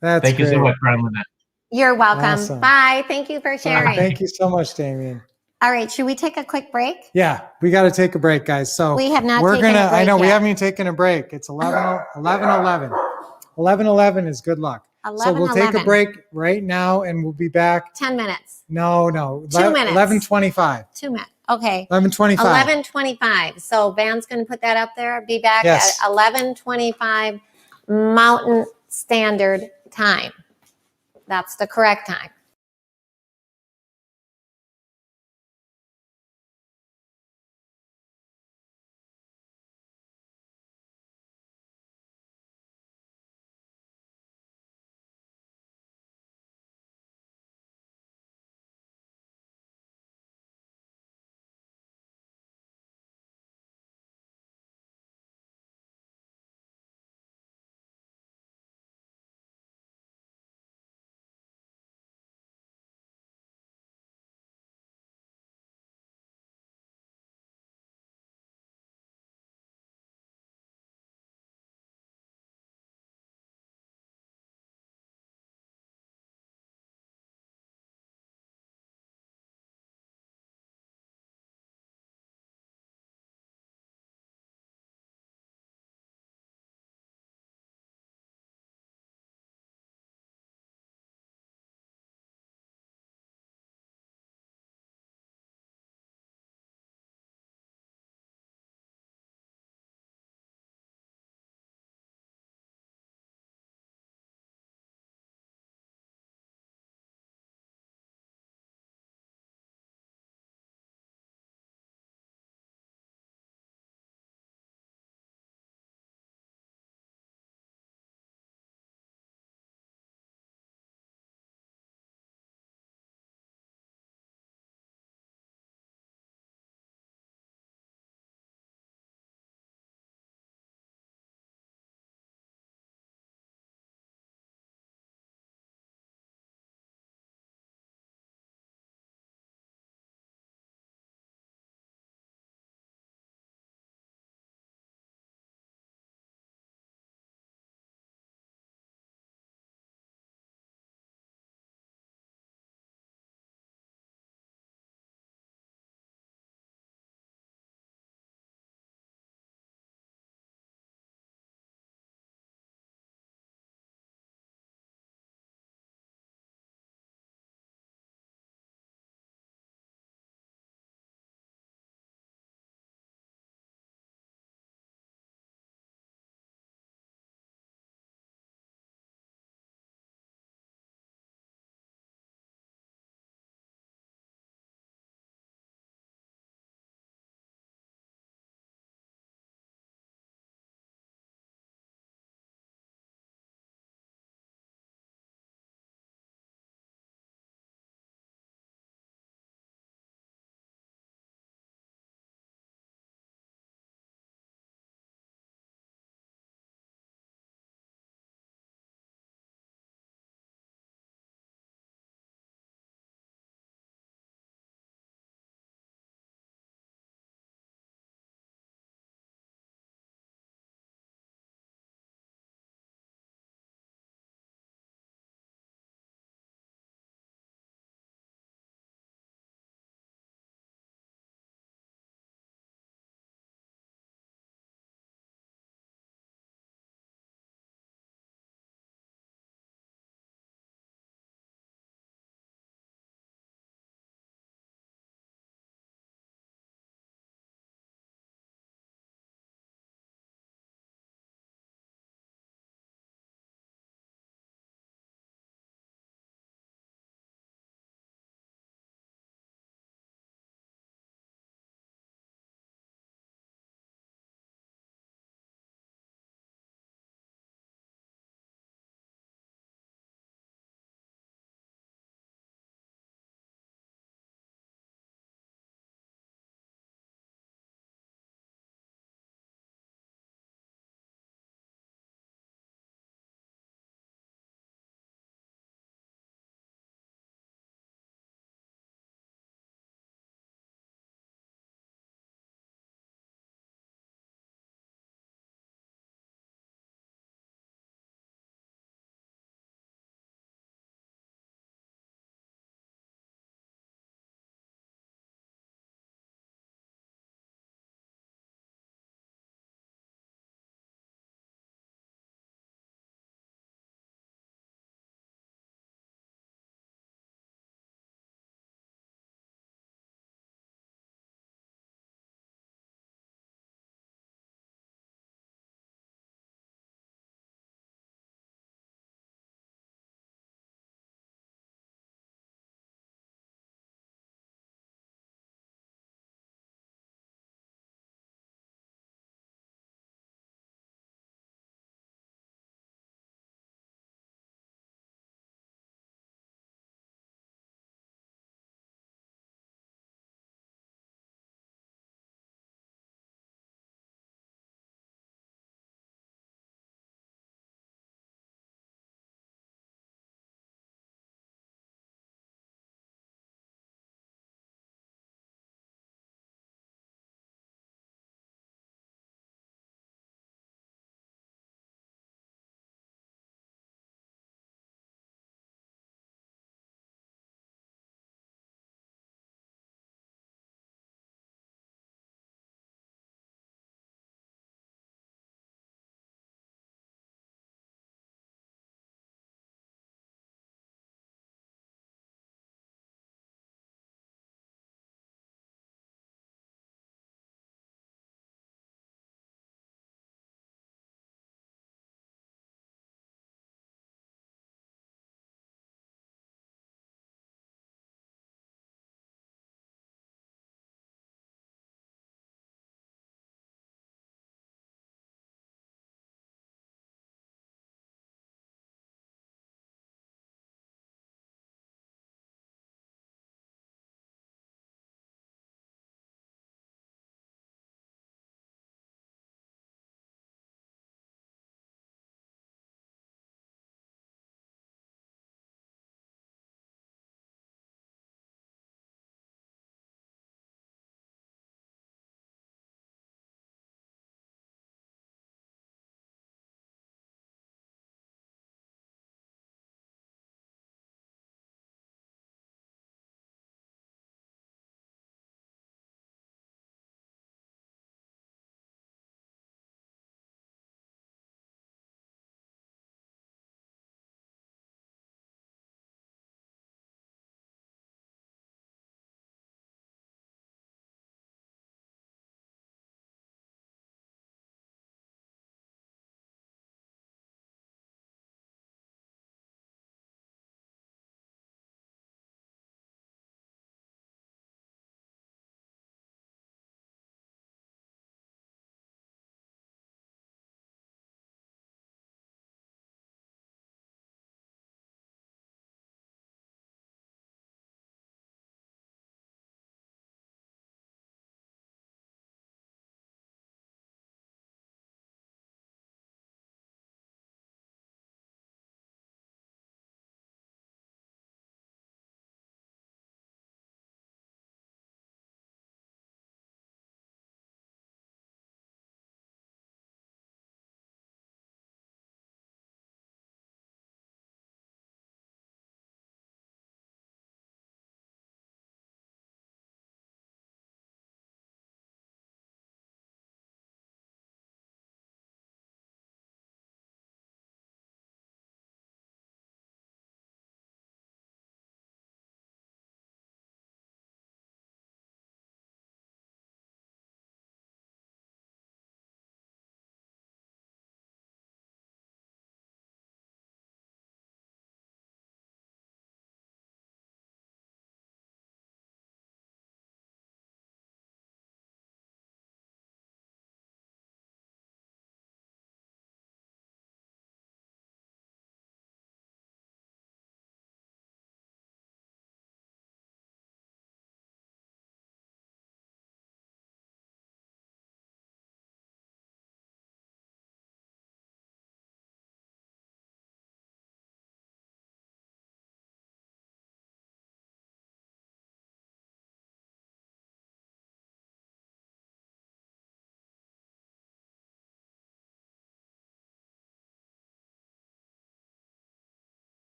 Speaker 1: That's
Speaker 6: Thank you so
Speaker 1: great.
Speaker 6: much, Brian Lynette.
Speaker 2: You're welcome.
Speaker 1: Awesome.
Speaker 2: Bye. Thank you for sharing.
Speaker 1: Thank you so much, Damien.
Speaker 2: All right. Should we take a quick break?
Speaker 1: Yeah, we got to take a break, guys. So
Speaker 2: We have not
Speaker 1: we're
Speaker 2: taken a
Speaker 1: gonna. I
Speaker 2: break
Speaker 1: know we
Speaker 2: yet.
Speaker 1: haven't even taken a break. It's 11:11. 11:11 is good luck. So we'll take a
Speaker 2: 11:11.
Speaker 1: break right now, and we'll be back.
Speaker 2: 10 minutes.
Speaker 1: No.
Speaker 2: 2 minutes.
Speaker 1: 11:25.
Speaker 2: 2 minutes. Okay.
Speaker 1: 11:25.
Speaker 2: 11:25. So Van's going to put that up there. Be back
Speaker 1: Yes.
Speaker 2: at 11:25 Mountain Standard Time. That's the correct time.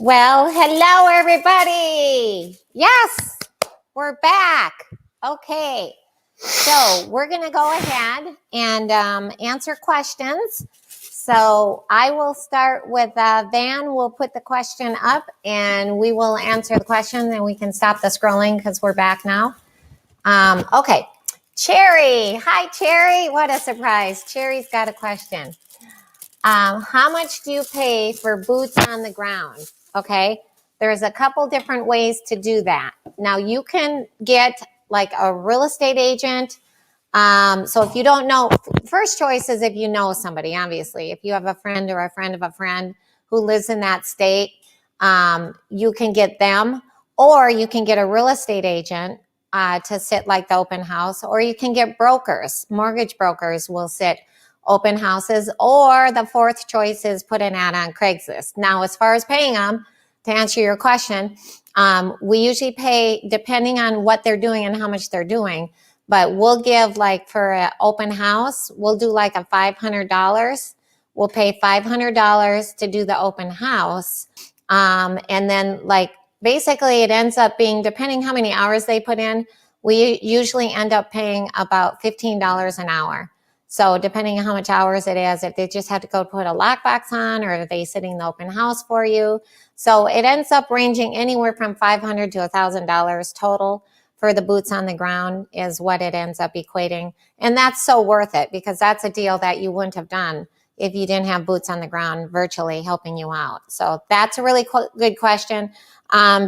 Speaker 2: Well, hello, everybody. Yes, we're back. Okay, so we're going to go ahead and answer questions. So I will start with Van. We'll put the question up and we will answer the question, and we can stop the scrolling because we're back now. Okay, Cherry. Hi, Cherry. What a surprise. Cherry's got a question. How much do you pay for boots on the ground? Okay, there's a couple different ways to do that. Now, you can get like a real estate agent. So if you don't know, first choice is if you know somebody, obviously. If you have a friend or a friend of a friend who lives in that state, you can get them, or you can get a real estate agent to sit like the open house, or you can get brokers. Mortgage brokers will sit open houses, or the fourth choice is put an ad on Craigslist. Now, as far as paying them, to answer your question, we usually pay depending on what they're doing and how much they're doing. But we'll give, like, for an open house, we'll do like a $500. We'll pay $500 to do the open house. And then, like, basically it ends up being, depending how many hours they put in, we usually end up paying about $15 an hour. So depending on how much hours it is, if they just have to go put a lockbox on, or are they sitting in the open house for you. So it ends up ranging anywhere from $500 to $1,000 total for the boots on the ground is what it ends up equating. And that's so worth it, because that's a deal that you wouldn't have done if you didn't have boots on the ground virtually helping you out. So that's a really good question.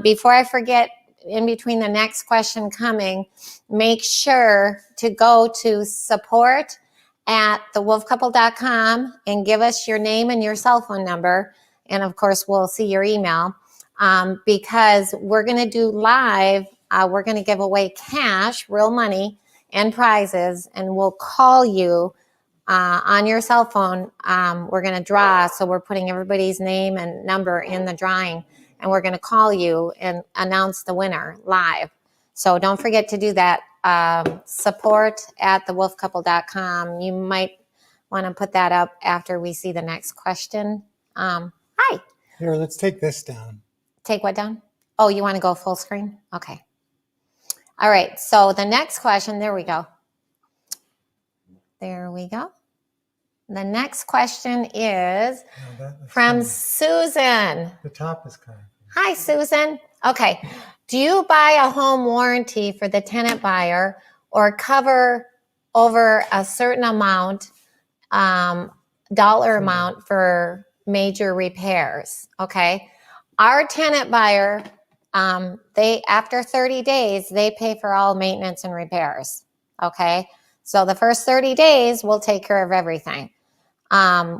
Speaker 2: Before I forget, in between the next question coming, make sure to go to support@thewolfcouple.com and give us your name and your cell phone number. And of course, we'll see your email, because we're going to do live. We're going to give away cash, real money, and prizes, and we'll call you on your cell phone. We're going to draw, so we're putting everybody's name and number in the drawing, and we're going to call you and announce the winner live. So don't forget to do that. Support@thewolfcouple.com. You might want to put that up after we see the next question. Hi.
Speaker 1: Here, let's take this down.
Speaker 2: Take what down? Oh, you want to go full screen? Okay. All right. So the next question, there we go. There we go. The next question is from Susan.
Speaker 1: The top is kind of.
Speaker 2: Hi, Susan. Okay. Do you buy a home warranty for the tenant buyer, or cover over a certain amount, dollar amount for major repairs? Okay. Our tenant buyer, after 30 days, they pay for all maintenance and repairs. Okay. So the first 30 days, we'll take care of everything.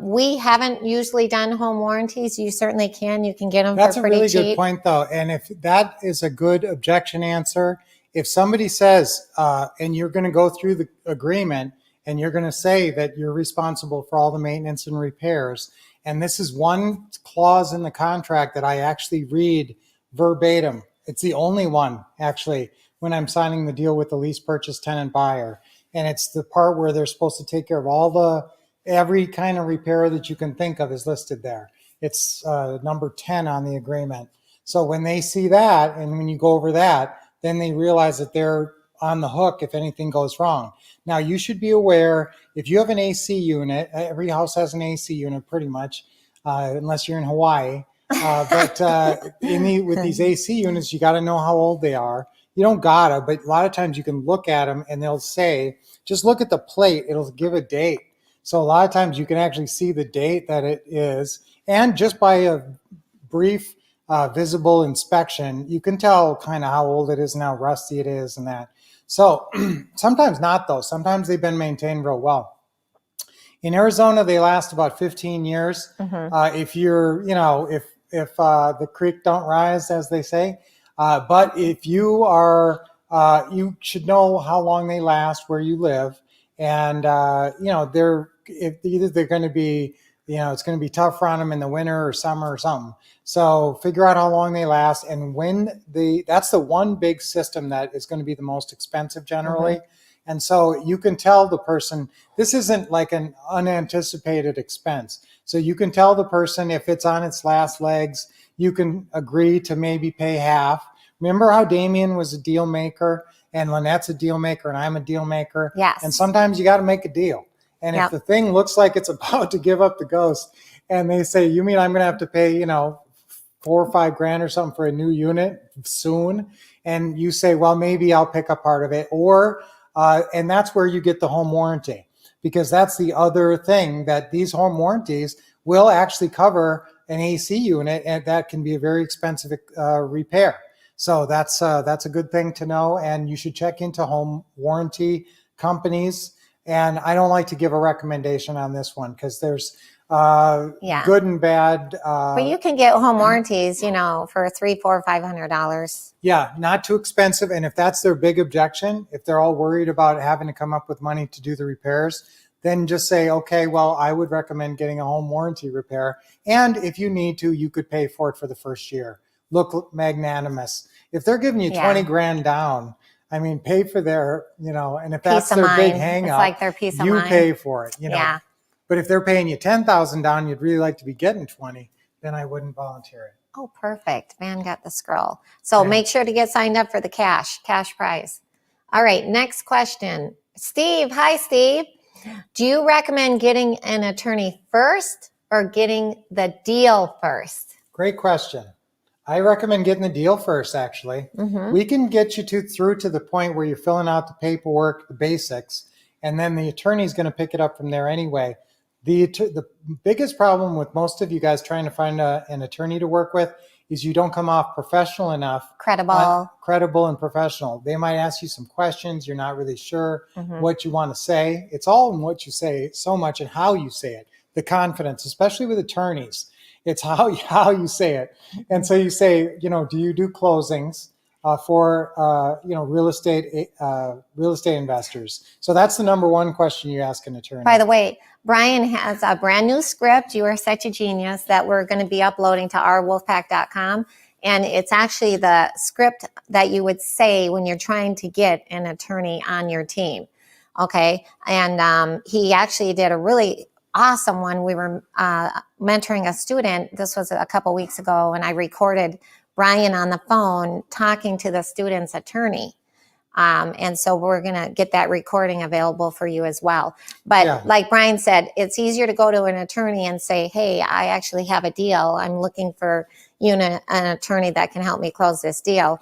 Speaker 2: We haven't usually done home warranties. You certainly can. You can get them
Speaker 1: That's
Speaker 2: for
Speaker 1: a
Speaker 2: pretty
Speaker 1: really
Speaker 2: cheap.
Speaker 1: good point, though. And if that is a good objection answer, if somebody says, and you're going to go through the agreement and you're going to say that you're responsible for all the maintenance and repairs, and this is one clause in the contract that I actually read verbatim. It's the only one, actually, when I'm signing the deal with the lease purchase tenant buyer. And it's the part where they're supposed to take care of every kind of repair that you can think of is listed there. It's number 10 on the agreement. So when they see that, and when you go over that, then they realize that they're on the hook if anything goes wrong. Now, you should be aware, if you have an AC unit, every house has an AC unit pretty much, unless you're in Hawaii. But with these AC units, you got to know how old they are. You don't gotta, but a lot of times you can look at them and they'll say, just look at the plate, it'll give a date. So a lot of times you can actually see the date that it is. And just by a brief visible inspection, you can tell kind of how old it is and how rusty it is and that. So sometimes not, though. Sometimes they've been maintained real well. In Arizona, they last about 15 years. If you're, if the creek don't rise, as they say. But if you are, you should know how long they last where you live. And, they're going to be, it's going to be tougher on them in the winter or summer or something. So figure out how long they last. And that's the one big system that is going to be the most expensive generally. And so you can tell the person, this isn't like an unanticipated expense. So you can tell the person if it's on its last legs, you can agree to maybe pay half. Remember how Damien was a deal maker and Lynette's a deal maker and I'm a deal maker?
Speaker 2: Yes.
Speaker 1: And sometimes you got to make a deal. And
Speaker 2: Yep.
Speaker 1: if the thing looks like it's about to give up the ghost and they say, you mean I'm going to have to pay, $4 or $5 grand or something for a new unit soon? And you say, well, maybe I'll pick up part of it. And that's where you get the home warranty, because that's the other thing, that these home warranties will actually cover an AC unit, and that can be a very expensive repair. So that's a good thing to know, and you should check into home warranty companies. And I don't like to give a recommendation on this one because there's good and bad.
Speaker 2: But you can get home warranties, for $300, $400, $500.
Speaker 1: Yeah, not too expensive. And if that's their big objection, if they're all worried about having to come up with money to do the repairs, then just say, okay, well, I would recommend getting a home warranty repair. And if you need to, you could pay for it for the first year. Look magnanimous. If they're giving you 20 grand down, I mean, pay for their, and if that's
Speaker 2: Peace of
Speaker 1: their big
Speaker 2: mind.
Speaker 1: hang
Speaker 2: It's
Speaker 1: up,
Speaker 2: like their peace of
Speaker 1: you
Speaker 2: mind.
Speaker 1: pay for it,
Speaker 2: Yeah.
Speaker 1: But if they're paying you 10,000 down, you'd really like to be getting 20, then I wouldn't volunteer it.
Speaker 2: Oh, perfect. Van got the scroll. So
Speaker 1: Okay.
Speaker 2: make sure to get signed up for the cash prize. All right, next question. Steve, hi, Steve. Do you recommend getting an attorney first or getting the deal first?
Speaker 1: Great question. I recommend getting the deal first, actually. We can get you through to the point where you're filling out the paperwork, the basics, and then the attorney's going to pick it up from there anyway. The biggest problem with most of you guys trying to find an attorney to work with is you don't come off professional enough. Credible and professional. They might ask you some questions. You're not really sure what you want to say. It's all in what you say so much and how you say it. The confidence, especially with attorneys. It's how you say it. And so you say, do you do closings for real estate investors? So that's the number one question you ask an attorney.
Speaker 2: By the way, Brian has a brand new script, You Are Such a Genius, that we're going to be uploading to ourwolfpack.com. And it's actually the script that you would say when you're trying to get an attorney on your team. Okay. And he actually did a really awesome one. We were mentoring a student. This was a couple weeks ago, and I recorded Brian on the phone talking to the student's attorney. And so we're going to get that recording available for you as well. But like Brian said, it's easier to go to an attorney and say, hey, I actually have a deal. I'm looking for an attorney that can help me close this deal.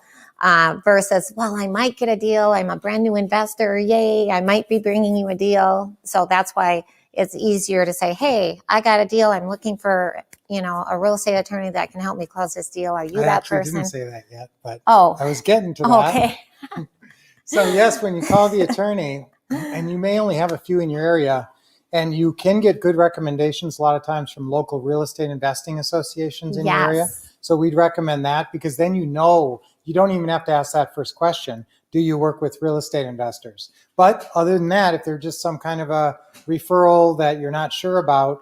Speaker 2: Versus, well, I might get a deal. I'm a brand new investor. Yay. I might be bringing you a deal. So that's why it's easier to say, hey, I got a deal. I'm looking for, a real estate attorney that can help me close this deal. Are you that person?
Speaker 1: I didn't say that yet, but
Speaker 2: I
Speaker 1: was getting to that.
Speaker 2: Okay.
Speaker 1: So yes, when you call the attorney, and you may only have a few in your area, and you can get good recommendations a lot of times from local real estate investing associations in your area. So we'd recommend that, because then you don't even have to ask that first question. Do you work with real estate investors? But other than that, if they're just some kind of a referral that you're not sure about,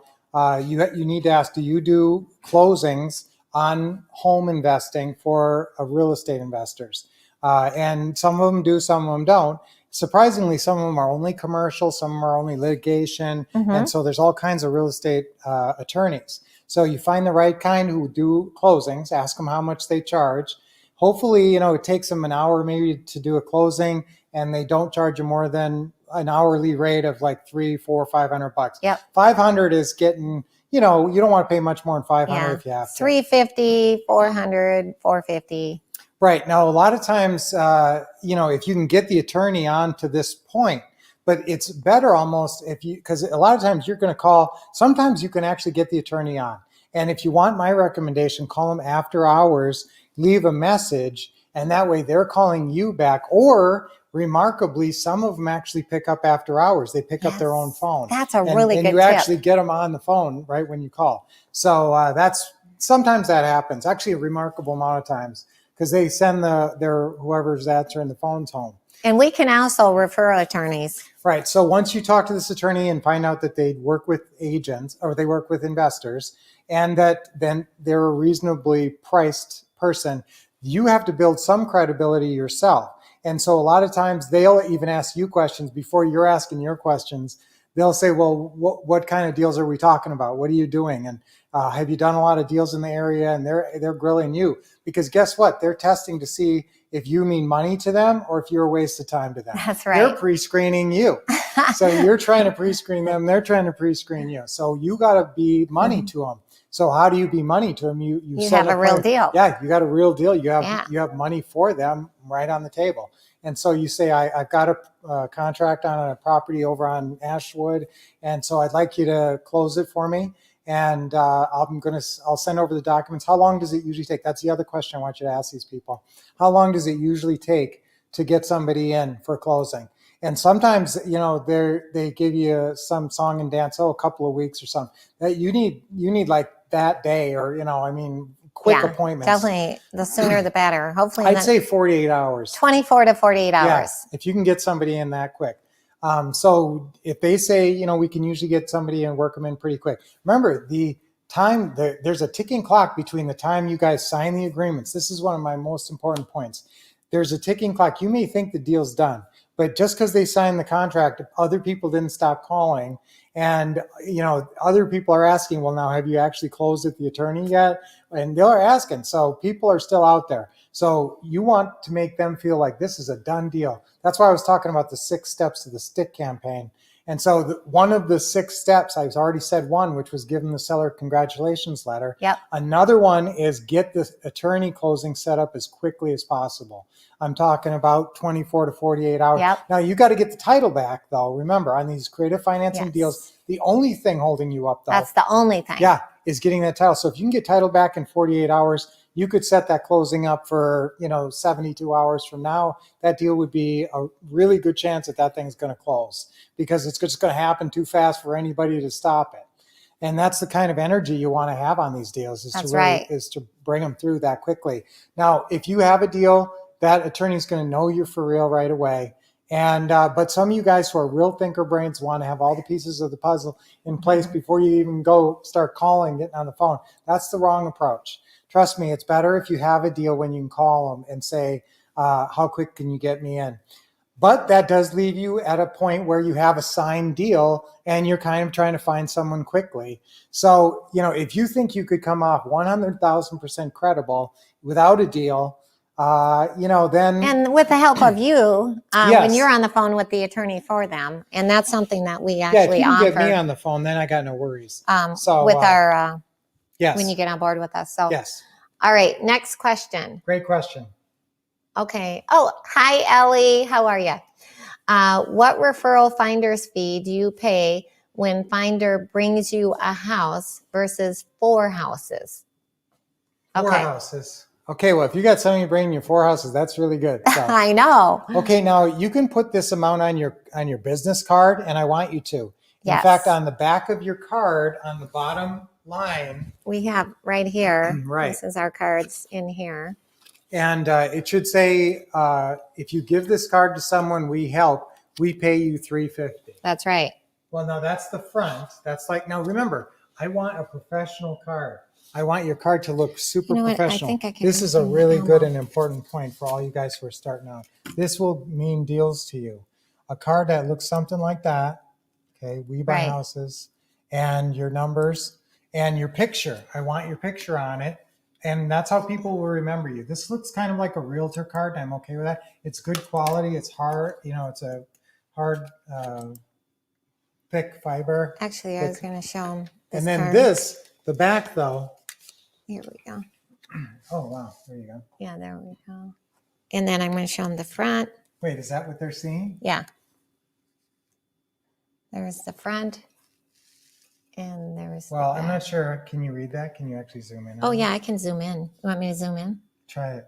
Speaker 1: you need to ask, do you do closings on home investing for real estate investors? And some of them do, some of them don't. Surprisingly, some of them are only commercial, some of them are only litigation. And so there's all kinds of real estate attorneys. So you find the right kind who do closings, ask them how much they charge. Hopefully, it takes them an hour maybe to do a closing, and they don't charge you more than an hourly rate of like $300, $400, $500.
Speaker 2: Yep.
Speaker 1: 500 is getting, you don't want to pay much more than 500 if you have to.
Speaker 2: $350, $400, $450.
Speaker 1: Right. Now, a lot of times, if you can get the attorney on to this point, but it's better almost because a lot of times you're going to call, sometimes you can actually get the attorney on. And if you want my recommendation, call them after hours, leave a message, and that way they're calling you back. Or remarkably, some of them actually pick up after hours. They pick up their own phone.
Speaker 2: That's a really good tip.
Speaker 1: And you actually get them on the phone right when you call. So sometimes that happens, actually a remarkable amount of times, because they send their whoever's answering the phones home.
Speaker 2: And we can also refer attorneys.
Speaker 1: Right. So once you talk to this attorney and find out that they work with agents or they work with investors, and that then they're a reasonably priced person, you have to build some credibility yourself. And so a lot of times they'll even ask you questions before you're asking your questions. They'll say, well, what kind of deals are we talking about? What are you doing? Have you done a lot of deals in the area? And they're grilling you, because guess what? They're testing to see if you mean money to them or if you're a waste of time to them.
Speaker 2: That's
Speaker 1: They're
Speaker 2: right.
Speaker 1: pre-screening you. So you're trying to pre-screen them. They're trying to pre-screen you. So you got to be money to them. So how do you be money to them? You set
Speaker 2: have a real deal.
Speaker 1: Yeah, you got a real deal. You have
Speaker 2: Yeah.
Speaker 1: you have money for them right on the table. And so you say, I've got a contract on a property over on Ashwood, and so I'd like you to close it for me. And I'll send over the documents. How long does it usually take? That's the other question I want you to ask these people. How long does it usually take to get somebody in for closing? And sometimes, they give you some song and dance, a couple of weeks or something. That you need like that day, or quick appointments.
Speaker 2: Definitely, the sooner the better. Hopefully,
Speaker 1: I'd say 48 hours.
Speaker 2: 24 to 48 hours.
Speaker 1: Yeah, if you can get somebody in that quick. So if they say, we can usually get somebody and work them in pretty quick. Remember, there's a ticking clock between the time you guys sign the agreements. This is one of my most important points. There's a ticking clock. You may think the deal's done, but just because they signed the contract, other people didn't stop calling. And, other people are asking, well, now, have you actually closed with the attorney yet? And they're asking. So people are still out there. So you want to make them feel like this is a done deal. That's why I was talking about the 6 steps to the STICK campaign. And so one of the 6 steps, I've already said one, which was give them the seller congratulations letter.
Speaker 2: Yep.
Speaker 1: Another one is get the attorney closing set up as quickly as possible. I'm talking about 24 to 48 hours.
Speaker 2: Yep.
Speaker 1: Now, you got to get the title back, though. Remember, on these creative financing
Speaker 2: Yes.
Speaker 1: deals, the only thing holding you up, though,
Speaker 2: That's the only thing.
Speaker 1: yeah, is getting that title. So if you can get title back in 48 hours, you could set that closing up for, 72 hours from now. That deal would be a really good chance that thing's going to close, because it's just going to happen too fast for anybody to stop it. And that's the kind of energy you want to have on these deals,
Speaker 2: That's right.
Speaker 1: is to bring them through that quickly. Now, if you have a deal, that attorney's going to know you're for real right away. And but some of you guys who are real thinker brains want to have all the pieces of the puzzle in place before you even go start calling, getting on the phone. That's the wrong approach. Trust me, it's better if you have a deal when you can call them and say, how quick can you get me in? But that does leave you at a point where you have a signed deal and you're kind of trying to find someone quickly. So, if you think you could come off 100,000% credible without a deal, then...
Speaker 2: And with the help of you,
Speaker 1: Yes.
Speaker 2: when you're on the phone with the attorney for them, and that's something that we
Speaker 1: Yeah, if
Speaker 2: actually
Speaker 1: you can
Speaker 2: offer
Speaker 1: get me on the phone, then I got no worries. So,
Speaker 2: with our
Speaker 1: yes.
Speaker 2: when you get on board with us. So,
Speaker 1: Yes.
Speaker 2: all right, next question.
Speaker 1: Great question.
Speaker 2: Okay. Oh, hi, Ellie. How are you? What referral finder's fee do you pay when Finder brings you a house versus 4 houses?
Speaker 1: 4 houses. Okay, well, if you got somebody bringing you 4 houses, that's really good. So.
Speaker 2: I know.
Speaker 1: Okay, now you can put this amount on your business card, and I want you to.
Speaker 2: Yes.
Speaker 1: In fact, on the back of your card, on the bottom line,
Speaker 2: We have right here.
Speaker 1: Right.
Speaker 2: This is our cards in here.
Speaker 1: and it should say, if you give this card to someone we help, we pay you $350.
Speaker 2: That's right.
Speaker 1: Well, now that's the front. That's like, now remember, I want a professional card. I want your card to look super
Speaker 2: You know what? I
Speaker 1: professional.
Speaker 2: think I can
Speaker 1: This is a
Speaker 2: open
Speaker 1: really
Speaker 2: that
Speaker 1: good
Speaker 2: up.
Speaker 1: and important point for all you guys who are starting out. This will mean deals to you. A card that looks something like that. Okay, we buy
Speaker 2: Right.
Speaker 1: houses, and your numbers and your picture. I want your picture on it. And that's how people will remember you. This looks kind of like a realtor card. I'm okay with that. It's good quality. It's hard, it's a hard, thick fiber.
Speaker 2: Actually, I was going to show them this
Speaker 1: And then
Speaker 2: card.
Speaker 1: the back though.
Speaker 2: Here we go.
Speaker 1: Oh, wow. There you go.
Speaker 2: Yeah, there we go. And then I'm going to show them the front.
Speaker 1: Wait, is that what they're seeing?
Speaker 2: Yeah. There's the front. And there's
Speaker 1: Well,
Speaker 2: the
Speaker 1: I'm
Speaker 2: back.
Speaker 1: not sure. Can you read that? Can you actually zoom in?
Speaker 2: Oh,
Speaker 1: on
Speaker 2: yeah,
Speaker 1: it?
Speaker 2: I can zoom in. You want me to zoom in?
Speaker 1: Try it.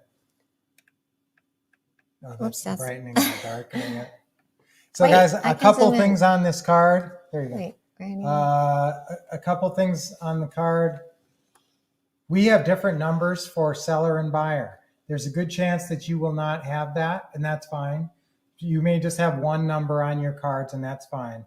Speaker 1: Oh, that's
Speaker 2: Oops, that's-
Speaker 1: brightening and darkening it. So,
Speaker 2: Wait,
Speaker 1: guys,
Speaker 2: I
Speaker 1: a
Speaker 2: can
Speaker 1: couple
Speaker 2: zoom in.
Speaker 1: things on this card. There you go.
Speaker 2: Wait, right here.
Speaker 1: A couple things on the card. We have different numbers for seller and buyer. There's a good chance that you will not have that, and that's fine. You may just have one number on your cards, and that's fine.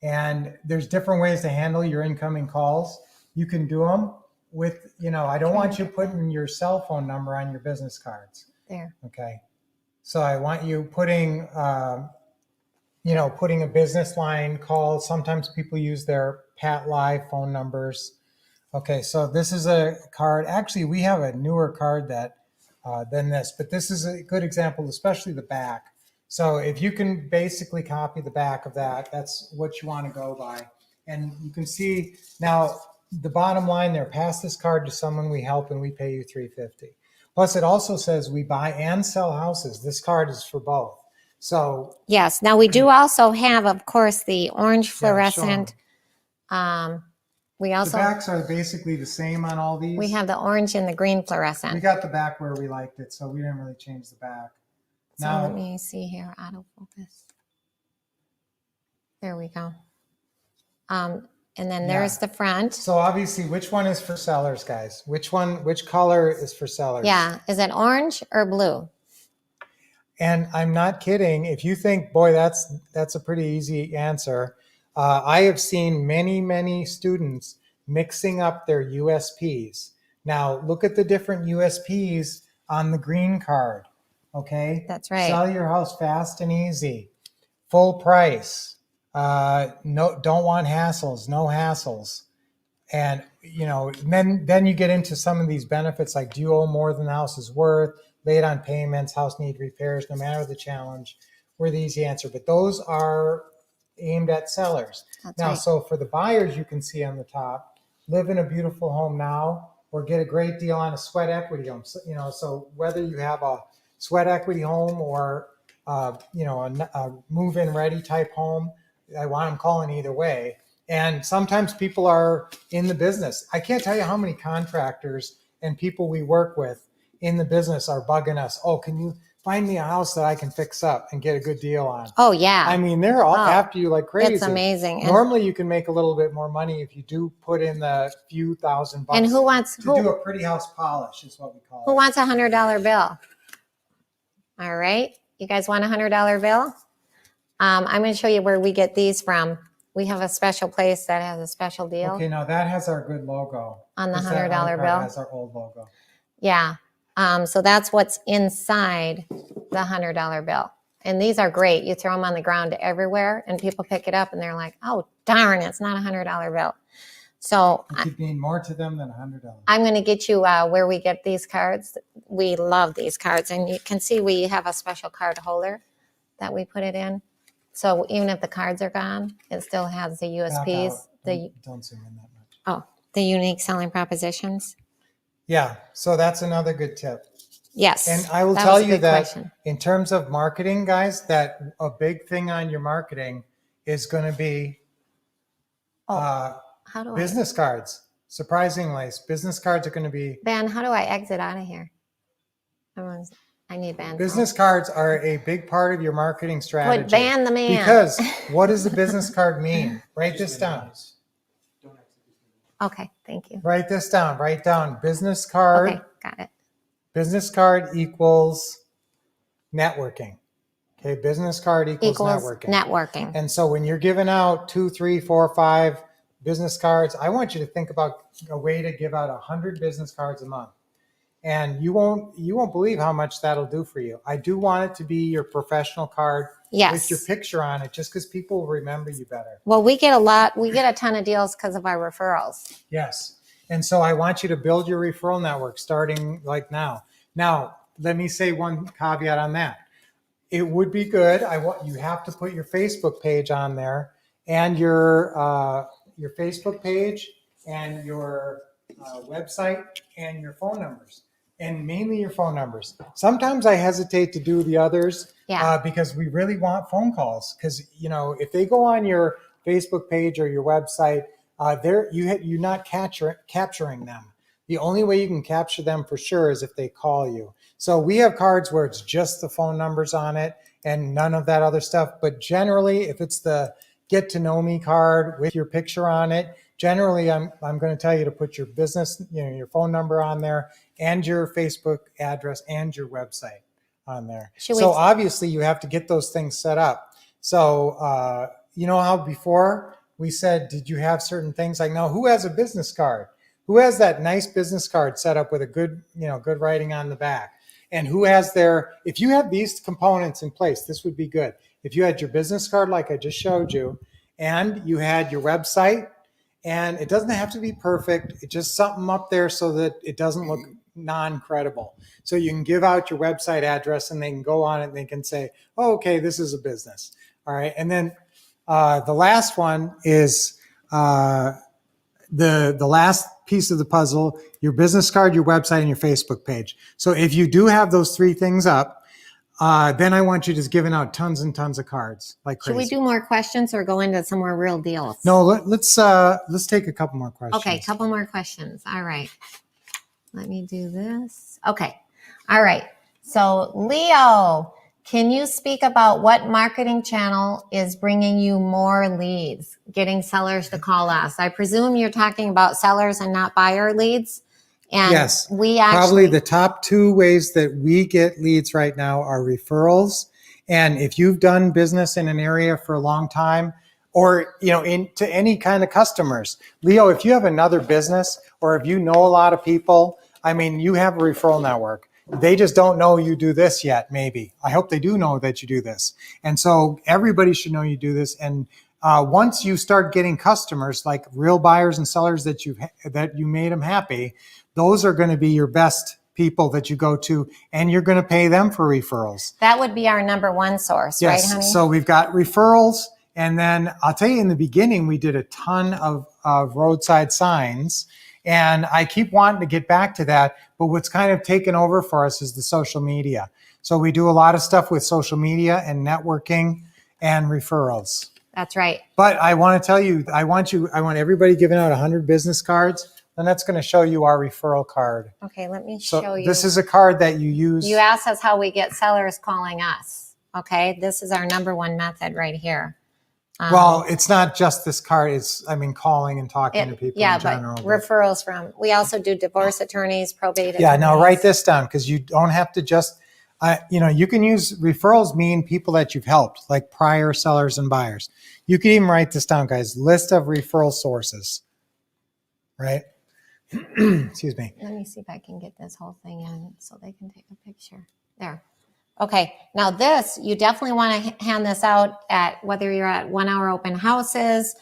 Speaker 1: And there's different ways to handle your incoming calls. You can do them with, I don't want you putting your cell phone number on your business cards.
Speaker 2: There.
Speaker 1: Okay. So I want you putting, putting a business line call. Sometimes people use their Pat Live phone numbers. Okay, so this is a card. Actually, we have a newer card that than this, but this is a good example, especially the back. So if you can basically copy the back of that, that's what you want to go by. And you can see now the bottom line there, pass this card to someone we help and we pay you $350. Plus it also says we buy and sell houses. This card is for both. So
Speaker 2: Yes. Now we do also have, of course, the orange
Speaker 1: yeah, show 'em.
Speaker 2: fluorescent. We
Speaker 1: The
Speaker 2: also
Speaker 1: backs are basically the same on all these.
Speaker 2: we have the orange and the green
Speaker 1: We
Speaker 2: fluorescent.
Speaker 1: got the back where we liked it, so we didn't really change the back.
Speaker 2: So
Speaker 1: Now,
Speaker 2: let me see here, autofocus. There we go. And then there's the front.
Speaker 1: so obviously, which one is for sellers, guys? Which color is for sellers?
Speaker 2: Yeah. Is it orange or blue?
Speaker 1: And I'm not kidding. If you think, boy, that's a pretty easy answer. I have seen many students mixing up their USPs. Now, look at the different USPs on the green card. Okay.
Speaker 2: That's right.
Speaker 1: Sell your house fast and easy. Full price. No, don't want hassles. No hassles. And then you get into some of these benefits like, do you owe more than the house is worth? Late on payments, house need repairs, no matter the challenge. We're the easy answer. But those are aimed at sellers.
Speaker 2: That's
Speaker 1: Now,
Speaker 2: right.
Speaker 1: so for the buyers, you can see on the top, live in a beautiful home now or get a great deal on a sweat equity home. So whether you have a sweat equity home or a move-in ready type home, I want them calling either way. And sometimes people are in the business. I can't tell you how many contractors and people we work with in the business are bugging us. Oh, can you find me a house that I can fix up and get a good deal on?
Speaker 2: Oh, yeah.
Speaker 1: I mean, they're all
Speaker 2: Oh,
Speaker 1: after you like crazy.
Speaker 2: it's amazing. And,
Speaker 1: Normally, you can make a little bit more money if you do put in the few $1,000
Speaker 2: and who wants
Speaker 1: to do a pretty house polish is what we call
Speaker 2: who
Speaker 1: it.
Speaker 2: wants $100 bill? All right. You guys want $100 bill? I'm going to show you where we get these from. We have a special place that has a special deal
Speaker 1: Okay, now that has our good logo.
Speaker 2: on the
Speaker 1: This that
Speaker 2: $100
Speaker 1: other card
Speaker 2: bill.
Speaker 1: has our old logo.
Speaker 2: Yeah. So that's what's inside the $100 bill. And these are great. You throw them on the ground everywhere and people pick it up and they're like, oh, darn, it's not a $100 bill. So
Speaker 1: It could mean more to them than $100.
Speaker 2: I'm going to get you where we get these cards. We love these cards. And you can see we have a special card holder that we put it in. So even if the cards are gone, it still has the
Speaker 1: Back
Speaker 2: USPs,
Speaker 1: out. Don't zoom in that much.
Speaker 2: the unique selling propositions.
Speaker 1: Yeah, so that's another good tip.
Speaker 2: Yes.
Speaker 1: And I will
Speaker 2: that
Speaker 1: tell
Speaker 2: was a
Speaker 1: you
Speaker 2: good
Speaker 1: that
Speaker 2: question.
Speaker 1: in terms of marketing, guys, that a big thing on your marketing is going to be
Speaker 2: How do
Speaker 1: business cards. Surprisingly, business cards are going to be
Speaker 2: Ben, how do I exit out of here? I need Ben's
Speaker 1: business cards are a big part of your marketing strategy.
Speaker 2: Put Ban the man.
Speaker 1: Because what does a business card mean? Write this down.
Speaker 2: Okay, thank you.
Speaker 1: Write this down. Write down business card.
Speaker 2: Okay, got it.
Speaker 1: Business card equals networking. Okay, business card equals networking.
Speaker 2: Networking.
Speaker 1: And so when you're giving out 2, 3, 4, 5 business cards, I want you to think about a way to give out 100 business cards a month. And you won't believe how much that'll do for you. I do want it to be your professional card
Speaker 2: Yes.
Speaker 1: with your picture on it, just because people will remember you better.
Speaker 2: Well, we get a ton of deals because of our referrals.
Speaker 1: Yes. And so I want you to build your referral network starting like now. Now, let me say one caveat on that. It would be good. You have to put your Facebook page on there and your Facebook page and your website and your phone numbers, and mainly your phone numbers. Sometimes I hesitate to do the others because we really want phone calls. Because if they go on your Facebook page or your website, you're not capturing them. The only way you can capture them for sure is if they call you. So we have cards where it's just the phone numbers on it and none of that other stuff. But generally, if it's the get to know me card with your picture on it, generally I'm going to tell you to put your business, your phone number on there and your Facebook address and your website on there. Obviously you have to get those things set up. So you know how before we said, did you have certain things like, no, who has a business card? Who has that nice business card set up with a good writing on the back? And who has if you have these components in place, this would be good. If you had your business card, like I just showed you, and you had your website And it doesn't have to be perfect. It's just something up there so that it doesn't look non-credible. So you can give out your website address and they can go on it and they can say, oh, okay, this is a business. All right. And then the last one is the last piece of the puzzle, your business card, your website, and your Facebook page. So if you do have those three things up, then I want you just giving out tons and tons of cards like
Speaker 2: Should
Speaker 1: crazy.
Speaker 2: we do more questions or go into some more real deals?
Speaker 1: No, let's take a couple more questions.
Speaker 2: Okay, couple more questions. All right. Let me do this. Okay. All right. So, Leo, can you speak about what marketing channel is bringing you more leads, getting sellers to call us? I presume you're talking about sellers and not buyer leads. And
Speaker 1: Yes,
Speaker 2: we
Speaker 1: probably
Speaker 2: actually,
Speaker 1: the top two ways that we get leads right now are referrals. And if you've done business in an area for a long time, or into any kind of customers, Leo, if you have another business or if you know a lot of people, I mean, you have a referral network. They just don't know you do this yet, maybe. I hope they do know that you do this. And so everybody should know you do this. And once you start getting customers, like real buyers and sellers that you made them happy, those are going to be your best people that you go to, and you're going to pay them for referrals.
Speaker 2: that would be our number one source, right, honey?
Speaker 1: So we've got referrals. And then I'll tell you, in the beginning, we did a ton of roadside signs. And I keep wanting to get back to that. But what's kind of taken over for us is the social media. So we do a lot of stuff with social media and networking and referrals.
Speaker 2: That's right.
Speaker 1: But I want to tell you, I want everybody giving out 100 business cards. Then that's going to show you our referral card.
Speaker 2: Okay, let me
Speaker 1: So
Speaker 2: show you.
Speaker 1: this is a card that you use.
Speaker 2: You asked us how we get sellers calling us. Okay, this is our number one method right here.
Speaker 1: Well, it's not just this card. It's, calling and talking to people
Speaker 2: Yeah,
Speaker 1: in general.
Speaker 2: but referrals from, we also do divorce attorneys, probate
Speaker 1: Yeah, now
Speaker 2: attorneys.
Speaker 1: write this down because you don't have to just, you can use referrals mean people that you've helped, like prior sellers and buyers. You can even write this down, guys. List of referral sources, right? Excuse me.
Speaker 2: Let me see if I can get this whole thing in so they can take a picture. There. Okay, now this, you definitely want to hand this out at whether you're at 1 hour open houses.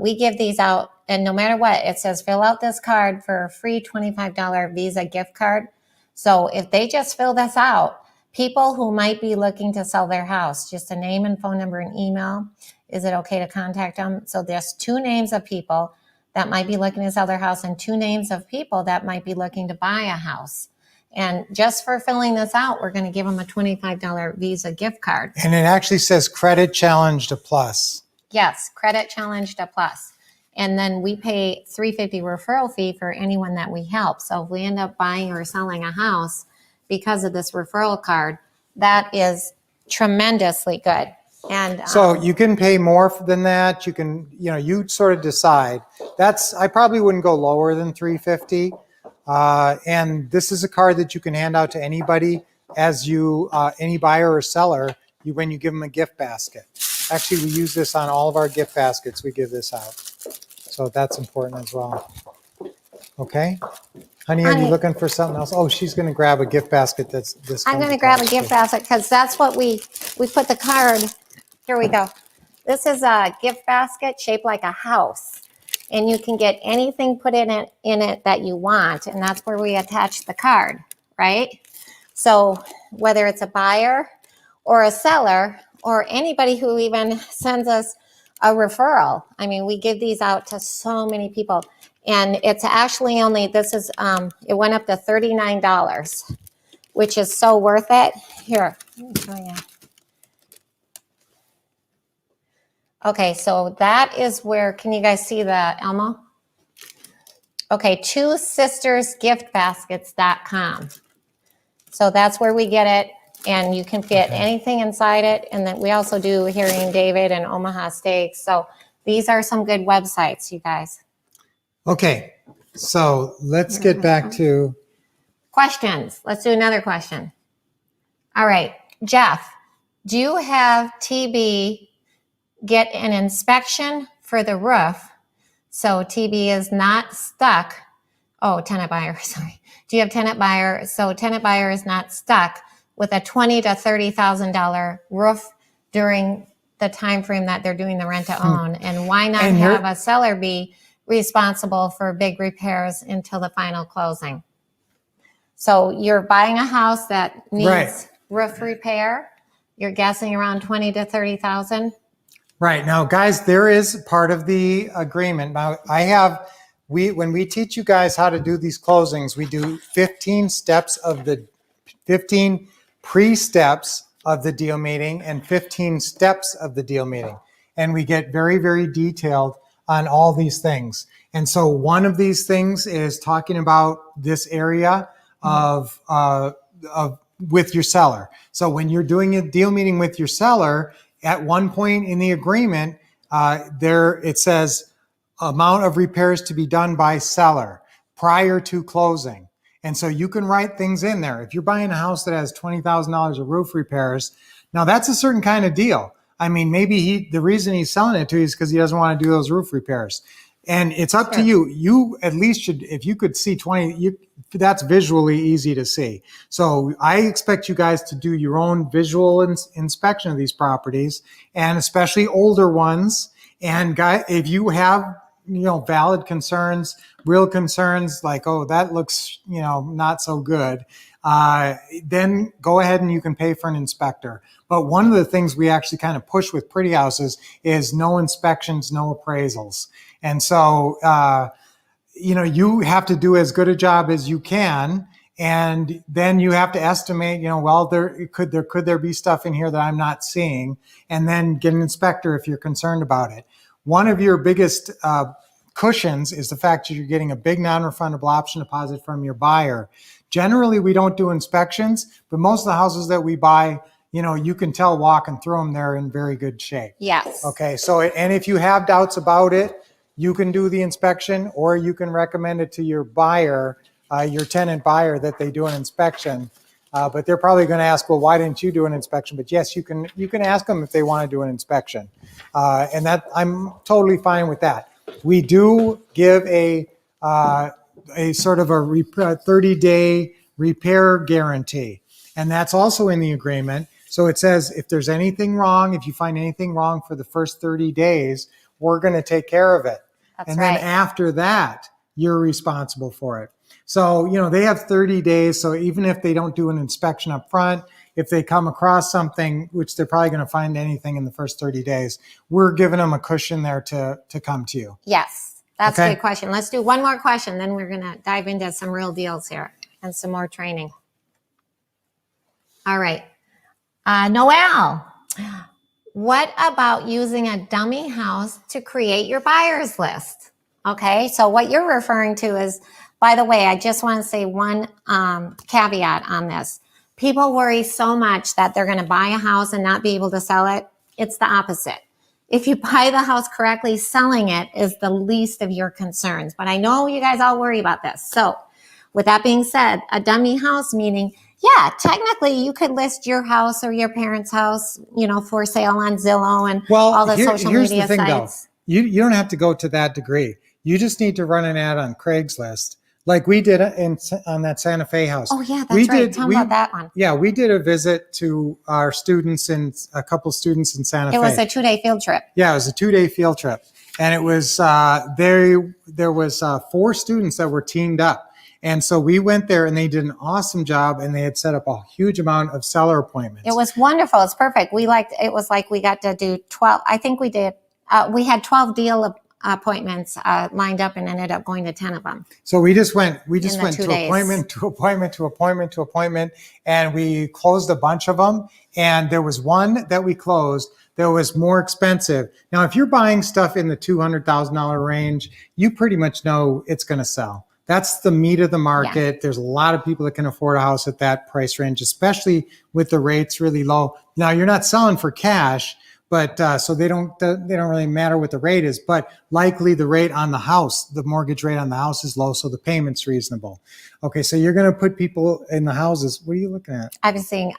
Speaker 2: We give these out, and no matter what, it says fill out this card for a free $25 Visa gift card. So if they just fill this out, people who might be looking to sell their house, just a name and phone number and email, is it okay to contact them? So there's 2 names of people that might be looking to sell their house and 2 names of people that might be looking to buy a house. And just for filling this out, we're going to give them a $25 Visa gift card.
Speaker 1: And it actually says credit challenge to plus.
Speaker 2: Yes, credit challenge to plus. And then we pay $350 referral fee for anyone that we help. So if we end up buying or selling a house because of this referral card, that is tremendously good. And
Speaker 1: So you can pay more than that. You can, you sort of decide. I probably wouldn't go lower than $350. And this is a card that you can hand out to anybody as any buyer or seller, when you give them a gift basket. Actually, we use this on all of our gift baskets. We give this out. So that's important as well. Okay. Honey, are you
Speaker 2: Honey.
Speaker 1: looking for something else? Oh, she's going to grab a gift basket that's this.
Speaker 2: I'm going to grab a gift basket because that's what we put the card. Here we go. This is a gift basket shaped like a house. And you can get anything put in it that you want. And that's where we attach the card, right? So whether it's a buyer or a seller or anybody who even sends us a referral. We give these out to so many people. And it's actually it went up to $39, which is so worth it. Here, let me show you. Okay, so that is where, can you guys see the Elmo? Okay, twosistersgiftbaskets.com. So that's where we get it, and you can fit anything inside it. And then we also do Harry & David and Omaha Steaks. So these are some good websites, you guys.
Speaker 1: Okay, so let's get back to.
Speaker 2: Questions. Let's do another question. All right, Jeff, do you have TB get an inspection for the roof so TB is not stuck? Oh, tenant buyer, sorry. Do you have tenant buyer? So tenant buyer is not stuck with a $20,000 to $30,000 roof during the time frame that they're doing the rent to own. And why not
Speaker 1: And you're-
Speaker 2: have a seller be responsible for big repairs until the final closing. So you're buying a house that needs
Speaker 1: Right.
Speaker 2: roof repair. You're guessing around 20 to 30,000.
Speaker 1: Right. Now, guys, there is part of the agreement. Now, when we teach you guys how to do these closings, we do 15 pre-steps of the deal meeting and 15 steps of the deal meeting. And we get very, very detailed on all these things. And so one of these things is talking about this area of with your seller. So when you're doing a deal meeting with your seller, at one point in the agreement, it says amount of repairs to be done by seller prior to closing. And so you can write things in there. If you're buying a house that has $20,000 of roof repairs, now that's a certain kind of deal. I mean, maybe the reason he's selling it to you is because he doesn't want to do those roof repairs. And it's up to you. You at least should, if you could see 20, that's visually easy to see. So I expect you guys to do your own visual inspection of these properties, and especially older ones. And if you have, valid concerns, real concerns like, oh, that looks, not so good, then go ahead and you can pay for an inspector. But one of the things we actually kind of push with pretty houses is no inspections, no appraisals. And so, you have to do as good a job as you can. And then you have to estimate, well, could there be stuff in here that I'm not seeing? And then get an inspector if you're concerned about it. One of your biggest cushions is the fact that you're getting a big non-refundable option deposit from your buyer. Generally, we don't do inspections, but most of the houses that we buy, you can tell walking through them, they're in very good shape.
Speaker 2: Yes.
Speaker 1: Okay. So, and if you have doubts about it, you can do the inspection, or you can recommend it to your buyer, your tenant buyer, that they do an inspection. But they're probably going to ask, well, why didn't you do an inspection? But yes, you can ask them if they want to do an inspection. And that I'm totally fine with that. We do give a sort of a 30-day repair guarantee. And that's also in the agreement. So it says if there's anything wrong, if you find anything wrong for the first 30 days, we're going to take care of it.
Speaker 2: That's
Speaker 1: and
Speaker 2: right.
Speaker 1: then after that, you're responsible for it. So, they have 30 days. So even if they don't do an inspection up front, if they come across something, which they're probably going to find anything in the first 30 days, we're giving them a cushion there to come to you.
Speaker 2: Yes. That's
Speaker 1: Okay.
Speaker 2: a good question. Let's do one more question. Then we're going to dive into some real deals here and some more training. All right. Noelle, what about using a dummy house to create your buyer's list? Okay, so what you're referring to is, by the way, I just want to say one caveat on this. People worry so much that they're going to buy a house and not be able to sell it. It's the opposite. If you buy the house correctly, selling it is the least of your concerns. But I know you guys all worry about this. So with that being said, a dummy house meaning, yeah, technically you could list your house or your parents' house, for sale on Zillow and all the social
Speaker 1: here's
Speaker 2: media
Speaker 1: the thing,
Speaker 2: sites.
Speaker 1: though. You don't have to go to that degree. You just need to run an ad on Craigslist, like we did on that Santa Fe house.
Speaker 2: Oh, yeah, that's right. Tell me about that one.
Speaker 1: Yeah, we did a visit to our students and a couple students in Santa Fe.
Speaker 2: It was a 2-day field trip.
Speaker 1: Yeah, it was a 2-day field trip. And it was, there was 4 students that were teamed up. And so we went there and they did an awesome job, and they had set up a huge amount of seller appointments.
Speaker 2: It was wonderful. It's perfect. It was like we got to do 12. I think we did. We had 12 deal appointments lined up and ended up going to 10 of them.
Speaker 1: So we just went
Speaker 2: the
Speaker 1: to
Speaker 2: 2 days.
Speaker 1: appointment to appointment to appointment to appointment, and we closed a bunch of them. And there was one that we closed that was more expensive. Now, if you're buying stuff in the $200,000 range, you pretty much know it's going to sell. That's the meat of the market. Yeah. There's a lot of people that can afford a house at that price range, especially with the rates really low. Now, you're not selling for cash, but so they don't really matter what the rate is, but likely the rate on the house, the mortgage rate on the house is low, so the payment's reasonable. Okay, so you're going to put people in the houses. What are you looking at?
Speaker 2: I was seeing,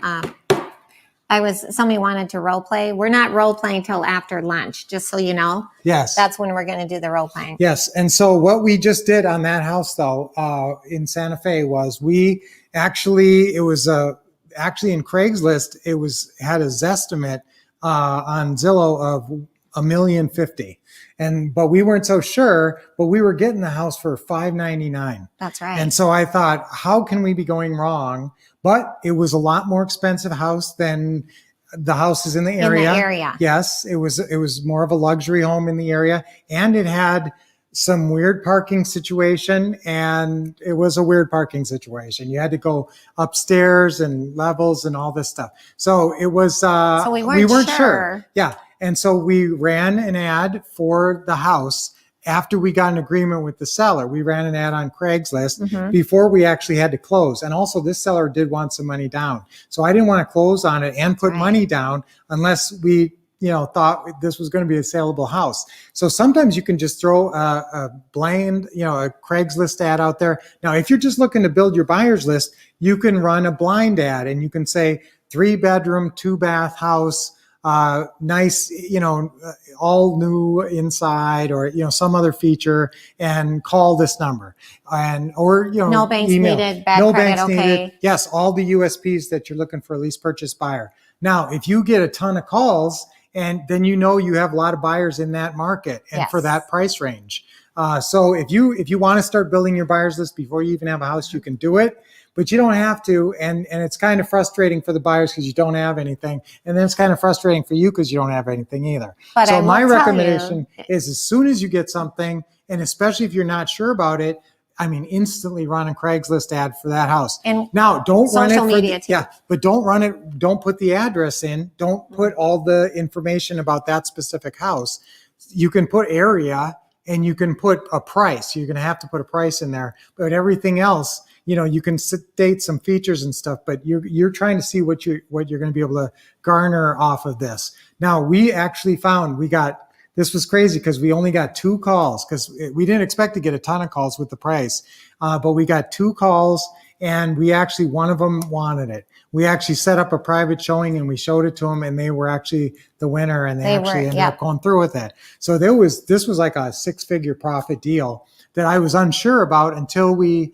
Speaker 2: somebody wanted to role play. We're not role playing till after lunch, just so you know.
Speaker 1: Yes.
Speaker 2: That's when we're going to do the role playing.
Speaker 1: Yes, and so what we just did on that house, though, in Santa Fe was actually in Craigslist, had a Zestimate on Zillow of $1,050,000. But we weren't so sure, but we were getting the house for $599,000.
Speaker 2: That's right.
Speaker 1: And so I thought, how can we be going wrong? But it was a lot more expensive house than the houses in the area.
Speaker 2: In the area.
Speaker 1: Yes, it was more of a luxury home in the area, and it had some weird parking situation, and it was a weird parking situation. You had to go upstairs and levels and all this stuff. So it was,
Speaker 2: So we weren't sure.
Speaker 1: Yeah. And so we ran an ad for the house after we got an agreement with the seller. We ran an ad on Craigslist before we actually had to close. And also this seller did want some money down. So I didn't want to close on it and put
Speaker 2: Right.
Speaker 1: money down unless we thought this was going to be a saleable house. So sometimes you can just throw a blind, a Craigslist ad out there. Now, if you're just looking to build your buyer's list, you can run a blind ad and you can say 3-bedroom, 2-bath house, nice, all new inside, or, some other feature, and call this number, or
Speaker 2: No banks
Speaker 1: email.
Speaker 2: needed, bad credit, okay.
Speaker 1: Yes, all the USPs that you're looking for a lease purchase buyer. Now, if you get a ton of calls, and then you have a lot of buyers in that market and for
Speaker 2: Yes.
Speaker 1: that price range. So if you want to start building your buyers list before you even have a house, you can do it, but you don't have to. And it's kind of frustrating for the buyers because you don't have anything. And then it's kind of frustrating for you because you don't have anything either.
Speaker 2: But I
Speaker 1: So
Speaker 2: will
Speaker 1: my
Speaker 2: tell
Speaker 1: recommendation
Speaker 2: you-
Speaker 1: is, as soon as you get something, and especially if you're not sure about it, instantly run a Craigslist ad for that house.
Speaker 2: And
Speaker 1: now, don't run it
Speaker 2: social
Speaker 1: for
Speaker 2: media too.
Speaker 1: but don't run it. Don't put the address in. Don't put all the information about that specific house. You can put area, and you can put a price. You're going to have to put a price in there, but everything else, you can state some features and stuff. But you're trying to see what you're going to be able to garner off of this. Now, we actually found this was crazy because we only got 2 calls, because we didn't expect to get a ton of calls with the price. But we got 2 calls, and one of them wanted it. We actually set up a private showing and we showed it to them, and they were actually the winner, and they ended up going through with it. So this was like a 6-figure profit deal that I was unsure about until we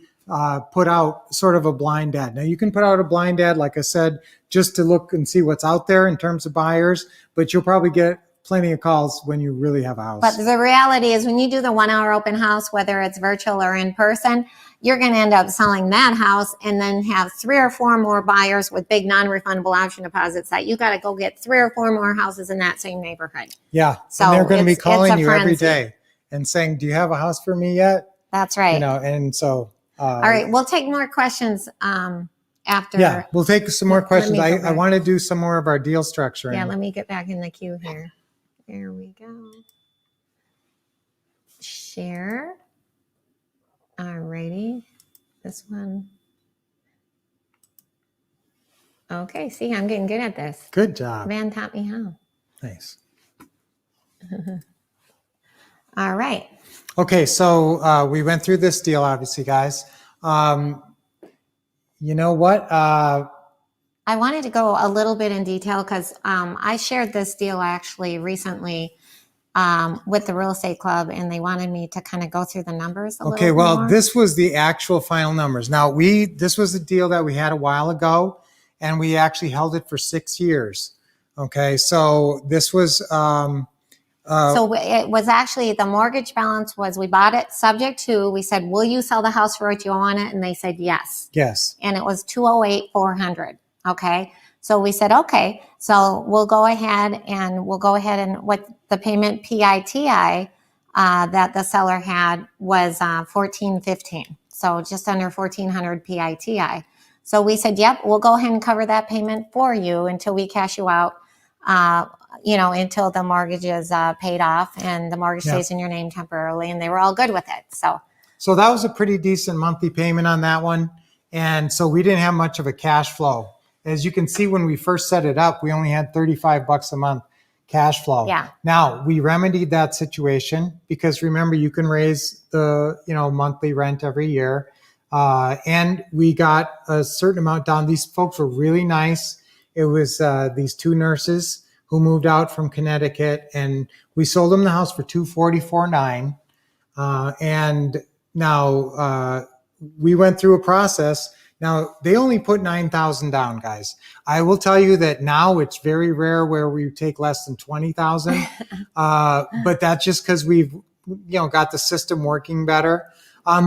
Speaker 1: put out sort of a blind ad. Now, you can put out a blind ad, like I said, just to look and see what's out there in terms of buyers, but you'll probably get plenty of calls when you really have a house.
Speaker 2: But the reality is, when you do the 1-hour open house, whether it's virtual or in person, you're going to end up selling that house and then have 3 or 4 more buyers with big non-refundable option deposits that you got to go get 3 or 4 more houses in that same neighborhood.
Speaker 1: Yeah.
Speaker 2: So
Speaker 1: and they're going to be
Speaker 2: it's
Speaker 1: calling
Speaker 2: a
Speaker 1: you every
Speaker 2: frenzy.
Speaker 1: day and saying, do you have a house for me yet?
Speaker 2: That's right.
Speaker 1: And so.
Speaker 2: All right. We'll take more questions after.
Speaker 1: Yeah. We'll take some more
Speaker 2: Let
Speaker 1: questions.
Speaker 2: me go
Speaker 1: I
Speaker 2: back.
Speaker 1: want to do some more of our deal structuring.
Speaker 2: Yeah, let me get back in the queue here. There we go. Share. All righty. This one. Okay, see, I'm getting good at this.
Speaker 1: Good job.
Speaker 2: Van taught me how.
Speaker 1: Nice.
Speaker 2: All right.
Speaker 1: Okay. So we went through this deal, obviously, guys. You know what?
Speaker 2: I wanted to go a little bit in detail because I shared this deal actually recently with the real estate club, and they wanted me to kind of go through the numbers a
Speaker 1: Okay,
Speaker 2: little
Speaker 1: well,
Speaker 2: more.
Speaker 1: this was the actual final numbers. Now, this was a deal that we had a while ago, and we actually held it for 6 years. Okay, so this was
Speaker 2: So it was actually, the mortgage balance was, we bought it subject to, we said, will you sell the house for what you own it? And they said yes.
Speaker 1: yes.
Speaker 2: And it was $208,400. Okay. So we said, okay, so we'll go ahead and what the payment PITI that the seller had was $1,415. So just under $1,400 PITI. So we said, yep, we'll go ahead and cover that payment for you until we cash you out, until the mortgage is paid off and the mortgage stays in your name temporarily. And they were all good with it.
Speaker 1: So that was a pretty decent monthly payment on that one. And so we didn't have much of a cash flow. As you can see, when we first set it up, we only had $35 a month cash flow.
Speaker 2: Yeah.
Speaker 1: Now, we remedied that situation because remember, you can raise the, monthly rent every year. And we got a certain amount down. These folks were really nice. It was these 2 nurses who moved out from Connecticut, and we sold them the house for $244,900. And now we went through a process Now, they only put 9,000 down, guys. I will tell you that now it's very rare where we take less than 20,000. But that's just because we've, got the system working better.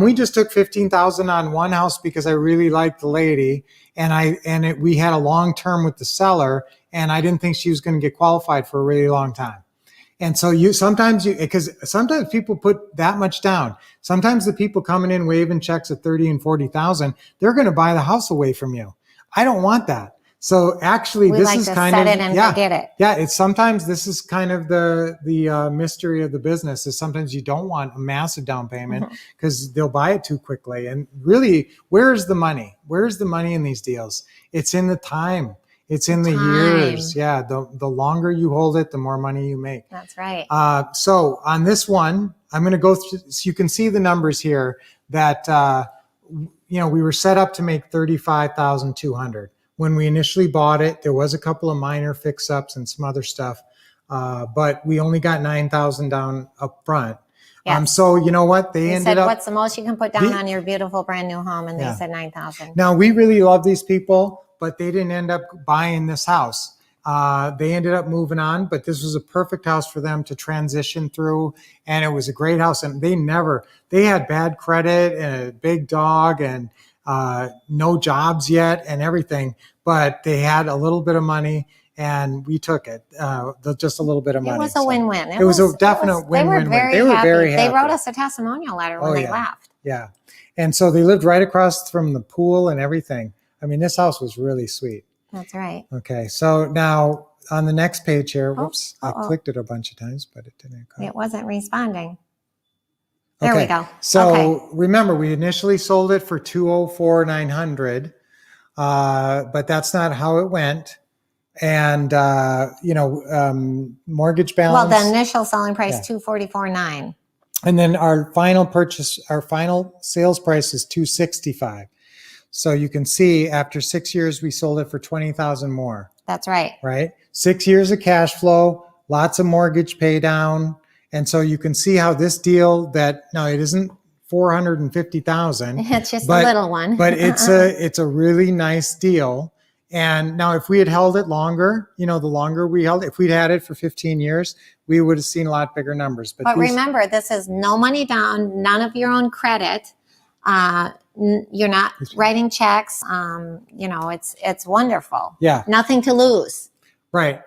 Speaker 1: We just took 15,000 on one house because I really liked the lady, and we had a long term with the seller, and I didn't think she was going to get qualified for a really long time. And so because sometimes people put that much down. Sometimes the people coming in waving checks at 30 and 40,000, they're going to buy the house away from you. I don't want that. So actually,
Speaker 2: We
Speaker 1: this
Speaker 2: like
Speaker 1: is
Speaker 2: to
Speaker 1: kind
Speaker 2: set
Speaker 1: of
Speaker 2: it and forget it.
Speaker 1: Yeah, it's sometimes this is kind of the mystery of the business is sometimes you don't want a massive down payment because they'll buy it too quickly. And really, where's the money? Where's the money in these deals? It's in the time. It's in the years. Yeah, the longer you hold it, the more money you make.
Speaker 2: That's right.
Speaker 1: So on this one, I'm going to go through, so you can see the numbers here that, we were set up to make 35,200. When we initially bought it, there was a couple of minor fix-ups and some other stuff, but we only got 9,000 down up front.
Speaker 2: Yes.
Speaker 1: So you know what? They
Speaker 2: You
Speaker 1: ended
Speaker 2: said,
Speaker 1: up.
Speaker 2: what's the most you can put down on your beautiful brand new home? And they said 9,000.
Speaker 1: Now, we really love these people, but they didn't end up buying this house. They ended up moving on, but this was a perfect house for them to transition through. And it was a great house. And they had bad credit and a big dog and no jobs yet and everything, but they had a little bit of money and we took it, just a little bit of money.
Speaker 2: It was a win-win.
Speaker 1: It was a definite win-win. They were very happy.
Speaker 2: They wrote us a testimonial letter when they left.
Speaker 1: Yeah. And so they lived right across from the pool and everything. I mean, this house was really sweet.
Speaker 2: That's right.
Speaker 1: Okay. So now on the next page here, whoops, I clicked it a bunch of times, but it didn't go.
Speaker 2: It wasn't responding. There we go.
Speaker 1: So remember, we initially sold it for $204,900, but that's not how it went. And, mortgage balance.
Speaker 2: Well, the initial selling price, $244,900.
Speaker 1: And then our final sales price is $265,000. So you can see after 6 years, we sold it for $20,000 more.
Speaker 2: That's right.
Speaker 1: Right? 6 years of cash flow, lots of mortgage pay down. And so you can see how this deal now it isn't $450,000.
Speaker 2: It's just a little one.
Speaker 1: But it's a really nice deal. And now if we had held it longer, the longer we held it, if we'd had it for 15 years, we would have seen a lot bigger numbers.
Speaker 2: But remember, this is no money down, none of your own credit. You're not writing checks. It's wonderful.
Speaker 1: Yeah.
Speaker 2: Nothing to lose.
Speaker 1: Right.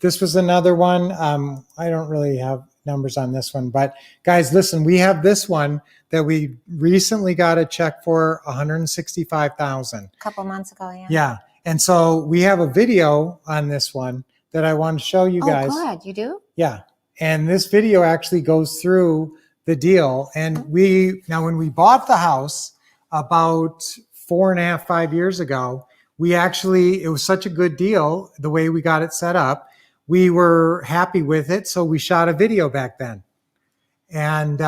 Speaker 1: This was another one. I don't really have numbers on this one, but guys, listen, we have this one that we recently got a check for $165,000.
Speaker 2: A couple months ago, yeah.
Speaker 1: Yeah. And so we have a video on this one that I want to show you guys.
Speaker 2: Oh, good. You do?
Speaker 1: Yeah. And this video actually goes through the deal. And when we bought the house about 4.5, 5 years ago, it was such a good deal, the way we got it set up. We were happy with it. So we shot a video back then. And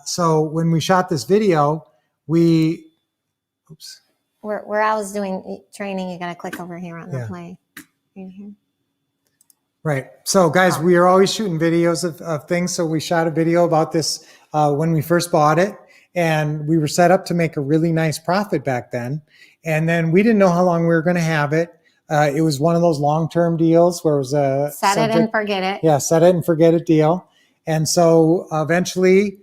Speaker 1: so when we shot this video, where
Speaker 2: I was doing training, you got to click over here on the play. Right here.
Speaker 1: Right. So guys, we are always shooting videos of things. So we shot a video about this when we first bought it, and we were set up to make a really nice profit back then. And then we didn't know how long we were going to have it. It was one of those long-term deals where it was a
Speaker 2: set it and forget it.
Speaker 1: Yeah, set it and forget it deal. And so eventually,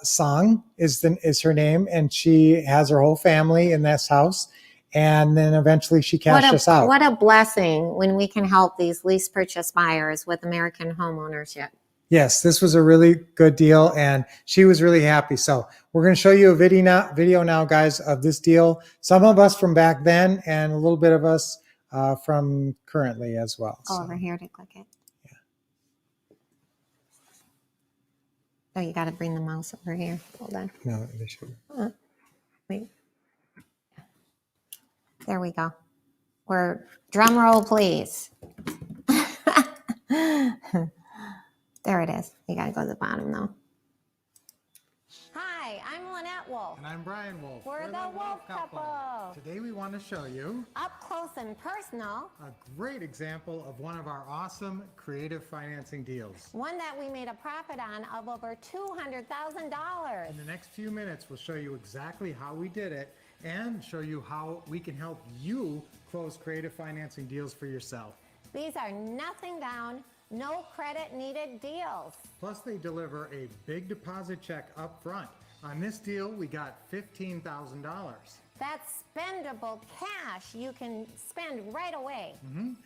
Speaker 1: Song is her name, and she has her whole family in this house. And then eventually she cashed us out.
Speaker 2: What a blessing when we can help these lease purchase buyers with American home ownership.
Speaker 1: Yes, this was a really good deal, and she was really happy. So we're going to show you a video now, guys, of this deal. Some of us from back then, and a little bit of us from currently as well.
Speaker 2: Go over here to click it. Yeah. Oh, you got to bring the mouse over here. Hold on.
Speaker 1: No, they should.
Speaker 2: Wait. There we go. Drum roll, please. There it is. You got to go to the bottom, though. Hi, I'm Lynette Wolf.
Speaker 1: And I'm Brian Wolf.
Speaker 2: We're the Wolf Couple.
Speaker 1: Today we want to show you
Speaker 2: Up close and personal.
Speaker 1: a great example of one of our awesome creative financing deals.
Speaker 2: One that we made a profit on of over $200,000.
Speaker 1: In the next few minutes, we'll show you exactly how we did it and show you how we can help you close creative financing deals for yourself.
Speaker 2: These are nothing down, no credit needed deals.
Speaker 1: Plus, they deliver a big deposit check up front. On this deal, we got $15,000.
Speaker 2: That's spendable cash you can spend right away.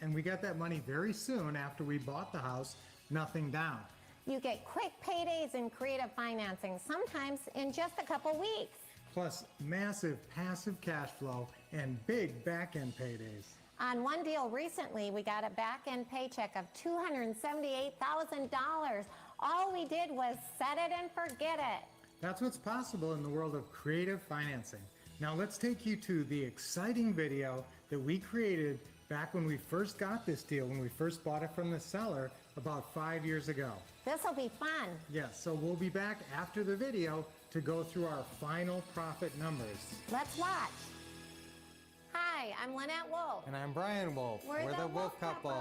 Speaker 1: And we got that money very soon after we bought the house, nothing down.
Speaker 2: You get quick paydays in creative financing, sometimes in just a couple weeks.
Speaker 1: Plus, massive passive cash flow and big back-end paydays.
Speaker 2: On one deal recently, we got a back-end paycheck of $278,000. All we did was set it and forget it.
Speaker 1: That's what's possible in the world of creative financing. Now let's take you to the exciting video that we created back when we first got this deal, when we first bought it from the seller about 5 years ago.
Speaker 2: This'll be fun.
Speaker 1: Yes, so we'll be back after the video to go through our final profit numbers.
Speaker 2: Let's watch. Hi, I'm Lynette Wolf.
Speaker 1: And I'm Brian Wolf.
Speaker 2: We're the Wolf Couple.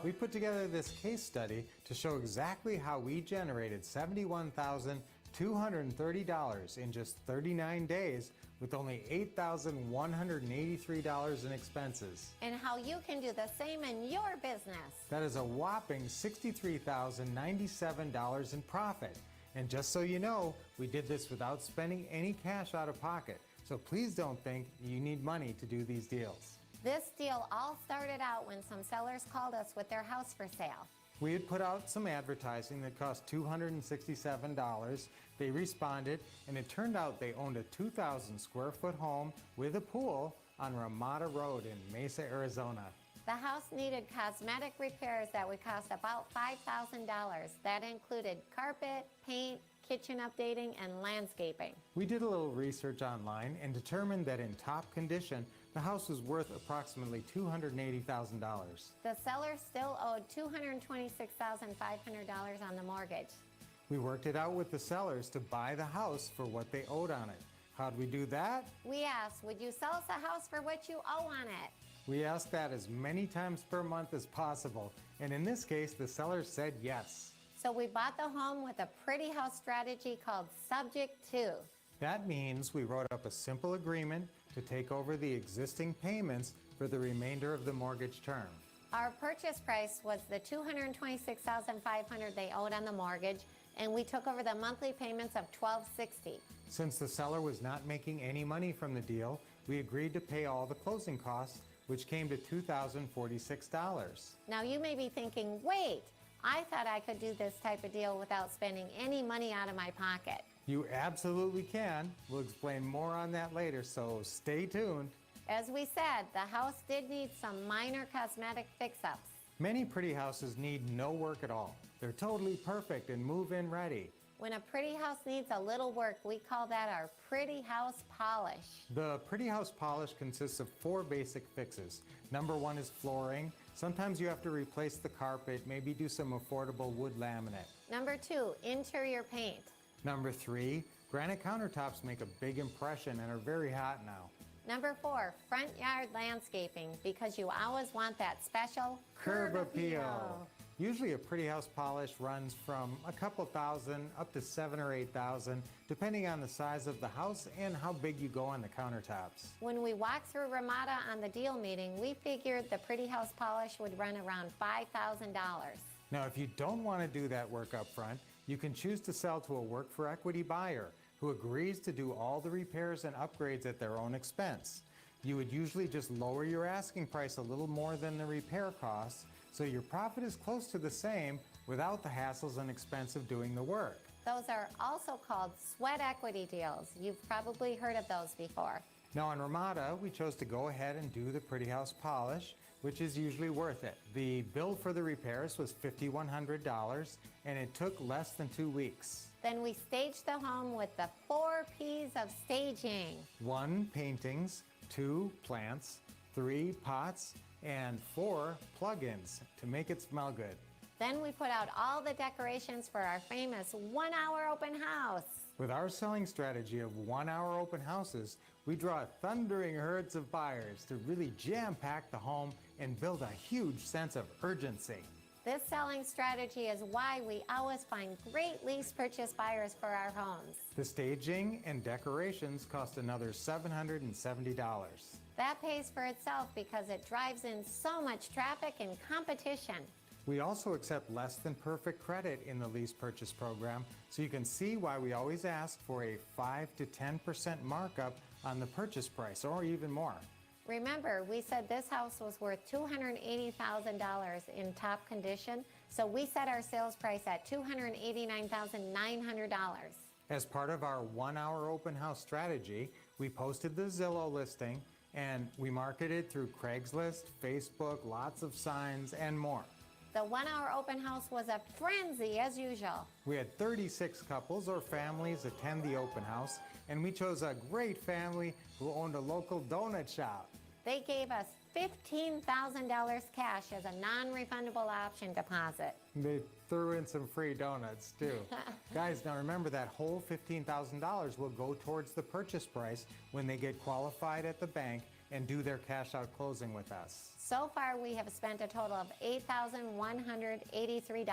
Speaker 1: We put together this case study to show exactly how we generated $71,230 in just 39 days with only $8,183 in expenses.
Speaker 2: And how you can do the same in your business.
Speaker 1: That is a whopping $63,097 in profit. And just so you know, we did this without spending any cash out of pocket. So please don't think you need money to do these deals.
Speaker 2: This deal all started out when some sellers called us with their house for sale.
Speaker 1: We had put out some advertising that cost $267. They responded, and it turned out they owned a 2,000 square foot home with a pool on Ramada Road in Mesa, Arizona.
Speaker 2: The house needed cosmetic repairs that would cost about $5,000. That included carpet, paint, kitchen updating, and landscaping.
Speaker 1: We did a little research online and determined that in top condition, the house was worth approximately $280,000.
Speaker 2: The seller still owed $226,500 on the mortgage.
Speaker 1: We worked it out with the sellers to buy the house for what they owed on it. How'd we do that?
Speaker 2: We asked, would you sell us a house for what you owe on it?
Speaker 1: We asked that as many times per month as possible, and in this case, the seller said yes.
Speaker 2: So we bought the home with a pretty house strategy called Subject To.
Speaker 1: That means we wrote up a simple agreement to take over the existing payments for the remainder of the mortgage term.
Speaker 2: Our purchase price was the $226,500 they owed on the mortgage, and we took over the monthly payments of $1,260.
Speaker 1: Since the seller was not making any money from the deal, we agreed to pay all the closing costs, which came to $2,046.
Speaker 2: Now you may be thinking, wait, I thought I could do this type of deal without spending any money out of my pocket.
Speaker 1: You absolutely can. We'll explain more on that later, so stay tuned.
Speaker 2: As we said, the house did need some minor cosmetic fix-ups.
Speaker 1: Many pretty houses need no work at all. They're totally perfect and move-in ready.
Speaker 2: When a pretty house needs a little work, we call that our pretty house polish.
Speaker 1: The pretty house polish consists of 4 basic fixes. Number 1 is flooring. Sometimes you have to replace the carpet, maybe do some affordable wood laminate.
Speaker 2: Number 2, interior paint.
Speaker 1: Number 3, granite countertops make a big impression and are very hot now.
Speaker 2: Number 4, front yard landscaping, because you always want that special
Speaker 1: Curb appeal. Usually a pretty house polish runs from a couple thousand up to $7,000 or $8,000, depending on the size of the house and how big you go on the countertops.
Speaker 2: When we walked through Ramada on the deal meeting, we figured the pretty house polish would run around $5,000.
Speaker 1: Now, if you don't want to do that work up front, you can choose to sell to a work for equity buyer who agrees to do all the repairs and upgrades at their own expense. You would usually just lower your asking price a little more than the repair costs, so your profit is close to the same without the hassles and expense of doing the work.
Speaker 2: Those are also called sweat equity deals. You've probably heard of those before.
Speaker 1: Now in Ramada, we chose to go ahead and do the pretty house polish, which is usually worth it. The bill for the repairs was $5,100, and it took less than 2 weeks.
Speaker 2: Then we staged the home with the 4 P's of staging.
Speaker 1: 1, paintings, 2, plants, 3, pots, and 4, plug-ins to make it smell good.
Speaker 2: Then we put out all the decorations for our famous 1-hour open house.
Speaker 1: With our selling strategy of 1-hour open houses, we draw thundering herds of buyers to really jam-pack the home and build a huge sense of urgency.
Speaker 2: This selling strategy is why we always find great lease purchase buyers for our homes.
Speaker 1: The staging and decorations cost another $770.
Speaker 2: That pays for itself because it drives in so much traffic and competition.
Speaker 1: We also accept less than perfect credit in the lease purchase program, so you can see why we always ask for a 5 to 10% markup on the purchase price, or even more.
Speaker 2: Remember, we said this house was worth $280,000 in top condition, so we set our sales price at $289,900.
Speaker 1: As part of our 1-hour open house strategy, we posted the Zillow listing and we marketed through Craigslist, Facebook, lots of signs, and more.
Speaker 2: The 1-hour open house was a frenzy as usual.
Speaker 1: We had 36 couples or families attend the open house, and we chose a great family who owned a local donut shop.
Speaker 2: They gave us $15,000 cash as a non-refundable option deposit.
Speaker 1: They threw in some free donuts too. Guys, now remember that whole $15,000 will go towards the purchase price when they get qualified at the bank and do their cash out closing with us.
Speaker 2: So far, we have spent a total of $8,183.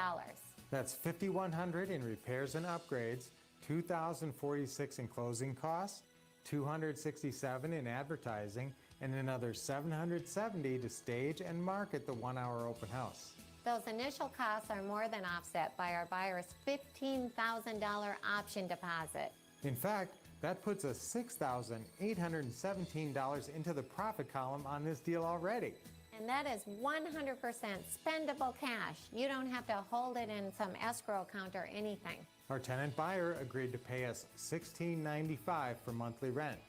Speaker 1: That's $5,100 in repairs and upgrades, $2,046 in closing costs, $267 in advertising, and another $770 to stage and market the 1-hour open house.
Speaker 2: Those initial costs are more than offset by our buyer's $15,000 option deposit.
Speaker 1: In fact, that puts us $6,817 into the profit column on this deal already.
Speaker 2: And that is 100% spendable cash. You don't have to hold it in some escrow account or anything.
Speaker 1: Our tenant buyer agreed to pay us $1,695 for monthly rent.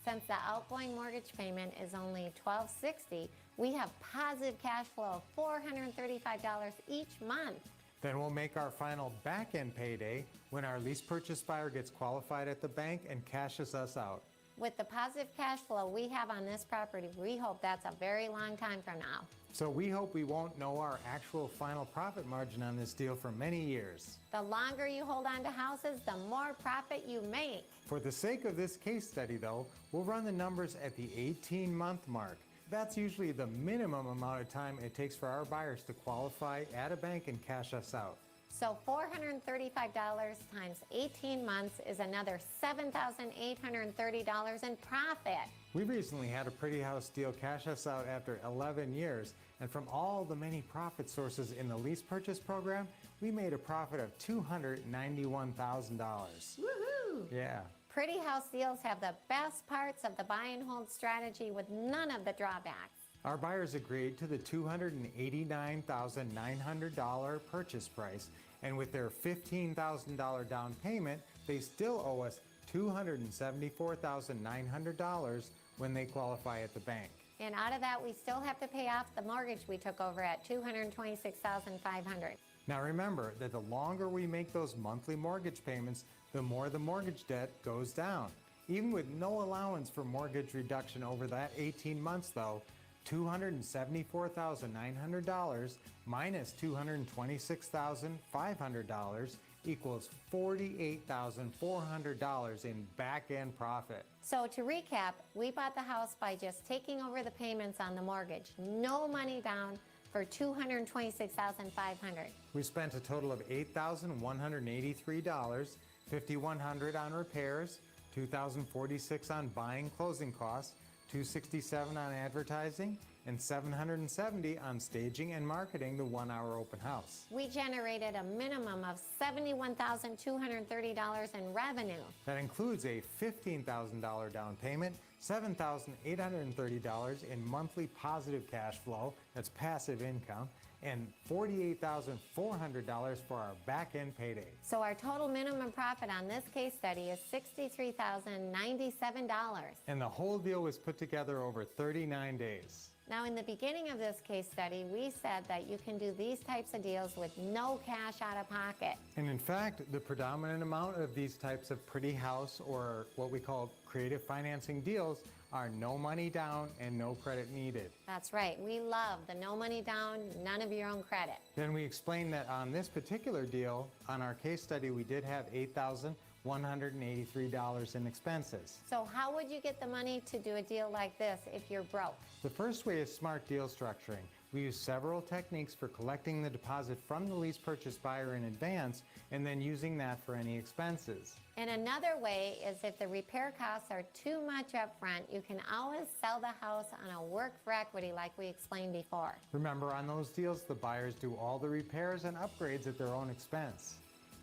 Speaker 2: Since the outgoing mortgage payment is only $1,260, we have positive cash flow of $435 each month.
Speaker 1: Then we'll make our final back-end payday when our lease purchase buyer gets qualified at the bank and cashes us out.
Speaker 2: With the positive cash flow we have on this property, we hope that's a very long time from now.
Speaker 1: So we hope we won't know our actual final profit margin on this deal for many years.
Speaker 2: The longer you hold on to houses, the more profit you make.
Speaker 1: For the sake of this case study though, we'll run the numbers at the 18-month mark. That's usually the minimum amount of time it takes for our buyers to qualify at a bank and cash us out.
Speaker 2: So $435 times 18 months is another $7,830 in profit.
Speaker 1: We recently had a pretty house deal cash us out after 11 years, and from all the many profit sources in the lease purchase program, we made a profit of $291,000.
Speaker 2: Woohoo!
Speaker 1: Yeah.
Speaker 2: Pretty house deals have the best parts of the buy and hold strategy with none of the drawbacks.
Speaker 1: Our buyers agreed to the $289,900 purchase price, and with their $15,000 down payment, they still owe us $274,900 when they qualify at the bank.
Speaker 2: And out of that, we still have to pay off the mortgage we took over at $226,500.
Speaker 1: Now remember that the longer we make those monthly mortgage payments, the more the mortgage debt goes down. Even with no allowance for mortgage reduction over that 18 months though, $274,900 minus $226,500 equals $48,400 in back-end profit.
Speaker 2: So to recap, we bought the house by just taking over the payments on the mortgage. No money down for $226,500.
Speaker 1: We spent a total of $8,183, $5,100 on repairs, $2,046 on buying closing costs, $267 on advertising, and $770 on staging and marketing the 1-hour open house.
Speaker 2: We generated a minimum of $71,230 in revenue.
Speaker 1: That includes a $15,000 down payment, $7,830 in monthly positive cash flow, that's passive income, and $48,400 for our back-end payday.
Speaker 2: So our total minimum profit on this case study is $63,097.
Speaker 1: And the whole deal was put together over 39 days.
Speaker 2: Now, in the beginning of this case study, we said that you can do these types of deals with no cash out of pocket.
Speaker 1: And in fact, the predominant amount of these types of pretty house or what we call creative financing deals are no money down and no credit needed.
Speaker 2: That's right. We love the no money down, none of your own credit.
Speaker 1: Then we explained that on this particular deal, on our case study, we did have $8,183 in expenses.
Speaker 2: So how would you get the money to do a deal like this if you're broke?
Speaker 1: The first way is smart deal structuring. We use several techniques for collecting the deposit from the lease purchase buyer in advance and then using that for any expenses.
Speaker 2: And another way is if the repair costs are too much up front, you can always sell the house on a work for equity like we explained before.
Speaker 1: Remember, on those deals, the buyers do all the repairs and upgrades at their own expense.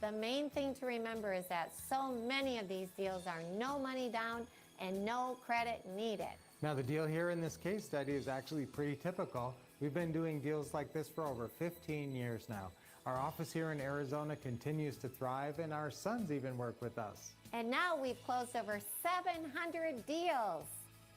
Speaker 2: The main thing to remember is that so many of these deals are no money down and no credit needed.
Speaker 1: Now, the deal here in this case study is actually pretty typical. We've been doing deals like this for over 15 years now. Our office here in Arizona continues to thrive, and our sons even work with us.
Speaker 2: And now we've closed over 700 deals.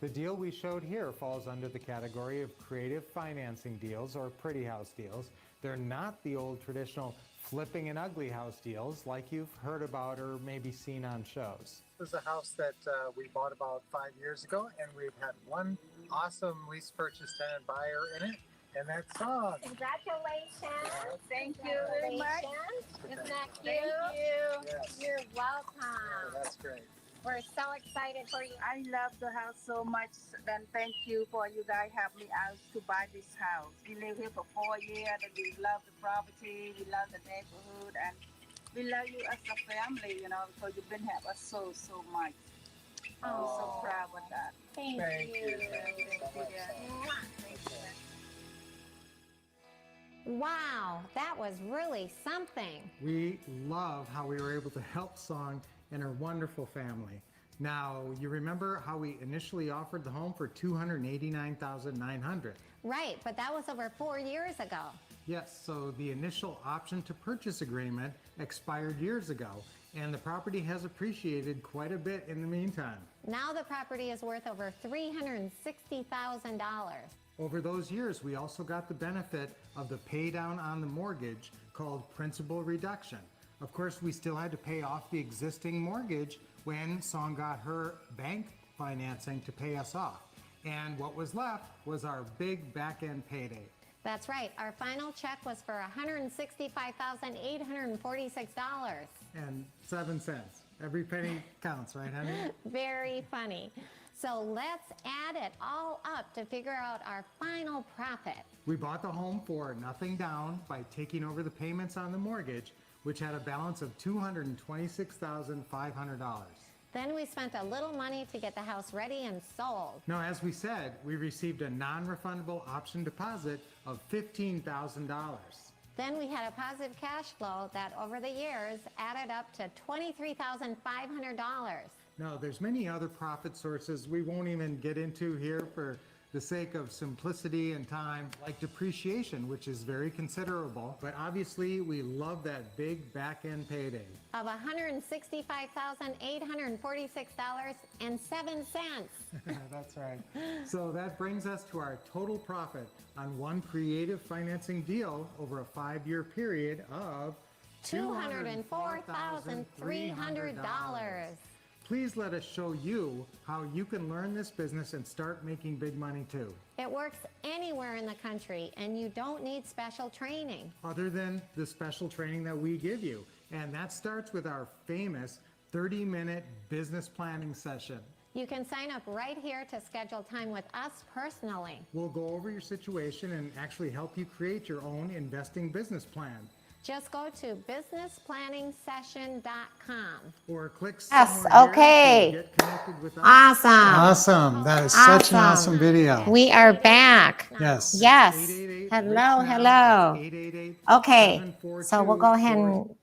Speaker 1: The deal we showed here falls under the category of creative financing deals or pretty house deals. They're not the old traditional flipping an ugly house deals like you've heard about or maybe seen on shows.
Speaker 7: This is a house that we bought about 5 years ago, and we've had one awesome lease purchase tenant buyer in it, and that's Song.
Speaker 2: Congratulations.
Speaker 8: Thank you very much.
Speaker 2: Isn't that cute?
Speaker 8: Thank you.
Speaker 7: Yes.
Speaker 2: You're
Speaker 7: Yeah,
Speaker 2: welcome.
Speaker 7: that's great.
Speaker 2: We're so excited for you.
Speaker 8: I love the house so much. Then thank you for you guys help me out to buy this house. We live here for 4 years, and we love the property. We love the neighborhood, and we love you as a family. Because you've been helping us so much. I'm so proud of that.
Speaker 2: Thank
Speaker 7: Thank
Speaker 2: you.
Speaker 7: you. Thank you so much.
Speaker 8: Thank you.
Speaker 2: Wow, that was really something.
Speaker 1: We love how we were able to help Song and her wonderful family. Now, you remember how we initially offered the home for $289,900.
Speaker 2: Right, but that was over 4 years ago.
Speaker 1: Yes, so the initial option to purchase agreement expired years ago, and the property has appreciated quite a bit in the meantime.
Speaker 2: Now the property is worth over $360,000.
Speaker 1: Over those years, we also got the benefit of the pay down on the mortgage called principal reduction. Of course, we still had to pay off the existing mortgage when Song got her bank financing to pay us off. And what was left was our big back-end payday.
Speaker 2: That's right, our final check was for $165,846.
Speaker 1: And 7 cents. Every penny counts, right, honey?
Speaker 2: Very funny. So let's add it all up to figure out our final profit.
Speaker 1: We bought the home for nothing down by taking over the payments on the mortgage, which had a balance of $226,500.
Speaker 2: Then we spent a little money to get the house ready and sold.
Speaker 1: Now, as we said, we received a non-refundable option deposit of $15,000.
Speaker 2: Then we had a positive cash flow that over the years added up to $23,500.
Speaker 1: Now, there's many other profit sources we won't even get into here for the sake of simplicity and time, like depreciation, which is very considerable. But obviously, we love that big back-end payday.
Speaker 2: Of $165,846.07.
Speaker 1: That's right. So that brings us to our total profit on one creative financing deal over a 5-year period of
Speaker 2: $204,300.
Speaker 1: Please let us show you how you can learn this business and start making big money too.
Speaker 2: It works anywhere in the country, and you don't need special training.
Speaker 1: Other than the special training that we give you. And that starts with our famous 30-minute business planning session.
Speaker 2: You can sign up right here to schedule time with us personally.
Speaker 1: We'll go over your situation and actually help you create your own investing business plan.
Speaker 2: Just go to businessplanningsession.com.
Speaker 1: Or click
Speaker 2: Yes,
Speaker 1: somewhere here
Speaker 2: okay.
Speaker 1: to get connected with us.
Speaker 2: Awesome.
Speaker 1: Awesome. That is such an
Speaker 2: Awesome.
Speaker 1: awesome video.
Speaker 2: We are back.
Speaker 1: Yes.
Speaker 2: Yes.
Speaker 1: 888
Speaker 2: Hello,
Speaker 1: Rich Now.
Speaker 2: hello.
Speaker 1: 888
Speaker 2: Okay,
Speaker 1: 742
Speaker 2: so we'll go ahead and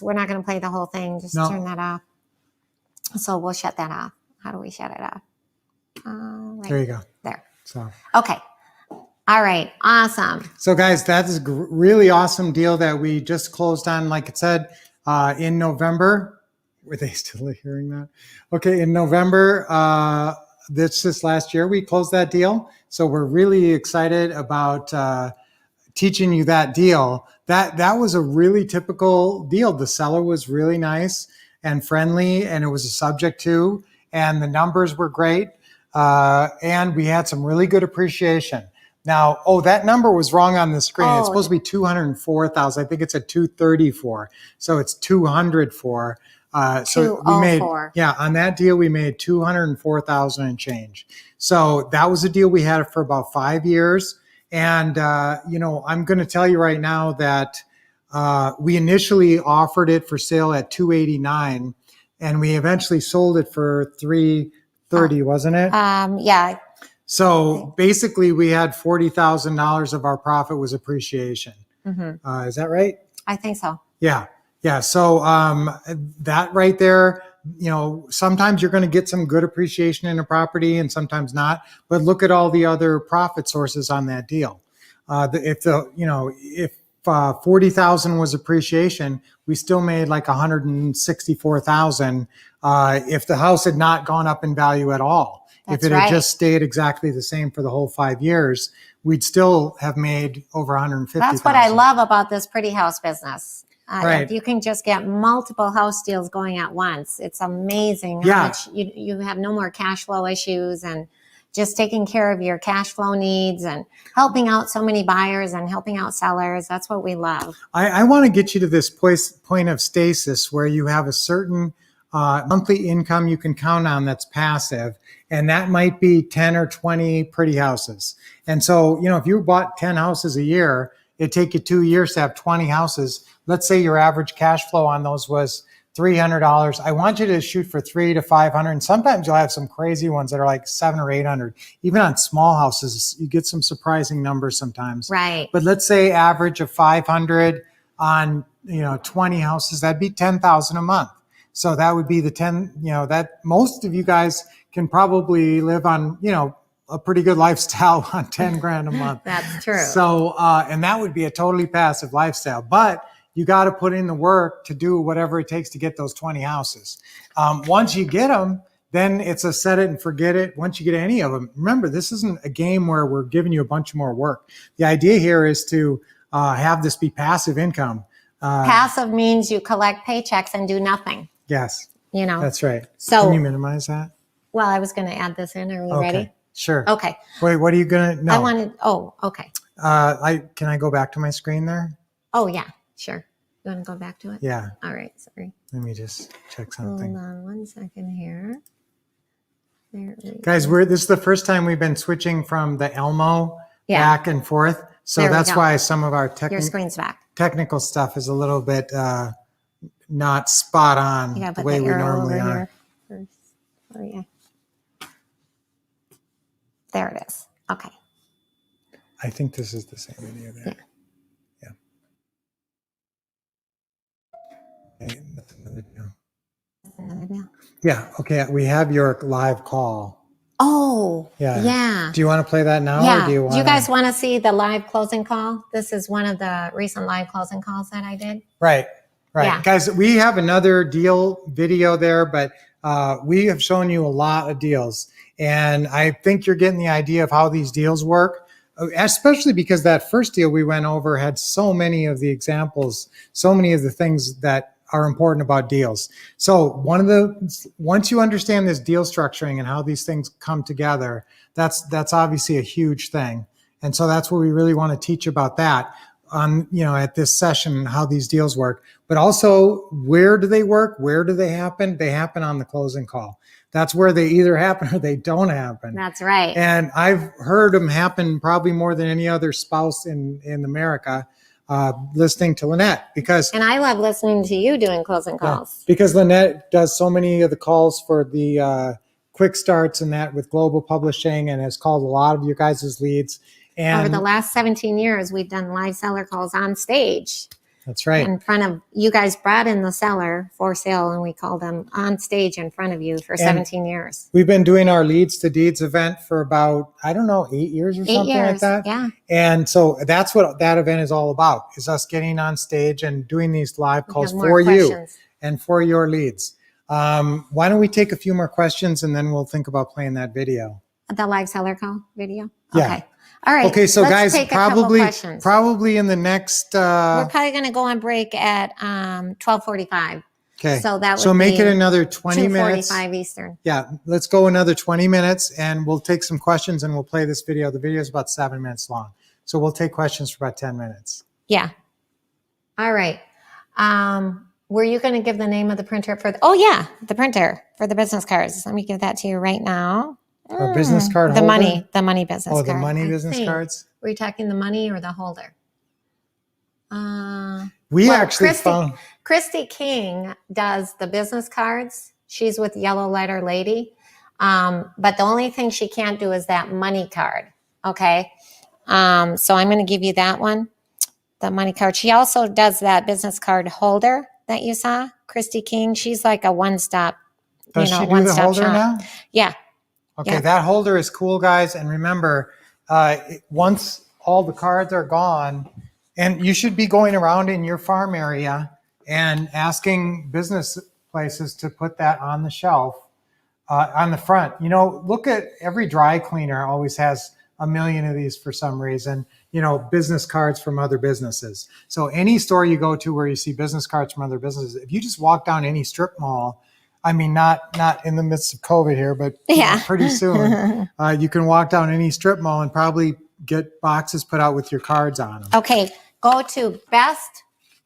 Speaker 2: we're not going to play the whole thing. Just
Speaker 1: No.
Speaker 2: turn that off. So we'll shut that off. How do we shut it off? Right
Speaker 1: There you go.
Speaker 2: there.
Speaker 1: So.
Speaker 2: Okay. All right. Awesome.
Speaker 1: So guys, that is a really awesome deal that we just closed on, like it said, in November. Were they still hearing that? Okay, in November, this last year, we closed that deal. So we're really excited about teaching you that deal. That was a really typical deal. The seller was really nice and friendly, and it was a subject to, and the numbers were great. And we had some really good appreciation. Now, that number was wrong on the screen. It's supposed to be 204,000. I think it's a 234. So it's 204. So we made,
Speaker 2: 204.
Speaker 1: on that deal, we made 204,000 and change. So that was a deal we had for about 5 years. And, I'm going to tell you right now that we initially offered it for sale at $289, and we eventually sold it for $330, wasn't it?
Speaker 2: Yeah,
Speaker 1: So basically, we had $40,000 of our profit was appreciation. Is that right?
Speaker 2: I think so.
Speaker 1: Yeah. Yeah. So that right there, sometimes you're going to get some good appreciation in a property and sometimes not. But look at all the other profit sources on that deal. If 40,000 was appreciation, we still made like 164,000 if the house had not gone up in value at all.
Speaker 2: That's
Speaker 1: if it had
Speaker 2: right.
Speaker 1: just stayed exactly the same for the whole 5 years, we'd still have made over 150,000.
Speaker 2: That's what I love about this pretty house business.
Speaker 1: Right.
Speaker 2: If you can just get multiple house deals going at once, it's amazing
Speaker 1: Yeah.
Speaker 2: how much you have no more cash flow issues and just taking care of your cash flow needs and helping out so many buyers and helping out sellers. That's what we love.
Speaker 1: I want to get you to this point of stasis where you have a certain monthly income you can count on that's passive, and that might be 10 or 20 pretty houses. And so, if you bought 10 houses a year, it'd take you 2 years to have 20 houses. Let's say your average cash flow on those was $300. I want you to shoot for 300 to 500. And sometimes you'll have some crazy ones that are like 700 or 800. Even on small houses, you get some surprising numbers sometimes.
Speaker 2: Right.
Speaker 1: But let's say average of 500 on 20 houses, that'd be 10,000 a month. So that would be the 10. That most of you guys can probably live on a pretty good lifestyle on 10 grand a month.
Speaker 2: That's true.
Speaker 1: So and that would be a totally passive lifestyle, but you got to put in the work to do whatever it takes to get those 20 houses. Once you get them, then it's a set it and forget it. Once you get any of them, remember, this isn't a game where we're giving you a bunch more work. The idea here is to have this be passive income.
Speaker 2: Passive means you collect paychecks and do nothing.
Speaker 1: Yes,
Speaker 2: You know.
Speaker 1: that's right.
Speaker 2: So-
Speaker 1: Can you minimize that?
Speaker 2: Well, I was going to add this in. Are we
Speaker 1: Okay,
Speaker 2: ready?
Speaker 1: sure.
Speaker 2: Okay.
Speaker 1: Wait, what are you going to, no.
Speaker 2: I wanted. Oh, okay.
Speaker 1: Can I go back to my screen there?
Speaker 2: Oh, yeah. Sure. You want to go back to it?
Speaker 1: Yeah,
Speaker 2: All right. Sorry.
Speaker 1: let me just check
Speaker 2: Hold
Speaker 1: something.
Speaker 2: on 1 second here. There we
Speaker 1: Guys,
Speaker 2: go.
Speaker 1: this is the first time we've been switching from the Elmo
Speaker 2: Yeah.
Speaker 1: back and forth. So
Speaker 2: There we
Speaker 1: that's
Speaker 2: go.
Speaker 1: why some of our
Speaker 2: Your screen's back.
Speaker 1: technical stuff is a little bit not spot on
Speaker 2: You got to
Speaker 1: the
Speaker 2: put
Speaker 1: way
Speaker 2: the
Speaker 1: we
Speaker 2: arrow
Speaker 1: normally
Speaker 2: over
Speaker 1: are.
Speaker 2: here first. Oh, yeah. There it is. Okay.
Speaker 1: I think this is the same video there. Yeah. Okay, that's another deal.
Speaker 2: Another deal.
Speaker 1: Yeah. Okay. We have your live call.
Speaker 2: Oh,
Speaker 1: Yeah.
Speaker 2: yeah.
Speaker 1: Do you want to play that now?
Speaker 2: Yeah.
Speaker 1: Or do you want
Speaker 2: you guys want to see the live closing call? This is one of the recent live closing calls that I did.
Speaker 1: Right. Right.
Speaker 2: Yeah.
Speaker 1: Guys, we have another deal video there, but we have shown you a lot of deals. And I think you're getting the idea of how these deals work, especially because that first deal we went over had so many of the examples, so many of the things that are important about deals. So once you understand this deal structuring and how these things come together, that's obviously a huge thing. And so that's what we really want to teach about that on, at this session, how these deals work, but also where do they work? Where do they happen? They happen on the closing call. That's where they either happen or they don't happen.
Speaker 2: That's right.
Speaker 1: And I've heard them happen probably more than any other spouse in America, listening to Lynette, because
Speaker 2: And I love listening to you doing closing
Speaker 1: yeah,
Speaker 2: calls.
Speaker 1: because Lynette does so many of the calls for the quick starts and that with Global Publishing, and has called a lot of your guys' leads. And
Speaker 2: Over the last 17 years, we've done live seller calls on stage
Speaker 1: that's right.
Speaker 2: in front of you guys. Brought in the seller for sale, and we called them on stage in front of you for 17 years.
Speaker 1: We've been doing our Leads to Deeds event for about, 8 years or
Speaker 2: 8
Speaker 1: something like
Speaker 2: years.
Speaker 1: that.
Speaker 2: Yeah.
Speaker 1: And so that's what that event is all about, is us getting on stage and doing these live
Speaker 2: We
Speaker 1: calls
Speaker 2: have more
Speaker 1: for you
Speaker 2: questions.
Speaker 1: and for your leads. Why don't we take a few more questions and then we'll think about playing that video.
Speaker 2: The live seller call video.
Speaker 1: Yeah.
Speaker 2: Okay. All right.
Speaker 1: Okay, so
Speaker 2: let's
Speaker 1: guys,
Speaker 2: take a couple questions.
Speaker 1: probably in the next,
Speaker 2: We're probably going to go on break at 12:45.
Speaker 1: okay.
Speaker 2: So that would
Speaker 1: So make
Speaker 2: be
Speaker 1: it another 20 minutes.
Speaker 2: 2:45 Eastern.
Speaker 1: Yeah, let's go another 20 minutes and we'll take some questions and we'll play this video. The video is about 7 minutes long. So we'll take questions for about 10 minutes.
Speaker 2: Yeah. All right. Were you going to give the name of the printer for the, oh yeah, the printer for the business cards. Let me give that to you right now.
Speaker 1: Or business card
Speaker 2: The
Speaker 1: holder?
Speaker 2: money business
Speaker 1: Oh,
Speaker 2: card.
Speaker 1: the money
Speaker 2: I
Speaker 1: business
Speaker 2: think.
Speaker 1: cards?
Speaker 2: Were you talking the money or the holder?
Speaker 1: We
Speaker 2: Well,
Speaker 1: actually found,
Speaker 2: Christy King does the business cards. She's with Yellow Letter Lady. But the only thing she can't do is that money card. Okay. So I'm going to give you that one, the money card. She also does that business card holder that you saw, Christy King. She's like a one-stop,
Speaker 1: does she do the
Speaker 2: one-stop
Speaker 1: holder
Speaker 2: shop.
Speaker 1: now?
Speaker 2: Yeah.
Speaker 1: Okay,
Speaker 2: Yeah.
Speaker 1: that holder is cool, guys. And remember, once all the cards are gone, and you should be going around in your farm area and asking business places to put that on the shelf, on the front. Look at every dry cleaner always has a million of these for some reason, business cards from other businesses. So any store you go to where you see business cards from other businesses, if you just walk down any strip mall, I mean, not in the midst of COVID here, but
Speaker 2: Yeah.
Speaker 1: pretty soon, you can walk down any strip mall and probably get boxes put out with your cards on them.
Speaker 2: Okay. Go to Best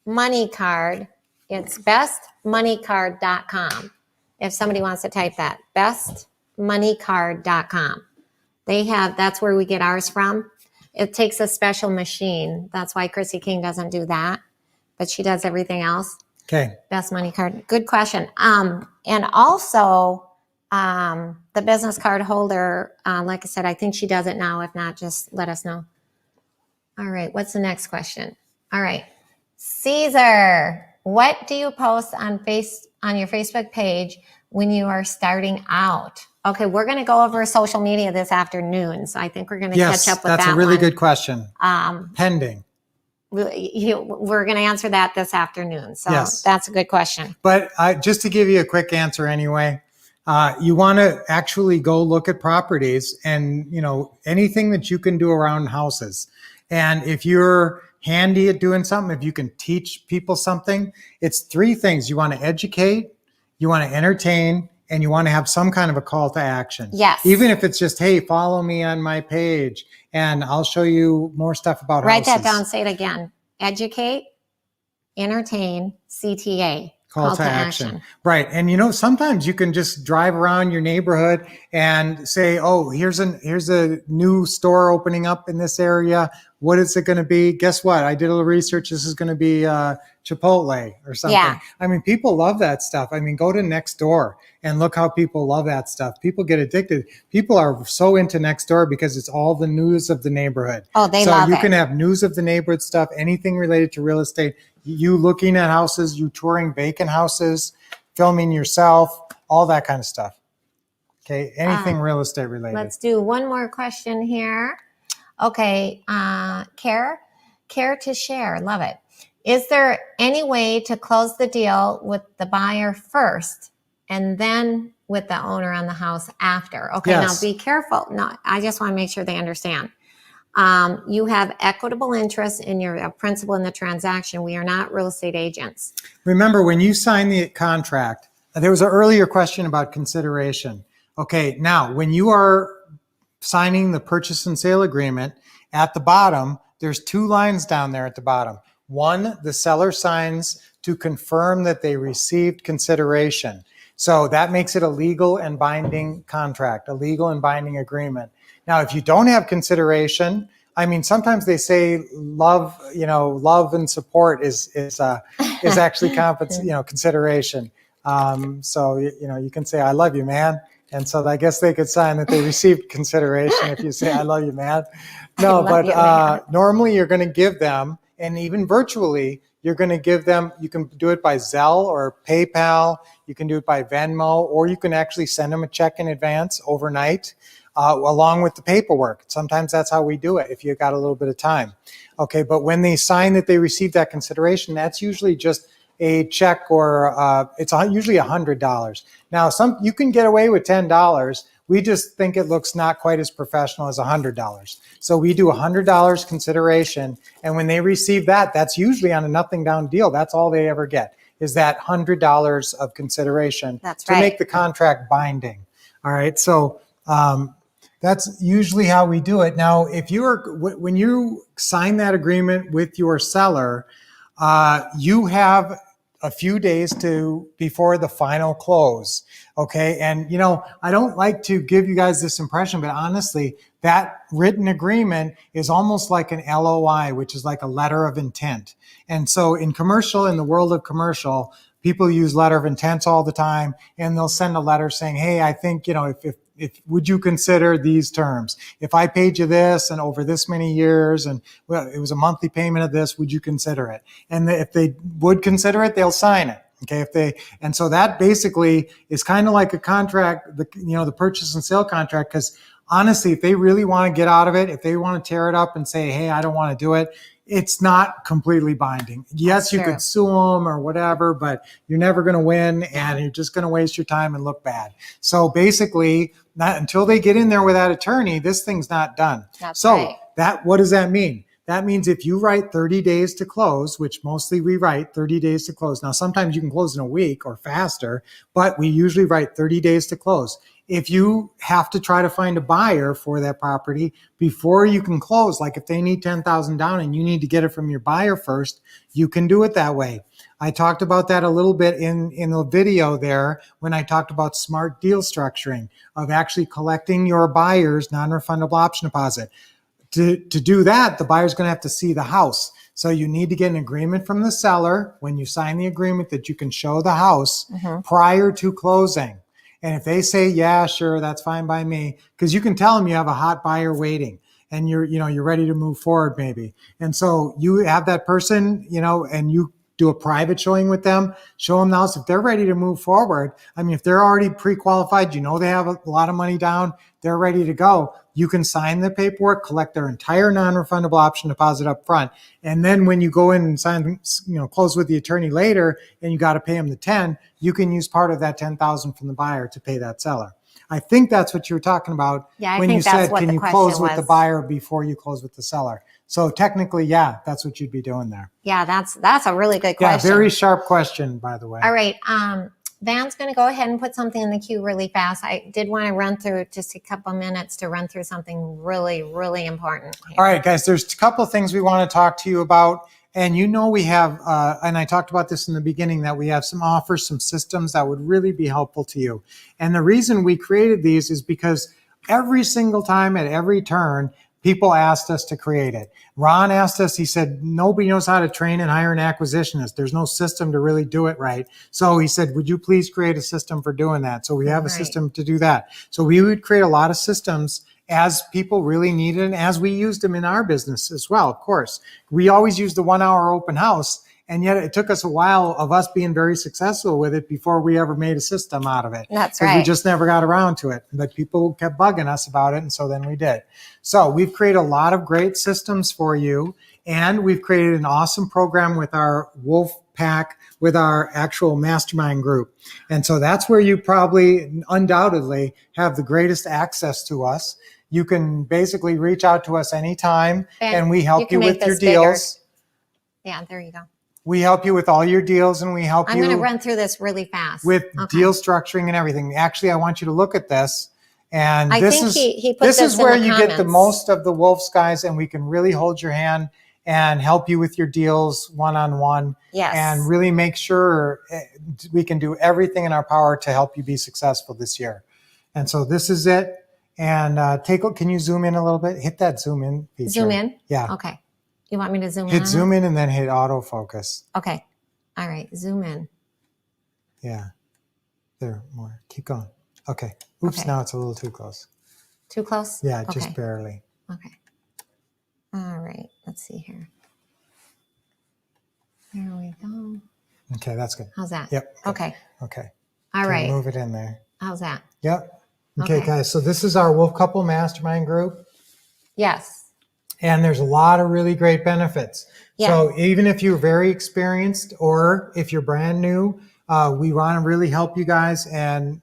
Speaker 2: Money Card. It's bestmoneycard.com. If somebody wants to type that, bestmoneycard.com. That's where we get ours from. It takes a special machine. That's why Chrissy King doesn't do that, but she does everything else.
Speaker 1: Okay.
Speaker 2: Best money card. Good question. And also, the business card holder, like I said, I think she does it now. If not, just let us know. All right. What's the next question? All right. Caesar, what do you post on your Facebook page when you are starting out? Okay, we're going to go over social media this afternoon, so I think we're going to
Speaker 1: Yes,
Speaker 2: catch up with that.
Speaker 1: that's a really
Speaker 2: one.
Speaker 1: good question. Pending.
Speaker 2: We're going to answer that this afternoon. So
Speaker 1: Yes.
Speaker 2: that's a good question.
Speaker 1: But just to give you a quick answer anyway, you want to actually go look at properties and, anything that you can do around houses. And if you're handy at doing something, if you can teach people something, it's three things. You want to educate, you want to entertain, and you want to have some kind of a call to action.
Speaker 2: Yes.
Speaker 1: Even if it's just, hey, follow me on my page and I'll show you more stuff about
Speaker 2: Write
Speaker 1: houses.
Speaker 2: that down. Say it again. Educate, entertain, CTA.
Speaker 1: Call to action. Right. And sometimes you can just drive around your neighborhood and say, oh, here's a new store opening up in this area. What is it going to be? Guess what? I did a little research. This is going to be Chipotle or something.
Speaker 2: Yeah.
Speaker 1: I mean, people love that stuff. I mean, go to Nextdoor and look how people love that stuff. People get addicted. People are so into Nextdoor because it's all the news of the neighborhood.
Speaker 2: Oh, they
Speaker 1: so
Speaker 2: love
Speaker 1: you
Speaker 2: it.
Speaker 1: can have news of the neighborhood stuff, anything related to real estate, you looking at houses, you touring vacant houses, filming yourself, all that kind of stuff. Okay, anything real estate related.
Speaker 2: Let's do one more question here. Okay, care to share. Love it. Is there any way to close the deal with the buyer first and then with the owner on the house after? Okay,
Speaker 1: Yes.
Speaker 2: Now be careful. No, I just want to make sure they understand. You have equitable interest in your principal in the transaction. We are not real estate agents.
Speaker 1: Remember, when you sign the contract, there was an earlier question about consideration. Okay, now when you are signing the purchase and sale agreement, at the bottom, there's two lines down there at the bottom. One, the seller signs to confirm that they received consideration. So that makes it a legal and binding contract, a legal and binding agreement. Now, if you don't have consideration, I mean, sometimes they say love and support is actually consideration. So you can say, I love you, man. And so I guess they could sign that they received consideration if you say, I love you, man. No, but normally you're going to give them, and even virtually, you're going to give them, you can do it by Zelle or PayPal, you can do it by Venmo, or you can actually send them a check in advance overnight, along with the paperwork. Sometimes that's how we do it if you've got a little bit of time. Okay, but when they sign that they received that consideration, that's usually just a check, or it's usually $100. Now, you can get away with $10. We just think it looks not quite as professional as $100. So we do $100 consideration, and when they receive that, that's usually on a nothing down deal. That's all they ever get, is that $100 of consideration
Speaker 2: That's
Speaker 1: to
Speaker 2: right.
Speaker 1: make the contract binding. All right, so that's usually how we do it. Now, when you sign that agreement with your seller, you have a few days before the final close. Okay. And, I don't like to give you guys this impression, but honestly, that written agreement is almost like an LOI, which is like a letter of intent. And so in the world of commercial, people use letter of intents all the time, and they'll send a letter saying, hey, I think, if would you consider these terms? If I paid you this and over this many years, and well, it was a monthly payment of this, would you consider it? And if they would consider it, they'll sign it. Okay. And so that basically is kind of like a contract, the purchase and sale contract, because honestly, if they really want to get out of it, if they want to tear it up and say, hey, I don't want to do it, it's not completely binding. Yes, you
Speaker 2: Sure.
Speaker 1: could sue them or whatever, but you're never going to win, and you're just going to waste your time and look bad. So basically, not until they get in there with that attorney, this thing's not done.
Speaker 2: That's
Speaker 1: So
Speaker 2: right.
Speaker 1: what does that mean? That means if you write 30 days to close, which mostly we write 30 days to close. Now, sometimes you can close in a week or faster, but we usually write 30 days to close. If you have to try to find a buyer for that property before you can close, like if they need $10,000 down and you need to get it from your buyer first, you can do it that way. I talked about that a little bit in the video there when I talked about smart deal structuring, of actually collecting your buyer's non-refundable option deposit. To do that, the buyer's going to have to see the house. So you need to get an agreement from the seller when you sign the agreement that you can show the house prior to closing. And if they say, yeah, sure, that's fine by me, because you can tell them you have a hot buyer waiting and you're ready to move forward maybe. And so you have that person, and you do a private showing with them, show them the house. If they're ready to move forward, if they're already pre-qualified, they have a lot of money down, they're ready to go. You can sign the paperwork, collect their entire non-refundable option deposit up front. And then when you go in and sign, close with the attorney later, and you got to pay them the 10, you can use part of that 10,000 from the buyer to pay that seller. I think that's what you were talking about
Speaker 2: Yeah, I
Speaker 1: when
Speaker 2: think
Speaker 1: you
Speaker 2: that's
Speaker 1: said,
Speaker 2: what
Speaker 1: can
Speaker 2: the
Speaker 1: you
Speaker 2: question
Speaker 1: close with the
Speaker 2: was.
Speaker 1: buyer before you close with the seller? So technically, yeah, that's what you'd be doing there.
Speaker 2: Yeah, that's a really good
Speaker 1: Yeah,
Speaker 2: question.
Speaker 1: very sharp question, by the way.
Speaker 2: All right. Van's going to go ahead and put something in the queue really fast. I did want to run through just a couple minutes to run through something really, really important here.
Speaker 1: All right, guys, there's a couple of things we want to talk to you about. And we have, and I talked about this in the beginning, that we have some offers, some systems that would really be helpful to you. And the reason we created these is because every single time at every turn, people asked us to create it. Ron asked us, he said, nobody knows how to train and hire an acquisitionist. There's no system to really do it right. So he said, would you please create a system for doing that? So we have a
Speaker 2: Right.
Speaker 1: system to do that. So we would create a lot of systems as people really needed and as we used them in our business as well, of course. We always used the 1 hour open house. And yet it took us a while of us being very successful with it before we ever made a system out of it.
Speaker 2: That's
Speaker 1: 'Cause
Speaker 2: right.
Speaker 1: we just never got around to it. But people kept bugging us about it. And so then we did. So we've created a lot of great systems for you. And we've created an awesome program with our Wolf Pack, with our actual mastermind group. And so that's where you probably undoubtedly have the greatest access to us. You can basically reach out to us anytime and we
Speaker 2: you
Speaker 1: help
Speaker 2: can
Speaker 1: you
Speaker 2: make
Speaker 1: with your
Speaker 2: this bigger.
Speaker 1: deals.
Speaker 2: Yeah, there you go.
Speaker 1: We help you with all your deals and we help
Speaker 2: I'm
Speaker 1: you
Speaker 2: going to run through this really fast.
Speaker 1: with
Speaker 2: Okay.
Speaker 1: deal structuring and everything. Actually, I want you to look at this. And
Speaker 2: I
Speaker 1: this
Speaker 2: think
Speaker 1: is
Speaker 2: he put
Speaker 1: this
Speaker 2: this
Speaker 1: is
Speaker 2: in
Speaker 1: where
Speaker 2: the
Speaker 1: you get the
Speaker 2: comments.
Speaker 1: most of the Wolves guys, and we can really hold your hand and help you with your deals one-on-one.
Speaker 2: Yes.
Speaker 1: And really make sure we can do everything in our power to help you be successful this year. And so this is it. And can you zoom in a little bit? Hit that zoom in feature.
Speaker 2: Zoom in?
Speaker 1: Yeah.
Speaker 2: Okay. You want me to zoom in?
Speaker 1: Hit
Speaker 2: on
Speaker 1: zoom
Speaker 2: it?
Speaker 1: in and then hit autofocus.
Speaker 2: Okay. All right. Zoom in.
Speaker 1: Yeah. There, more. Keep going. Okay. Oops,
Speaker 2: Okay.
Speaker 1: now it's a little too close.
Speaker 2: Too close?
Speaker 1: Yeah,
Speaker 2: Okay.
Speaker 1: just barely.
Speaker 2: Okay. All right. Let's see here. There we go.
Speaker 1: Okay, that's good.
Speaker 2: How's that?
Speaker 1: Yep. good.
Speaker 2: Okay.
Speaker 1: Okay.
Speaker 2: All
Speaker 1: Okay,
Speaker 2: right.
Speaker 1: Move it in there.
Speaker 2: How's that?
Speaker 1: Yep. Okay,
Speaker 2: Okay.
Speaker 1: guys. So this is our Wolf Couple Mastermind group,
Speaker 2: Yes.
Speaker 1: and there's a lot of really great benefits.
Speaker 2: Yeah.
Speaker 1: So even if you're very experienced or if you're brand new, we want to really help you guys. And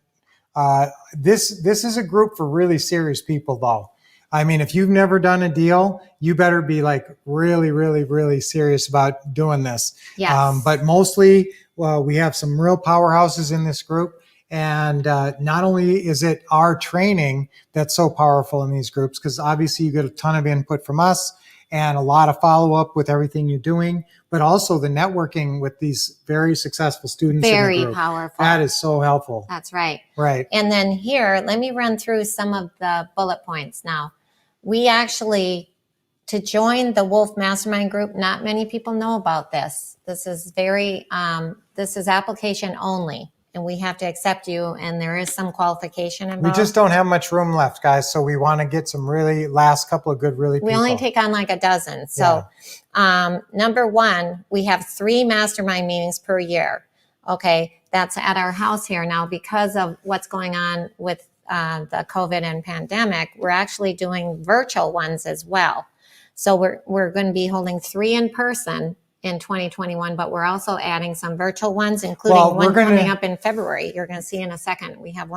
Speaker 1: this is a group for really serious people, though. I mean, if you've never done a deal, you better be like really, really, really serious about doing this.
Speaker 2: Yes.
Speaker 1: But mostly, we have some real powerhouses in this group. And not only is it our training that's so powerful in these groups, because obviously you get a ton of input from us, and a lot of follow-up with everything you're doing, but also the networking with these very successful students in the
Speaker 2: Very
Speaker 1: group.
Speaker 2: powerful.
Speaker 1: That is so helpful.
Speaker 2: That's right.
Speaker 1: Right.
Speaker 2: And then here, let me run through some of the bullet points now. We actually, to join the Wolf Mastermind Group, not many people know about this. This is this is application only, and we have to accept you, and there is some qualification involved.
Speaker 1: We just don't have much room left, guys, so we want to get some really last couple of good people.
Speaker 2: We only take on like a dozen. So number one, we have 3 mastermind meetings per year. Okay, that's at our house here. Now, because of what's going on with the COVID and pandemic, we're actually doing virtual ones as well. So we're going to be holding 3 in person in 2021, but we're also adding some virtual ones, including one coming up in February. You're going to see in a second. We have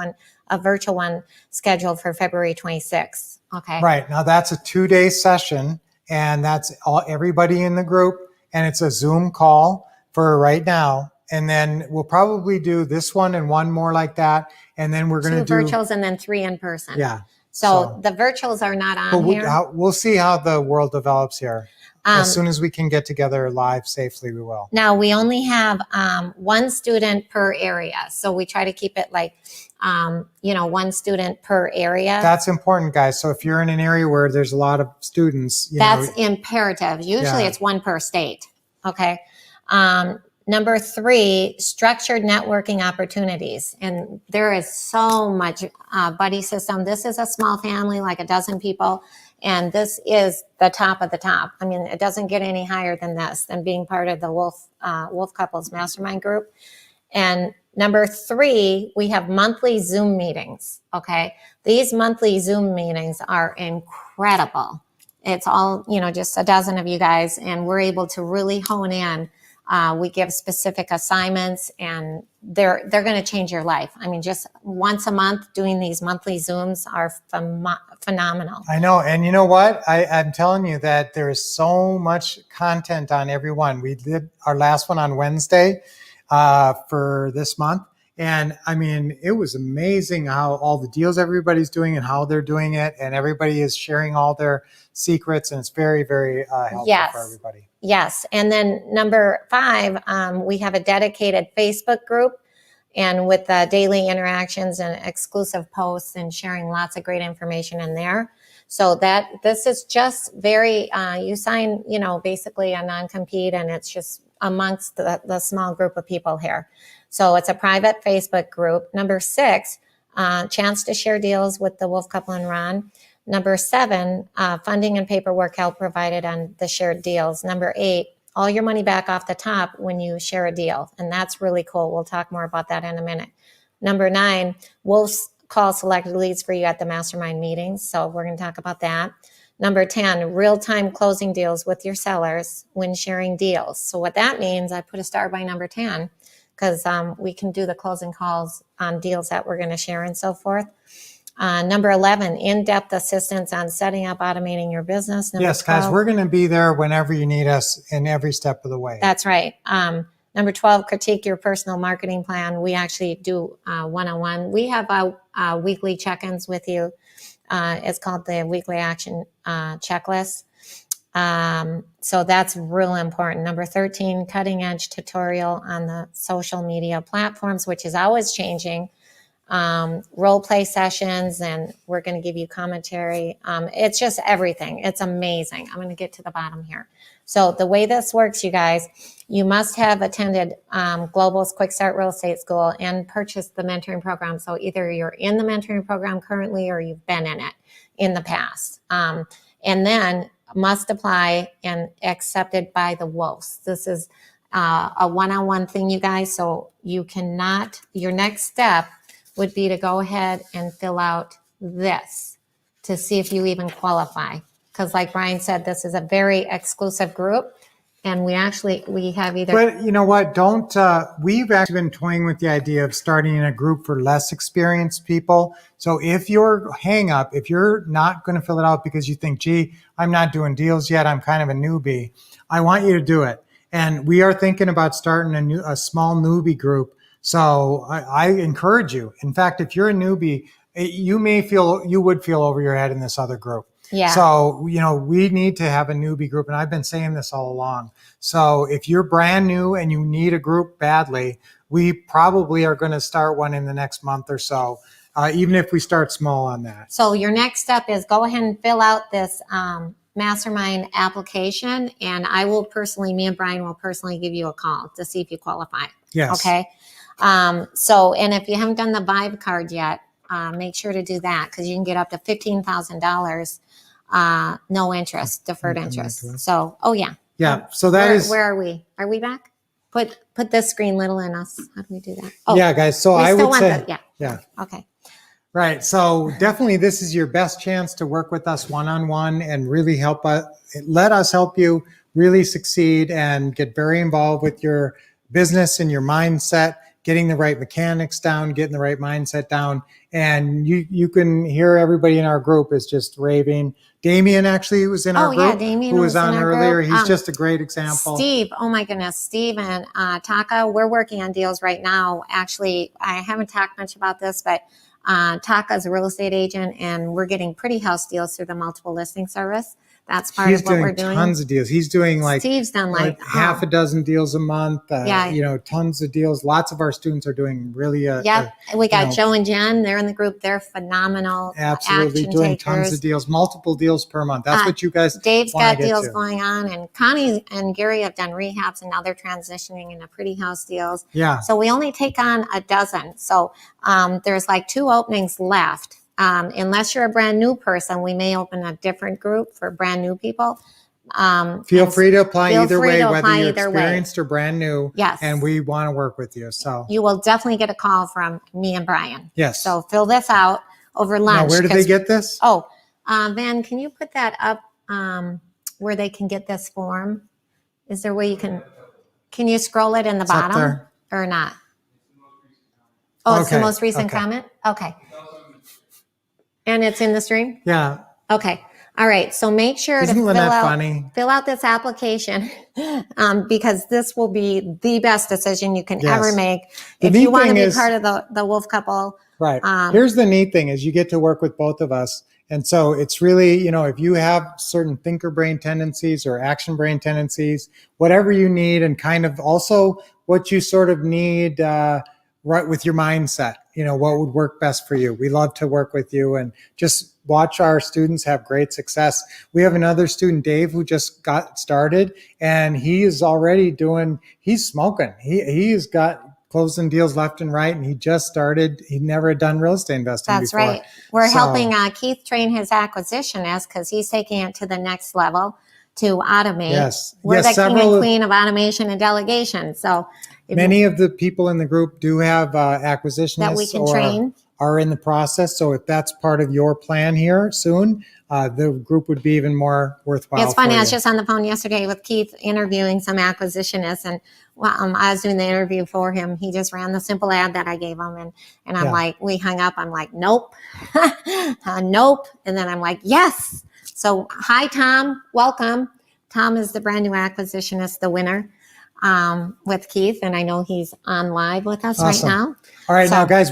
Speaker 2: a virtual one scheduled for February 26th. Okay.
Speaker 1: Right. Now that's a 2-day session, and that's everybody in the group, and it's a Zoom call for right now. And then we'll probably do this one and one more like that. And then we're going to
Speaker 2: 2
Speaker 1: do
Speaker 2: virtuals and then 3 in person.
Speaker 1: Yeah.
Speaker 2: So the virtuals are not on here.
Speaker 1: We'll see how the world develops here. As soon as we can get together live safely, we will.
Speaker 2: Now, we only have 1 student per area. So we try to keep it like, 1 student per area.
Speaker 1: That's important, guys. So if you're in an area where there's a lot of students,
Speaker 2: That's imperative. Usually it's 1 per state. Okay. Number 3, structured networking opportunities. And there is so much buddy system. This is a small family, like a dozen people. And this is the top of the top. I mean, it doesn't get any higher than this, than being part of the Wolf Couples Mastermind Group. And number 3, we have monthly Zoom meetings. Okay. These monthly Zoom meetings are incredible. It's all, just a dozen of you guys, and we're able to really hone in. We give specific assignments, and they're going to change your life. I mean, just once a month doing these monthly Zooms are phenomenal.
Speaker 1: I know. And you know what? I'm telling you that there is so much content on every one. We did our last one on Wednesday for this month. And I mean, it was amazing how all the deals everybody's doing and how they're doing it. And everybody is sharing all their secrets. And it's very, very helpful for everybody.
Speaker 2: Yes. And then number 5, we have a dedicated Facebook group, and with daily interactions and exclusive posts and sharing lots of great information in there. So this is just very, you sign, basically a non-compete, and it's just amongst the small group of people here. So it's a private Facebook group. Number 6, chance to share deals with the Wolf Couple and Ron. Number 7, funding and paperwork help provided on the shared deals. Number 8, all your money back off the top when you share a deal. And that's really cool. We'll talk more about that in a minute. Number 9, Wolf's call selected leads for you at the mastermind meetings. So we're going to talk about that. Number 10, real-time closing deals with your sellers when sharing deals. So what that means, I put a star by number 10, because we can do the closing calls on deals that we're going to share and so forth. Number 11, in-depth assistance on setting up, automating your business. Number 12,
Speaker 1: guys, we're going to be there whenever you need us in every step of the way.
Speaker 2: That's right. Number 12, critique your personal marketing plan. We actually do one-on-one. We have weekly check-ins with you. It's called the Weekly Action Checklist. So that's real important. Number 13, cutting edge tutorial on the social media platforms, which is always changing. Role play sessions, and we're going to give you commentary. It's just everything. It's amazing. I'm going to get to the bottom here. So the way this works, you guys, you must have attended Global's Quick Start Real Estate School and purchased the mentoring program. So either you're in the mentoring program currently or you've been in it in the past. And then must apply and accepted by the Wolves. This is a one-on-one thing, you guys. So you cannot, your next step would be to go ahead and fill out this to see if you even qualify. Because like Brian said, this is a very exclusive group, and we have either.
Speaker 1: But you know what? We've actually been toying with the idea of starting a group for less experienced people. So if your hang up, if you're not going to fill it out because you think, gee, I'm not doing deals yet, I'm kind of a newbie, I want you to do it. And we are thinking about starting a small newbie group. So I encourage you. In fact, if you're a newbie, you would feel over your head in this other group.
Speaker 2: Yeah.
Speaker 1: So, you know, we need to have a newbie group. And I've been saying this all along. So if you're brand new and you need a group badly, we probably are going to start one in the next month or so, even if we start small on that.
Speaker 2: So your next step is go ahead and fill out this mastermind application, and I will personally, me and Brian will personally give you a call to see if you qualify.
Speaker 1: Yes.
Speaker 2: Okay. So, and if you haven't done the Vibe card yet, make sure to do that because you can get up to $15,000, no interest, deferred interest. So, oh yeah.
Speaker 1: Yeah. So that is.
Speaker 2: Where are we? Are we back? Put this screen little in us. How do we do that? Oh,
Speaker 1: Yeah, guys. So
Speaker 2: we
Speaker 1: I
Speaker 2: still
Speaker 1: would
Speaker 2: want
Speaker 1: say.
Speaker 2: yeah.
Speaker 1: Yeah.
Speaker 2: Okay.
Speaker 1: Right. So definitely this is your best chance to work with us one-on-one and really help us, let us help you really succeed and get very involved with your business and your mindset, getting the right mechanics down, getting the right mindset down. And you can hear everybody in our group is just raving. Damien actually was in our
Speaker 2: Oh, yeah,
Speaker 1: group,
Speaker 2: Damien
Speaker 1: who
Speaker 2: was
Speaker 1: was on
Speaker 2: in our
Speaker 1: earlier.
Speaker 2: group.
Speaker 1: He's just a great example.
Speaker 2: Steve, oh my goodness, Steve and Taka, we're working on deals right now. Actually, I haven't talked much about this, but Taka's a real estate agent, and we're getting pretty house deals through the multiple listing service. That's part
Speaker 1: He's
Speaker 2: of what we're
Speaker 1: doing
Speaker 2: doing.
Speaker 1: tons of deals. He's doing like
Speaker 2: Steve's done like
Speaker 1: half a dozen deals a month.
Speaker 2: Yeah.
Speaker 1: You know, tons of deals. Lots of our students are doing really.
Speaker 2: Yep, we got
Speaker 1: know,
Speaker 2: Joe and Jen. They're in the group. They're phenomenal.
Speaker 1: absolutely
Speaker 2: action
Speaker 1: doing
Speaker 2: takers.
Speaker 1: tons of deals, multiple deals per month. That's what you guys.
Speaker 2: Dave's
Speaker 1: wanna
Speaker 2: got
Speaker 1: get
Speaker 2: deals
Speaker 1: to.
Speaker 2: going on, and Connie and Gary have done rehabs, and now they're transitioning into pretty house deals.
Speaker 1: Yeah.
Speaker 2: So we only take on a dozen. So there's like 2 openings left. Unless you're a brand new person, we may open a different group for brand new people.
Speaker 1: Feel free to apply
Speaker 2: feel
Speaker 1: either
Speaker 2: free
Speaker 1: way,
Speaker 2: to
Speaker 1: whether
Speaker 2: apply
Speaker 1: you're
Speaker 2: either way.
Speaker 1: experienced or brand new.
Speaker 2: Yes.
Speaker 1: And we want to work with you. So
Speaker 2: You will definitely get a call from me and Brian.
Speaker 1: yes.
Speaker 2: So fill this out over
Speaker 1: Now,
Speaker 2: lunch.
Speaker 1: where do they
Speaker 2: 'cause-
Speaker 1: get this?
Speaker 2: Oh, Van, can you put that up where they can get this form? Is there a way you can you scroll it in the
Speaker 1: It's up
Speaker 2: bottom
Speaker 1: there.
Speaker 2: or not? Oh, it's the
Speaker 1: Okay,
Speaker 2: most recent
Speaker 1: okay.
Speaker 2: comment? Okay. And it's in the stream?
Speaker 1: Yeah.
Speaker 2: Okay. All right. So make sure
Speaker 1: Isn't
Speaker 2: to
Speaker 1: Lynette funny?
Speaker 2: fill out this application because this will be the best decision you can
Speaker 1: Yes.
Speaker 2: ever make.
Speaker 1: The
Speaker 2: If
Speaker 1: neat
Speaker 2: you want to
Speaker 1: thing
Speaker 2: be
Speaker 1: is-
Speaker 2: part of the Wolf couple,
Speaker 1: Right.
Speaker 2: Um,
Speaker 1: Here's the neat thing is you get to work with both of us. And so it's really, you know, if you have certain thinker brain tendencies or action brain tendencies, whatever you need, and kind of also what you sort of need right with your mindset, you know, what would work best for you. We love to work with you and just watch our students have great success. We have another student, Dave, who just got started and he is already he's smoking. He's got closing deals left and right, and he just started. He never had done real estate investing
Speaker 2: that's
Speaker 1: before.
Speaker 2: right. We're
Speaker 1: So-
Speaker 2: helping Keith train his acquisitionist because he's taking it to the next level to automate.
Speaker 1: Yes.
Speaker 2: We're
Speaker 1: Yes,
Speaker 2: the king
Speaker 1: several
Speaker 2: and
Speaker 1: of-
Speaker 2: queen of automation and delegation. So if
Speaker 1: Many of the people in the group do have acquisitionists
Speaker 2: that we can
Speaker 1: or
Speaker 2: train.
Speaker 1: are in the process. So if that's part of your plan here soon, the group would be even more worthwhile.
Speaker 2: It's funny.
Speaker 1: for
Speaker 2: I was
Speaker 1: you.
Speaker 2: just on the phone yesterday with Keith interviewing some acquisitionists, and I was doing the interview for him. He just ran the simple ad that I gave him, and I'm
Speaker 1: Yeah.
Speaker 2: like, we hung up. I'm like, nope, nope, and then I'm like, yes. So hi, Tom, welcome. Tom is the brand new acquisitionist, the winner with Keith, and I know he's on live with us
Speaker 1: Awesome.
Speaker 2: right now.
Speaker 1: All right, now
Speaker 2: So-
Speaker 1: guys,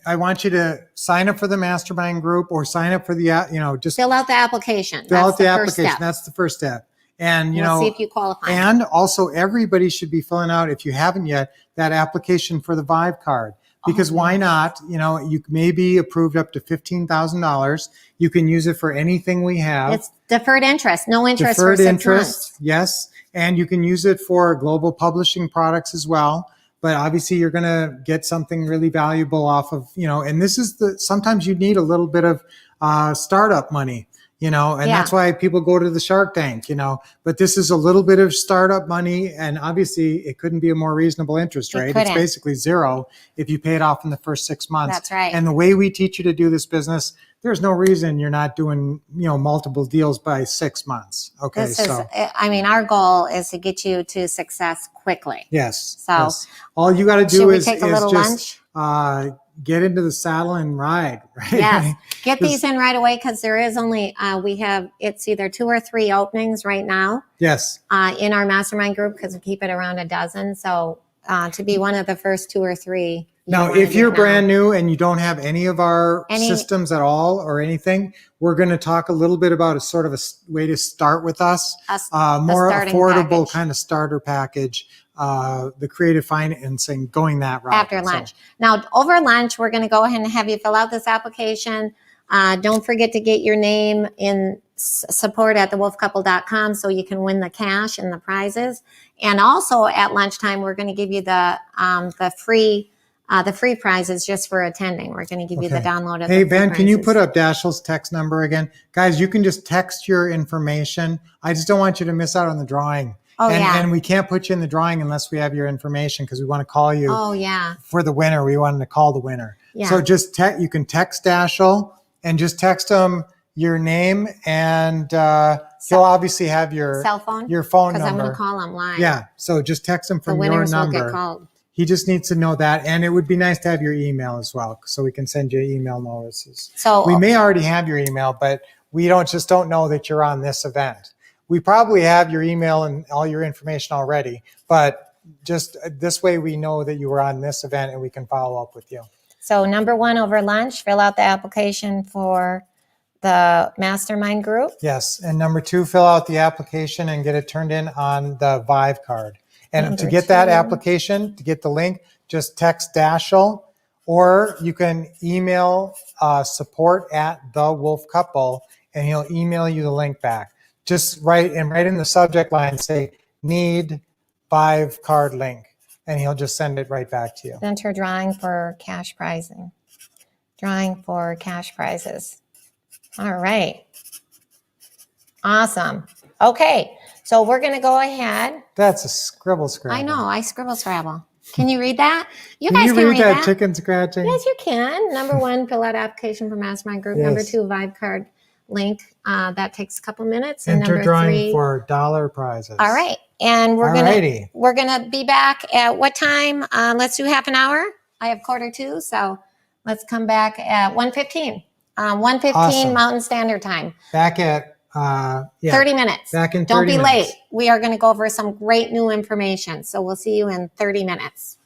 Speaker 1: I want you to sign up for the mastermind group or sign up for the, just
Speaker 2: Fill out the application.
Speaker 1: fill out
Speaker 2: That's
Speaker 1: the
Speaker 2: first
Speaker 1: application.
Speaker 2: step.
Speaker 1: That's the first step. And,
Speaker 2: We'll see if you qualify.
Speaker 1: and also everybody should be filling out, if you haven't yet, that application for the Vibe card. Because why not? You know, you may be approved up to $15,000. You can use it for anything we have.
Speaker 2: It's deferred interest, no interest
Speaker 1: Deferred
Speaker 2: for 6
Speaker 1: interest,
Speaker 2: months.
Speaker 1: yes. And you can use it for global publishing products as well. But obviously you're going to get something really valuable off of, and this is sometimes you need a little bit of startup money, and
Speaker 2: Yeah.
Speaker 1: that's why people go to the Shark Tank, but this is a little bit of startup money. And obviously it couldn't be a more reasonable interest
Speaker 2: It
Speaker 1: rate. It's
Speaker 2: couldn't.
Speaker 1: basically zero if you pay it off in the first 6 months.
Speaker 2: That's right.
Speaker 1: And the way we teach you to do this business, there's no reason you're not doing, multiple deals by 6 months. Okay.
Speaker 2: This is, our goal is to get you to success quickly.
Speaker 1: Yes.
Speaker 2: So,
Speaker 1: yes. All you got to
Speaker 2: Should
Speaker 1: do
Speaker 2: we
Speaker 1: is
Speaker 2: take a little
Speaker 1: just get into the saddle and ride. Right?
Speaker 2: Yes, get
Speaker 1: This-
Speaker 2: these in right away because there is only, it's either 2 or 3 openings right now
Speaker 1: Yes.
Speaker 2: in our mastermind group because we keep it around a dozen. So to be one of the first 2 or 3
Speaker 1: Now,
Speaker 2: wanna
Speaker 1: if
Speaker 2: do
Speaker 1: you're
Speaker 2: it now.
Speaker 1: brand new and you don't have any of our
Speaker 2: Any-
Speaker 1: systems at all or anything, we're going to talk a little bit about a sort of a way to start with us. More
Speaker 2: starting
Speaker 1: affordable
Speaker 2: package.
Speaker 1: kind of starter package, the creative financing, going that route.
Speaker 2: After
Speaker 1: So-
Speaker 2: lunch. Now, over lunch, we're going to go ahead and have you fill out this application. Don't forget to get your name in support at thewolfcouple.com so you can win the cash and the prizes. And also at lunchtime, we're going to give you the free prizes just for attending. We're going to give you the
Speaker 1: Okay.
Speaker 2: download of
Speaker 1: Hey,
Speaker 2: the free
Speaker 1: Van, can you
Speaker 2: prizes.
Speaker 1: put up Dashiell's text number again? Guys, you can just text your information. I just don't want you to miss out on the drawing.
Speaker 2: Oh, yeah.
Speaker 1: And we can't put you in the drawing unless we have your information because we want to call you
Speaker 2: Oh, yeah.
Speaker 1: for the winner. We wanted to call the winner.
Speaker 2: Yeah.
Speaker 1: So just you can text Dashiell and just text him your name and he'll obviously have your
Speaker 2: Cell phone?
Speaker 1: your phone
Speaker 2: Because I'm going
Speaker 1: number.
Speaker 2: to call them live.
Speaker 1: Yeah. So just text him
Speaker 2: The
Speaker 1: from your
Speaker 2: winners will
Speaker 1: number.
Speaker 2: get called.
Speaker 1: He just needs to know that. And it would be nice to have your email as well so we can send you email notices.
Speaker 2: So
Speaker 1: We may already have your email, but we don't know that you're on this event. We probably have your email and all your information already, but just this way we know that you were on this event and we can follow up with you.
Speaker 2: So number one, over lunch, fill out the application for the mastermind group.
Speaker 1: Yes. And number 2, fill out the application and get it turned in on the Vive card. And
Speaker 2: Number
Speaker 1: to get that
Speaker 2: 2.
Speaker 1: application, to get the link, just text Dashiell, or you can email support at The Wolf Couple, and he'll email you the link back. Just write in the subject line, say, need Vive card link, and he'll just send it right back to you.
Speaker 2: Enter drawing for cash prizing. Drawing for cash prizes. All right. Awesome. Okay. So we're going to go ahead.
Speaker 1: That's a scribble scrabble.
Speaker 2: I know. I scribble scrabble. Can you read that? You
Speaker 1: Can
Speaker 2: guys
Speaker 1: you
Speaker 2: can
Speaker 1: read that
Speaker 2: that.
Speaker 1: chicken scratching?
Speaker 2: Yes, you can. Number 1, fill out application for mastermind group.
Speaker 1: Yes.
Speaker 2: Number 2, Vibe card link. That takes a couple minutes. And
Speaker 1: Enter
Speaker 2: number
Speaker 1: drawing
Speaker 2: 3.
Speaker 1: for dollar prizes.
Speaker 2: All right. And
Speaker 1: Alrighty.
Speaker 2: we're gonna be back at what time? Let's do half an hour. I have 1:45, so let's come back at 1:15. 1:15
Speaker 1: Awesome.
Speaker 2: Mountain Standard Time.
Speaker 1: Back at
Speaker 2: 30 minutes.
Speaker 1: Back in 30
Speaker 2: Don't be
Speaker 1: minutes.
Speaker 2: late. We are going to go over some great new information. So we'll see you in 30 minutes.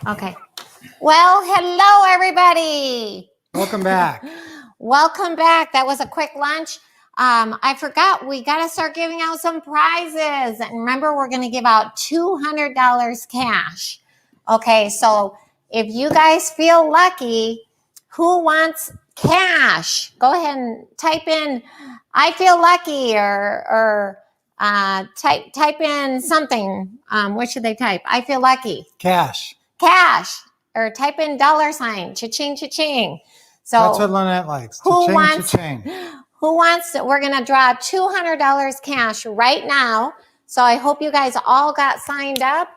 Speaker 2: Okay. Well, hello, everybody.
Speaker 1: Welcome back.
Speaker 2: Welcome back. That was a quick lunch. I forgot we got to start giving out some prizes. And remember, we're going to give out $200 cash. Okay, so if you guys feel lucky, who wants cash? Go ahead and type in "I feel lucky" or type in something. What should they type? I feel lucky.
Speaker 1: Cash.
Speaker 2: Cash, or type in $, cha-ching, cha-ching. So
Speaker 1: That's what Lynette likes.
Speaker 2: who
Speaker 1: Cha-ching,
Speaker 2: wants-
Speaker 1: cha-ching.
Speaker 2: who wants to, we're going to draw $200 cash right now. So I hope you guys all got signed up.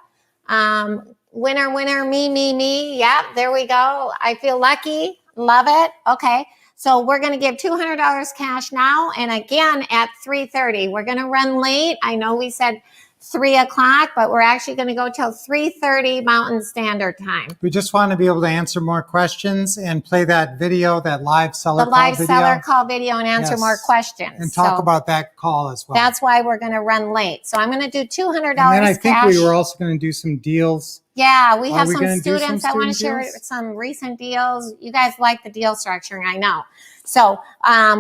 Speaker 2: Winner, winner, me. Yep, there we go. I feel lucky. Love it. Okay. So we're going to give $200 cash now. And again, at 3:30, we're going to run late. I know we said 3 o'clock, but we're actually going to go till 3:30 Mountain Standard Time.
Speaker 1: We just want to be able to answer more questions and play that video, that live seller
Speaker 2: The
Speaker 1: call
Speaker 2: live
Speaker 1: video,
Speaker 2: seller call video and answer
Speaker 1: Yes.
Speaker 2: more questions.
Speaker 1: and talk
Speaker 2: So
Speaker 1: about that call as well.
Speaker 2: that's why we're going to run late. So I'm going to do $200
Speaker 1: and then I think
Speaker 2: cash.
Speaker 1: we were also going to do some deals.
Speaker 2: Yeah, we
Speaker 1: Are
Speaker 2: have
Speaker 1: we
Speaker 2: some
Speaker 1: gonna do some
Speaker 2: students that want to
Speaker 1: student
Speaker 2: share
Speaker 1: deals?
Speaker 2: some recent deals. You guys like the deal structuring, I know. So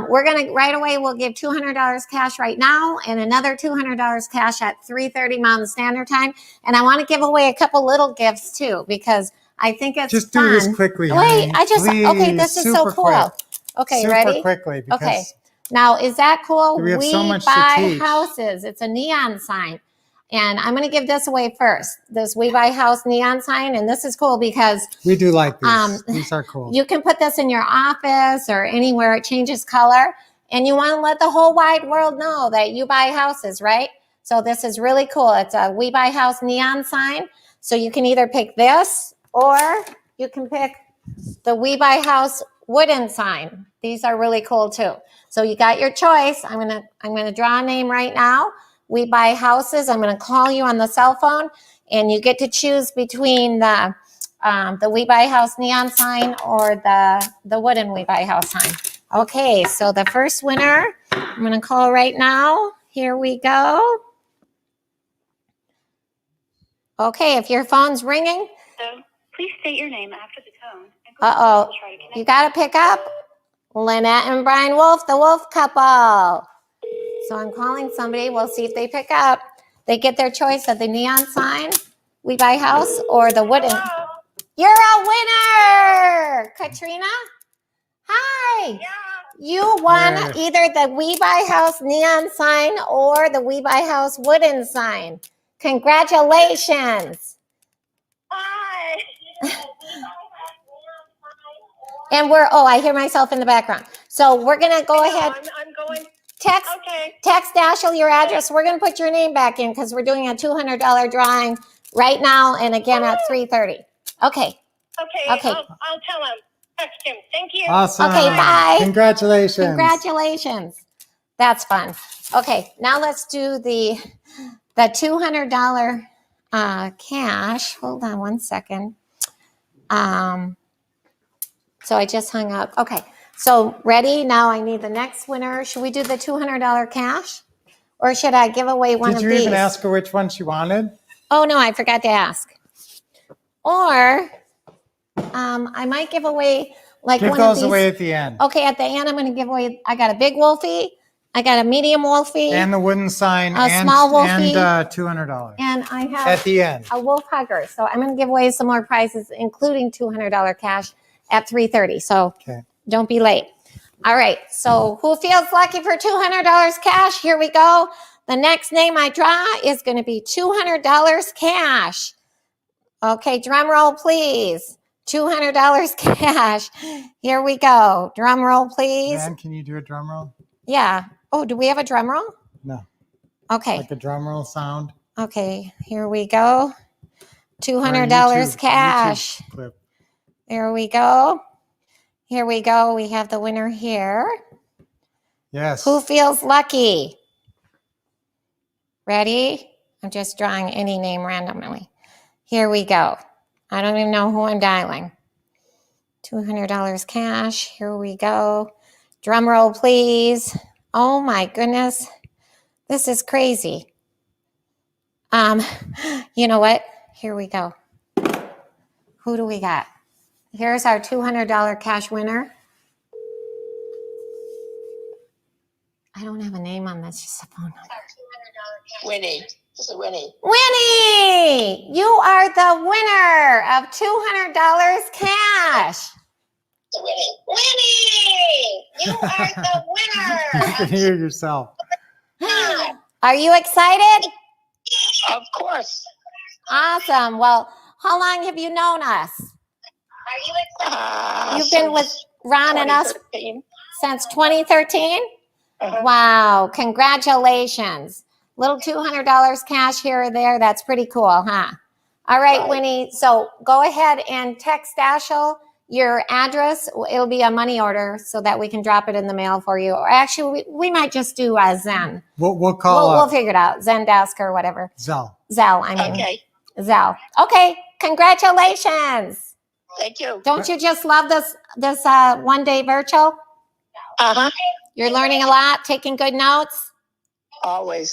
Speaker 2: we're going to, right away, we'll give $200 cash right now and another $200 cash at 3:30 Mountain Standard Time. And I want to give away a couple little gifts too, because I think it's
Speaker 1: Just
Speaker 2: fun.
Speaker 1: do this quickly.
Speaker 2: Wait,
Speaker 1: honey.
Speaker 2: okay, this is
Speaker 1: Please,
Speaker 2: so
Speaker 1: super
Speaker 2: cool.
Speaker 1: quick.
Speaker 2: Okay,
Speaker 1: Super
Speaker 2: ready?
Speaker 1: quickly because
Speaker 2: Okay. Now, is that cool?
Speaker 1: We have so much to
Speaker 2: buy
Speaker 1: teach.
Speaker 2: houses. It's a neon sign. And I'm going to give this away first, this We Buy House neon sign. And this is cool because
Speaker 1: we do like these.
Speaker 2: Um,
Speaker 1: These are cool.
Speaker 2: you can put this in your office or anywhere. It changes color. And you want to let the whole wide world know that you buy houses, right? So this is really cool. It's a We Buy House neon sign. So you can either pick this or you can pick the We Buy House wooden sign. These are really cool too. So you got your choice. I'm gonna draw a name right now. We Buy Houses. I'm gonna call you on the cell phone, and you get to choose between the We Buy House neon sign or the wooden We Buy House sign. Okay, so the first winner I'm gonna call right now. Here we go. Okay, if your phone's ringing,
Speaker 9: So please state your name after the tone. And
Speaker 2: Uh-oh.
Speaker 9: we'll try to connect.
Speaker 2: you gotta pick up Lynette and Brian Wolf, the Wolf couple. So I'm calling somebody. We'll see if they pick up. They get their choice of the neon sign, We Buy House, or the wooden. You're a winner, Katrina. Hi.
Speaker 9: Yeah.
Speaker 2: You won
Speaker 1: Yeah.
Speaker 2: either the We Buy House neon sign or the We Buy House wooden sign. Congratulations.
Speaker 9: Hi.
Speaker 2: And I hear myself in the background. So we're going to go ahead.
Speaker 9: I'm going.
Speaker 2: Text
Speaker 9: Okay.
Speaker 2: Dashiell your address. We're going to put your name back in because we're doing a $200 drawing right now and again at 3:30. Okay.
Speaker 9: Okay. I'll tell him. Text him. Thank you.
Speaker 1: Awesome.
Speaker 2: Okay, bye.
Speaker 1: Congratulations.
Speaker 2: Congratulations. That's fun. Okay, now let's do the $200 cash. Hold on one second. So I just hung up. Okay. So ready? Now I need the next winner. Should we do the $200 cash? Or should I give away one
Speaker 1: Did
Speaker 2: of
Speaker 1: you
Speaker 2: these?
Speaker 1: even ask her which one she wanted?
Speaker 2: Oh, no, I forgot to ask. Or I might give away like
Speaker 1: Give
Speaker 2: one of
Speaker 1: those
Speaker 2: these.
Speaker 1: away at the end.
Speaker 2: Okay, at the end, I'm going to give away, I got a big Wolfie, I got a medium Wolfie,
Speaker 1: And the wooden sign
Speaker 2: A
Speaker 1: and,
Speaker 2: small Wolfie.
Speaker 1: and $200
Speaker 2: and I
Speaker 1: at
Speaker 2: have
Speaker 1: the end.
Speaker 2: a wolf hugger. So I'm going to give away some more prizes, including $200 cash at 3:30. So
Speaker 1: Okay.
Speaker 2: don't be late. All right. So who feels lucky for $200 cash? Here we go. The next name I draw is going to be $200 cash. Okay. Drum roll, please. $200 cash. Here we go. Drum roll, please.
Speaker 1: Dan, can you do a drum roll?
Speaker 2: Yeah. Oh, do we have a drum roll?
Speaker 1: No.
Speaker 2: Okay.
Speaker 1: Like a drum roll sound?
Speaker 2: Okay. Here we go.
Speaker 1: Or a
Speaker 2: $200
Speaker 1: YouTube
Speaker 2: cash.
Speaker 1: clip.
Speaker 2: There we go. Here we go. We have the winner here.
Speaker 1: Yes.
Speaker 2: Who feels lucky? Ready? I'm just drawing any name randomly. Here we go. I don't even know who I'm dialing. $200 cash. Here we go. Drum roll, please. Oh my goodness. This is crazy. You know what? Here we go. Who do we got? Here's our $200 cash winner. I don't have a name on this, just a phone number.
Speaker 9: Winnie. This is Winnie.
Speaker 2: Winnie, you are the winner of $200 cash.
Speaker 9: Winnie! You are the
Speaker 1: You
Speaker 9: winner!
Speaker 1: can hear yourself.
Speaker 2: Are you excited?
Speaker 9: Of course.
Speaker 2: Awesome. Well, how long have you known us?
Speaker 9: Are you excited?
Speaker 2: You've been with Ron and us
Speaker 9: 2013.
Speaker 2: since 2013?
Speaker 9: Uh-huh.
Speaker 2: Wow, congratulations. Little $200 cash here or there. That's pretty cool, huh? All right,
Speaker 9: Right.
Speaker 2: Winnie. So go ahead and text Dashiell your address. It'll be a money order so that we can drop it in the mail for you. Or actually, we might just do Zen.
Speaker 1: We'll call
Speaker 2: We'll figure it out. Zendesk or whatever.
Speaker 1: Zell.
Speaker 2: Zelle, I mean.
Speaker 9: Okay.
Speaker 2: Zelle. Okay, congratulations.
Speaker 9: Thank you.
Speaker 2: Don't you just love this one-day virtual?
Speaker 9: Uh-huh.
Speaker 2: You're learning a lot, taking good notes?
Speaker 9: Always.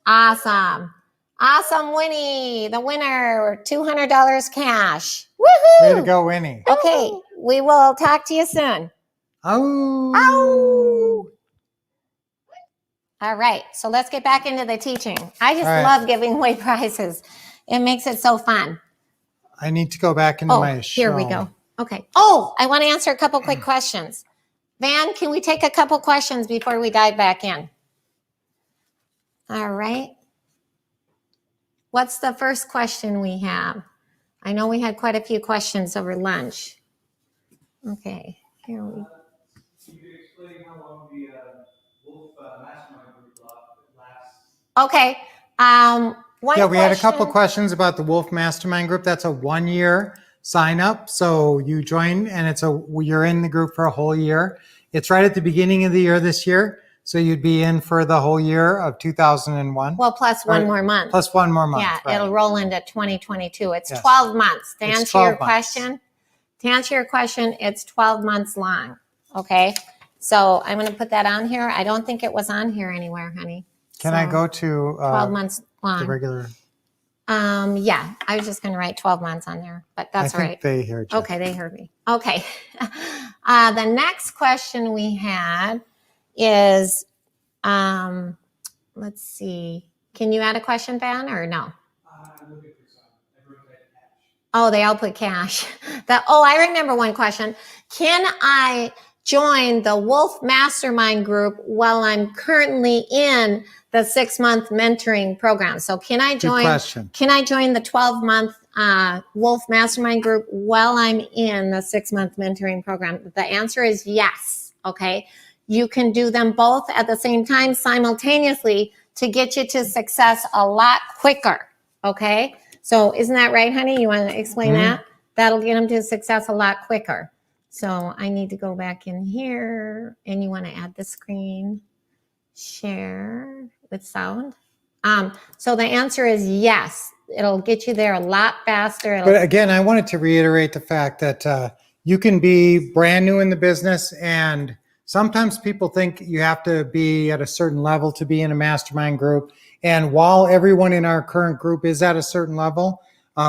Speaker 2: Awesome. Awesome, Winnie, the winner, $200 cash. Woohoo!
Speaker 1: Way to go, Winnie.
Speaker 2: Okay, we will talk to you soon.
Speaker 1: Oh.
Speaker 2: Ow! All right, so let's get back into the teaching. I just
Speaker 1: All right.
Speaker 2: love giving away prizes. It makes it so fun.
Speaker 1: I need to go back into
Speaker 2: Oh,
Speaker 1: my show.
Speaker 2: here we go. Okay. Oh, I want to answer a couple quick questions. Van, can we take a couple questions before we dive back in? All right. What's the first question we have? I know we had quite a few questions over lunch. Okay, here we go.
Speaker 10: Can you explain how long the Wolf Mastermind group lasts?
Speaker 2: Okay. One
Speaker 1: Yeah, we had a couple
Speaker 2: question-
Speaker 1: questions about the Wolf Mastermind Group. That's a 1-year sign up. So you join and you're in the group for a whole year. It's right at the beginning of the year this year. So you'd be in for the whole year of 2001.
Speaker 2: Well, plus one
Speaker 1: Right.
Speaker 2: more month.
Speaker 1: Plus one more month.
Speaker 2: Yeah,
Speaker 1: right.
Speaker 2: it'll roll into 2022. It's
Speaker 1: Yes.
Speaker 2: 12 months. To
Speaker 1: It's
Speaker 2: answer
Speaker 1: 12
Speaker 2: your
Speaker 1: months.
Speaker 2: question, it's 12 months long. Okay. So I'm going to put that on here. I don't think it was on here anywhere, honey.
Speaker 1: Can I
Speaker 2: So,
Speaker 1: go to
Speaker 2: 12 months
Speaker 1: the
Speaker 2: long.
Speaker 1: regular?
Speaker 2: Yeah, I was just going to write 12 months on there, but that's
Speaker 1: I think
Speaker 2: right.
Speaker 1: they heard you.
Speaker 2: Okay, they heard me. Okay. The next question we had is, let's see. Can you add a question, Van, or no?
Speaker 10: I'm looking for some. I wrote that cash.
Speaker 2: Oh, they all put cash. I remember one question. Can I join the Wolf Mastermind group while I'm currently in the 6-month mentoring program? So can I
Speaker 1: Good
Speaker 2: join?
Speaker 1: question.
Speaker 2: Can I join the 12-month Wolf Mastermind group while I'm in the 6-month mentoring program? The answer is yes. Okay. You can do them both at the same time simultaneously to get you to success a lot quicker. Okay. So isn't that right, honey? You want to explain
Speaker 1: Mhm.
Speaker 2: that? That'll get them to success a lot quicker. So I need to go back in here and you want to add the screen share with sound. So the answer is yes. It'll get you there a lot faster.
Speaker 1: But again, I wanted to reiterate the fact that you can be brand new in the business, and sometimes people think you have to be at a certain level to be in a mastermind group. And while everyone in our current group is at a certain level,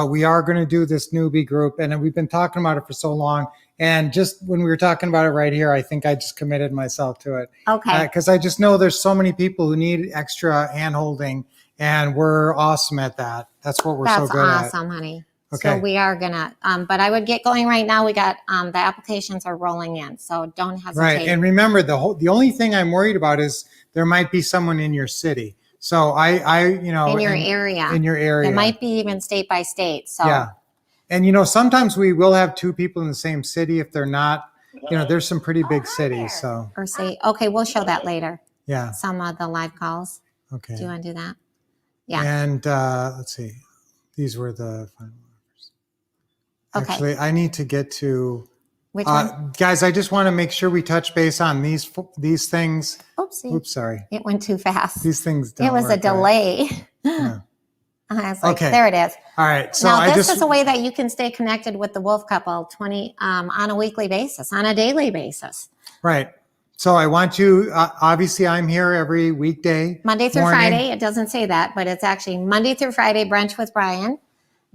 Speaker 1: we are going to do this newbie group. And we've been talking about it for so long. And just when we were talking about it right here, I think I just committed myself to it.
Speaker 2: Okay.
Speaker 1: Because I just know there's so many people who need extra hand-holding, and we're awesome at that. That's what we're
Speaker 2: That's
Speaker 1: so good at.
Speaker 2: awesome, honey.
Speaker 1: Okay.
Speaker 2: So we are gonna, but I would get going right now. We got, the applications are rolling in, so don't hesitate.
Speaker 1: Right. And remember, the only thing I'm worried about is there might be someone in your city. So
Speaker 2: in your area.
Speaker 1: In your area.
Speaker 2: It might be even state by state. So
Speaker 1: Yeah. And sometimes we will have two people in the same city. If they're not, there's some pretty big cities. So
Speaker 2: or say, okay, we'll show that later.
Speaker 1: yeah.
Speaker 2: Some of the live calls.
Speaker 1: Okay.
Speaker 2: Do you want to do that? Yeah.
Speaker 1: And let's see. These were the final numbers.
Speaker 2: Okay.
Speaker 1: Actually, I need to get to
Speaker 2: Which one?
Speaker 1: guys. I just want to make sure we touch base on these things.
Speaker 2: Oopsie.
Speaker 1: Oops, sorry.
Speaker 2: It went too fast.
Speaker 1: These things.
Speaker 2: It was a
Speaker 1: don't work right.
Speaker 2: delay.
Speaker 1: Yeah.
Speaker 2: I was like,
Speaker 1: Okay.
Speaker 2: there it is.
Speaker 1: All right. So
Speaker 2: Now,
Speaker 1: I
Speaker 2: this
Speaker 1: just
Speaker 2: is a way that you can stay connected with the Wolf Couple on a weekly basis, on a daily basis.
Speaker 1: right. So I want you. Obviously, I'm here every weekday.
Speaker 2: Monday through
Speaker 1: morning.
Speaker 2: Friday. It doesn't say that, but it's actually Monday through Friday, brunch with Brian.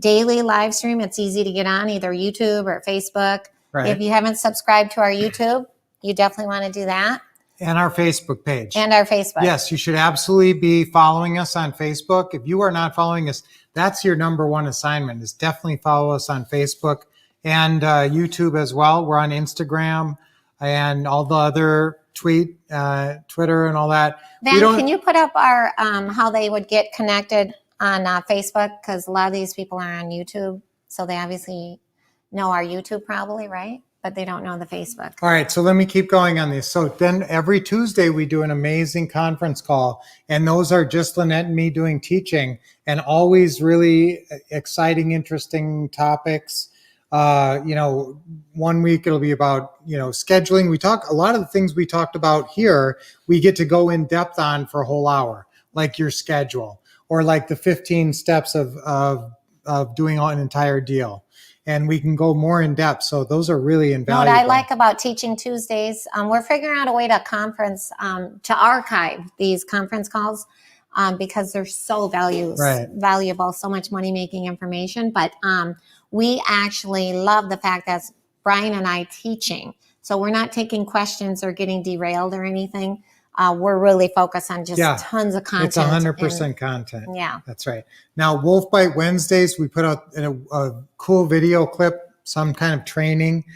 Speaker 2: daily live stream. It's easy to get on either YouTube or Facebook.
Speaker 1: Right.
Speaker 2: If you haven't subscribed to our YouTube, you definitely want to do that.
Speaker 1: And our Facebook page.
Speaker 2: And our Facebook.
Speaker 1: Yes, you should absolutely be following us on Facebook. If you are not following us, that's your number one assignment, is definitely follow us on Facebook and YouTube as well. We're on Instagram and all the other Twitter and all that.
Speaker 2: Van, can you put up our how they would get connected on Facebook? Because a lot of these people are on YouTube, so they obviously know our YouTube probably, right? But they don't know the Facebook.
Speaker 1: All right, so let me keep going on this. So then every Tuesday we do an amazing conference call, and those are just Lynette and me doing teaching, and always really exciting, interesting topics. You know, one week it'll be about, you know, scheduling. We talk a lot of the things we talked about here, we get to go in depth on for a whole hour, like your schedule, or like the 15 steps of doing an entire deal. And we can go more in depth. So those are really invaluable.
Speaker 2: What I like about Teaching Tuesdays, we're figuring out a way to to archive these conference calls because they're so valuable, so much money-making information. But we actually love the fact that Brian and I teaching. So we're not taking questions or getting derailed or anything. We're really focused on just tons of content.
Speaker 1: It's 100% content.
Speaker 2: Yeah.
Speaker 1: That's right. Now, Wolf Bite Wednesdays, we put out a cool video clip, some kind of training,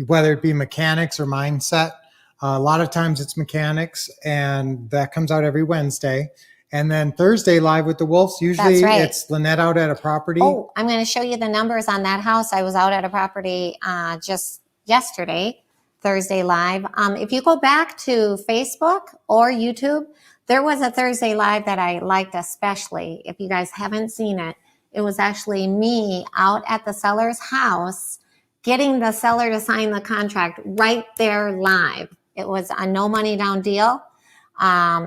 Speaker 1: whether it be mechanics or mindset. A lot of times it's mechanics, and that comes out every Wednesday. And then Thursday, Live with the Wolves, usually it's Lynette out at a property.
Speaker 2: Oh, I'm going to show you the numbers on that house. I was out at a property just yesterday. Thursday Live. If you go back to Facebook or YouTube, there was a Thursday Live that I liked especially. If you guys haven't seen it, it was actually me out at the seller's house, getting the seller to sign the contract right there live. It was a no money down deal,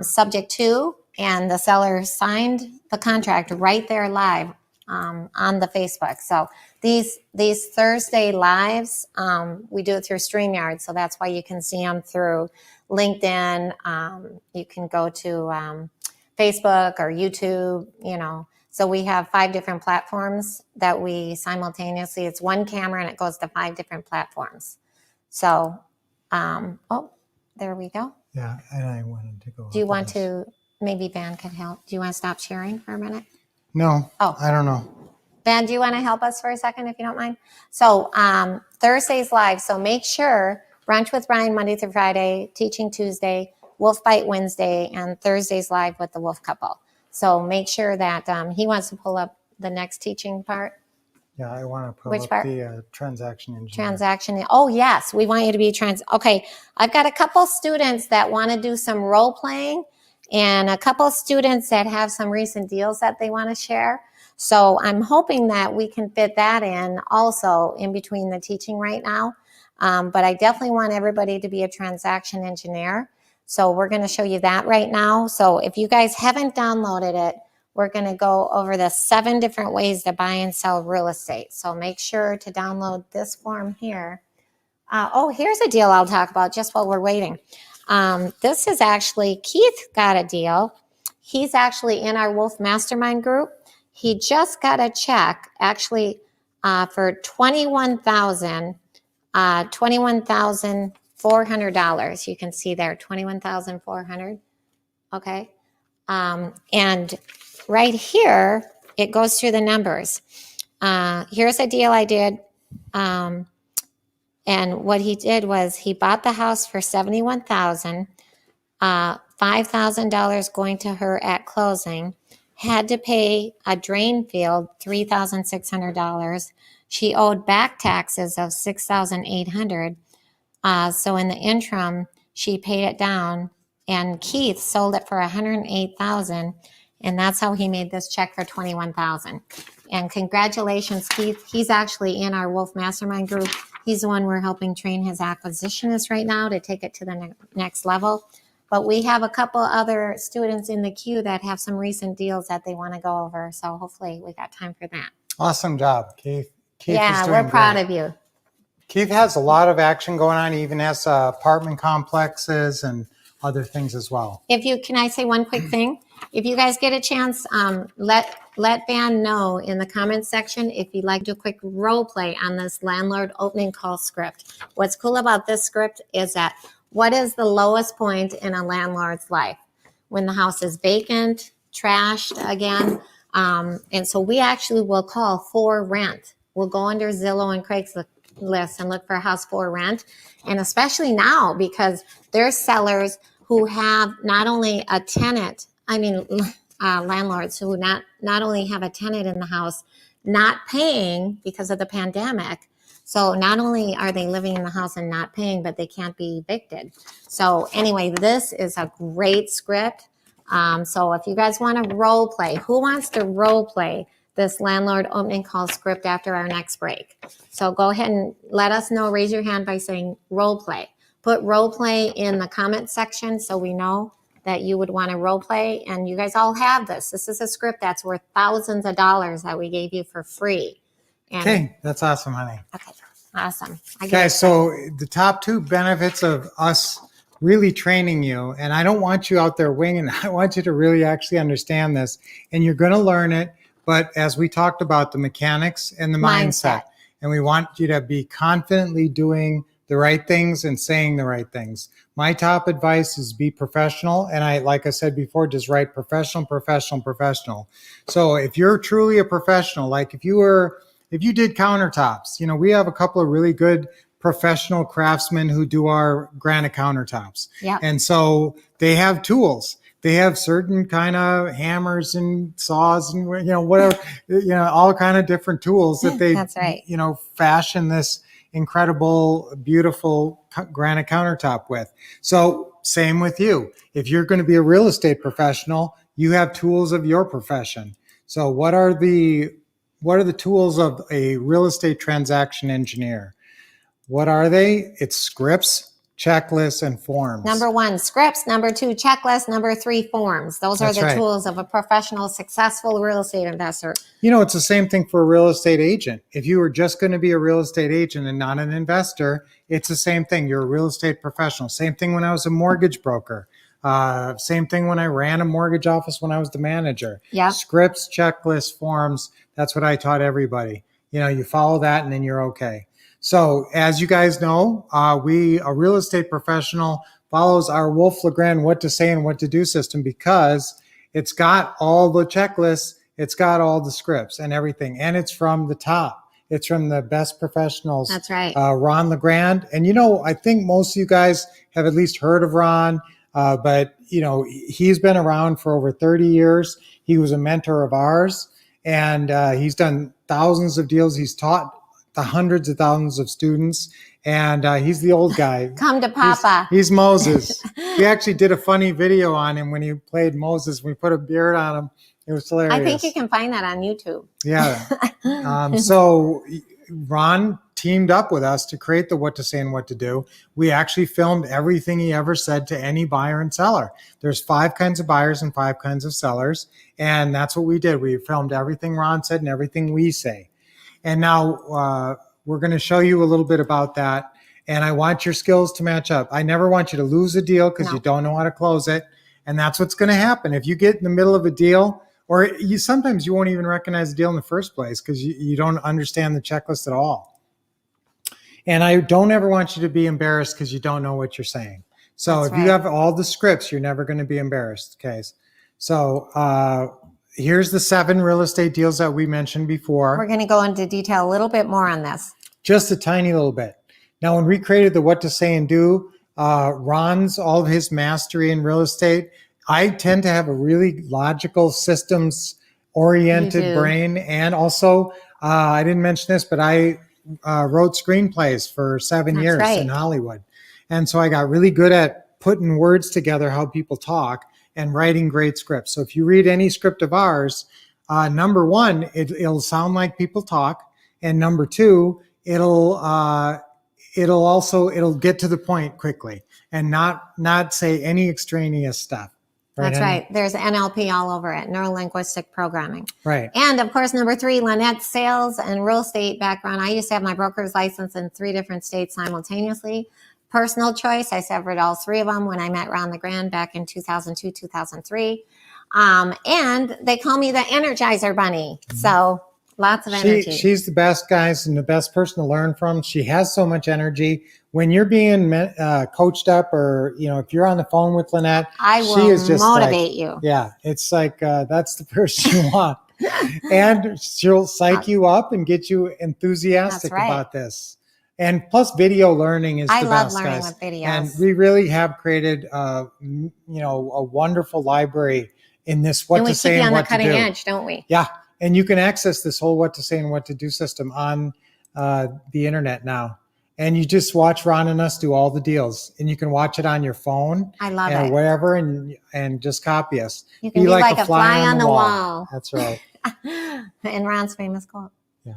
Speaker 2: subject to, and the seller signed the contract right there live on the Facebook. So these Thursday lives, we do it through StreamYard, so that's why you can see them through LinkedIn. You can go to Facebook or YouTube, you know. So we have 5 different platforms that we simultaneously, it's one camera and it goes to 5 different platforms. So, there we go.
Speaker 1: Yeah, and I wanted to go.
Speaker 2: Do you want to, maybe Van could help. Do you want to stop sharing for a minute?
Speaker 1: No,
Speaker 2: Oh.
Speaker 1: I don't know.
Speaker 2: Van, do you want to help us for a second, if you don't mind? So Thursday's live. So make sure Brunch with Brian Monday through Friday, Teaching Tuesday, Wolf Bite Wednesday, and Thursday's live with the Wolf Couple. So make sure that he wants to pull up the next teaching part.
Speaker 1: Yeah, I want to pull
Speaker 2: Which
Speaker 1: up
Speaker 2: part?
Speaker 1: the transaction engineer.
Speaker 2: Transaction. Oh, yes. We want you to be Okay. I've got a couple students that want to do some role playing and a couple students that have some recent deals that they want to share. So I'm hoping that we can fit that in also in between the teaching right now. But I definitely want everybody to be a transaction engineer. So we're going to show you that right now. So if you guys haven't downloaded it, we're going to go over the 7 different ways to buy and sell real estate. So make sure to download this form here. Here's a deal I'll talk about just while we're waiting. This is actually, Keith got a deal. He's actually in our Wolf Mastermind group. He just got a check actually for $21,400. You can see there, $21,400. Okay. And right here, it goes through the numbers. Here's a deal I did. And what he did was he bought the house for $71,000, $5,000 going to her at closing, had to pay a drain field, $3,600. She owed back taxes of $6,800. So in the interim, she paid it down, and Keith sold it for $108,000, and that's how he made this check for $21,000. And congratulations, Keith. He's actually in our Wolf Mastermind group. He's the one we're helping train his acquisitionist right now to take it to the next level. But we have a couple other students in the queue that have some recent deals that they want to go over. So hopefully we got time for that.
Speaker 1: Awesome job, Keith. Keith
Speaker 2: Yeah,
Speaker 1: is doing
Speaker 2: we're proud
Speaker 1: great.
Speaker 2: of you.
Speaker 1: Keith has a lot of action going on. He even has apartment complexes and other things as well.
Speaker 2: Can I say one quick thing? If you guys get a chance, let Van know in the comments section if you'd like to do a quick role play on this landlord opening call script. What's cool about this script is that what is the lowest point in a landlord's life? When the house is vacant, trashed again. And so we actually will call for rent. We'll go under Zillow and Craigslist and look for a house for rent. And especially now, because there's sellers who have not only a tenant, landlords who not only have a tenant in the house not paying because of the pandemic. So not only are they living in the house and not paying, but they can't be evicted. So anyway, this is a great script. So if you guys want to role play, who wants to role play this landlord opening call script after our next break? So go ahead and let us know. Raise your hand by saying role play. Put role play in the comment section so we know that you would want to role play. And you guys all have this. This is a script that's worth thousands of dollars that we gave you for free. And,
Speaker 1: Okay, that's awesome, honey.
Speaker 2: okay, awesome.
Speaker 1: Okay, so the top 2 benefits of us really training you, and I don't want you out there winging, I want you to really actually understand this, and you're going to learn it, but as we talked about, the mechanics and the mindset, and we want you to be confidently doing the right things and saying the right things. My top advice is be professional, and like I said before, just write professional, professional, professional. So if you're truly a professional, like if you did countertops, we have a couple of really good professional craftsmen who do our granite countertops.
Speaker 2: Yeah.
Speaker 1: And so they have tools. They have certain kind of hammers and saws and, whatever, all kind of different tools that they,
Speaker 2: That's right.
Speaker 1: fashion this incredible, beautiful granite countertop with. So same with you. If you're going to be a real estate professional, you have tools of your profession. So what are the tools of a real estate transaction engineer? What are they? It's scripts, checklists, and forms.
Speaker 2: Number 1, scripts. Number 2, checklists. Number 3, forms. Those
Speaker 1: That's
Speaker 2: are the
Speaker 1: right.
Speaker 2: tools of a professional, successful real estate investor.
Speaker 1: It's the same thing for a real estate agent. If you were just going to be a real estate agent and not an investor, it's the same thing. You're a real estate professional. Same thing when I was a mortgage broker. Same thing when I ran a mortgage office when I was the manager.
Speaker 2: Yeah.
Speaker 1: Scripts, checklists, forms. That's what I taught everybody. You follow that and then you're okay. So as you guys know, a real estate professional follows our Wolf LeGrand what to say and what to do system because it's got all the checklists, it's got all the scripts and everything, and it's from the top. It's from the best professionals.
Speaker 2: That's right.
Speaker 1: Ron LeGrand. And, I think most of you guys have at least heard of Ron, but, he's been around for over 30 years. He was a mentor of ours, and he's done thousands of deals. He's taught the hundreds of thousands of students, and he's the old guy.
Speaker 2: Come to Papa.
Speaker 1: He's Moses. We actually did a funny video on him when he played Moses. We put a beard on him. It was hilarious.
Speaker 2: I think you can find that on YouTube.
Speaker 1: Yeah. So Ron teamed up with us to create the What to Say and What to Do. We actually filmed everything he ever said to any buyer and seller. There's 5 kinds of buyers and 5 kinds of sellers, and that's what we did. We filmed everything Ron said and everything we say. And now we're going to show you a little bit about that. And I want your skills to match up. I never want you to lose a deal because you don't know how to close it. And that's what's going to happen. If you get in the middle of a deal, or sometimes you won't even recognize the deal in the first place because you don't understand the checklist at all. And I don't ever want you to be embarrassed because you don't know what you're saying. So if you have all the scripts, you're never going to be embarrassed. Okay. So here's the 7 real estate deals that we mentioned before.
Speaker 2: We're going to go into detail a little bit more on this.
Speaker 1: Just a tiny little bit. Now, when we created the What to Say and Do, Ron's, all of his mastery in real estate, I tend to have a really logical, systems-oriented brain. And also, I didn't mention this, but I wrote screenplays for 7 years in Hollywood. And so I got really good at putting words together, how people talk, and writing great scripts. So if you read any script of ours, number 1, it'll sound like people talk. And number 2, it'll get to the point quickly and not say any extraneous stuff. Right,
Speaker 2: That's right. There's NLP all over it, neuro-linguistic programming.
Speaker 1: Right.
Speaker 2: And of course, number 3, Lynette's sales and real estate background. I used to have my broker's license in 3 different states simultaneously. personal choice. I severed all 3 of them when I met Ron LeGrand back in 2002, 2003. And they call me the Energizer Bunny. So lots of energy.
Speaker 1: She's the best, guys, and the best person to learn from. She has so much energy. When you're being coached up, or if you're on the phone with Lynette,
Speaker 2: I
Speaker 1: she
Speaker 2: will
Speaker 1: is just
Speaker 2: motivate you.
Speaker 1: Yeah, it's like that's the person you want, and she'll psych you up and get you enthusiastic
Speaker 2: That's right.
Speaker 1: about this. And plus, video learning is
Speaker 2: I
Speaker 1: the
Speaker 2: love
Speaker 1: best,
Speaker 2: learning
Speaker 1: guys.
Speaker 2: with videos.
Speaker 1: And we really have created, a wonderful library in this what
Speaker 2: And we
Speaker 1: to say
Speaker 2: keep you
Speaker 1: and
Speaker 2: on the
Speaker 1: what to
Speaker 2: cutting
Speaker 1: do.
Speaker 2: edge, don't we?
Speaker 1: Yeah, and you can access this whole what to say and what to do system on the internet now. And you just watch Ron and us do all the deals, and you can watch it on your phone
Speaker 2: I love
Speaker 1: or
Speaker 2: it.
Speaker 1: wherever, and just copy us.
Speaker 2: You can be like a fly on the wall.
Speaker 1: That's right.
Speaker 2: And Ron's famous quote.
Speaker 1: Yeah.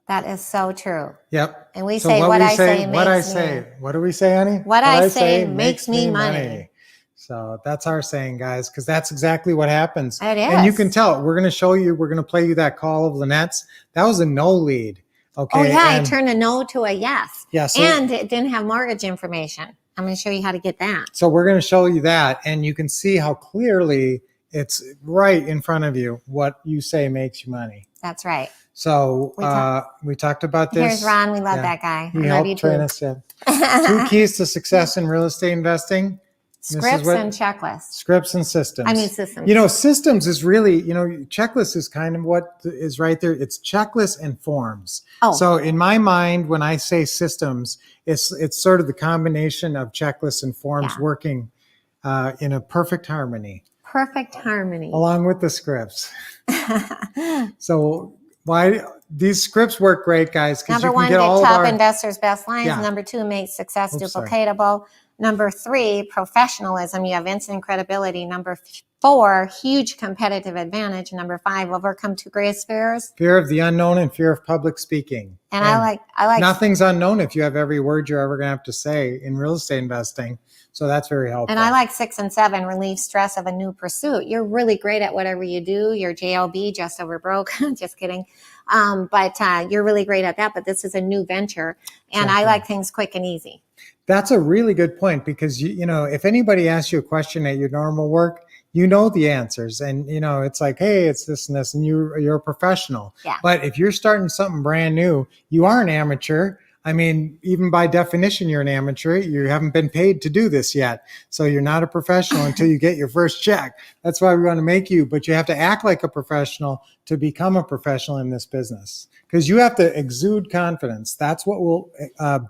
Speaker 2: That is so true.
Speaker 1: Yep.
Speaker 2: And we
Speaker 1: So
Speaker 2: say, what
Speaker 1: we
Speaker 2: I say
Speaker 1: what I
Speaker 2: makes
Speaker 1: say.
Speaker 2: me.
Speaker 1: What do we say, honey?
Speaker 2: What I say makes me money.
Speaker 1: So that's our saying, guys, because that's exactly what happens.
Speaker 2: It
Speaker 1: And you
Speaker 2: is.
Speaker 1: can tell. We're going to show you. We're going to play you that call of Lynette's. That was a no lead. Okay.
Speaker 2: Oh, yeah. I
Speaker 1: and-
Speaker 2: turned a no to a yes.
Speaker 1: Yeah, so-
Speaker 2: and it didn't have mortgage information. I'm going to show you how to get that.
Speaker 1: So we're going to show you that, and you can see how clearly it's right in front of you. What you say makes you money.
Speaker 2: That's right.
Speaker 1: So we talked about this.
Speaker 2: Here's Ron. We love
Speaker 1: Yeah.
Speaker 2: that guy.
Speaker 1: He
Speaker 2: I love
Speaker 1: helped
Speaker 2: you
Speaker 1: train
Speaker 2: too.
Speaker 1: us. Yeah. 2 keys to success in real estate investing. This is
Speaker 2: Scripts
Speaker 1: what-
Speaker 2: and checklists.
Speaker 1: Scripts and systems.
Speaker 2: I mean, systems.
Speaker 1: Systems is really, checklist is kind of what is right there. It's checklists and forms.
Speaker 2: Oh.
Speaker 1: So in my mind, when I say systems, it's sort of the combination of checklists and forms
Speaker 2: Yeah.
Speaker 1: working in a perfect harmony,
Speaker 2: Perfect harmony.
Speaker 1: along with the scripts. So why these scripts work great, guys? Because
Speaker 2: Number
Speaker 1: you can
Speaker 2: 1,
Speaker 1: get
Speaker 2: get
Speaker 1: all of
Speaker 2: top
Speaker 1: our
Speaker 2: investors' best lines.
Speaker 1: Yeah.
Speaker 2: Number 2, make success
Speaker 1: Oops, sorry.
Speaker 2: duplicatable. Number 3, professionalism. You have instant credibility. Number 4, huge competitive advantage. Number 5, overcome 2 greatest fears.
Speaker 1: fear of the unknown and fear of public speaking.
Speaker 2: And I like
Speaker 1: Nothing's unknown if you have every word you're ever going to have to say in real estate investing. So that's very helpful.
Speaker 2: And I like 6 and 7, relieve stress of a new pursuit. You're really great at whatever you do. You're JOB, just over broke. Just kidding. But you're really great at that. But this is a new venture. And I
Speaker 1: Exactly.
Speaker 2: like things quick and easy.
Speaker 1: That's a really good point, because if anybody asks you a question at your normal work, you know the answers, and it's like, hey, it's this and this, and you're a professional.
Speaker 2: Yeah.
Speaker 1: But if you're starting something brand new, you are an amateur. I mean, even by definition, you're an amateur. You haven't been paid to do this yet, so you're not a professional until you get your first check. That's why we want to make you, but you have to act like a professional to become a professional in this business, because you have to exude confidence. That's what will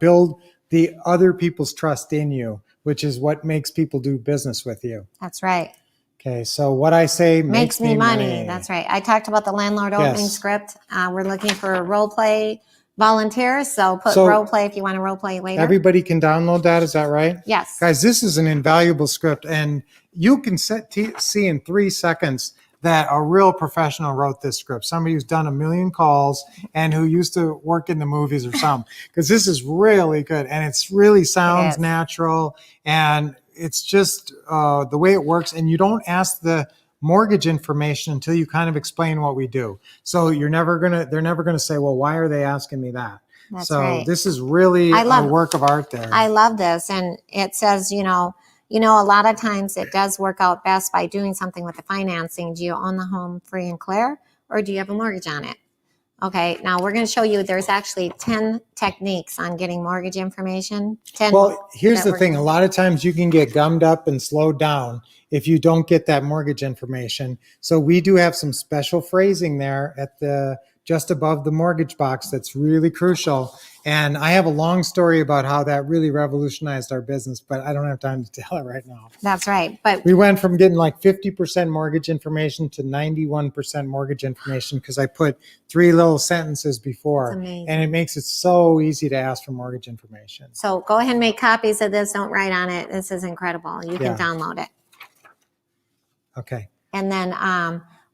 Speaker 1: build the other people's trust in you, which is what makes people do business with you.
Speaker 2: That's right.
Speaker 1: Okay, so what I say
Speaker 2: Makes me money. That's right. I talked about the landlord opening
Speaker 1: Yes.
Speaker 2: script. We're looking for role play volunteers. So put
Speaker 1: So-
Speaker 2: role play if you want to role play later.
Speaker 1: Everybody can download that, is that right?
Speaker 2: Yes.
Speaker 1: Guys, this is an invaluable script, and you can see in 3 seconds that a real professional wrote this script. Somebody who's done a million calls and who used to work in the movies or something, because this is really good, and it's really sounds
Speaker 2: is.
Speaker 1: natural, and it's just the way it works. And you don't ask the mortgage information until you kind of explain what we do. So they're never gonna say, well, why are they asking me that?
Speaker 2: That's
Speaker 1: So
Speaker 2: right.
Speaker 1: this is really
Speaker 2: I love-
Speaker 1: a work of art there.
Speaker 2: I love this. And it says, a lot of times it does work out best by doing something with the financing. Do you own the home free and clear, or do you have a mortgage on it? Okay, now we're going to show you there's actually 10 techniques on getting mortgage information. 10
Speaker 1: Well, here's
Speaker 2: that
Speaker 1: the
Speaker 2: we're
Speaker 1: thing. A
Speaker 2: gonna-
Speaker 1: lot of times you can get gummed up and slowed down if you don't get that mortgage information. So we do have some special phrasing there at just above the mortgage box that's really crucial. And I have a long story about how that really revolutionized our business, but I don't have time to tell it right now.
Speaker 2: That's right. But
Speaker 1: We went from getting like 50% mortgage information to 91% mortgage information because I put 3 little sentences before.
Speaker 2: That's amazing.
Speaker 1: And it makes it so easy to ask for mortgage information.
Speaker 2: so go ahead and make copies of this. Don't write on it. This is incredible. You can
Speaker 1: Yeah.
Speaker 2: download it.
Speaker 1: Okay.
Speaker 2: And then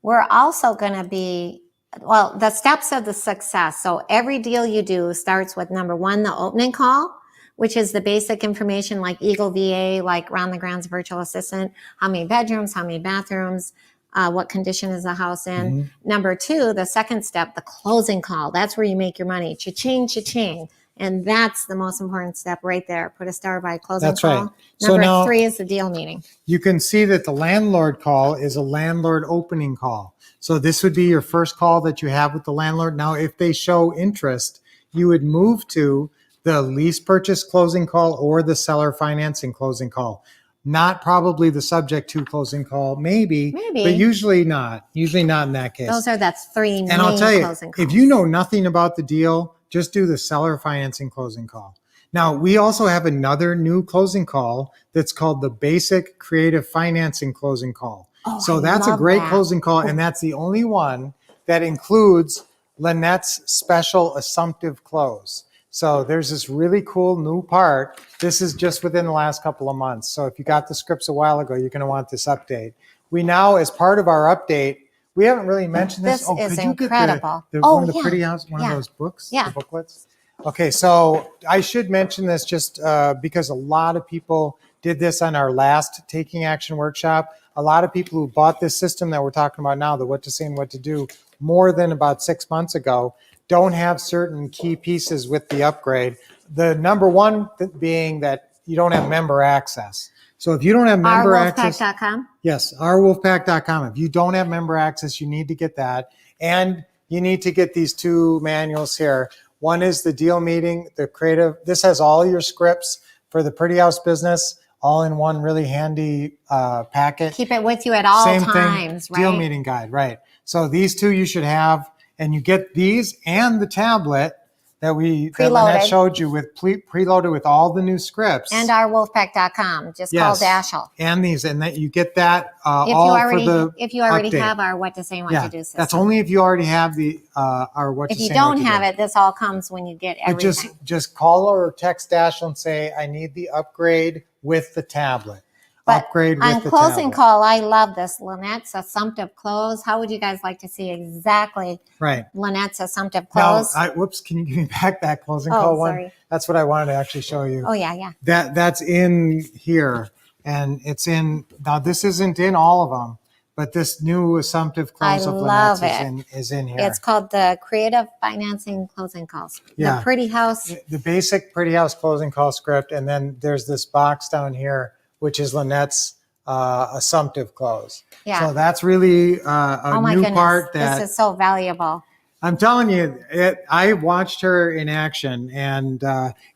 Speaker 2: we're also going to be, the steps of the success. So every deal you do starts with number 1, the opening call, which is the basic information like Eagle VA, like Ron LeGrand's virtual assistant, how many bedrooms, how many bathrooms, what condition is the house in.
Speaker 1: Mm-hmm.
Speaker 2: Number two, the second step, the closing call. That's where you make your money. Cha-ching, cha-ching. And that's the most important step right there. Put a star by closing
Speaker 1: That's
Speaker 2: call.
Speaker 1: right. So
Speaker 2: Number
Speaker 1: now-
Speaker 2: three is the deal meeting.
Speaker 1: You can see that the landlord call is a landlord opening call. So this would be your first call that you have with the landlord. Now, if they show interest, you would move to the lease purchase closing call or the seller financing closing call. Not probably the subject to closing call, maybe,
Speaker 2: Maybe.
Speaker 1: but usually not. Usually not in that case.
Speaker 2: That's three main
Speaker 1: And I'll tell you,
Speaker 2: closing calls.
Speaker 1: if you know nothing about the deal, just do the seller financing closing call. Now, we also have another new closing call that's called the basic creative financing closing call. So that's a
Speaker 2: love
Speaker 1: great
Speaker 2: that.
Speaker 1: closing call, and that's the only one that includes Lynette's special assumptive close. So there's this really cool new part. This is just within the last couple of months. So if you got the scripts a while ago, you're going to want this update. We now, as part of our update, we haven't really mentioned this.
Speaker 2: This
Speaker 1: Oh,
Speaker 2: is
Speaker 1: could you get
Speaker 2: incredible.
Speaker 1: one of the
Speaker 2: yeah.
Speaker 1: Pretty House, one
Speaker 2: Yeah.
Speaker 1: of those books,
Speaker 2: Yeah.
Speaker 1: the booklets? Okay, so I should mention this just because a lot of people did this on our last Taking Action workshop. A lot of people who bought this system that we're talking about now, the what to say and what to do, more than about 6 months ago, don't have certain key pieces with the upgrade. The number one being that you don't have member access. So if you don't have member access,
Speaker 2: Ourwolfpack.com.
Speaker 1: yes, ourwolfpack.com. If you don't have member access, you need to get that. And you need to get these two manuals here. One is the deal meeting, the creative. This has all your scripts for the Pretty House business, all in one really handy packet.
Speaker 2: Keep it with you at all
Speaker 1: Same
Speaker 2: times,
Speaker 1: thing, deal
Speaker 2: right?
Speaker 1: meeting guide, right. So these two you should have, and you get these and the tablet that Lynette
Speaker 2: Preloaded.
Speaker 1: showed you with preloaded with all the new scripts.
Speaker 2: And ourwolfpack.com. Just call
Speaker 1: Yes.
Speaker 2: Dashel.
Speaker 1: And these, and that you get that
Speaker 2: If you
Speaker 1: all
Speaker 2: already,
Speaker 1: for the
Speaker 2: if you already
Speaker 1: update.
Speaker 2: have our what to say and what
Speaker 1: Yeah,
Speaker 2: to do system.
Speaker 1: that's only if you already have the our what
Speaker 2: If
Speaker 1: to
Speaker 2: you
Speaker 1: say and what
Speaker 2: don't
Speaker 1: to
Speaker 2: have
Speaker 1: do.
Speaker 2: it, this all comes when you get
Speaker 1: But
Speaker 2: everything.
Speaker 1: just call or text Dash and say I need the upgrade with the tablet.
Speaker 2: But
Speaker 1: upgrade with
Speaker 2: on
Speaker 1: the
Speaker 2: closing
Speaker 1: tablet.
Speaker 2: call, I love this. Lynette's assumptive close. How would you guys like to see exactly
Speaker 1: Right.
Speaker 2: Lynette's assumptive
Speaker 1: Now,
Speaker 2: close?
Speaker 1: whoops, can you give me back that closing
Speaker 2: Oh,
Speaker 1: call one?
Speaker 2: sorry.
Speaker 1: That's what I wanted to actually show you.
Speaker 2: Oh, yeah.
Speaker 1: That's in here, and it's in now. This isn't in all of them, but this new assumptive close
Speaker 2: I
Speaker 1: of
Speaker 2: love
Speaker 1: Lynette's is in here.
Speaker 2: It's called the Creative Financing Closing Calls.
Speaker 1: Yeah.
Speaker 2: The Pretty House.
Speaker 1: The basic Pretty House closing call script, and then there's this box down here, which is Lynette's assumptive close.
Speaker 2: Yeah.
Speaker 1: So that's really a
Speaker 2: Oh my
Speaker 1: new
Speaker 2: goodness.
Speaker 1: part that
Speaker 2: This is so valuable.
Speaker 1: I'm telling you, I watched her in action, and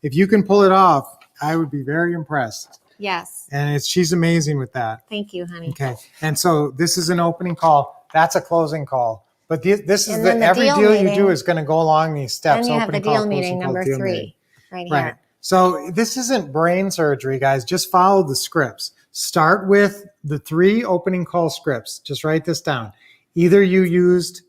Speaker 1: if you can pull it off, I would be very impressed.
Speaker 2: Yes.
Speaker 1: And she's amazing with that.
Speaker 2: Thank you, honey.
Speaker 1: Okay, and so this is an opening call. That's a closing call. But this is
Speaker 2: And then the
Speaker 1: every
Speaker 2: deal
Speaker 1: deal you
Speaker 2: meeting-
Speaker 1: do is going to go along these steps.
Speaker 2: Then you have the
Speaker 1: opening call,
Speaker 2: deal
Speaker 1: closing
Speaker 2: meeting
Speaker 1: call,
Speaker 2: number
Speaker 1: deal
Speaker 2: 3
Speaker 1: meeting.
Speaker 2: right
Speaker 1: Right.
Speaker 2: here.
Speaker 1: So this isn't brain surgery, guys. Just follow the scripts. Start with the 3 opening call scripts. Just write this down. Either you used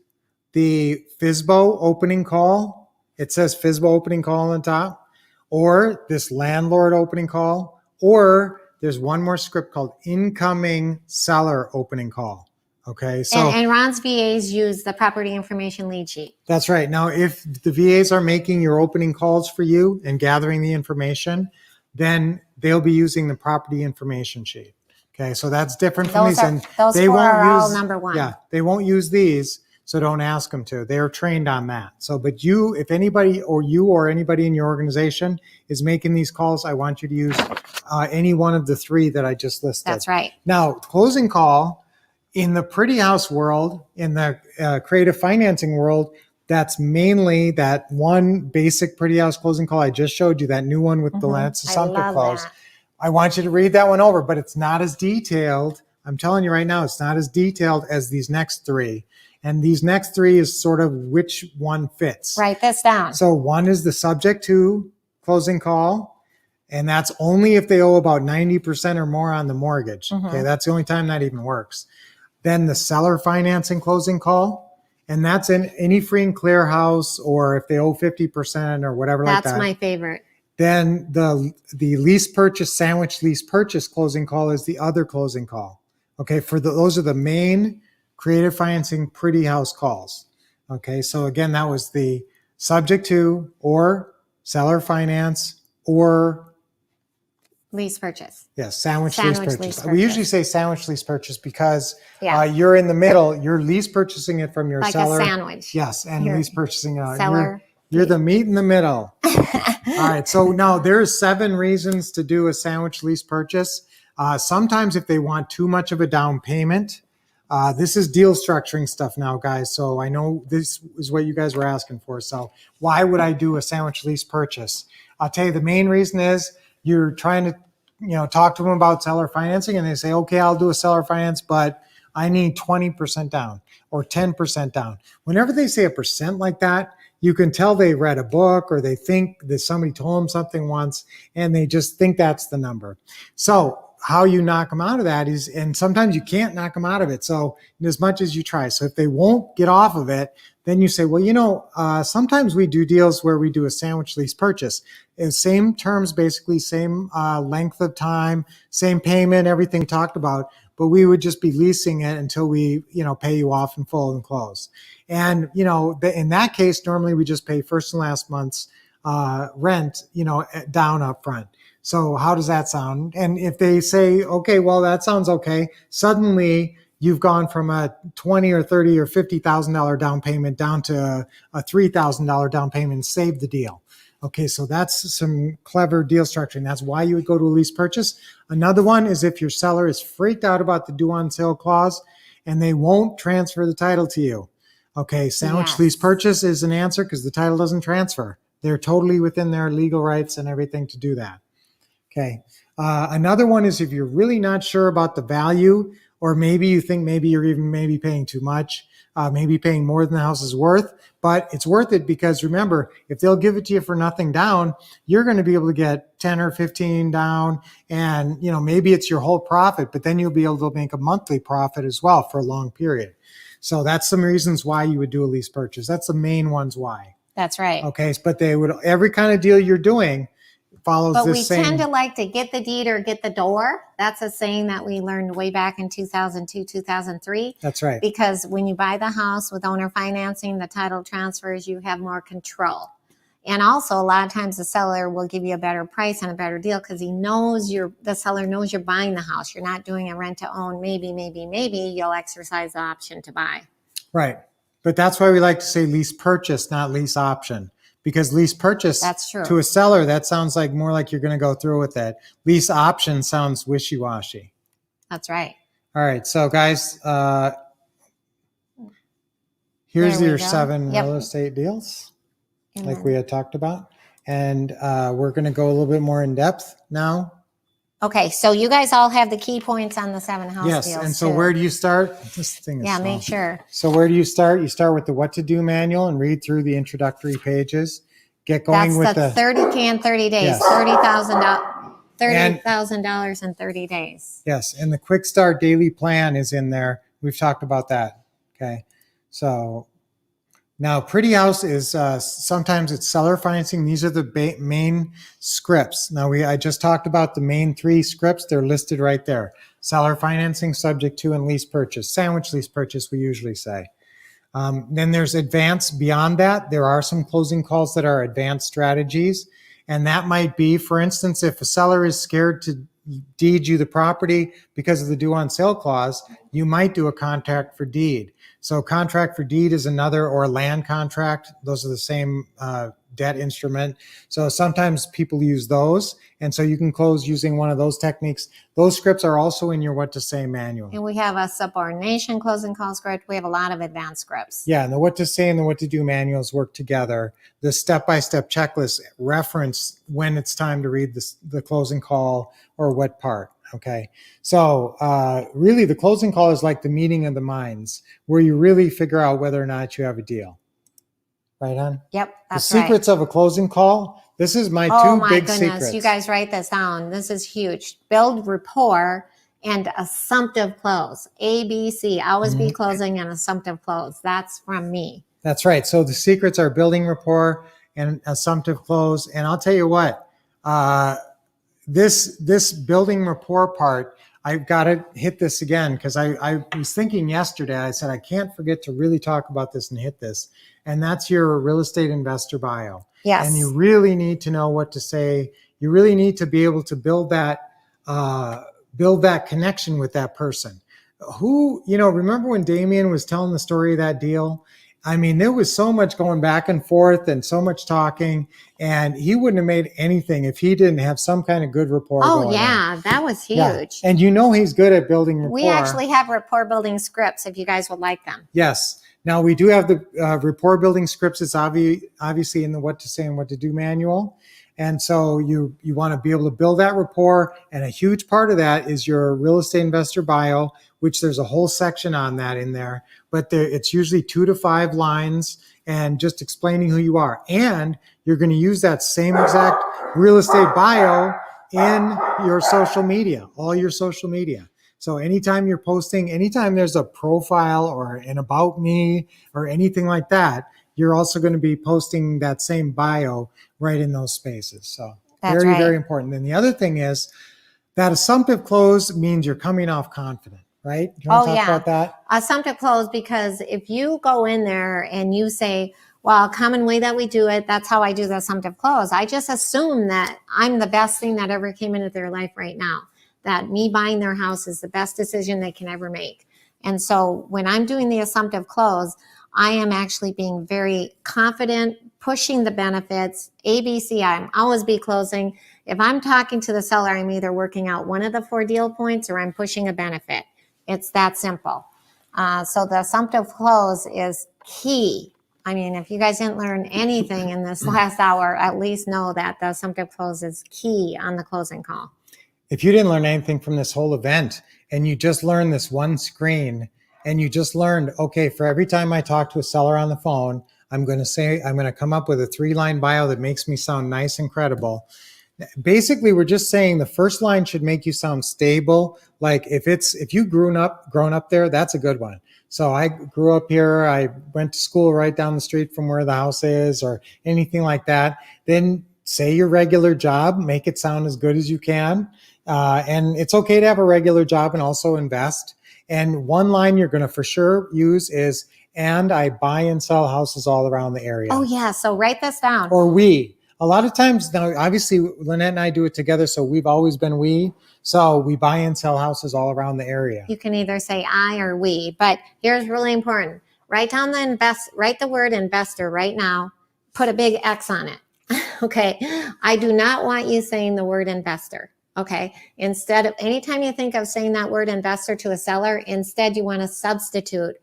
Speaker 1: the FSBO opening call. It says FSBO opening call on the top, or this landlord opening call, or there's one more script called incoming seller opening call. Okay. So
Speaker 2: And Ron's VAs use the property information lead sheet.
Speaker 1: that's right. Now, if the VAs are making your opening calls for you and gathering the information, then they'll be using the property information sheet. Okay, so that's different from these. And
Speaker 2: Those
Speaker 1: they
Speaker 2: 4
Speaker 1: won't
Speaker 2: are all
Speaker 1: use
Speaker 2: number 1.
Speaker 1: Yeah, they won't use these, so don't ask them to. They're trained on that. So, but you, if anybody or anybody in your organization is making these calls, I want you to use any one of the 3 that I just listed.
Speaker 2: That's right.
Speaker 1: Now, closing call in the Pretty House world, in the creative financing world, that's mainly that one basic Pretty House closing call I just showed you, that new one with the Lynette's
Speaker 2: I
Speaker 1: assumptive
Speaker 2: love
Speaker 1: close.
Speaker 2: that.
Speaker 1: I want you to read that one over, but it's not as detailed. I'm telling you right now, it's not as detailed as these next 3. And these next 3 is sort of which one fits.
Speaker 2: Write this down.
Speaker 1: So one is the subject to closing call, and that's only if they owe about 90% or more on the mortgage. Okay, that's the only time that even works. Then the seller financing closing call, and that's in any free and clear house, or if they owe 50% or whatever like
Speaker 2: That's
Speaker 1: that.
Speaker 2: my favorite.
Speaker 1: Then the lease purchase, sandwich lease purchase closing call is the other closing call. Okay, those are the main creative financing Pretty House calls. Okay, so again, that was the subject to or seller finance or
Speaker 2: Lease purchase.
Speaker 1: Yes, sandwich,
Speaker 2: Sandwich
Speaker 1: lease
Speaker 2: lease
Speaker 1: purchase. We usually
Speaker 2: purchase.
Speaker 1: say sandwich lease purchase because
Speaker 2: Yeah.
Speaker 1: you're in the middle. You're lease purchasing it from your
Speaker 2: Like
Speaker 1: seller.
Speaker 2: a sandwich.
Speaker 1: Yes, and
Speaker 2: You're
Speaker 1: lease purchasing
Speaker 2: seller.
Speaker 1: You're the meat in the middle. All right. So now there's 7 reasons to do a sandwich lease purchase. Sometimes if they want too much of a down payment, this is deal structuring stuff now, guys. So I know this is what you guys were asking for. So why would I do a sandwich lease purchase? I'll tell you the main reason is you're trying to, talk to them about seller financing and they say, okay, I'll do a seller finance, but I need 20% down or 10% down. Whenever they say a percent like that, you can tell they read a book or they think that somebody told them something once and they just think that's the number. So how you knock them out of that is, and sometimes you can't knock them out of it. So as much as you try. So if they won't get off of it, then you say, well, sometimes we do deals where we do a sandwich lease purchase. Same terms, basically same length of time, same payment, everything talked about, but we would just be leasing it until we, pay you off in full and close. And, in that case, normally we just pay first and last month's rent, down up front. So how does that sound? And if they say, okay, well, that sounds okay, suddenly you've gone from a $20 or $30 or $50,000 down payment down to a $3,000 down payment and save the deal. Okay, so that's some clever deal structuring. That's why you would go to a lease purchase. Another one is if your seller is freaked out about the due on sale clause and they won't transfer the title to you. Okay, sandwich
Speaker 2: Yes.
Speaker 1: lease purchase is an answer because the title doesn't transfer. They're totally within their legal rights and everything to do that. Okay. Another one is if you're really not sure about the value, or maybe you think maybe you're even maybe paying too much, maybe paying more than the house is worth, but it's worth it because remember, if they'll give it to you for nothing down, you're going to be able to get 10 or 15 down and, maybe it's your whole profit, but then you'll be able to make a monthly profit as well for a long period. So that's some reasons why you would do a lease purchase. That's the main ones why.
Speaker 2: That's right.
Speaker 1: Okay. But they would, every kind of deal you're doing follows
Speaker 2: But we
Speaker 1: this same.
Speaker 2: tend to like to get the deed or get the door. That's a saying that we learned way back in 2002, 2003.
Speaker 1: That's right.
Speaker 2: Because when you buy the house with owner financing, the title transfers, you have more control. And also a lot of times the seller will give you a better price and a better deal because the seller knows you're buying the house. You're not doing a rent to own. Maybe you'll exercise the option to buy.
Speaker 1: Right. But that's why we like to say lease purchase, not lease option. Because lease purchase
Speaker 2: That's true.
Speaker 1: to a seller, that sounds like more like you're going to go through with it. Lease option sounds wishy-washy.
Speaker 2: That's right.
Speaker 1: All right. So guys, here's
Speaker 2: There we
Speaker 1: your
Speaker 2: go.
Speaker 1: 7
Speaker 2: Yep.
Speaker 1: real estate deals
Speaker 2: And
Speaker 1: like
Speaker 2: then-
Speaker 1: we had talked about. And we're going to go a little bit more in depth now.
Speaker 2: Okay, so you guys all have the key points on the 7 house
Speaker 1: Yes.
Speaker 2: deals
Speaker 1: And so
Speaker 2: too.
Speaker 1: where do you start? This thing is
Speaker 2: Yeah,
Speaker 1: small.
Speaker 2: make sure.
Speaker 1: So where do you start? You start with the what to do manual and read through the introductory pages. Get going
Speaker 2: That's
Speaker 1: with
Speaker 2: the 30 days,
Speaker 1: Yes.
Speaker 2: $30,000 in 30 days.
Speaker 1: Yes, and the Quick Start Daily Plan is in there. We've talked about that. Okay, so now Pretty House is sometimes it's seller financing. These are the main scripts. Now I just talked about the main 3 scripts. They're listed right there. Seller financing, subject to, and lease purchase. Sandwich lease purchase, we usually say. Then there's advanced beyond that. There are some closing calls that are advanced strategies. And that might be, for instance, if a seller is scared to deed you the property because of the due on sale clause, you might do a contract for deed. So contract for deed is another, or land contract. Those are the same debt instrument. So sometimes people use those. And so you can close using one of those techniques. Those scripts are also in your what to say manual.
Speaker 2: And we have a subordination closing call script. We have a lot of advanced scripts.
Speaker 1: Yeah, and the what to say and the what to do manuals work together. The step-by-step checklist reference when it's time to read the closing call or what part. Okay, so really the closing call is like the meeting of the minds where you really figure out whether or not you have a deal. Right, hon?
Speaker 2: Yep, that's
Speaker 1: The secrets
Speaker 2: right.
Speaker 1: of a closing call. This is my
Speaker 2: Oh
Speaker 1: two
Speaker 2: my
Speaker 1: big
Speaker 2: goodness,
Speaker 1: secrets.
Speaker 2: you guys write this down. This is huge. Build rapport and assumptive close. ABC, always be closing and assumptive close. That's from me.
Speaker 1: That's right. So the secrets are building rapport and assumptive close. And I'll tell you what, this building rapport part, I've got to hit this again because I was thinking yesterday, I said, I can't forget to really talk about this and hit this. And that's your real estate investor bio.
Speaker 2: Yes.
Speaker 1: And you really need to know what to say. You really need to be able to build that build that connection with that person. Who, remember when Damien was telling the story of that deal? I mean, there was so much going back and forth and so much talking, and he wouldn't have made anything if he didn't have some kind of good rapport.
Speaker 2: Oh
Speaker 1: going on.
Speaker 2: yeah, that was
Speaker 1: Yeah.
Speaker 2: huge.
Speaker 1: And he's good at building rapport.
Speaker 2: We actually have rapport building scripts if you guys would like them.
Speaker 1: Yes. Now we do have the rapport building scripts. It's obviously in the what to say and what to do manual. And so you want to be able to build that rapport. And a huge part of that is your real estate investor bio, which there's a whole section on that in there. But it's usually 2 to 5 lines and just explaining who you are. And you're going to use that same exact real estate bio in your social media, all your social media. So anytime you're posting, anytime there's a profile or an about me or anything like that, you're also going to be posting that same bio right in those spaces. So
Speaker 2: That's
Speaker 1: very,
Speaker 2: right.
Speaker 1: very important. And the other thing is that assumptive close means you're coming off confident, right? Do you want to talk about that?
Speaker 2: Assumptive close, because if you go in there and you say, well, common way that we do it, that's how I do the assumptive close. I just assume that I'm the best thing that ever came into their life right now, that me buying their house is the best decision they can ever make. And so when I'm doing the assumptive close, I am actually being very confident, pushing the benefits, ABC, I'm always be closing. If I'm talking to the seller, I'm either working out one of the 4 deal points or I'm pushing a benefit. It's that simple. So the assumptive close is key. I mean, if you guys didn't learn anything in this last hour, at least know that the assumptive close is key on the closing call.
Speaker 1: If you didn't learn anything from this whole event and you just learned this one screen and you just learned, okay, for every time I talk to a seller on the phone, I'm going to come up with a 3-line bio that makes me sound nice and credible. Basically, we're just saying the first line should make you sound stable. Like if you grown up there, that's a good one. So I grew up here. I went to school right down the street from where the house is or anything like that. Then say your regular job, make it sound as good as you can. And it's okay to have a regular job and also invest. And one line you're going to for sure use is, and I buy and sell houses all around the area.
Speaker 2: Oh yeah, so write this down.
Speaker 1: Or we. A lot of times now, obviously, Lynette and I do it together, so we've always been we. So we buy and sell houses all around the area.
Speaker 2: You can either say I or we, but here's really important. Write down write the word investor right now. Put a big X on it. Okay. I do not want you saying the word investor. Okay. Instead of anytime you think of saying that word investor to a seller, instead you want to substitute,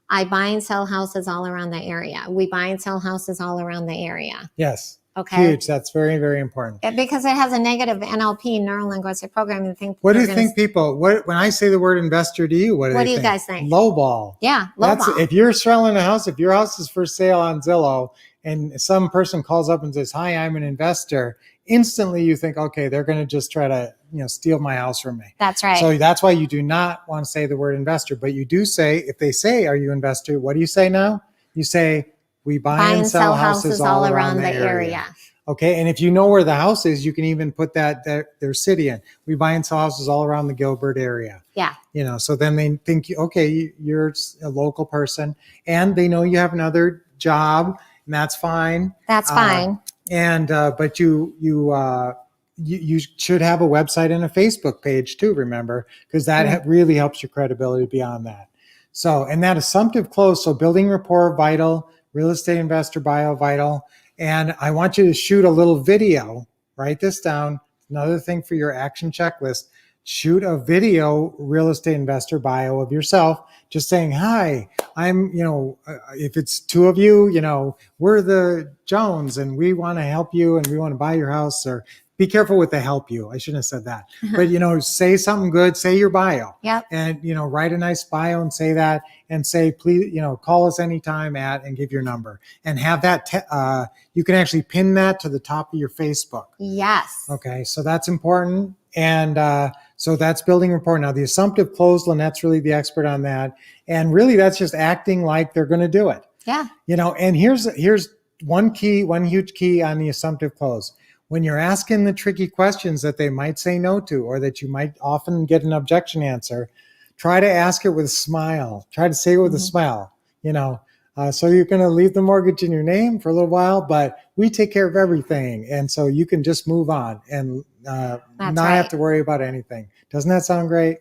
Speaker 2: I buy and sell houses all around the area. We buy and sell houses all around the area.
Speaker 1: Yes.
Speaker 2: Okay.
Speaker 1: Huge. That's very, very important.
Speaker 2: Because it has a negative NLP, neuro-linguistic programming.
Speaker 1: What do you think people, when I say the word investor to you, what do you
Speaker 2: guys think?
Speaker 1: Lowball.
Speaker 2: Yeah, lowball.
Speaker 1: If you're selling a house, if your house is for sale on Zillow and some person calls up and says, hi, I'm an investor, instantly you think, okay, they're going to just try to, steal my house from me.
Speaker 2: That's right.
Speaker 1: So that's why you do not want to say the word investor, but you do say, if they say, are you an investor? What do you say now? You say, we buy and sell houses all around the area. Okay. And if you know where the house is, you can even put their city in. We buy and sell houses all around the Gilbert area.
Speaker 2: Yeah.
Speaker 1: So then they think, okay, you're a local person and they know you have another job and that's fine.
Speaker 2: That's fine.
Speaker 1: But you should have a website and a Facebook page too, remember, because that really helps your credibility beyond that. So, and that assumptive close, so building rapport, vital, real estate investor bio, vital. And I want you to shoot a little video, write this down. Another thing for your action checklist, shoot a video real estate investor bio of yourself, just saying, hi, I'm, if it's 2 of you, we're the Jones and we want to help you and we want to buy your house, or be careful with the help you. I shouldn't have said that, but say something good, say your bio.
Speaker 2: Yep.
Speaker 1: And, write a nice bio and say that and say, please, call us anytime and give your number and have that. You can actually pin that to the top of your Facebook.
Speaker 2: Yes.
Speaker 1: Okay. So that's important. And, so that's building rapport. Now the assumptive close, Lynette's really the expert on that. And really that's just acting like they're going to do it.
Speaker 2: Yeah.
Speaker 1: And here's one huge key on the assumptive close. When you're asking the tricky questions that they might say no to, or that you might often get an objection answer, try to ask it with a smile. Try to say it with a smile, so you're going to leave the mortgage in your name for a little while, but we take care of everything. And so you can just move on. And not
Speaker 2: That's
Speaker 1: have
Speaker 2: right.
Speaker 1: to worry about anything. Doesn't that sound great?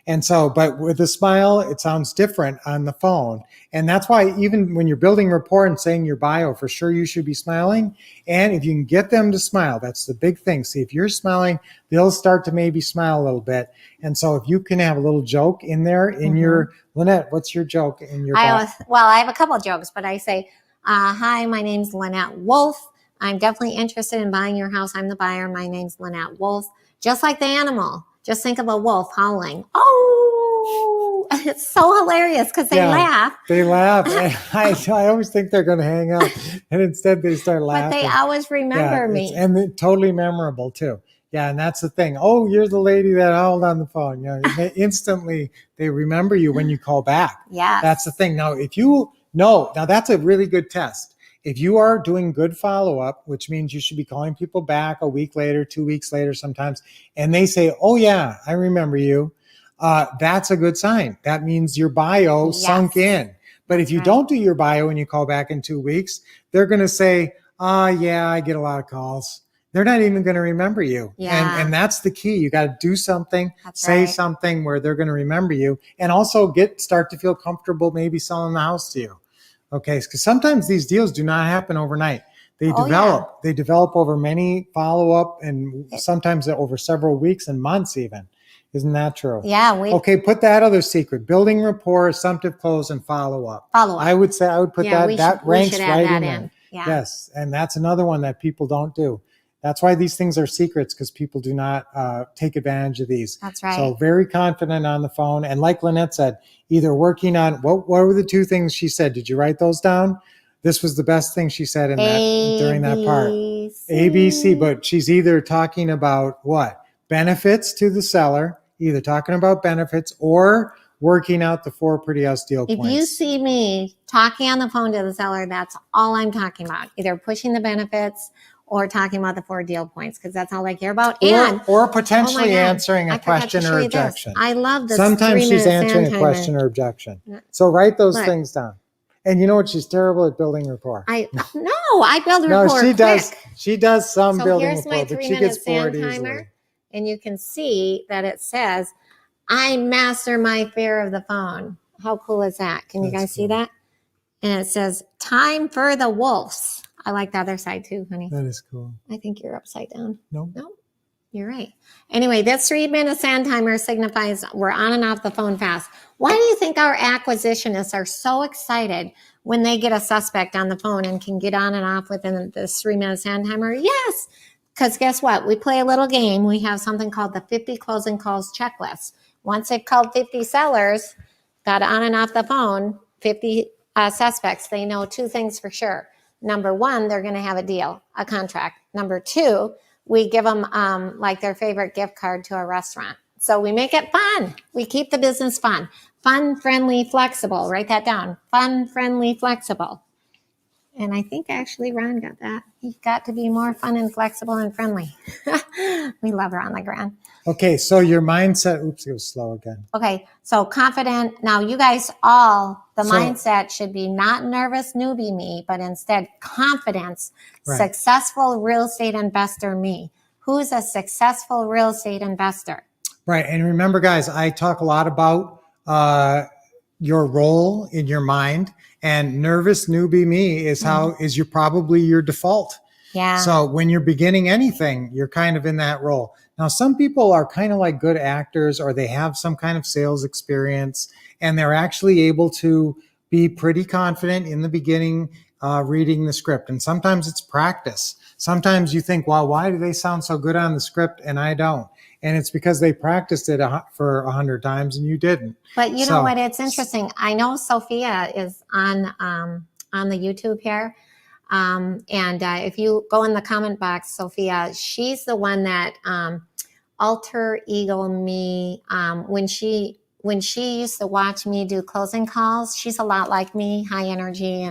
Speaker 1: And so, but with a smile, it sounds different on the phone. And that's why even when you're building rapport and saying your bio, for sure you should be smiling. And if you can get them to smile, that's the big thing. See, if you're smiling, they'll start to maybe smile a little bit. And so if you can have a little joke in there in your, Lynette, what's your joke in your bio?
Speaker 2: I have a couple of jokes, but I say, hi, my name's Lynette Wolf. I'm definitely interested in buying your house. I'm the buyer. My name's Lynette Wolf. Just like the animal. Just think of a wolf howling. Oh, it's so hilarious because they laugh.
Speaker 1: They laugh. I always think they're going to hang up, and instead they start
Speaker 2: But
Speaker 1: laughing.
Speaker 2: they always remember me.
Speaker 1: And they're totally memorable too. Yeah, and that's the thing. Oh, you're the lady that howled on the phone. Instantly they remember you when you call back.
Speaker 2: Yes.
Speaker 1: That's the thing. Now, if you know, now that's a really good test. If you are doing good follow-up, which means you should be calling people back a week later, 2 weeks later sometimes, and they say, oh yeah, I remember you, that's a good sign. That means your bio sunk in. But if you don't do your bio and you call back in 2 weeks, they're going to say, yeah, I get a lot of calls. They're not even going to remember you.
Speaker 2: Yeah.
Speaker 1: And that's the key. You got to do something, say
Speaker 2: right.
Speaker 1: something where they're going to remember you, and also start to feel comfortable maybe selling the house to you. Okay, because sometimes these deals do not happen overnight. They develop. They develop over many follow-up and sometimes over several weeks and months even. Isn't that true?
Speaker 2: Yeah.
Speaker 1: Okay, put that other secret. Building rapport, assumptive close, and follow-up.
Speaker 2: Follow-up.
Speaker 1: I would put that ranks right in there.
Speaker 2: Yeah.
Speaker 1: Yes, and that's another one that people don't do. That's why these things are secrets, because people do not take advantage of these.
Speaker 2: That's right.
Speaker 1: So very confident on the phone. And like Lynette said, either working on, what were the two things she said? Did you write those down? This was the best thing she said during that part. ABC, but she's either talking about what? Benefits to the seller, either talking about benefits or working out the 4 Pretty House deal
Speaker 2: If
Speaker 1: points.
Speaker 2: you see me talking on the phone to the seller, that's all I'm talking about. Either pushing the benefits or talking about the 4 deal points, because that's all I care about.
Speaker 1: Or potentially
Speaker 2: Oh my God,
Speaker 1: answering
Speaker 2: I
Speaker 1: a
Speaker 2: forgot to
Speaker 1: question
Speaker 2: show
Speaker 1: or
Speaker 2: you this.
Speaker 1: objection.
Speaker 2: I love this.
Speaker 1: Sometimes she's
Speaker 2: 3-minute
Speaker 1: answering a
Speaker 2: sand
Speaker 1: question
Speaker 2: timer.
Speaker 1: or objection. So write those
Speaker 2: Look.
Speaker 1: things down. And you know what? She's terrible at building rapport.
Speaker 2: I build rapport
Speaker 1: No, she does.
Speaker 2: quick.
Speaker 1: She does some
Speaker 2: So
Speaker 1: building
Speaker 2: here's
Speaker 1: rapport,
Speaker 2: my
Speaker 1: but she
Speaker 2: 3-minute
Speaker 1: gets bored
Speaker 2: sand
Speaker 1: easily.
Speaker 2: timer. And you can see that it says, I master my fear of the phone. How cool is that? Can you guys see that? And it says, time for the wolves. I like the other side too, honey.
Speaker 1: That is cool.
Speaker 2: I think you're upside down.
Speaker 1: No.
Speaker 2: No, you're right. Anyway, this 3-minute sand timer signifies we're on and off the phone fast. Why do you think our acquisitionists are so excited when they get a suspect on the phone and can get on and off within this 3-minute sand timer? Yes, because guess what? We play a little game. We have something called the 50 closing calls checklist. Once they've called 50 sellers, got on and off the phone, 50 suspects, they know 2 things for sure. Number 1, they're going to have a deal, a contract. Number 2, we give them like their favorite gift card to a restaurant. So we make it fun. We keep the business fun. Fun, friendly, flexible. Write that down. Fun, friendly, flexible. And I think actually Ron got that. He got to be more fun and flexible and friendly. We love Ron LeGrand.
Speaker 1: Okay, so your mindset, oops, it was slow again.
Speaker 2: Okay, so confident. Now you guys all, the
Speaker 1: So-
Speaker 2: mindset should be not nervous newbie me, but instead confidence,
Speaker 1: Right.
Speaker 2: successful real estate investor me. Who's a successful real estate investor?
Speaker 1: Right. And remember, guys, I talk a lot about your role in your mind, and nervous newbie me is probably your default.
Speaker 2: Yeah.
Speaker 1: So when you're beginning anything, you're kind of in that role. Now, some people are kind of like good actors, or they have some kind of sales experience, and they're actually able to be pretty confident in the beginning, reading the script. And sometimes it's practice. Sometimes you think, well, why do they sound so good on the script and I don't? And it's because they practiced it for 100 times and you didn't.
Speaker 2: But you know what? It's interesting. I know Sophia is on the YouTube here. And if you go in the comment box, Sophia, she's the one that alter ego me. When she used to watch me do closing calls, she's a lot like me, high energy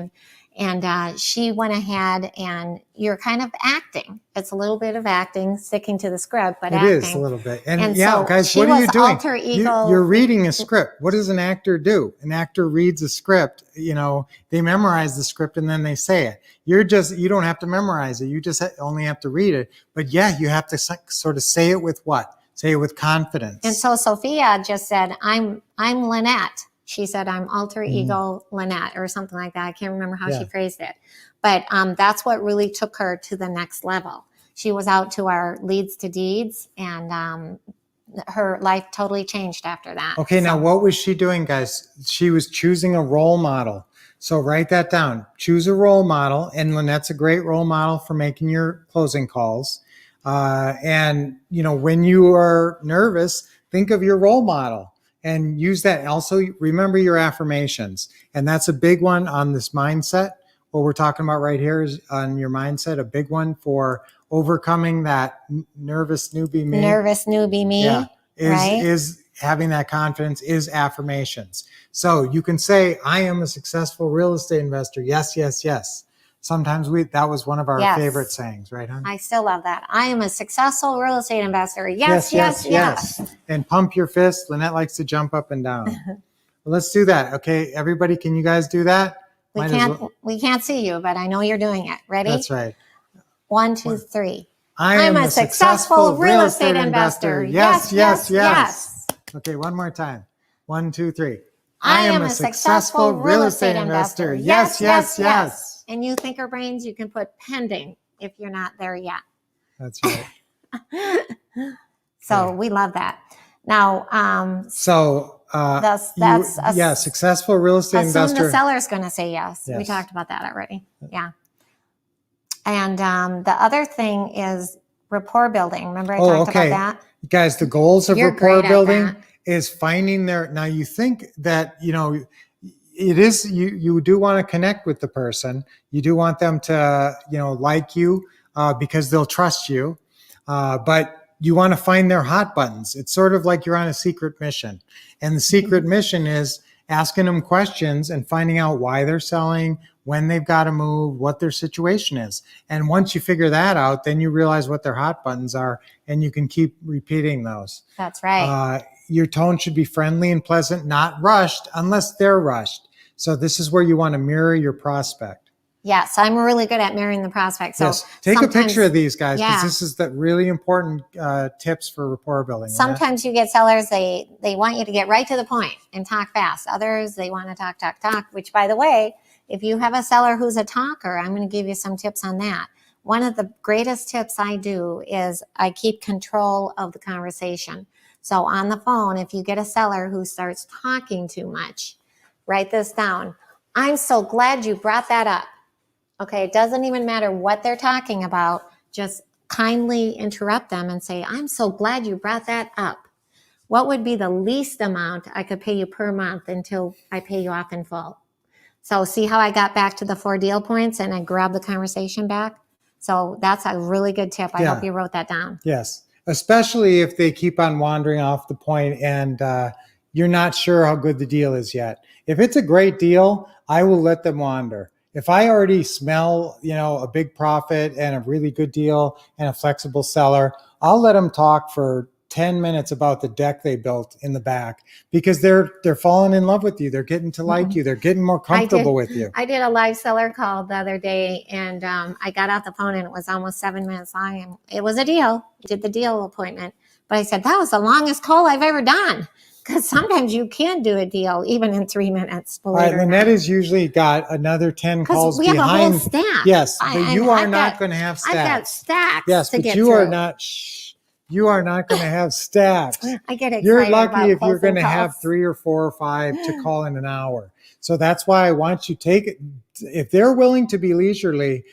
Speaker 2: And she went ahead, and you're kind of acting. It's a little bit of acting, sticking to the script, but
Speaker 1: It
Speaker 2: acting.
Speaker 1: is a little bit. And,
Speaker 2: And
Speaker 1: yeah,
Speaker 2: so
Speaker 1: guys,
Speaker 2: she
Speaker 1: what are you
Speaker 2: was
Speaker 1: doing?
Speaker 2: alter ego.
Speaker 1: You're reading a script. What does an actor do? An actor reads a script. They memorize the script and then they say it. You don't have to memorize it. You just only have to read it. But yeah, you have to sort of say it with what? Say it with confidence.
Speaker 2: And so Sophia just said, I'm Lynette. She said, I'm alter ego Lynette, or something like that. I can't remember how she phrased it. But that's what really took her to the next level. She was out to our Leads to Deeds, and her life totally changed after that.
Speaker 1: Okay, now what was she doing, guys? She was choosing a role model. So write that down. Choose a role model, and Lynette's a great role model for making your closing calls. And when you are nervous, think of your role model and use that. Also, remember your affirmations. And that's a big one on this mindset. What we're talking about right here is on your mindset, a big one for overcoming that nervous newbie me.
Speaker 2: Nervous newbie me.
Speaker 1: Yeah.
Speaker 2: Right?
Speaker 1: Is having that confidence, is affirmations. So you can say, I am a successful real estate investor. Yes, yes, yes. Sometimes that was one of our favorite sayings, right, hon?
Speaker 2: I still love that. I am a successful real estate investor. Yes, yes, yes.
Speaker 1: And pump your fist. Lynette likes to jump up and down. Well, let's do that. Okay, everybody, can you guys do that?
Speaker 2: We can't see you, but I know you're doing it. Ready?
Speaker 1: That's right.
Speaker 2: 1, 2, 3.
Speaker 1: I am a successful real estate investor. Yes, yes, yes. Okay, one more time. 1, 2, 3.
Speaker 2: I am a successful real estate investor. Yes, yes, yes. And you thinker brains, you can put pending if you're not there yet.
Speaker 1: That's right.
Speaker 2: So we love that. Now,
Speaker 1: successful real estate investor.
Speaker 2: Assume the seller's going to say yes. We talked about that already. Yeah. And the other thing is rapport building. Remember I talked about that?
Speaker 1: Guys, the goals of rapport building is finding now you think that, it is, you do want to connect with the person. You do want them to, like you because they'll trust you. But you want to find their hot buttons. It's sort of like you're on a secret mission. And the secret mission is asking them questions and finding out why they're selling, when they've got to move, what their situation is. And once you figure that out, then you realize what their hot buttons are, and you can keep repeating those.
Speaker 2: That's right.
Speaker 1: Your tone should be friendly and pleasant, not rushed unless they're rushed. So this is where you want to mirror your prospect.
Speaker 2: Yes, I'm really good at mirroring the prospect. So
Speaker 1: take a picture of these guys, because this is the really important tips for rapport building.
Speaker 2: Sometimes you get sellers, they want you to get right to the point and talk fast. Others, they want to talk, which, by the way, if you have a seller who's a talker, I'm going to give you some tips on that. One of the greatest tips I do is I keep control of the conversation. So on the phone, if you get a seller who starts talking too much, write this down. I'm so glad you brought that up. Okay, it doesn't even matter what they're talking about. Just kindly interrupt them and say, I'm so glad you brought that up. What would be the least amount I could pay you per month until I pay you off in full? So see how I got back to the 4 deal points and I grabbed the conversation back? So that's a really good tip. I hope you wrote that down.
Speaker 1: Yes, especially if they keep on wandering off the point and you're not sure how good the deal is yet. If it's a great deal, I will let them wander. If I already smell, a big profit and a really good deal and a flexible seller, I'll let them talk for 10 minutes about the deck they built in the back, because they're falling in love with you. They're getting to like you. They're getting more comfortable with you.
Speaker 2: I did a live seller call the other day, and I got off the phone and it was almost 7 minutes long, and it was a deal. I did the deal appointment, but I said, that was the longest call I've ever done. Because sometimes you can do a deal even in 3 minutes.
Speaker 1: All right, Lynette has usually got another 10 calls behind.
Speaker 2: We have a whole staff.
Speaker 1: Yes, but you are not going to have stacks.
Speaker 2: I've got stacks.
Speaker 1: Yes, but you are not. You are not going to have stacks.
Speaker 2: I get excited.
Speaker 1: You're lucky if you're going to have 3 or 4 or 5 to call in an hour. So that's why I want you to take it. If they're willing to be leisurely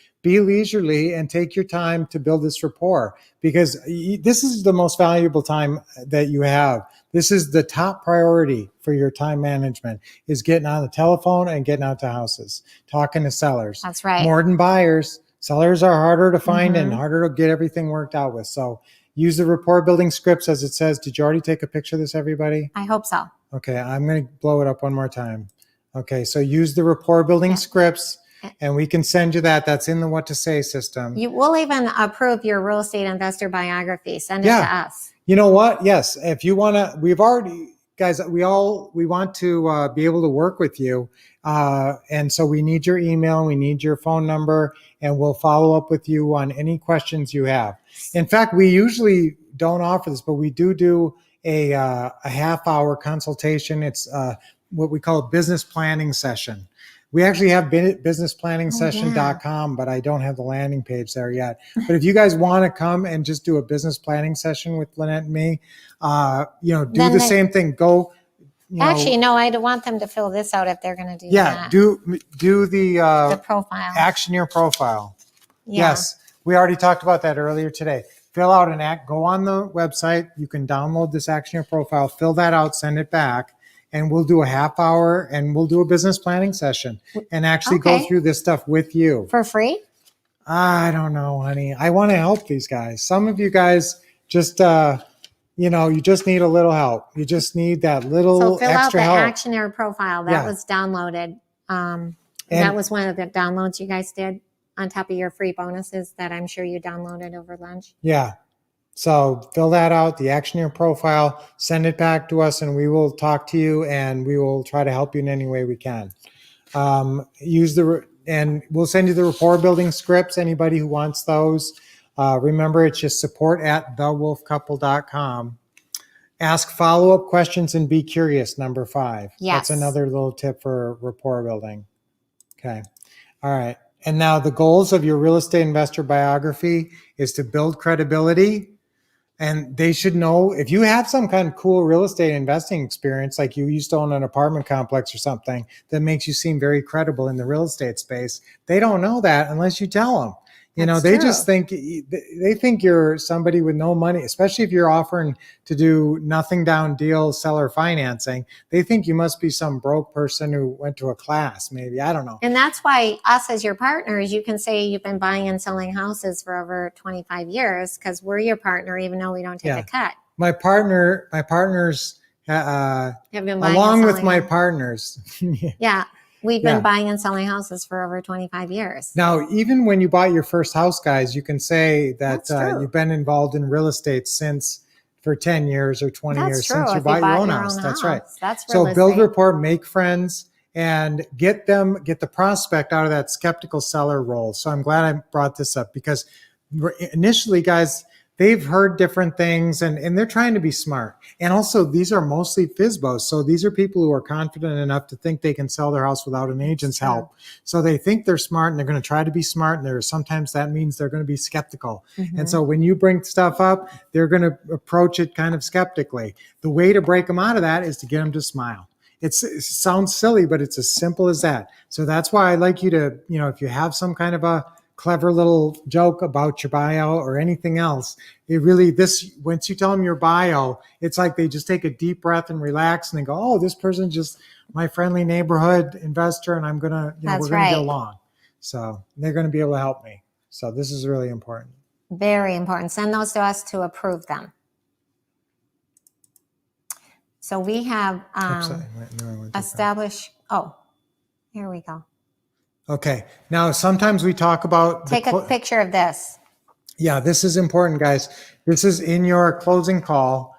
Speaker 1: and take your time to build this rapport, because this is the most valuable time that you have. This is the top priority for your time management, is getting on the telephone and getting out to houses, talking to sellers.
Speaker 2: That's right.
Speaker 1: More than buyers. Sellers are harder to find and harder to get everything worked out with. So use the rapport building scripts as it says. Did you already take a picture of this, everybody?
Speaker 2: I hope so.
Speaker 1: Okay, I'm going to blow it up one more time. Okay, so use the rapport building scripts and we can send you that. That's in the What to Say system.
Speaker 2: We'll even approve your real estate investor biography. Send it to us.
Speaker 1: You know what? Yes. If you want to, we've already, guys, we want to be able to work with you. And so we need your email, we need your phone number, and we'll follow up with you on any questions you have. In fact, we usually don't offer this, but we do a half-hour consultation. It's what we call a business planning session. We actually have businessplanningsession.com, but I don't have the landing page there yet. But if you guys want to come and just do a business planning session with Lynette and me, do the same thing. Go.
Speaker 2: Actually, no, I'd want them to fill this out if they're going to do that.
Speaker 1: Do the
Speaker 2: profile.
Speaker 1: Action your profile.
Speaker 2: Yeah.
Speaker 1: Yes, we already talked about that earlier today. Fill out an act. Go on the website. You can download this Action Your Profile. Fill that out. Send it back, and we'll do a half hour and we'll do a business planning session and actually go through this stuff with you
Speaker 2: for free.
Speaker 1: I don't know, honey. I want to help these guys. Some of you guys just you just need a little help. You just need that little
Speaker 2: So fill out
Speaker 1: extra
Speaker 2: the
Speaker 1: help.
Speaker 2: Action Your Profile. That was downloaded. That was one of the downloads you guys did on top of your free bonuses that I'm sure you downloaded over lunch.
Speaker 1: Yeah. So fill that out, the Action Your Profile, send it back to us, and we will talk to you, and we will try to help you in any way we can. And we'll send you the rapport building scripts. Anybody who wants those, remember it's just support@thewolfcouple.com. Ask follow-up questions and be curious. Number 5.
Speaker 2: Yes.
Speaker 1: That's another little tip for rapport building. Okay. All right. And now the goals of your real estate investor biography is to build credibility. And they should know if you have some kind of cool real estate investing experience, like you used to own an apartment complex or something that makes you seem very credible in the real estate space. They don't know that unless you tell them. They just think you're somebody with no money, especially if you're offering to do nothing down deal seller financing. They think you must be some broke person who went to a class, maybe. I don't know.
Speaker 2: And that's why us as your partners, you can say you've been buying and selling houses for over 25 years because we're your partner, even though we don't take a cut.
Speaker 1: My partners,
Speaker 2: Have been buying
Speaker 1: along
Speaker 2: and
Speaker 1: with
Speaker 2: selling
Speaker 1: my
Speaker 2: houses.
Speaker 1: partners.
Speaker 2: Yeah. We've been buying and selling houses for over 25 years.
Speaker 1: Now, even when you bought your first house, guys, you can say that you've been involved in real estate for 10 years or 20 years since you bought your own house. That's right.
Speaker 2: That's
Speaker 1: So
Speaker 2: real
Speaker 1: build
Speaker 2: estate.
Speaker 1: rapport, make friends, and get the prospect out of that skeptical seller role. So I'm glad I brought this up because initially, guys, they've heard different things and they're trying to be smart. And also, these are mostly FSBOs. So these are people who are confident enough to think they can sell their house without an agent's help. So they think they're smart and they're going to try to be smart. And sometimes that means they're going to be skeptical. And so when you bring stuff up, they're going to approach it kind of skeptically. The way to break them out of that is to get them to smile. It sounds silly, but it's as simple as that. So that's why I like you to, if you have some kind of a clever little joke about your bio or anything else, once you tell them your bio, it's like they just take a deep breath and relax and they go, oh, this person's just my friendly neighborhood investor and we're going to get along. So they're going to be able to help me. So this is really important.
Speaker 2: Very important. Send those to us to approve them. So we have established, here we go.
Speaker 1: Okay. Now, sometimes we talk about...
Speaker 2: Take a picture of this.
Speaker 1: Yeah, this is important, guys. This is in your closing call.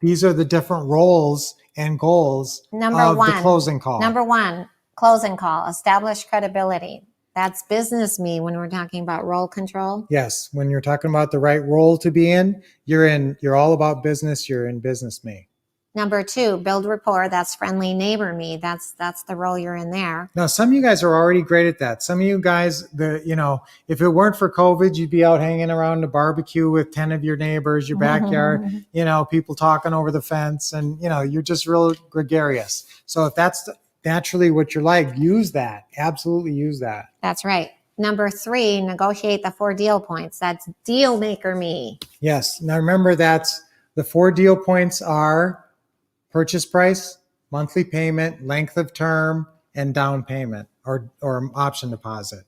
Speaker 1: These are the different roles and goals of the closing call.
Speaker 2: Number 1, closing call, establish credibility. That's business me when we're talking about role control.
Speaker 1: Yes, when you're talking about the right role to be in, you're all about business, you're in business me.
Speaker 2: Number 2, build rapport. That's friendly neighbor me. That's the role you're in there.
Speaker 1: Now, some of you guys are already great at that. Some of you guys, if it weren't for COVID, you'd be out hanging around the barbecue with 10 of your neighbors, your backyard, people talking over the fence, and, you're just real gregarious. So if that's naturally what you're like, use that. Absolutely use that.
Speaker 2: That's right. Number 3, negotiate the 4 deal points. That's deal maker me.
Speaker 1: Yes. Now, remember, that's the 4 deal points are purchase price, monthly payment, length of term, and down payment or option deposit.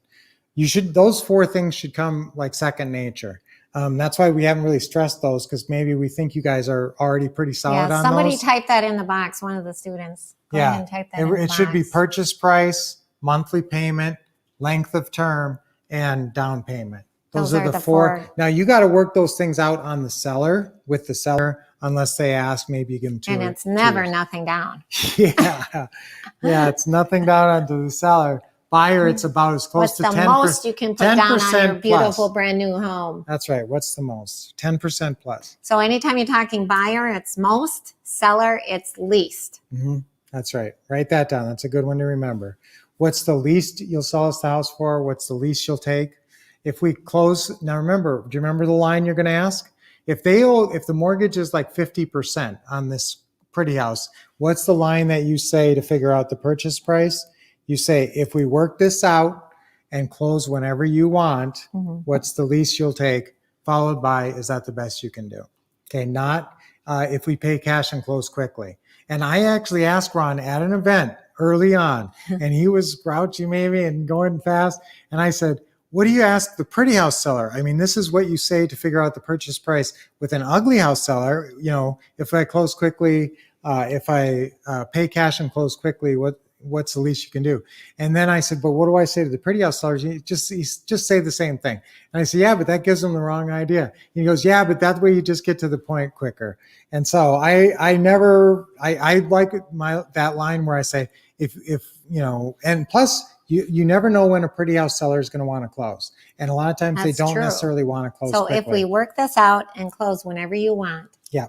Speaker 1: Those 4 things should come like second nature. That's why we haven't really stressed those because maybe we think you guys are already pretty solid on
Speaker 2: somebody
Speaker 1: those.
Speaker 2: type that in the box, one of the students. Go ahead and type that in the box.
Speaker 1: It should be purchase price, monthly payment, length of term, and down payment.
Speaker 2: Those are the four.
Speaker 1: Now you got to work those things out on the seller with the seller, unless they ask, maybe you give them two.
Speaker 2: And it's never nothing down.
Speaker 1: Yeah. Yeah. It's nothing down onto the seller. Buyer, it's about as close
Speaker 2: What's
Speaker 1: to
Speaker 2: the
Speaker 1: 10%.
Speaker 2: most you can put down on your
Speaker 1: 10%
Speaker 2: beautiful
Speaker 1: plus.
Speaker 2: brand new home?
Speaker 1: That's right. What's the most? 10% plus.
Speaker 2: So anytime you're talking buyer, it's most, seller, it's least.
Speaker 1: That's right. Write that down. That's a good one to remember. What's the least you'll sell us the house for? What's the least you'll take? If we close, now remember, do you remember the line you're going to ask? If the mortgage is like 50% on this pretty house, what's the line that you say to figure out the purchase price? You say, if we work this out and close whenever you want, what's the least you'll take? Followed by, is that the best you can do? Okay, not if we pay cash and close quickly. And I actually asked Ron at an event early on, and he was grouchy maybe and going fast. And I said, what do you ask the pretty house seller? I mean, this is what you say to figure out the purchase price with an ugly house seller. You know, if I close quickly, if I pay cash and close quickly, what's the least you can do? And then I said, but what do I say to the pretty house sellers? You just say the same thing. And I said, yeah, but that gives them the wrong idea. And he goes, yeah, but that way you just get to the point quicker. And so I like that line where I say, if you know, and plus you never know when a pretty house seller is going to want to close. And a lot of times
Speaker 2: That's
Speaker 1: they don't
Speaker 2: true.
Speaker 1: necessarily want to close
Speaker 2: So
Speaker 1: quickly.
Speaker 2: if we work this out and close whenever you want.
Speaker 1: Yeah.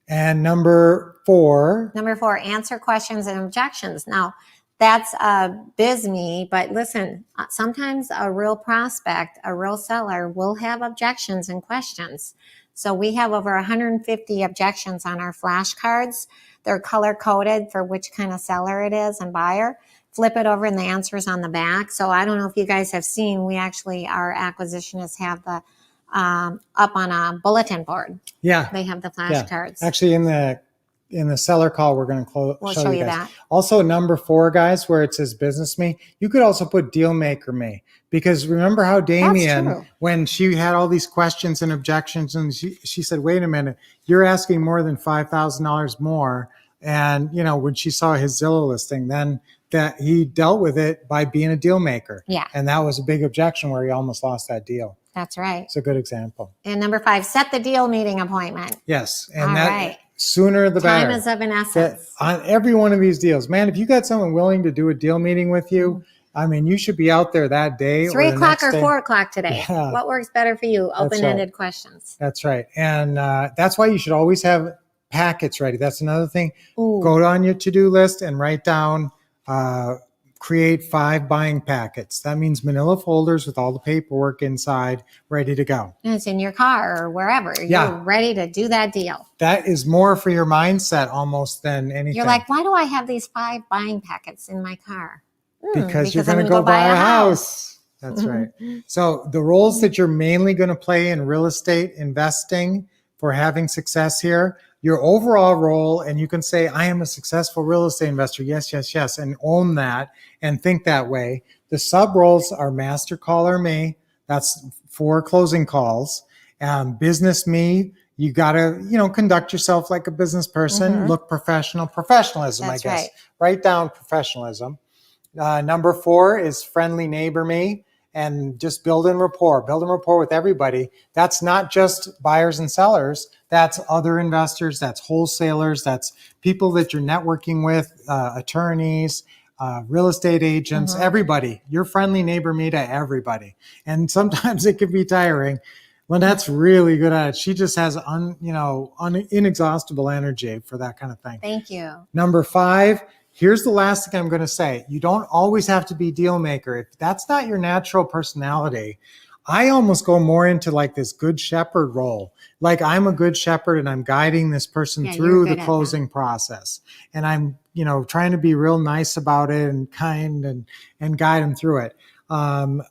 Speaker 1: And number 4.
Speaker 2: Number 4, answer questions and objections. Now, that's BizMe, but listen, sometimes a real prospect, a real seller will have objections and questions. So we have over 150 objections on our flashcards. They're color-coded for which kind of seller it is and buyer. Flip it over and the answer's on the back. So I don't know if you guys have seen, we actually, our acquisitionists have the up on a bulletin board.
Speaker 1: Yeah.
Speaker 2: They have the
Speaker 1: Yeah.
Speaker 2: flashcards.
Speaker 1: Actually, in the seller call, we're going to
Speaker 2: We'll
Speaker 1: show you guys.
Speaker 2: that.
Speaker 1: Also, number 4, guys, where it says business me, you could also put deal maker me, because remember how Damien,
Speaker 2: true.
Speaker 1: when she had all these questions and objections, and she said, wait a minute, you're asking more than $5,000 more. And, you know, when she saw his Zillow listing, then that he dealt with it by being a deal maker.
Speaker 2: Yeah.
Speaker 1: And that was a big objection where he almost lost that deal.
Speaker 2: That's right.
Speaker 1: It's a good example.
Speaker 2: And number 5, set the deal meeting appointment.
Speaker 1: Yes. And
Speaker 2: All
Speaker 1: that
Speaker 2: right.
Speaker 1: sooner the better.
Speaker 2: Time is of an
Speaker 1: That
Speaker 2: essence.
Speaker 1: on every one of these deals, man, if you got someone willing to do a deal meeting with you, I mean, you should be out there that day.
Speaker 2: 3
Speaker 1: or the
Speaker 2: o'clock
Speaker 1: next
Speaker 2: or
Speaker 1: day.
Speaker 2: 4 o'clock today.
Speaker 1: Yeah.
Speaker 2: What works better for you?
Speaker 1: That's
Speaker 2: Open-ended questions.
Speaker 1: That's right. And that's why you should always have packets ready. That's another thing.
Speaker 2: Ooh.
Speaker 1: Go on your to-do list and write down, create 5 buying packets. That means manila folders with all the paperwork inside, ready to go.
Speaker 2: And it's in your car or wherever.
Speaker 1: Yeah.
Speaker 2: You're ready to do that deal.
Speaker 1: That is more for your mindset almost than anything.
Speaker 2: You're like, why do I have these 5 buying packets in my car?
Speaker 1: Because you're
Speaker 2: I'm
Speaker 1: going to
Speaker 2: gonna
Speaker 1: go buy a house. That's right. So the roles that you're mainly going to play in real estate investing for having success here, your overall role, and you can say, I am a successful real estate investor. Yes, yes, yes. And own that and think that way. The sub roles are master caller me. That's 4 closing calls. Business me. You got to, conduct yourself like a business person, look professional, professionalism,
Speaker 2: That's
Speaker 1: I guess.
Speaker 2: right.
Speaker 1: Write down professionalism. Number 4 is friendly neighbor me, and just building rapport with everybody. That's not just buyers and sellers. That's other investors. That's wholesalers. That's people that you're networking with, attorneys, real estate agents, everybody. You're friendly neighbor me to everybody. And sometimes it can be tiring. Lynette's really good at it. She just has inexhaustible energy for that kind of thing.
Speaker 2: Thank you.
Speaker 1: Number 5, here's the last thing I'm going to say. You don't always have to be deal maker. If that's not your natural personality, I almost go more into like this good shepherd role. Like I'm a good shepherd and I'm guiding this person
Speaker 2: Yeah,
Speaker 1: through
Speaker 2: you're
Speaker 1: the
Speaker 2: good at
Speaker 1: closing process. And I'm, trying to be real nice about it and kind and guide them through it.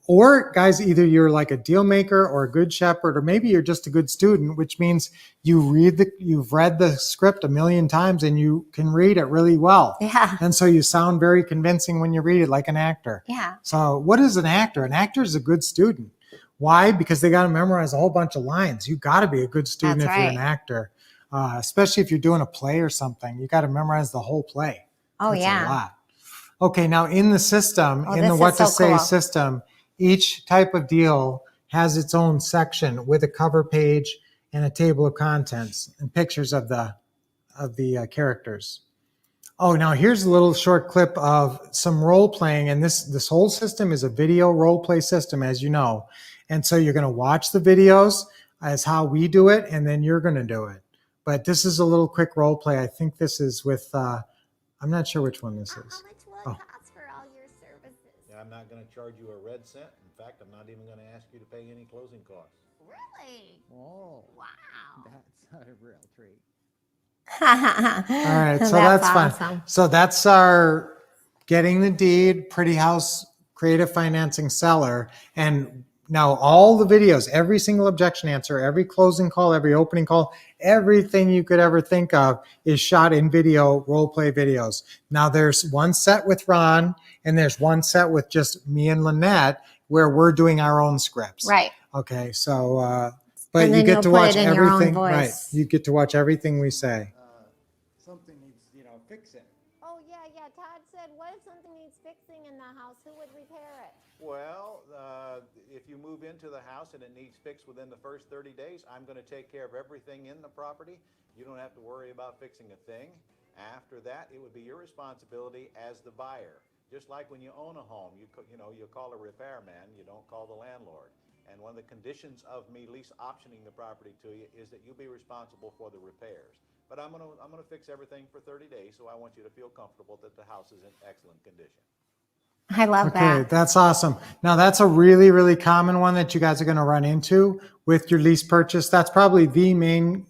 Speaker 1: Or guys, either you're like a deal maker or a good shepherd, or maybe you're just a good student, which means you've read the script a million times and you can read it really well.
Speaker 2: Yeah.
Speaker 1: And so you sound very convincing when you read it, like an actor.
Speaker 2: Yeah.
Speaker 1: So what is an actor? An actor is a good student. Why? Because they got to memorize a whole bunch of lines. You got to be a good student
Speaker 2: That's
Speaker 1: if you're an
Speaker 2: right.
Speaker 1: actor, especially if you're doing a play or something. You got to memorize the whole play.
Speaker 2: Oh,
Speaker 1: That's
Speaker 2: yeah.
Speaker 1: a lot. Okay, now in the system,
Speaker 2: Oh,
Speaker 1: in the
Speaker 2: this
Speaker 1: what
Speaker 2: is
Speaker 1: to
Speaker 2: so
Speaker 1: say
Speaker 2: cool.
Speaker 1: system, each type of deal has its own section with a cover page and a table of contents and pictures of the characters. Oh, now here's a little short clip of some role playing, and this whole system is a video role play system, as you know. And so you're going to watch the videos as how we do it, and then you're going to do it. But this is a little quick role play. I think this is with. I'm not sure which one this is.
Speaker 2: How much will
Speaker 1: Oh.
Speaker 2: it cost for all your services?
Speaker 4: I'm not going to charge you a red cent. In fact, I'm not even going to ask you to pay any closing costs.
Speaker 2: Really?
Speaker 11: Oh,
Speaker 2: Wow.
Speaker 11: that's a real treat.
Speaker 2: All
Speaker 1: All right, so that's fun.
Speaker 2: awesome.
Speaker 1: So that's our getting the deed, Pretty House, creative financing seller. And now all the videos, every single objection answer, every closing call, every opening call, everything you could ever think of is shot in video, role play videos. Now there's one set with Ron and there's one set with just me and Lynette where we're doing our own scripts.
Speaker 2: Right.
Speaker 1: Okay, so, but
Speaker 2: And
Speaker 1: you
Speaker 2: then
Speaker 1: get
Speaker 2: you'll
Speaker 1: to
Speaker 2: put
Speaker 1: watch
Speaker 2: it in your own
Speaker 1: everything. Right,
Speaker 2: voice.
Speaker 1: you get to watch everything we say.
Speaker 11: Something needs, fixing.
Speaker 2: Oh, yeah. Todd said, what if something needs fixing in the house? Who would repair it?
Speaker 4: Well, if you move into the house and it needs fixed within the first 30 days, I'm going to take care of everything in the property. You don't have to worry about fixing a thing. After that, it would be your responsibility as the buyer. Just like when you own a home, you call a repairman, you don't call the landlord. And one of the conditions of me lease optioning the property to you is that you be responsible for the repairs. But I'm gonna fix everything for 30 days, so I want you to feel comfortable that the house is in excellent condition.
Speaker 2: I love
Speaker 1: Okay,
Speaker 2: that.
Speaker 1: that's awesome. Now that's a really, really common one that you guys are going to run into with your lease purchase. That's probably the main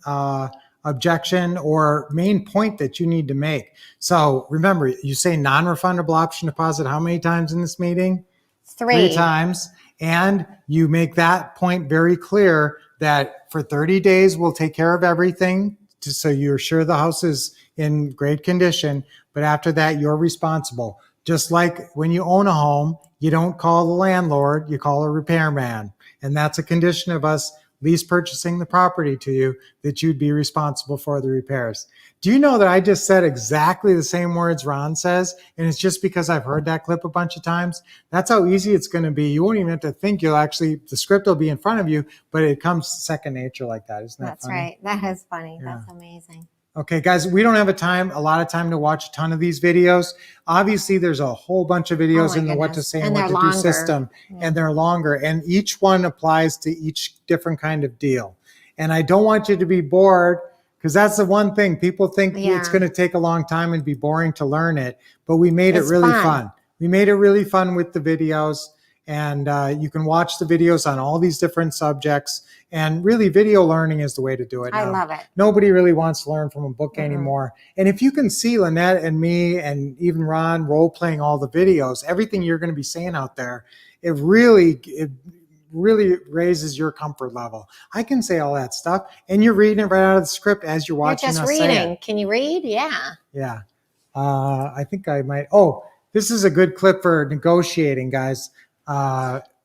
Speaker 1: objection or main point that you need to make. So remember, you say non-refundable option deposit how many times in this meeting?
Speaker 2: Three.
Speaker 1: 3 times. And you make that point very clear that for 30 days, we'll take care of everything. So you're sure the house is in great condition. But after that, you're responsible. Just like when you own a home, you don't call the landlord, you call a repairman. And that's a condition of us lease purchasing the property to you, that you'd be responsible for the repairs. Do you know that I just said exactly the same words Ron says? And it's just because I've heard that clip a bunch of times. That's how easy it's going to be. You won't even have to think. The script will be in front of you, but it comes second nature like that. Isn't that
Speaker 2: That's
Speaker 1: funny?
Speaker 2: right. That is funny.
Speaker 1: Yeah.
Speaker 2: That's amazing.
Speaker 1: Okay, guys, we don't have a lot of time to watch a ton of these videos. Obviously, there's a whole bunch of videos
Speaker 2: Oh my
Speaker 1: in the what to
Speaker 2: goodness.
Speaker 1: say
Speaker 2: And
Speaker 1: and what
Speaker 2: they're
Speaker 1: to do
Speaker 2: longer.
Speaker 1: system, and they're longer, and each one applies to each different kind of deal. And I don't want you to be bored, because that's the one thing people think
Speaker 2: Yeah.
Speaker 1: it's going to take a long time and be boring to learn it, but we made
Speaker 2: It's
Speaker 1: it really
Speaker 2: fun.
Speaker 1: fun. We made it really fun with the videos, and you can watch the videos on all these different subjects. And really, video learning is the way to do it
Speaker 2: I
Speaker 1: now.
Speaker 2: love it.
Speaker 1: Nobody really wants to learn from a book anymore. And if you can see Lynette and me and even Ron role playing all the videos, everything you're going to be saying out there, it really raises your comfort level. I can say all that stuff, and you're reading it right out of the script as you're watching
Speaker 2: You're just
Speaker 1: us say
Speaker 2: reading.
Speaker 1: it.
Speaker 2: Can you read? Yeah.
Speaker 1: Yeah. I think I might. Oh, this is a good clip for negotiating, guys.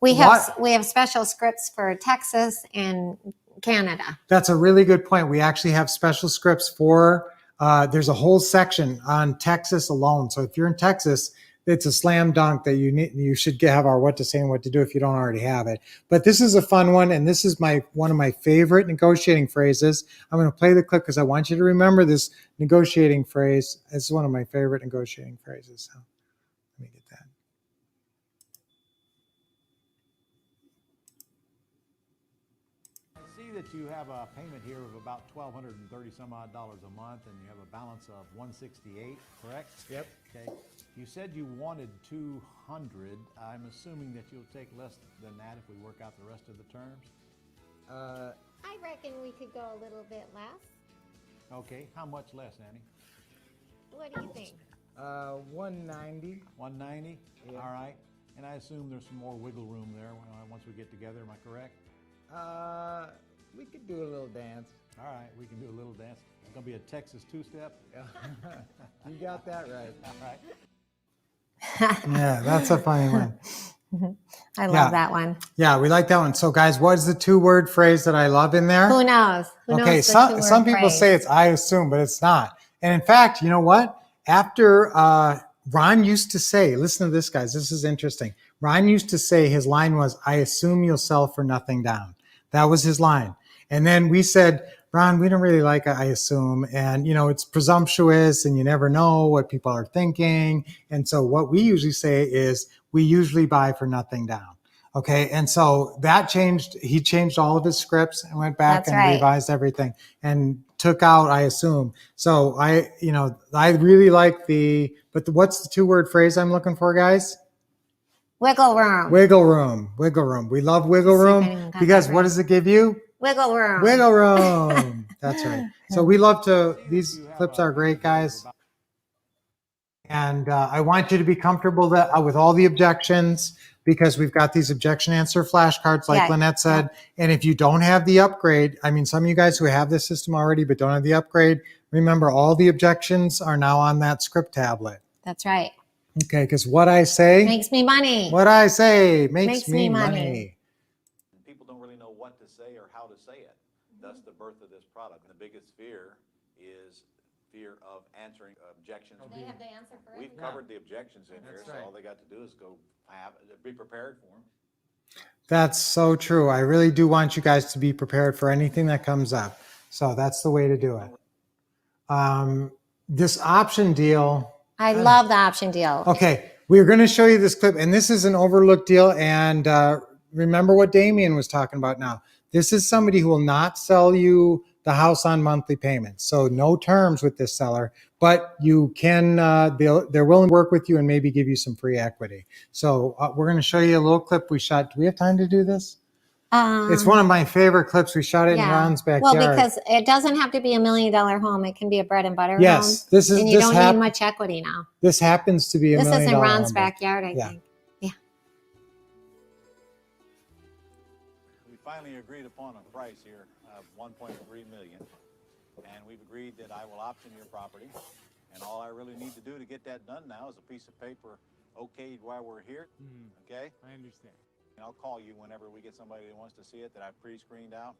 Speaker 2: We have special scripts for Texas and Canada.
Speaker 1: That's a really good point. We actually have special scripts for, there's a whole section on Texas alone. So if you're in Texas, it's a slam dunk that you should have our what to say and what to do if you don't already have it. But this is a fun one, and this is one of my favorite negotiating phrases. I'm going to play the clip because I want you to remember this negotiating phrase. It's one of my favorite negotiating phrases. So let me get that.
Speaker 4: I see that you have a payment here of about $1,230 some odd a month, and you have a balance of $168, correct?
Speaker 11: Yep.
Speaker 4: Okay. You said you wanted $200. I'm assuming that you'll take less than that if we work out the rest of the terms.
Speaker 2: I reckon we could go a little bit less.
Speaker 4: Okay. How much less, Annie?
Speaker 2: What do you think?
Speaker 11: 190.
Speaker 4: 190.
Speaker 11: Yeah.
Speaker 4: All right. And I assume there's some more wiggle room there once we get together. Am I correct?
Speaker 11: We could do a little dance.
Speaker 4: All right. We can do a little dance. It's gonna be a Texas two-step.
Speaker 11: You got that right.
Speaker 4: All right.
Speaker 1: Yeah, that's a funny one.
Speaker 2: I love
Speaker 1: Yeah.
Speaker 2: that one.
Speaker 1: Yeah, we like that one. So, guys, what is the 2-word phrase that I love in there?
Speaker 2: Who knows? Who knows
Speaker 1: Okay,
Speaker 2: the
Speaker 1: some
Speaker 2: two-word
Speaker 1: people
Speaker 2: phrase?
Speaker 1: say it's I assume, but it's not. And in fact, you know what? After Ron used to say, listen to this, guys, this is interesting. Ron used to say, his line was, I assume you'll sell for nothing down. That was his line. And then we said, Ron, we don't really like I assume. And, it's presumptuous and you never know what people are thinking. And so what we usually say is we usually buy for nothing down. Okay. And so that changed. He changed all of his scripts and went back
Speaker 2: That's
Speaker 1: and
Speaker 2: right.
Speaker 1: revised everything and took out, I assume. So I really like but what's the 2-word phrase I'm looking for, guys?
Speaker 2: Wiggle room.
Speaker 1: Wiggle room. Wiggle room. We love wiggle
Speaker 2: See if
Speaker 1: room
Speaker 2: anyone got
Speaker 1: because
Speaker 2: that
Speaker 1: what
Speaker 2: right.
Speaker 1: does it give you?
Speaker 2: Wiggle room.
Speaker 1: Wiggle room. That's right. So we love these clips are great, guys. And I want you to be comfortable with all the objections because we've got these objection answer flashcards, like
Speaker 2: Yeah.
Speaker 1: Lynette said. And if you don't have the upgrade, some of you guys who have this system already but don't have the upgrade, remember all the objections are now on that script tablet.
Speaker 2: That's right.
Speaker 1: Okay, because what I say,
Speaker 2: Makes me money.
Speaker 1: what I say makes
Speaker 2: Makes me
Speaker 1: me
Speaker 2: money.
Speaker 1: money.
Speaker 4: People don't really know what to say or how to say it. Thus the birth of this product. The biggest fear is fear of answering objections.
Speaker 2: They have the answer for
Speaker 4: We've
Speaker 2: everything.
Speaker 4: covered the objections in here, so
Speaker 1: right.
Speaker 4: all they got to do is be prepared for them.
Speaker 1: That's so true. I really do want you guys to be prepared for anything that comes up. So that's the way to do it. This option deal.
Speaker 2: I love the option deal.
Speaker 1: Okay, we're going to show you this clip, and this is an overlooked deal. And remember what Damien was talking about now. This is somebody who will not sell you the house on monthly payments. So no terms with this seller, but you can, they're willing to work with you and maybe give you some free equity. So we're going to show you a little clip we shot. Do we have time to do this? It's one of my favorite clips. We shot it in Ron's backyard.
Speaker 2: Well, because it doesn't have to be $1 million home. It can be a bread and butter
Speaker 1: Yes,
Speaker 2: home.
Speaker 1: this is.
Speaker 2: And you
Speaker 1: this
Speaker 2: don't need much equity now.
Speaker 1: This happens to be a
Speaker 2: This
Speaker 1: $1
Speaker 2: is
Speaker 1: million
Speaker 2: in Ron's
Speaker 1: home.
Speaker 2: backyard, I
Speaker 1: Yeah.
Speaker 2: think.
Speaker 4: We finally agreed upon a price here of $1.3 million, and we've agreed that I will option your property. And all I really need to do to get that done now is a piece of paper okayed while we're here. Okay?
Speaker 11: I understand.
Speaker 4: And I'll call you whenever we get somebody that wants to see it that I've pre-screened out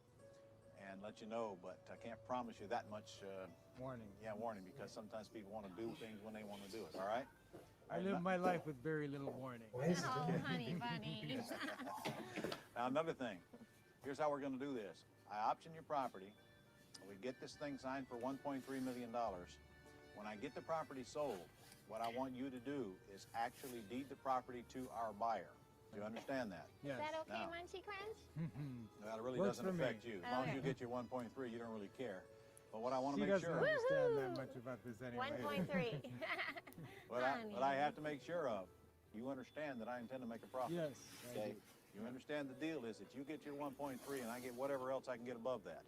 Speaker 4: and let you know, but I can't promise you that much
Speaker 11: Warning.
Speaker 4: warning, because sometimes people want to do things when they want to do it. All right?
Speaker 11: I live my life with very little warning.
Speaker 2: Oh, honey bunny.
Speaker 4: Now, another thing. Here's how we're going to do this. I option your property. We get this thing signed for $1.3 million. When I get the property sold, what I want you to do is actually deed the property to our buyer. Do you understand that?
Speaker 11: Yes.
Speaker 2: Is that okay,
Speaker 4: Now.
Speaker 2: Munchy Crunch?
Speaker 4: That really
Speaker 11: Works
Speaker 4: doesn't
Speaker 11: for me.
Speaker 4: affect you. As long as you get your 1.3, you don't really care. But what I want
Speaker 11: She
Speaker 4: to make
Speaker 11: doesn't
Speaker 4: sure,
Speaker 11: understand that much about this anyway.
Speaker 2: 1.3.
Speaker 4: what I have to make sure of, you understand that I intend to make a profit.
Speaker 11: Yes. I
Speaker 4: Okay.
Speaker 11: do.
Speaker 4: You understand the deal is that you get your 1.3 and I get whatever else I can get above that.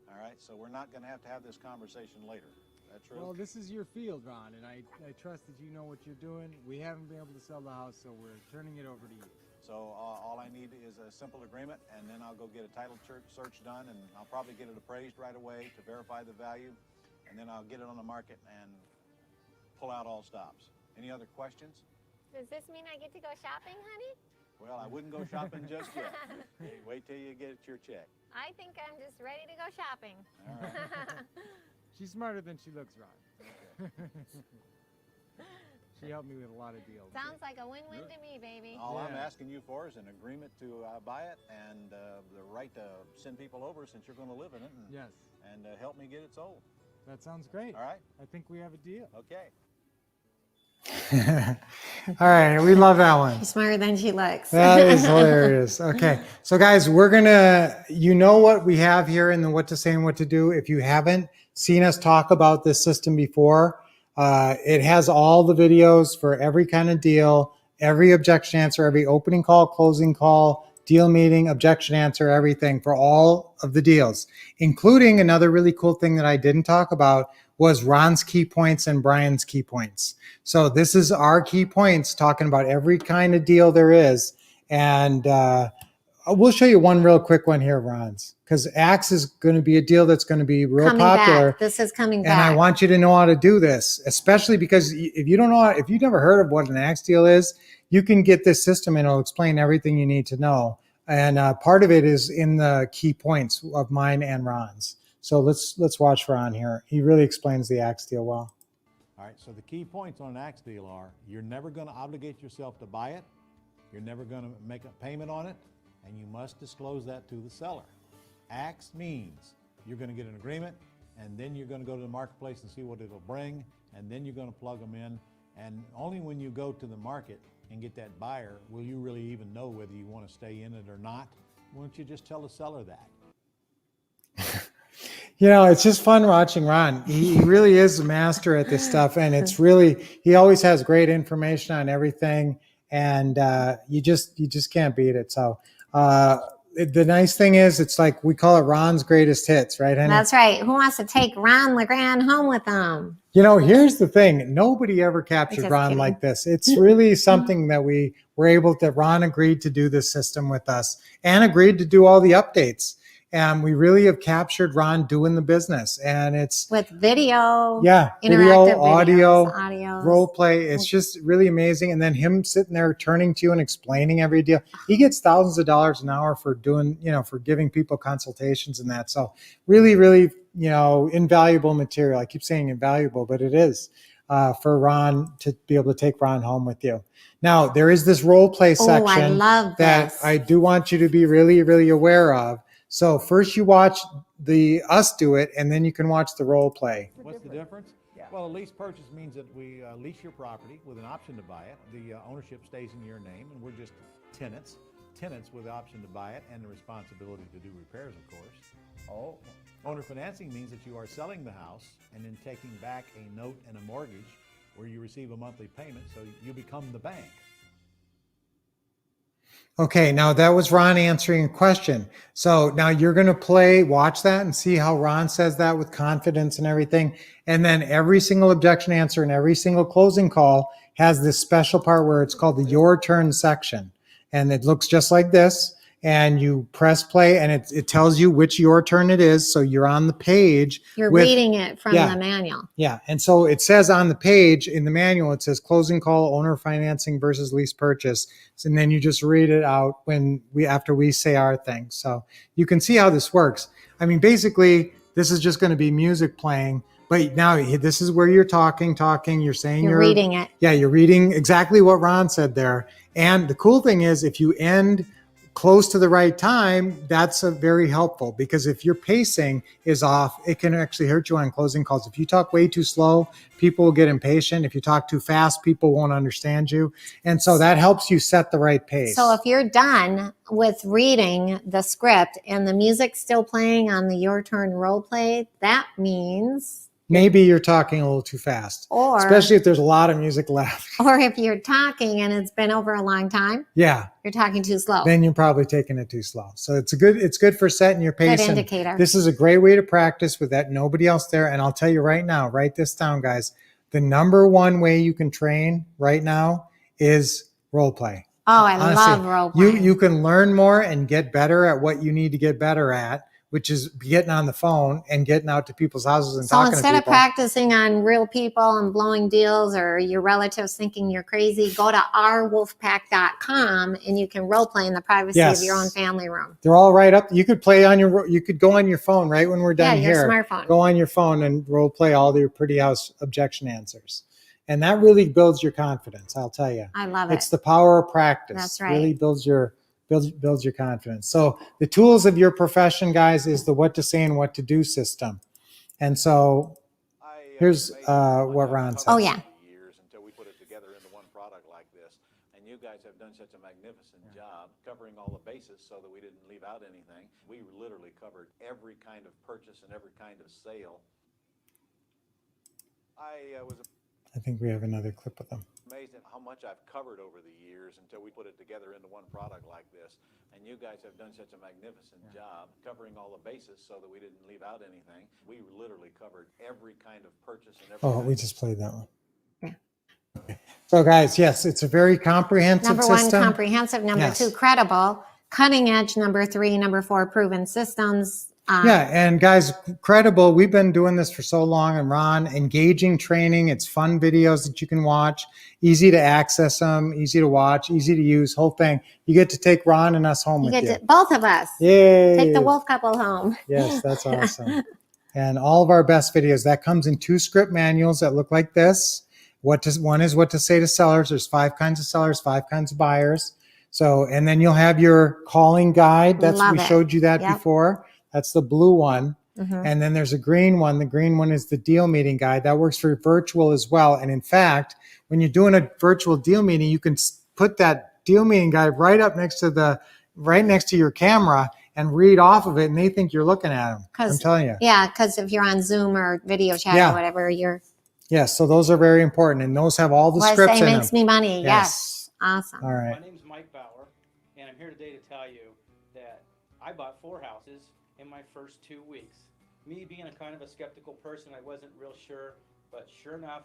Speaker 4: All right. So we're not going to have this conversation later. That true?
Speaker 11: Well, this is your field, Ron, and I trust that you know what you're doing. We haven't been able to sell the house, so we're turning it over to you.
Speaker 4: So all I need is a simple agreement, and then I'll go get a title search done, and I'll probably get it appraised right away to verify the value, and then I'll get it on the market and pull out all stops. Any other questions?
Speaker 2: Does this mean I get to go shopping, honey?
Speaker 4: Well, I wouldn't go shopping just yet. Hey, wait till you get your check.
Speaker 2: I think I'm just ready to go shopping.
Speaker 4: All right.
Speaker 11: She's smarter than she looks, Ron. She helped me with a lot of deals.
Speaker 2: Sounds like a win-win to me, baby.
Speaker 4: All I'm
Speaker 11: Yeah.
Speaker 4: asking you for is an agreement to buy it and the right to send people over since you're going to live in it
Speaker 11: Yes,
Speaker 4: and help me get it sold.
Speaker 11: that sounds great.
Speaker 4: All right?
Speaker 11: I think we have a deal.
Speaker 4: Okay.
Speaker 1: All right, we love that one.
Speaker 2: She's smarter than she looks.
Speaker 1: That is hilarious. Okay, so guys, we're gonna, you know what we have here in the what to say and what to do. If you haven't seen us talk about this system before, it has all the videos for every kind of deal, every objection answer, every opening call, closing call, deal meeting, objection answer, everything for all of the deals, including another really cool thing that I didn't talk about was Ron's key points and Brian's key points. So this is our key points talking about every kind of deal there is. And we'll show you one real quick one here, Ron's, because Axe is going to be a deal that's going to be real
Speaker 2: Coming
Speaker 1: popular.
Speaker 2: back. This is coming
Speaker 1: And I
Speaker 2: back.
Speaker 1: want you to know how to do this, especially because if you don't know, if you've never heard of what an Axe deal is, you can get this system and it'll explain everything you need to know. And part of it is in the key points of mine and Ron's. So let's watch Ron here. He really explains the Axe deal well.
Speaker 4: All All right, so the key points on an axe deal are you're never going to obligate yourself to buy it, you're never going to make a payment on it, and you must disclose that to the seller. Axe means you're going to get an agreement, and then you're going to go to the marketplace and see what it'll bring, and then you're going to plug them in. And only when you go to the market and get that buyer will you really even know whether you want to stay in it or not. Why don't you just tell the seller that?
Speaker 1: You know, it's just fun watching Ron. He really is a master at this stuff, and it's really, he always has great information on everything, and you just can't beat it. So the nice thing is, it's like we call it Ron's greatest hits, right, Henry?
Speaker 2: That's right. Who wants to take Ron LeGrand home with them?
Speaker 1: You know, here's the thing. Nobody ever captured
Speaker 2: Just
Speaker 1: Ron
Speaker 2: kidding.
Speaker 1: like this. It's really something that we were able to, Ron agreed to do this system with us and agreed to do all the updates. And we really have captured Ron doing the business. And it's,
Speaker 2: With video,
Speaker 1: yeah, video,
Speaker 2: interactive
Speaker 1: audio,
Speaker 2: videos.
Speaker 1: role play. It's just really amazing. And then him sitting there turning to you and explaining every deal. He gets thousands of dollars an hour for doing, you know, for giving people consultations and that. So really, really, you know, invaluable material. I keep saying invaluable, but it is for Ron to be able to take Ron home with you. Now, there is this role play
Speaker 2: Oh,
Speaker 1: section
Speaker 2: I love
Speaker 1: that
Speaker 2: this.
Speaker 1: I do want you to be really, really aware of. So first you watch us do it, and then you can watch the role play.
Speaker 4: What's the difference? Well, a lease purchase means that we lease your property with an option to buy it. The ownership stays in your name, and we're just tenants. Tenants with the option to buy it and the responsibility to do repairs, of course. Oh. Owner financing means that you are selling the house and then taking back a note and a mortgage where you receive a monthly payment, so you become the bank.
Speaker 1: Okay, now that was Ron answering a question. So now you're going to watch that and see how Ron says that with confidence and everything. And then every single objection answer and every single closing call has this special part where it's called the Your Turn section. And it looks just like this. And you press play and it tells you which your turn it is. So you're on the page.
Speaker 2: You're
Speaker 1: with-
Speaker 2: reading it from
Speaker 1: Yeah.
Speaker 2: the manual.
Speaker 1: Yeah. And so it says on the page in the manual, it says closing call, owner financing versus lease purchase. And then you just read it out after we say our thing. So you can see how this works. I mean, basically, this is just going to be music playing. But now this is where you're talking, you're saying
Speaker 2: You're reading it.
Speaker 1: Yeah, you're reading exactly what Ron said there. And the cool thing is if you end close to the right time, that's very helpful, because if your pacing is off, it can actually hurt you on closing calls. If you talk way too slow, people will get impatient. If you talk too fast, people won't understand you. And so that helps you set the right pace.
Speaker 2: So if you're done with reading the script and the music's still playing on the Your Turn role play, that means,
Speaker 1: maybe you're talking a little too fast,
Speaker 2: or
Speaker 1: especially if there's a lot of music left.
Speaker 2: or if you're talking and it's been over a long time,
Speaker 1: Yeah.
Speaker 2: you're talking too slow.
Speaker 1: Then you're probably taking it too slow. So it's good for setting your pace.
Speaker 2: Good
Speaker 1: and
Speaker 2: indicator.
Speaker 1: This is a great way to practice with that nobody else there. And I'll tell you right now, write this down, guys. The number one way you can train right now is role play.
Speaker 2: Oh, I
Speaker 1: Honestly,
Speaker 2: love role playing.
Speaker 1: You can learn more and get better at what you need to get better at, which is getting on the phone and getting out to people's houses and
Speaker 2: So
Speaker 1: talking to
Speaker 2: instead
Speaker 1: people.
Speaker 2: of practicing on real people and blowing deals or your relatives thinking you're crazy, go to ourwolfpack.com and you can role play in the privacy
Speaker 1: Yes.
Speaker 2: of your own family room.
Speaker 1: They're all right up. You could you could go on your phone right when we're done
Speaker 2: Yeah, your
Speaker 1: here.
Speaker 2: smartphone.
Speaker 1: Go on your phone and role play all your pretty house objection answers. And that really builds your confidence, I'll tell you.
Speaker 2: I love
Speaker 1: It's
Speaker 2: it.
Speaker 1: the power of practice.
Speaker 2: That's right.
Speaker 1: Really builds your confidence. So the tools of your profession, guys, is the what to say and what to do system. And so here's what Ron says.
Speaker 2: Oh, yeah.
Speaker 4: Years until we put it together into one product like this. And you guys have done such a magnificent job covering all the bases so that we didn't leave out anything. We literally covered every kind of purchase and every kind of sale. I was
Speaker 1: I think we have another clip with them.
Speaker 4: amazed at how much I've covered over the years until we put it together into one product like this. And you guys have done such a magnificent job covering all the bases so that we didn't leave out anything. We literally covered every kind of purchase and every
Speaker 1: Oh,
Speaker 4: kind
Speaker 1: we
Speaker 4: of
Speaker 1: just played that one.
Speaker 2: Yeah.
Speaker 1: Okay. So guys, yes, it's a very comprehensive
Speaker 2: Number one,
Speaker 1: system.
Speaker 2: comprehensive. Number
Speaker 1: Yes.
Speaker 2: two, credible. Cutting edge. Number three. Number four, proven systems.
Speaker 1: Yeah, and guys, credible. We've been doing this for so long, and Ron, engaging training. It's fun videos that you can watch, easy to access them, easy to watch, easy to use, whole thing. You get to take Ron and us home
Speaker 2: You
Speaker 1: with
Speaker 2: get
Speaker 1: you.
Speaker 2: to, both of us.
Speaker 1: Yay.
Speaker 2: Take the wolf couple home.
Speaker 1: Yes, that's awesome. And all of our best videos, that comes in 2 script manuals that look like this. One is what to say to sellers. There's 5 kinds of sellers, 5 kinds of buyers. So, and then you'll have your calling guide. We
Speaker 2: Love it.
Speaker 1: showed you that
Speaker 2: Yep.
Speaker 1: before. That's the blue one.
Speaker 2: Mhm.
Speaker 1: And then there's a green one. The green one is the deal meeting guide. That works for virtual as well. And in fact, when you're doing a virtual deal meeting, you can put that deal meeting guide right next to your camera and read off of it, and they think you're looking at them. I'm telling you.
Speaker 2: Yeah, because if you're on Zoom or video chat
Speaker 1: Yeah.
Speaker 2: or whatever, you're
Speaker 1: Yes, so those are very important, and those have all the
Speaker 2: what I
Speaker 1: scripts
Speaker 2: say
Speaker 1: in
Speaker 2: makes
Speaker 1: them.
Speaker 2: me money.
Speaker 1: Yes.
Speaker 2: Yes. Awesome.
Speaker 1: All right.
Speaker 10: My name's Mike Bauer, and I'm here today to tell you that I bought 4 houses in my first 2 weeks. Me being a kind of a skeptical person, I wasn't real sure, but sure enough,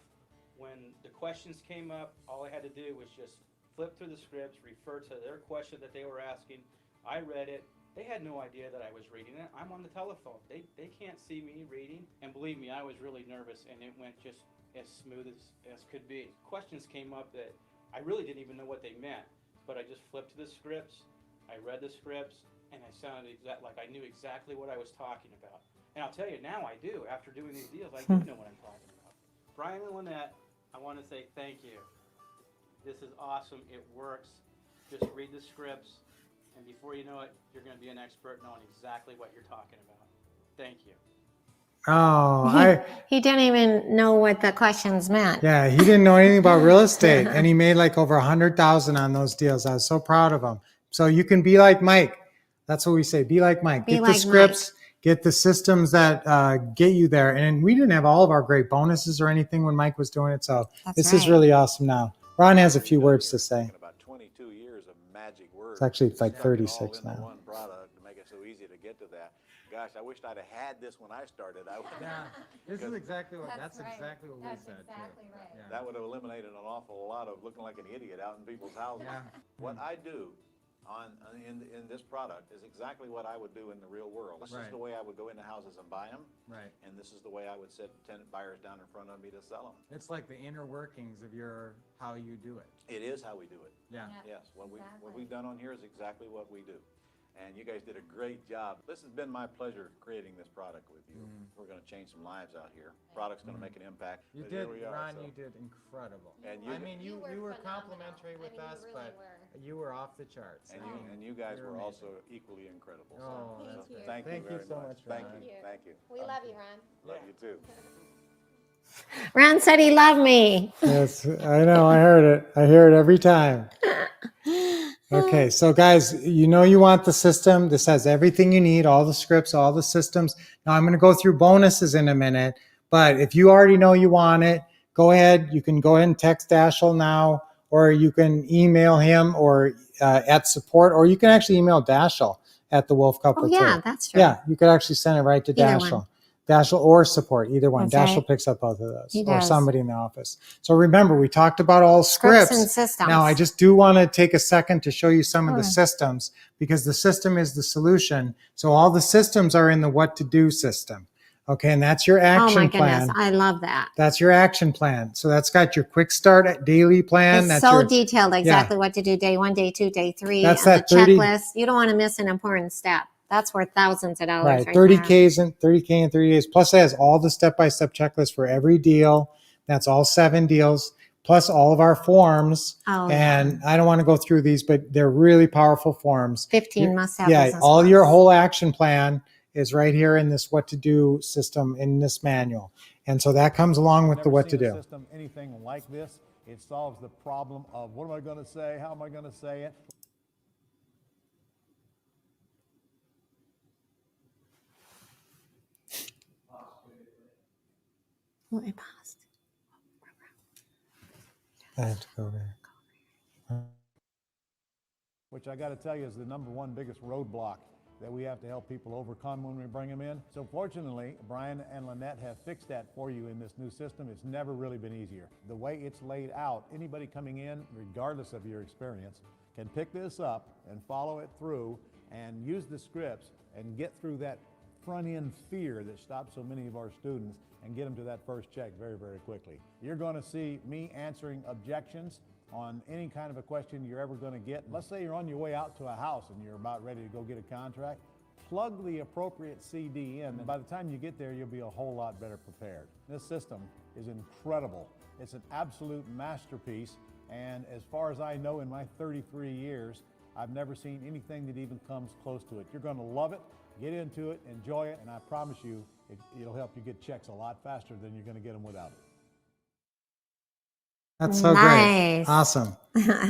Speaker 10: when the questions came up, all I had to do was just flip through the scripts, refer to their question that they were asking. I read it. They had no idea that I was reading it. I'm on the telephone. They can't see me reading. And believe me, I was really nervous, and it went just as smooth as could be. Questions came up that I really didn't even know what they meant, but I just flipped to the scripts. I read the scripts, and I sounded like I knew exactly what I was talking about. And I'll tell you now, I do. After doing these deals, I do know what I'm talking about. Brian and Lynette, I want to say thank you. This is awesome. It works. Just read the scripts, and before you know it, you're going to be an expert knowing exactly what you're talking about. Thank you.
Speaker 1: Oh,
Speaker 2: He didn't even know what the questions meant.
Speaker 1: yeah, he didn't know anything about real estate, and he made like over 100,000 on those deals. I was so proud of him. So you can be like Mike. That's what we say. Be like Mike.
Speaker 2: Be
Speaker 1: Get
Speaker 2: like
Speaker 1: the scripts. Get the systems that get you there. And we didn't have all of our great bonuses or anything when Mike was doing it. So
Speaker 2: That's
Speaker 1: this is
Speaker 2: right.
Speaker 1: really awesome now. Ron has a few words to say.
Speaker 5: In about 22 years of magic words.
Speaker 1: It's actually like
Speaker 5: Stuck it all
Speaker 1: 36
Speaker 5: into
Speaker 1: now.
Speaker 5: one product to make it so easy to get to that. Gosh, I wished I'd have had this when I started.
Speaker 11: Yeah, this is exactly what,
Speaker 2: That's
Speaker 11: that's
Speaker 2: right.
Speaker 11: exactly what we
Speaker 2: That's
Speaker 11: said
Speaker 2: exactly
Speaker 11: too.
Speaker 2: right.
Speaker 11: Yeah.
Speaker 5: That would have eliminated an awful lot of looking like an idiot out in people's houses.
Speaker 11: Yeah.
Speaker 5: What I do in this product is exactly what I would do in the real world. This is
Speaker 11: Right.
Speaker 5: the way I would go into houses and buy them,
Speaker 11: Right.
Speaker 5: and this is the way I would set tenant buyers down in front of me to sell them.
Speaker 11: It's like the inner workings of how you do it.
Speaker 5: It is how we do it.
Speaker 11: Yeah.
Speaker 5: Yes, what
Speaker 2: Exactly.
Speaker 5: we've done on here is exactly what we do. And you guys did a great job. This has been my pleasure creating this product with you. We're going to change some lives out here. Product's going to make an impact.
Speaker 11: You
Speaker 5: but
Speaker 11: did,
Speaker 5: here we are,
Speaker 11: Ron,
Speaker 5: so.
Speaker 11: you did incredible.
Speaker 5: And
Speaker 11: I
Speaker 5: you-
Speaker 11: mean, you were complimentary with us, but you were off the charts.
Speaker 5: And
Speaker 11: I mean,
Speaker 5: you guys
Speaker 11: you're
Speaker 5: were
Speaker 11: amazing.
Speaker 5: also equally incredible.
Speaker 11: Oh,
Speaker 5: So
Speaker 11: that's good.
Speaker 5: thank
Speaker 1: Thank
Speaker 5: you
Speaker 1: you
Speaker 5: very
Speaker 1: so
Speaker 5: much.
Speaker 1: much,
Speaker 5: Thank
Speaker 1: Ron.
Speaker 5: you. Thank you.
Speaker 2: We love you, Ron.
Speaker 5: Love you too.
Speaker 2: Ron said he loved me.
Speaker 1: Yes, I know. I heard it. I hear it every time. Okay, so guys, you know you want the system. This has everything you need, all the scripts, all the systems. Now I'm going to go through bonuses in a minute, but if you already know you want it, go ahead. You can go ahead and text Dashel now, or you can email him or at support, or you can actually email Dashel at the Wolf Couple.
Speaker 2: Oh, yeah,
Speaker 1: too.
Speaker 2: that's true.
Speaker 1: Yeah, you could actually send it right to
Speaker 2: Either
Speaker 1: Dashel.
Speaker 2: one.
Speaker 1: Dashel or support, either one.
Speaker 2: That's
Speaker 1: Dashel
Speaker 2: right.
Speaker 1: picks up both of those,
Speaker 2: He
Speaker 1: or
Speaker 2: does.
Speaker 1: somebody in the office. So remember, we talked about all
Speaker 2: Scripts
Speaker 1: scripts.
Speaker 2: and systems.
Speaker 1: Now, I just do want to take a second to show you some of the
Speaker 2: Sure.
Speaker 1: systems, because the system is the solution. So all the systems are in the what to do system. Okay, and that's your
Speaker 2: Oh my
Speaker 1: action
Speaker 2: goodness,
Speaker 1: plan.
Speaker 2: I love that.
Speaker 1: That's your action plan. So that's got your quick start daily plan.
Speaker 2: It's
Speaker 1: That's
Speaker 2: so
Speaker 1: your,
Speaker 2: detailed, exactly what to do day 1, day 2, day 3,
Speaker 1: That's
Speaker 2: and
Speaker 1: that
Speaker 2: the
Speaker 1: 30
Speaker 2: checklist. You don't want to miss an important step. That's worth thousands of dollars.
Speaker 1: right,
Speaker 2: Right
Speaker 1: 30K in 30 days. Plus, it has all the step-by-step checklist for every deal. That's all 7 deals, plus all of our forms.
Speaker 2: Oh, yeah.
Speaker 1: And I don't want to go through these, but they're really powerful forms.
Speaker 2: 15 must-have
Speaker 1: Yeah,
Speaker 2: business
Speaker 1: all your
Speaker 2: forms.
Speaker 1: whole action plan is right here in this what to do system in this manual. And so that comes along with the
Speaker 4: Never
Speaker 1: what to
Speaker 4: seen a
Speaker 1: do.
Speaker 4: system anything like this. It solves the problem of what am I going to say? How am I going to say it?
Speaker 2: Oh, it paused.
Speaker 1: I have to go there.
Speaker 4: Which I got to tell you is the #1 biggest roadblock that we have to help people overcome when we bring them in. So fortunately, Brian and Lynette have fixed that for you in this new system. It's never really been easier. The way it's laid out, anybody coming in, regardless of your experience, can pick this up and follow it through and use the scripts and get through that front end fear that stops so many of our students and get them to that first check very, very quickly. You're going to see me answering objections on any kind of a question you're ever going to get. Let's say you're on your way out to a house and you're about ready to go get a contract. plug the appropriate CD in, and by the time you get there, you'll be a whole lot better prepared. This system is incredible. It's an absolute masterpiece, and as far as I know, in my 33 years, I've never seen anything that even comes close to it. You're going to love it, get into it, enjoy it, and I promise you, it'll help you get checks a lot faster than you're going to get them without it.
Speaker 1: That's so
Speaker 2: Nice.
Speaker 1: great. Awesome.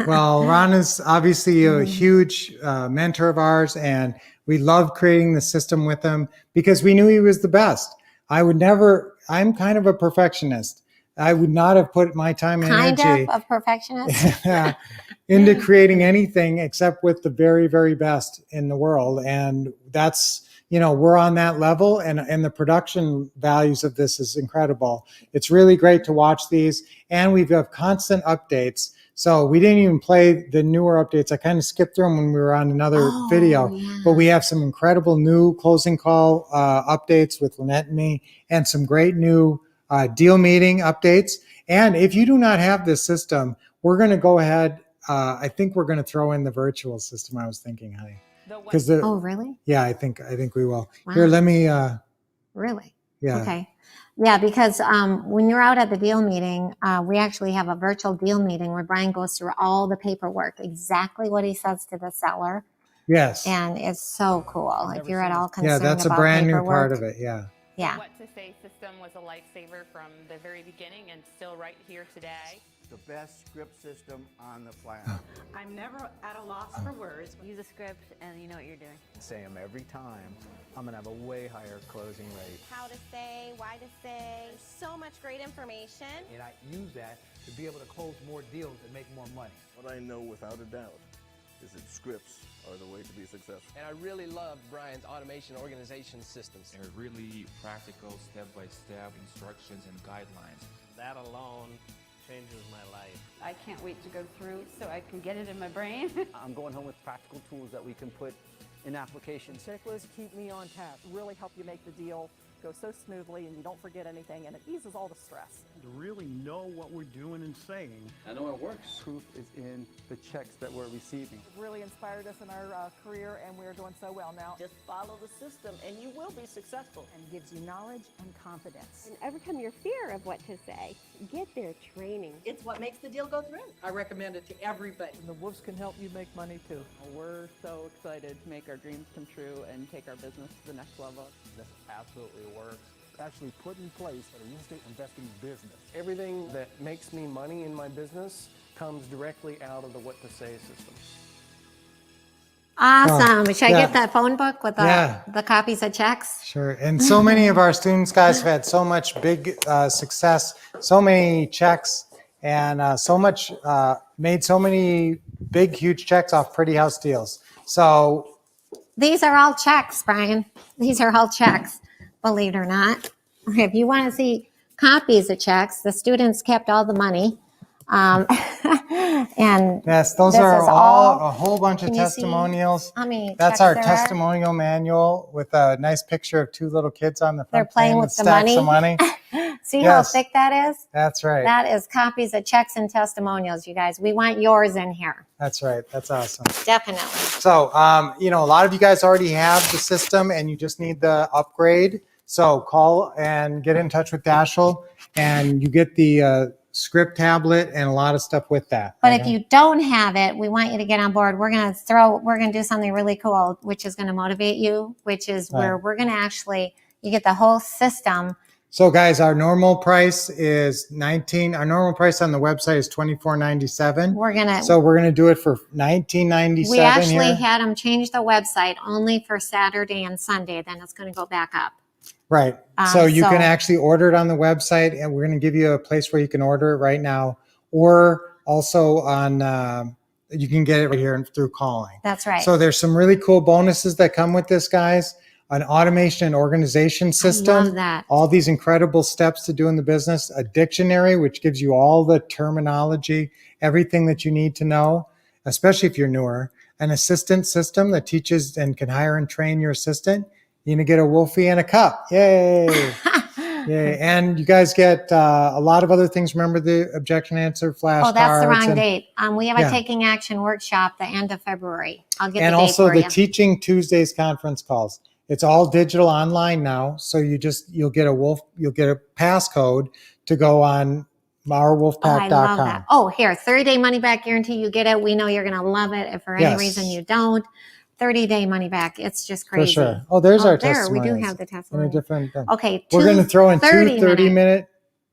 Speaker 1: Well, Ron is obviously a huge mentor of ours, and we love creating the system with him because we knew he was the best. I'm kind of a perfectionist. I would not have put my time and energy
Speaker 2: Kind of perfectionist.
Speaker 1: into creating anything except with the very, very best in the world. And that's, we're on that level, and the production values of this is incredible. It's really great to watch these, and we have constant updates. So we didn't even play the newer updates. I kind of skipped through them when we were on another video, but we have some incredible new closing call updates with Lynette and me, and some great new deal meeting updates. And if you do not have this system, we're going to go ahead. I think we're going to throw in the virtual system. I was thinking, honey.
Speaker 2: Oh, really?
Speaker 1: Yeah, I think we will.
Speaker 2: Wow.
Speaker 1: Here, let me.
Speaker 2: Really?
Speaker 1: Yeah.
Speaker 2: Okay. Yeah, because when you're out at the deal meeting, we actually have a virtual deal meeting where Brian goes through all the paperwork, exactly what he says to the seller.
Speaker 1: Yes.
Speaker 2: And it's so cool. If you're at all concerned
Speaker 1: Yeah,
Speaker 2: about
Speaker 1: that's a brand new part
Speaker 2: paperwork.
Speaker 1: of it. Yeah.
Speaker 2: Yeah.
Speaker 12: What to Say system was a lifesaver from the very beginning and still right here today.
Speaker 13: The best script system on the planet.
Speaker 14: I'm never at a loss for words.
Speaker 12: Use a script and you know what you're doing.
Speaker 15: Say them every time. I'm gonna have a way higher closing rate.
Speaker 16: How to say, why to say, so much great information.
Speaker 15: And I use that to be able to close more deals and make more money.
Speaker 17: What I know without a doubt is that scripts are the way to be successful.
Speaker 18: And I really loved Brian's automation organization systems.
Speaker 3: They're really practical, step-by-step instructions and guidelines.
Speaker 19: That alone changes my life.
Speaker 20: I can't wait to go through so I can get it in my brain.
Speaker 21: I'm going home with practical tools that we can put in application.
Speaker 22: Checklists keep me on task, really help you make the deal go so smoothly and you don't forget anything, and it eases all the stress.
Speaker 23: To really know what we're doing and saying.
Speaker 21: I know it works. Proof is in the checks that we're receiving.
Speaker 22: It really inspired us in our career, and we're doing so well now.
Speaker 14: Just follow the system and you will be successful.
Speaker 22: And gives you knowledge and confidence.
Speaker 16: And overcome your fear of what to say. Get their training.
Speaker 14: It's what makes the deal go through.
Speaker 22: I recommend it to everybody. And the Wolves can help you make money too. We're so excited to make our dreams come true and take our business to the next level.
Speaker 15: This absolutely works.
Speaker 17: Actually put in place a real estate investing business.
Speaker 18: Everything that makes me money in my business comes directly out of the What to Say system.
Speaker 2: Awesome. Should I
Speaker 1: yeah.
Speaker 2: get that phone book with the copies of checks?
Speaker 1: Sure. And so many of our students, guys, have had so much big success, so many checks, and made so many big, huge checks off Pretty House deals. So
Speaker 2: these are all checks, Brian. These are all checks, believe it or not. If you want to see copies of checks, the students kept all the money. And
Speaker 1: yes, those are all a whole bunch of testimonials. That's our testimonial manual with a nice picture of two little kids on the front.
Speaker 2: They're playing with the
Speaker 1: stacks of money.
Speaker 2: See how thick that is?
Speaker 1: That's right.
Speaker 2: That is copies of checks and testimonials, you guys. We want yours in here.
Speaker 1: That's right. That's awesome.
Speaker 2: Definitely.
Speaker 1: So, a lot of you guys already have the system and you just need the upgrade. So call and get in touch with Dashel, and you get the script tablet and a lot of stuff with that.
Speaker 2: But if you don't have it, we want you to get on board. We're going to do something really cool, which is going to motivate you, which is where we're going to you get the whole system.
Speaker 1: So guys, our normal price is our normal price on the website is $24.97. So we're going to do it for $19.97.
Speaker 2: We actually had them change the website only for Saturday and Sunday. Then it's going to go back up.
Speaker 1: Right. So you can actually order it on the website, and we're going to give you a place where you can order it right now, or also on, you can get it right here through calling.
Speaker 2: That's right.
Speaker 1: So there's some really cool bonuses that come with this, guys. An automation and organization system.
Speaker 2: I love that.
Speaker 1: All these incredible steps to doing the business. A dictionary, which gives you all the terminology, everything that you need to know, especially if you're newer. An assistant system that teaches and can hire and train your assistant. You're going to get a Wolfie and a cup. Yay. Yay. And you guys get a lot of other things. Remember the objection answer flashcards.
Speaker 2: Oh, that's the wrong date. We have a Taking Action workshop the end of February. I'll get the date for you.
Speaker 1: And also the Teaching Tuesdays conference calls. It's all digital online now. So you'll get a passcode to go on
Speaker 2: Oh, I love that.
Speaker 1: ourwolfpack.com.
Speaker 2: Oh, here, 30-day money back guarantee. You get it. We know you're going to love it. If for any
Speaker 1: Yes.
Speaker 2: reason you don't, 30-day money back. It's just
Speaker 1: For
Speaker 2: crazy.
Speaker 1: sure. Oh, there's our
Speaker 2: there,
Speaker 1: testimonials.
Speaker 2: we do have the
Speaker 1: In a
Speaker 2: testimony.
Speaker 1: different thing.
Speaker 2: Okay,
Speaker 1: We're going to throw in two 30-minute.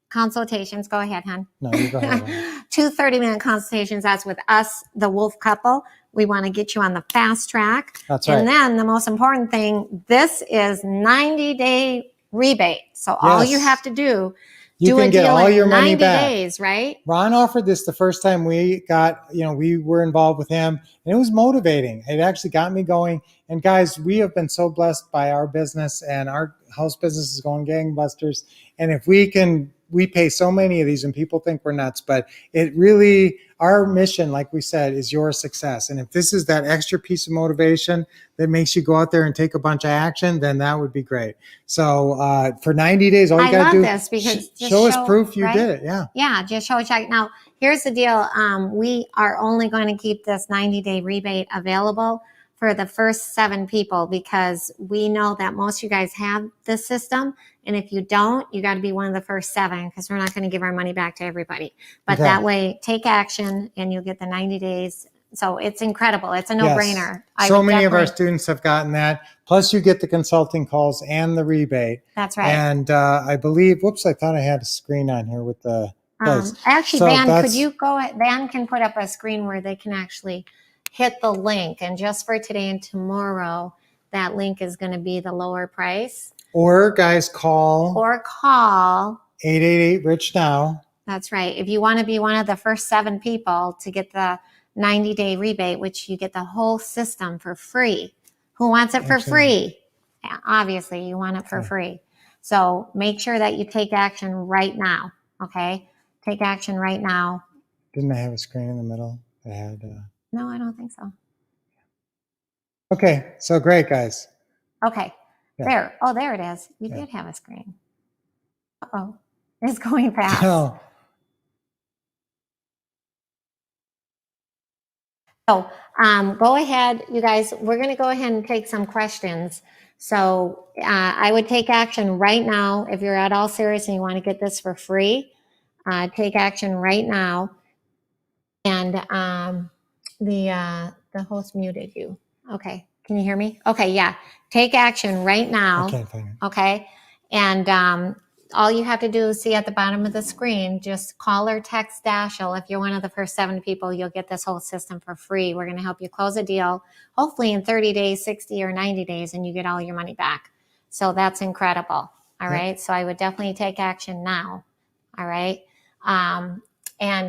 Speaker 2: consultations. Go ahead, hon.
Speaker 1: No, you go ahead.
Speaker 2: 2 30-minute consultations. That's with us, the Wolf couple. We want to get you on the fast track.
Speaker 1: That's right.
Speaker 2: And then the most important thing, this is 90-day rebate. So all you
Speaker 1: Yes.
Speaker 2: have to do,
Speaker 1: You
Speaker 2: do
Speaker 1: can
Speaker 2: a
Speaker 1: get
Speaker 2: deal
Speaker 1: all
Speaker 2: in
Speaker 1: your money
Speaker 2: 90
Speaker 1: back.
Speaker 2: days, right?
Speaker 1: Ron offered this the first time we were involved with him, and it was motivating. It actually got me going. And guys, we have been so blessed by our business, and our house business is going gangbusters. And if we pay so many of these, and people think we're nuts, but it really, our mission, like we said, is your success. And if this is that extra piece of motivation that makes you go out there and take a bunch of action, then that would be great. So for 90 days, all you
Speaker 2: I
Speaker 1: got
Speaker 2: love
Speaker 1: to do
Speaker 2: this because just
Speaker 1: show us proof you
Speaker 2: right?
Speaker 1: did it. Yeah.
Speaker 2: Yeah, just show a check. Now, here's the deal. We are only going to keep this 90-day rebate available for the first 7 people because we know that most of you guys have this system. And if you don't, you got to be one of the first 7 because we're not going to give our money back to everybody. But
Speaker 1: Okay.
Speaker 2: that way, take action and you'll get the 90 days. So it's incredible. It's a no-brainer.
Speaker 1: Yes. So many of our students have gotten that. Plus, you get the consulting calls and the rebate.
Speaker 2: That's right.
Speaker 1: And I believe, I thought I had a screen on here with the place.
Speaker 2: Actually,
Speaker 1: So
Speaker 2: Van,
Speaker 1: that's-
Speaker 2: could you Van can put up a screen where they can actually hit the link. And just for today and tomorrow, that link is going to be the lower price.
Speaker 1: Or guys, call
Speaker 2: Or call.
Speaker 1: 888-RICH-NOW.
Speaker 2: That's right. If you want to be one of the first 7 people to get the 90-day rebate, which you get the whole system for free. Who wants it for free? Yeah, obviously, you want it for free. So make sure that you take action right now. Okay? Take action right now.
Speaker 1: Didn't I have a screen in the middle? I had.
Speaker 2: No, I don't think so.
Speaker 1: Okay, so great, guys.
Speaker 2: Okay.
Speaker 1: Yeah.
Speaker 2: There. Oh, there it is. You did have a screen. Uh-oh. It's going fast.
Speaker 1: Oh,
Speaker 2: So go ahead, you guys. We're going to go ahead and take some questions. So I would take action right now. If you're at all serious and you want to get this for free, take action right now. And the host muted you. Okay. Can you hear me? Okay. Yeah. Take action right now.
Speaker 1: I can't find it.
Speaker 2: Okay. And all you have to do is see at the bottom of the screen, just call or text Dashel. If you're one of the first 7 people, you'll get this whole system for free. We're going to help you close a deal, hopefully in 30 days, 60 or 90 days, and you get all your money back. So that's incredible. All right. So I would definitely take action now. All right. And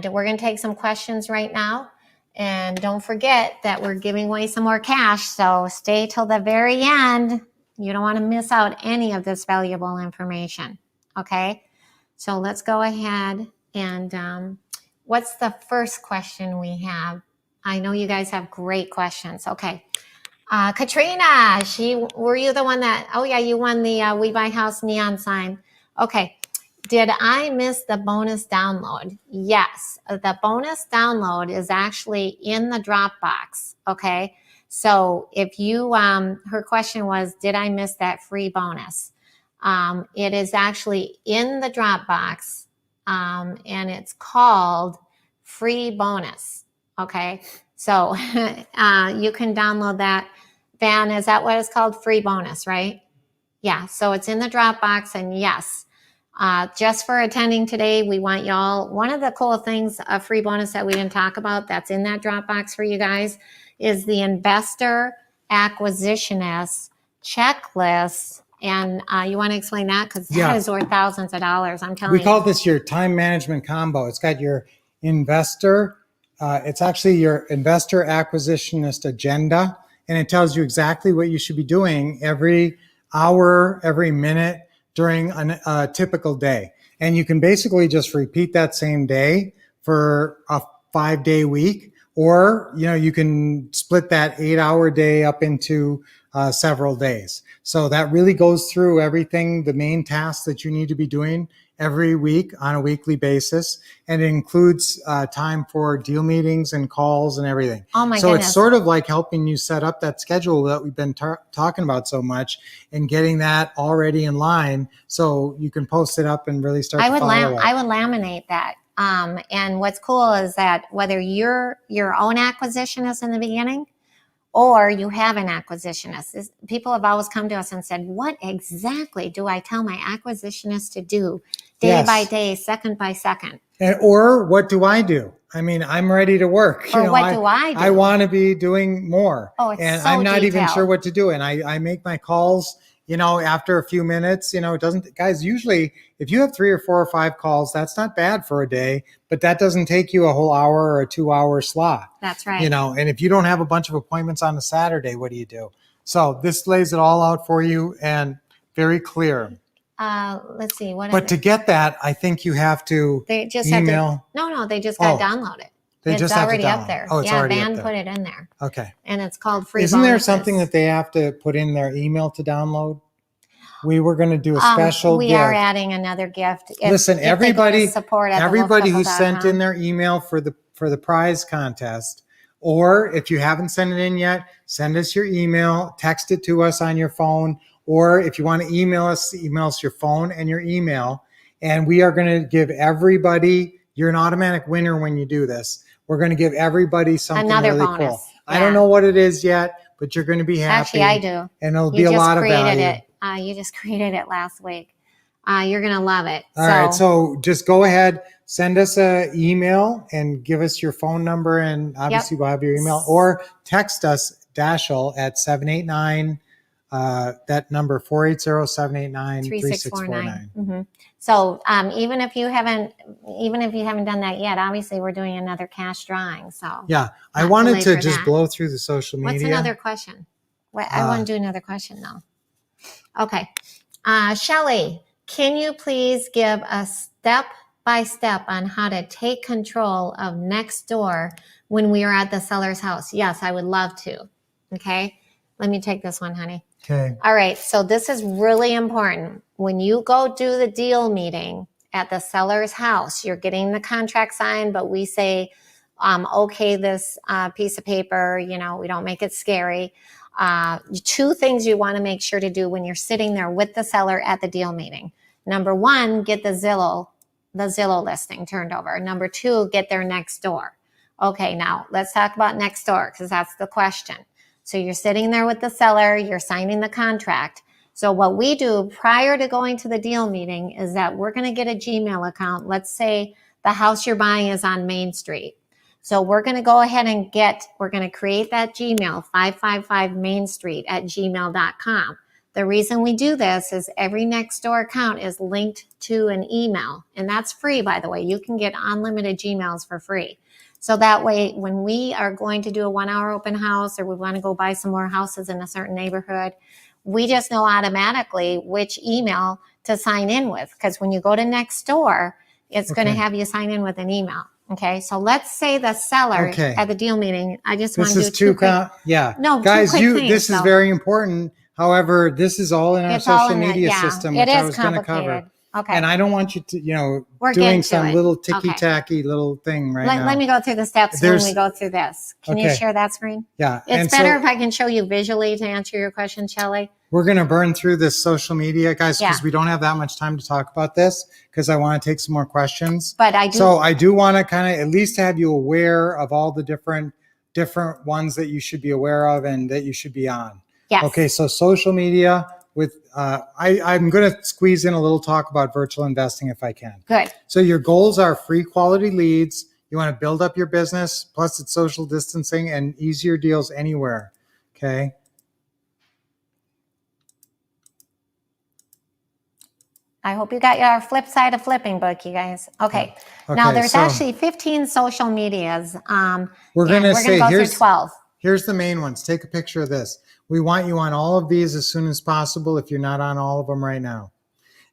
Speaker 2: we're going to take some questions right now. And don't forget that we're giving away some more cash. So stay till the very end. You don't want to miss out any of this valuable information. Okay, so let's go ahead and what's the first question we have? I know you guys have great questions. Okay, Katrina, were you the one that, oh yeah, you won the We Buy House neon sign. Okay, did I miss the bonus download? Yes, the bonus download is actually in the Dropbox. Okay, so if you, her question was, did I miss that free bonus? It is actually in the Dropbox, and it's called Free Bonus. Okay, so you can download that. Van, is that what it's called? Free Bonus, right? Yeah, so it's in the Dropbox, and yes, just for attending today, we want y'all, one of the cool things, a free bonus that we didn't talk about that's in that Dropbox for you guys is the Investor Acquisitionist Checklist. And you want to explain that? Because that is worth thousands of dollars. I'm telling you.
Speaker 1: We call this your time management combo. It's got your investor. It's actually your investor acquisitionist agenda. And it tells you exactly what you should be doing every hour, every minute during a typical day. And you can basically just repeat that same day for a 5-day week. Or, you can split that 8-hour day up into several days. So that really goes through everything, the main tasks that you need to be doing every week on a weekly basis. And it includes time for deal meetings and calls and everything.
Speaker 2: Oh my
Speaker 1: So
Speaker 2: goodness.
Speaker 1: it's sort of like helping you set up that schedule that we've been talking about so much and getting that already in line so you can post it up and really start
Speaker 2: I
Speaker 1: to
Speaker 2: would
Speaker 1: follow up.
Speaker 2: I would laminate that. And what's cool is that whether you're your own acquisitionist in the beginning or you have an acquisitionist, people have always come to us and said, what exactly do I tell my acquisitionist to do day
Speaker 1: Yes.
Speaker 2: by day, second by second?
Speaker 1: Or what do I do? I mean, I'm ready to work.
Speaker 2: Or what do I do?
Speaker 1: I want to be doing more.
Speaker 2: Oh, it's
Speaker 1: and
Speaker 2: so
Speaker 1: I'm not even
Speaker 2: detailed.
Speaker 1: sure what to do. And I make my calls, after a few minutes, it doesn't, guys, usually if you have 3 or 4 or 5 calls, that's not bad for a day, but that doesn't take you a whole hour or a 2-hour slot.
Speaker 2: That's right.
Speaker 1: And if you don't have a bunch of appointments on a Saturday, what do you do? So this lays it all out for you and very clear.
Speaker 2: Let's see. What
Speaker 1: But
Speaker 2: is
Speaker 1: to
Speaker 2: it?
Speaker 1: get that, I think you have to
Speaker 2: They just
Speaker 1: email.
Speaker 2: have to. No, they just got to
Speaker 1: Oh.
Speaker 2: download it.
Speaker 1: They
Speaker 2: It's
Speaker 1: just have to
Speaker 2: already up
Speaker 1: download.
Speaker 2: there.
Speaker 1: Oh, it's
Speaker 2: yeah,
Speaker 1: already up
Speaker 2: Van
Speaker 1: there.
Speaker 2: put it in there.
Speaker 1: Okay.
Speaker 2: And it's called free
Speaker 1: Isn't there
Speaker 2: bonuses.
Speaker 1: something that they have to put in their email to download? We were going to do a special
Speaker 2: we
Speaker 1: gift.
Speaker 2: are adding another gift.
Speaker 1: Listen,
Speaker 2: if they go to
Speaker 1: everybody,
Speaker 2: support at
Speaker 1: everybody who
Speaker 2: thewolfcouple.com.
Speaker 1: sent in their email for the prize contest, or if you haven't sent it in yet, send us your email, text it to us on your phone, or if you want to email us your phone and your email, and we are going to give everybody. You're an automatic winner when you do this. We're going to give everybody something
Speaker 2: Another
Speaker 1: really
Speaker 2: bonus.
Speaker 1: cool. I don't know what it is yet, but you're going to be happy.
Speaker 2: Actually, I do.
Speaker 1: And it'll
Speaker 2: You
Speaker 1: be a
Speaker 2: just
Speaker 1: lot of
Speaker 2: created
Speaker 1: value.
Speaker 2: it. You just created it last week. You're gonna love it.
Speaker 1: All right, so just go ahead, send us an email and give us your phone number, and obviously we'll have your email, or text us, Dashel, at 789, that number 480-789-3649.
Speaker 2: Mm-hmm. So even if you haven't done that yet, obviously we're doing another cash drawing. So
Speaker 1: Yeah, I
Speaker 2: not too
Speaker 1: wanted
Speaker 2: late
Speaker 1: to
Speaker 2: for
Speaker 1: just
Speaker 2: that.
Speaker 1: blow through the social media.
Speaker 2: What's another question? I want to do another question though. Okay. Shelley, can you please give a step-by-step on how to take control of Nextdoor when we are at the seller's house? Yes, I would love to. Okay. Let me take this one, honey.
Speaker 1: Okay.
Speaker 2: All right. So this is really important. When you go do the deal meeting at the seller's house, you're getting the contract signed, but we say, okay, this piece of paper, we don't make it scary. 2 things you want to make sure to do when you're sitting there with the seller at the deal meeting. Number 1, get the Zillow listing turned over. Number 2, get their Nextdoor. Okay, now let's talk about Nextdoor because that's the question. So you're sitting there with the seller, you're signing the contract. So what we do prior to going to the deal meeting is that we're going to get a Gmail account. Let's say the house you're buying is on Main Street. So we're going to go ahead and we're going to create that Gmail, 555mainstreet@gmail.com. The reason we do this is every Nextdoor account is linked to an email, and that's free, by the way. You can get unlimited Gmails for free. So that way, when we are going to do a 1-hour open house or we want to go buy some more houses in a certain neighborhood, we just know automatically which email to sign in with. Because when you go to Nextdoor, it's going to have you sign in with an email. Okay, so let's say the seller at the deal meeting. I just want to do two quick.
Speaker 1: No,
Speaker 2: two
Speaker 1: guys,
Speaker 2: quick things,
Speaker 1: this is
Speaker 2: though.
Speaker 1: very important. However, this is all in our
Speaker 2: It's all
Speaker 1: social
Speaker 2: in the-
Speaker 1: media
Speaker 2: yeah,
Speaker 1: system,
Speaker 2: it
Speaker 1: which I
Speaker 2: is
Speaker 1: was going to cover.
Speaker 2: complicated. Okay.
Speaker 1: And I don't want you to,
Speaker 2: We're
Speaker 1: doing
Speaker 2: getting to
Speaker 1: some
Speaker 2: it.
Speaker 1: little
Speaker 2: Okay.
Speaker 1: ticky-tacky little thing right now.
Speaker 2: Let me go through the steps
Speaker 1: There's-
Speaker 2: when we go through this. Can you
Speaker 1: Okay.
Speaker 2: share that screen?
Speaker 1: Yeah.
Speaker 2: It's
Speaker 1: and
Speaker 2: better
Speaker 1: so
Speaker 2: if I can show you visually to answer your question, Shelley.
Speaker 1: we're going to burn through this social media, guys, because
Speaker 2: Yeah.
Speaker 1: we don't have that much time to talk about this because I want to take some more questions.
Speaker 2: But I do.
Speaker 1: So I do want to kind of at least have you aware of all the different ones that you should be aware of and that you should be on.
Speaker 2: Yes.
Speaker 1: Okay, so social media with I'm going to squeeze in a little talk about virtual investing if I can.
Speaker 2: Good.
Speaker 1: So your goals are free quality leads. You want to build up your business, plus it's social distancing and easier deals anywhere. Okay.
Speaker 2: I hope you got your flip side of flipping book, you guys. Okay. Now
Speaker 1: Okay,
Speaker 2: there's
Speaker 1: so-
Speaker 2: actually 15 social medias.
Speaker 1: We're going to say,
Speaker 2: go through
Speaker 1: here's
Speaker 2: 12.
Speaker 1: Here's the main ones. Take a picture of this. We want you on all of these as soon as possible if you're not on all of them right now.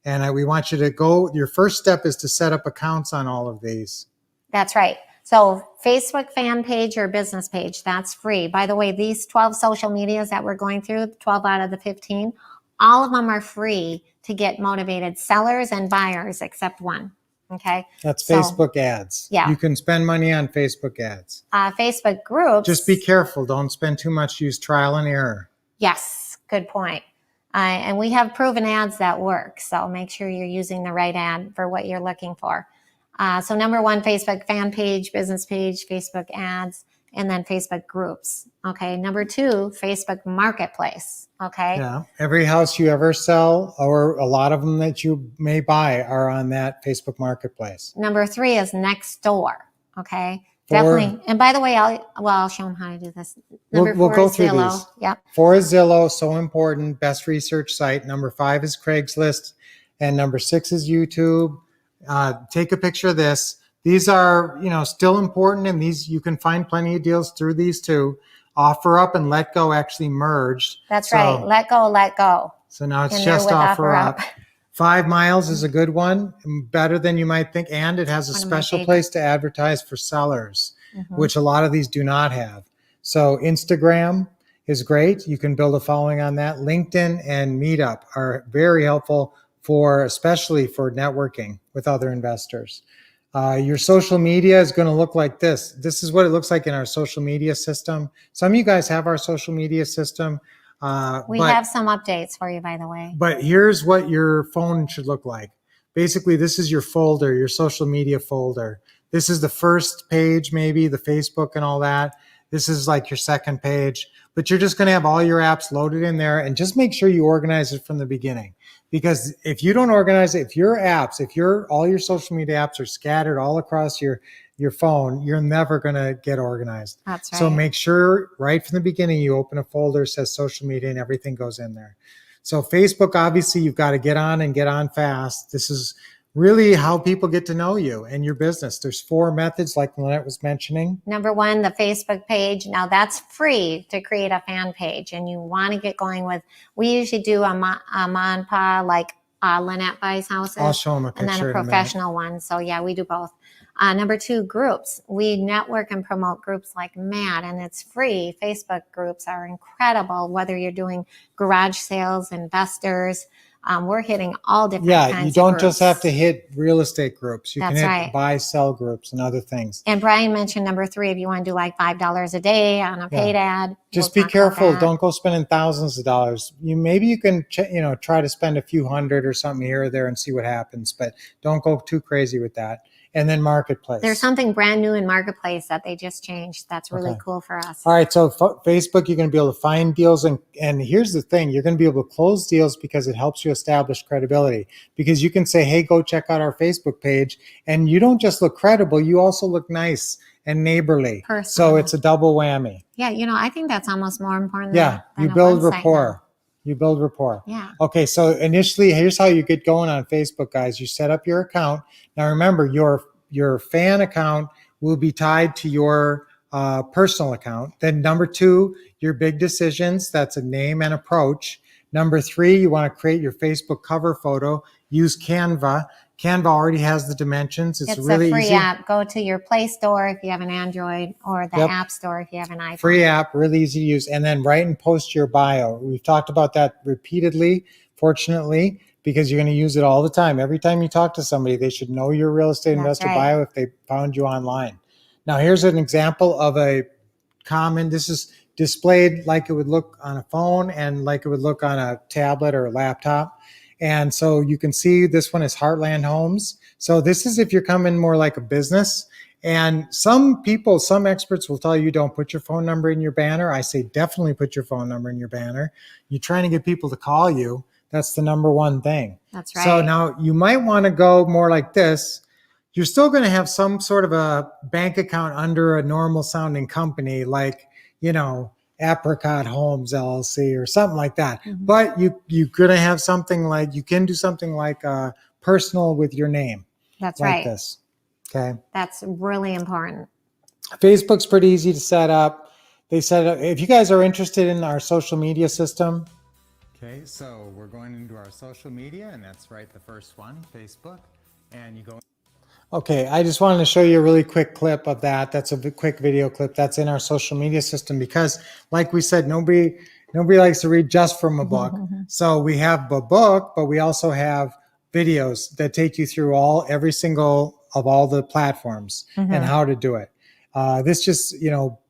Speaker 1: And we want you to go, your first step is to set up accounts on all of these.
Speaker 2: That's right. So Facebook fan page or business page, that's free. By the way, these 12 social medias that we're going through, 12 out of the 15, All of them are free to get motivated, sellers and buyers except one. Okay.
Speaker 1: That's
Speaker 2: So,
Speaker 1: Facebook ads.
Speaker 2: yeah.
Speaker 1: You can spend money on Facebook ads.
Speaker 2: Facebook groups.
Speaker 1: Just be careful. Don't spend too much. Use trial and error.
Speaker 2: Yes, good point. And we have proven ads that work. So make sure you're using the right ad for what you're looking for. So number one, Facebook fan page, business page, Facebook ads, and then Facebook groups. Okay. Number two, Facebook Marketplace. Okay.
Speaker 1: Yeah. Every house you ever sell, or a lot of them that you may buy, are on that Facebook Marketplace.
Speaker 2: Number three is Nextdoor. Okay.
Speaker 1: Four-
Speaker 2: Definitely. And by the way, I'll show them how to do this. Number
Speaker 1: We'll
Speaker 2: four
Speaker 1: go
Speaker 2: is
Speaker 1: through
Speaker 2: Zillow.
Speaker 1: these.
Speaker 2: Yep.
Speaker 1: 4 is Zillow, so important, best research site. Number 5 is Craigslist, and number 6 is YouTube. Take a picture of this. These are, still important, and these you can find plenty of deals through these two. OfferUp and LetGo actually merged.
Speaker 2: That's
Speaker 1: So-
Speaker 2: right. Let go, let go.
Speaker 1: So now it's
Speaker 2: And they're
Speaker 1: just
Speaker 2: with
Speaker 1: OfferUp.
Speaker 2: OfferUp.
Speaker 1: 5 miles is a good one, better than you might think, and it has a
Speaker 2: One of my
Speaker 1: special
Speaker 2: favorites.
Speaker 1: place to advertise for sellers,
Speaker 2: Mhm.
Speaker 1: which a lot of these do not have. So Instagram is great. You can build a following on that. LinkedIn and Meetup are very helpful especially for networking with other investors. Your social media is going to look like this. This is what it looks like in our social media system. Some of you guys have our social media system.
Speaker 2: We
Speaker 1: but-
Speaker 2: have some updates for you, by the way.
Speaker 1: but here's what your phone should look like. Basically, this is your folder, your social media folder. This is the first page, maybe the Facebook and all that. This is like your second page, but you're just going to have all your apps loaded in there, and just make sure you organize it from the beginning. Because if you don't organize it, if all your social media apps are scattered all across your phone, you're never going to get organized.
Speaker 2: That's right.
Speaker 1: So make sure right from the beginning you open a folder, says social media, and everything goes in there. So Facebook, obviously, you've got to get on fast. This is really how people get to know you and your business. There's 4 methods, like Lynette was mentioning.
Speaker 2: Number one, the Facebook page. Now that's free to create a fan page, and you want to get going with. We usually do a Monpa, like Lynette buys houses.
Speaker 1: I'll show 'em a
Speaker 2: and then
Speaker 1: picture
Speaker 2: a
Speaker 1: in a minute.
Speaker 2: professional one. So yeah, we do both. Number two, groups. We network and promote groups like mad, and it's free. Facebook groups are incredible. Whether you're doing garage sales, investors, we're hitting all different kinds
Speaker 1: Yeah, you
Speaker 2: of
Speaker 1: don't just
Speaker 2: groups.
Speaker 1: have to hit real estate groups. You
Speaker 2: That's
Speaker 1: can hit
Speaker 2: right.
Speaker 1: buy, sell groups and other things.
Speaker 2: And Brian mentioned number three, if you want to do like $5 a day on a paid ad.
Speaker 1: Just
Speaker 2: we'll
Speaker 1: be
Speaker 2: talk about
Speaker 1: careful.
Speaker 2: that.
Speaker 1: Don't go spending thousands of dollars. Maybe you can, try to spend a few hundred or something here or there and see what happens, but don't go too crazy with that. And then Marketplace.
Speaker 2: There's something brand new in Marketplace that they just changed. That's really
Speaker 1: Okay.
Speaker 2: cool for us.
Speaker 1: All right, so Facebook, you're going to be able to find deals, and here's the thing: you're going to be able to close deals because it helps you establish credibility. Because you can say, "Hey, go check out our Facebook page," and you don't just look credible; you also look nice and neighborly. So
Speaker 2: Personal.
Speaker 1: it's a double whammy.
Speaker 2: Yeah, I think that's almost more important
Speaker 1: Yeah,
Speaker 2: than
Speaker 1: you
Speaker 2: a
Speaker 1: build
Speaker 2: website
Speaker 1: rapport. You build rapport.
Speaker 2: Yeah.
Speaker 1: Okay, so initially, here's how you get going on Facebook, guys. You set up your account. Now, remember, your fan account will be tied to your personal account. Then number two, your big decisions. That's a name and approach. Number three, you want to create your Facebook cover photo. Use Canva. Canva already has the dimensions. It's really
Speaker 2: a free
Speaker 1: easy.
Speaker 2: app. Go to your Play Store if you have an Android, or the
Speaker 1: Yep.
Speaker 2: App Store if you have an iPhone.
Speaker 1: Free app, really easy to use. And then write and post your bio. We've talked about that repeatedly, fortunately, because you're going to use it all the time. Every time you talk to somebody, they should know your real estate
Speaker 2: That's
Speaker 1: investor
Speaker 2: right.
Speaker 1: bio if they found you online. Now, here's an example of this is displayed like it would look on a phone and like it would look on a tablet or a laptop. And so you can see this one is Heartland Homes. So this is if you're coming more like a business. And some experts will tell you don't put your phone number in your banner. I say definitely put your phone number in your banner. You're trying to get people to call you. That's the number one thing.
Speaker 2: That's right.
Speaker 1: So now you might want to go more like this. You're still going to have some sort of a bank account under a normal sounding company like, Apricot Homes LLC or something like that.
Speaker 2: Mm-hmm.
Speaker 1: But you're going to have something like, you can do something like personal with your name.
Speaker 2: That's
Speaker 1: like
Speaker 2: right.
Speaker 1: this. Okay.
Speaker 2: That's really important.
Speaker 1: Facebook's pretty easy to set up. They set up, if you guys are interested in our social media system. Okay, so we're going into our social media, and that's right, the first one, Facebook. And you go. Okay, I just wanted to show you a really quick clip of that. That's a quick video clip that's in our social media system because, like we said, nobody Nobody likes to read just from a book. So we have a book, but we also have videos that take you through every single of all the platforms and how to do it. This just,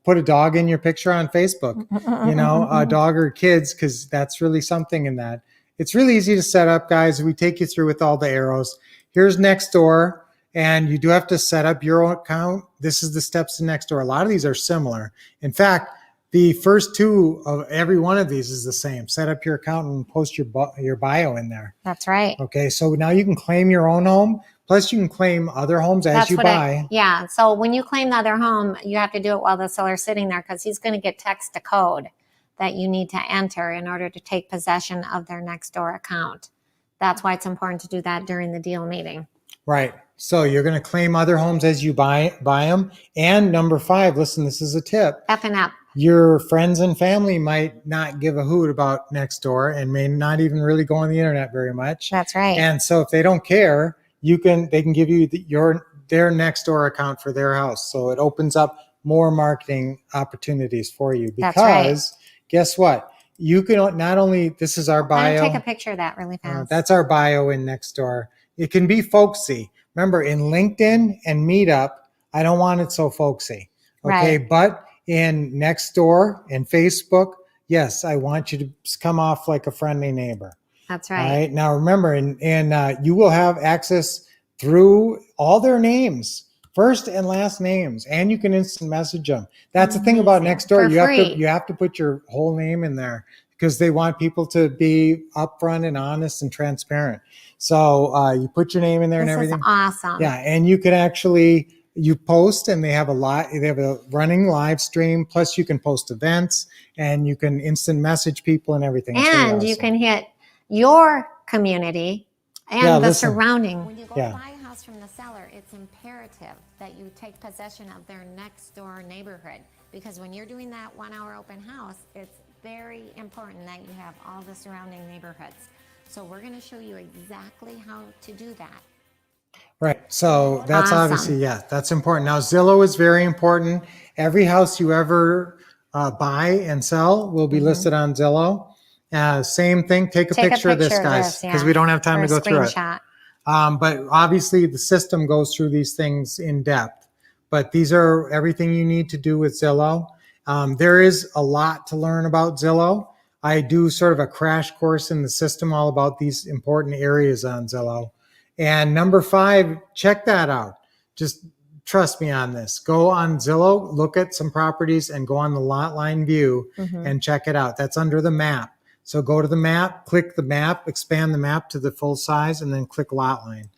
Speaker 1: put a dog in your picture on Facebook, a dog or kids, because that's really something in that. It's really easy to set up, guys. We take you through with all the arrows. Here's Nextdoor, and you do have to set up your own account. This is the steps to Nextdoor. A lot of these are similar. In fact, the first two of every one of these is the same. Set up your account and post your bio in there.
Speaker 2: That's right.
Speaker 1: Okay, so now you can claim your own home. Plus, you can claim other homes as you buy.
Speaker 2: Yeah. So when you claim the other home, you have to do it while the seller's sitting there, because he's going to get text a code that you need to enter in order to take possession of their Nextdoor account. That's why it's important to do that during the deal meeting.
Speaker 1: Right. So you're going to claim other homes as you buy them. And number 5, listen, this is a tip.
Speaker 2: F&F.
Speaker 1: Your friends and family might not give a hoot about Nextdoor and may not even really go on the internet very much.
Speaker 2: That's right.
Speaker 1: And so if they don't care, they can give you their Nextdoor account for their house. So it opens up more marketing opportunities for you, because
Speaker 2: That's right.
Speaker 1: Guess what? You can not only, this is our bio.
Speaker 2: Take a picture of that really fast.
Speaker 1: That's our bio in Nextdoor. It can be folksy. Remember, in LinkedIn and Meetup, I don't want it so folksy. Okay.
Speaker 2: Right.
Speaker 1: But in Nextdoor and Facebook, yes, I want you to come off like a friendly neighbor.
Speaker 2: That's
Speaker 1: All
Speaker 2: right.
Speaker 1: right. Now remember, and you will have access through all their names, first and last names, and you can instant message them. That's the thing about Nextdoor. You have to put your whole name in there, because they want people to be upfront and honest and transparent. So you put your name in there and everything.
Speaker 2: This is awesome.
Speaker 1: Yeah, and you can actually post, and they have a running live stream. Plus, you can post events, and you can instant message people and everything. It's really
Speaker 2: And you
Speaker 1: awesome.
Speaker 2: can hit your community and the
Speaker 1: listen.
Speaker 2: surrounding. When you go
Speaker 1: Yeah.
Speaker 2: buy a house from the seller, it's imperative that you take possession of their next door neighborhood, because when you're doing that 1-hour open house, it's very important that you have all the surrounding neighborhoods. So we're going to show you exactly how to do that.
Speaker 1: Right. So that's
Speaker 2: Awesome.
Speaker 1: obviously, that's important. Now, Zillow is very important. Every house you ever buy and sell will be listed on Zillow. Same thing. Take a picture of this, guys, because we don't have time to go through it. But obviously, the system goes through these things in depth. But these are everything you need to do with Zillow. There is a lot to learn about Zillow. I do sort of a crash course in the system all about these important areas on Zillow. And number 5, check that out. Just trust me on this. Go on Zillow, look at some properties, and go on the lot line view and check it out. That's under the map. So go to the map, click the map, expand the map to the full size, and then click lot line.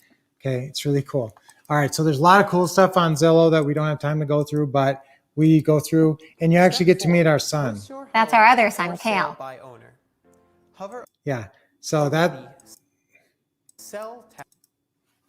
Speaker 1: Okay, it's really cool. All right, so there's a lot of cool stuff on Zillow that we don't have time to go through, but we go through, and you actually get to meet our son.
Speaker 2: That's our other son, Kale.
Speaker 6: By owner. Hover
Speaker 1: Yeah, so that,
Speaker 6: Sell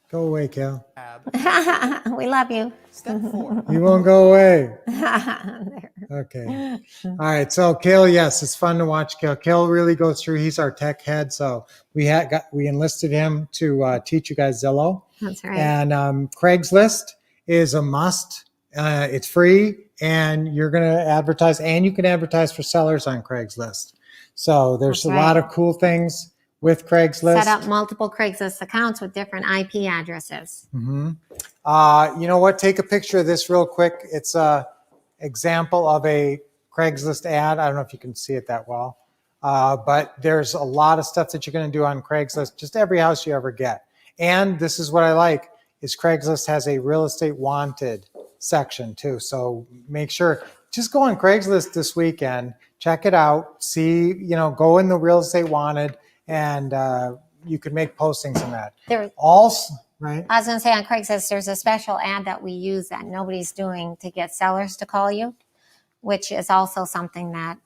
Speaker 1: go away, Cal.
Speaker 6: tab.
Speaker 2: We love you.
Speaker 6: Step 4.
Speaker 1: You won't go away.
Speaker 2: There.
Speaker 1: Okay. All right. So Kale, yes, it's fun to watch Kale. Kale really goes through. He's our tech head. So we enlisted him to teach you guys Zillow.
Speaker 2: That's right.
Speaker 1: And Craigslist is a must. It's free, and you're going to advertise, and you can advertise for sellers on Craigslist. So there's
Speaker 2: That's
Speaker 1: a lot
Speaker 2: right.
Speaker 1: of cool things with Craigslist.
Speaker 2: Set up multiple Craigslist accounts with different IP addresses.
Speaker 1: You know what? Take a picture of this real quick. It's a example of a Craigslist ad. I don't know if you can see it that well, but there's a lot of stuff that you're going to do on Craigslist, just every house you ever get. And this is what I like, is Craigslist has a real estate wanted section too. So make sure, just go on Craigslist this weekend, check it out, see, go in the real estate wanted, and you can make postings in that.
Speaker 2: There,
Speaker 1: Also, right?
Speaker 2: I was going to say on Craigslist, there's a special ad that we use that nobody's doing to get sellers to call you, which is also something that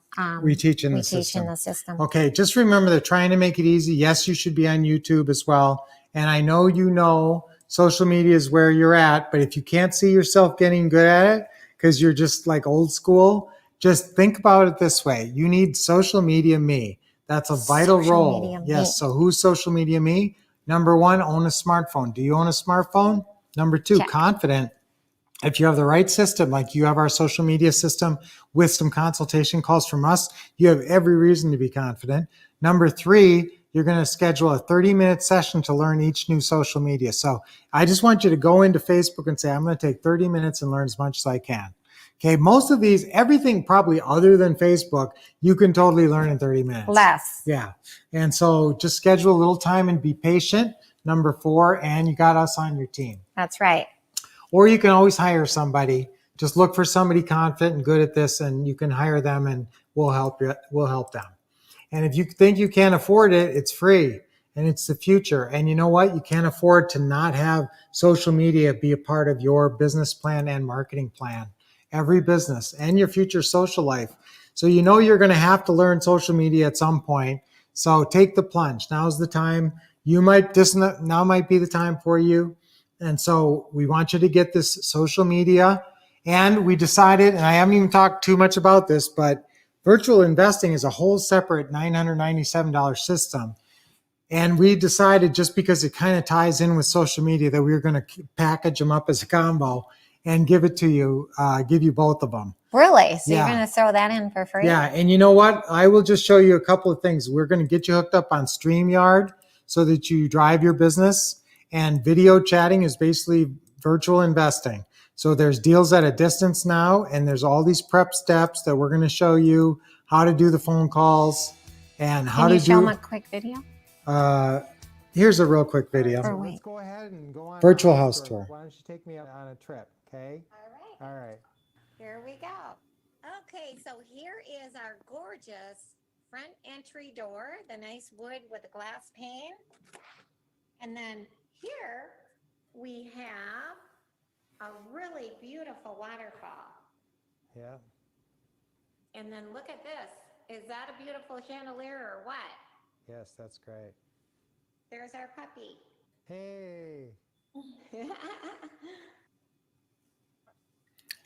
Speaker 1: We teach in the system. Okay, just remember they're trying to make it easy. Yes, you should be on YouTube as well. And I know social media is where you're at, but if you can't see yourself getting good at it because you're just like old school, just think about it this way. You need social media me. That's a vital role. Yes. So who's social media me? Number 1, own a smartphone. Do you own a smartphone? Number 2, confident. If you have the right system, like you have our social media system with some consultation calls from us, you have every reason to be confident. Number 3, you're going to schedule a 30-minute session to learn each new social media. So I just want you to go into Facebook and say, I'm going to take 30 minutes and learn as much as I can. Okay, most of these, everything probably other than Facebook, you can totally learn in 30 minutes.
Speaker 2: Less.
Speaker 1: Yeah. And so just schedule a little time and be patient. Number 4, and you got us on your team.
Speaker 2: That's right.
Speaker 1: Or you can always hire somebody. Just look for somebody confident and good at this, and you can hire them and we'll help you. We'll help them. And if you think you can't afford it, it's free and it's the future. And you know what? You can't afford to not have social media be a part of your business plan and marketing plan. Every business and your future social life. So you know you're going to have to learn social media at some point. So take the plunge. Now's the time. Now might be the time for you. And so we want you to get this social media. And we decided, and I haven't even talked too much about this, but virtual investing is a whole separate $997 system. And we decided, just because it kind of ties in with social media, that we were going to package them up as a combo and give it to you, give you both of them.
Speaker 2: Really? So
Speaker 1: Yeah.
Speaker 2: you're going to throw that in for free?
Speaker 1: Yeah, and you know what? I will just show you a couple of things. We're going to get you hooked up on StreamYard so that you drive your business. And video chatting is basically virtual investing. So there's deals at a distance now, and there's all these prep steps that we're going to show you how to do the phone calls and how
Speaker 2: Can you
Speaker 1: to
Speaker 2: show
Speaker 1: do.
Speaker 2: them a quick video?
Speaker 1: Here's a real quick video.
Speaker 2: Or wait.
Speaker 1: Let's go ahead and go on Virtual a house tour.
Speaker 11: Why don't you take me on a trip, okay?
Speaker 2: All right.
Speaker 11: All right.
Speaker 2: Here we go. Okay, so here is our gorgeous front entry door, the nice wood with the glass pane. And then here we have a really beautiful waterfall.
Speaker 11: Yeah.
Speaker 2: And then look at this. Is that a beautiful chandelier or what?
Speaker 11: Yes, that's great.
Speaker 2: There's our puppy.
Speaker 11: Hey.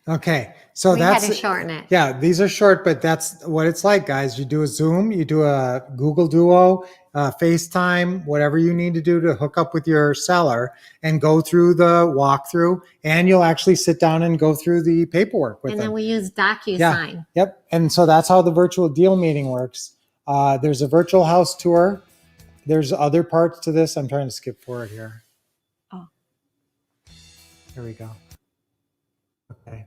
Speaker 1: Okay, so
Speaker 2: We had
Speaker 1: that's
Speaker 2: to shorten it.
Speaker 1: Yeah, these are short, but that's what it's like, guys. You do a Zoom, you do a Google Duo, FaceTime, whatever you need to do to hook up with your seller and go through the walkthrough, and you'll actually sit down and go through the paperwork with
Speaker 2: And
Speaker 1: them.
Speaker 2: then we use DocuSign.
Speaker 1: Yeah. Yep. And so that's how the virtual deal meeting works. There's a virtual house tour. There's other parts to this. I'm trying to skip forward here.
Speaker 2: Oh.
Speaker 1: Here we go. Okay.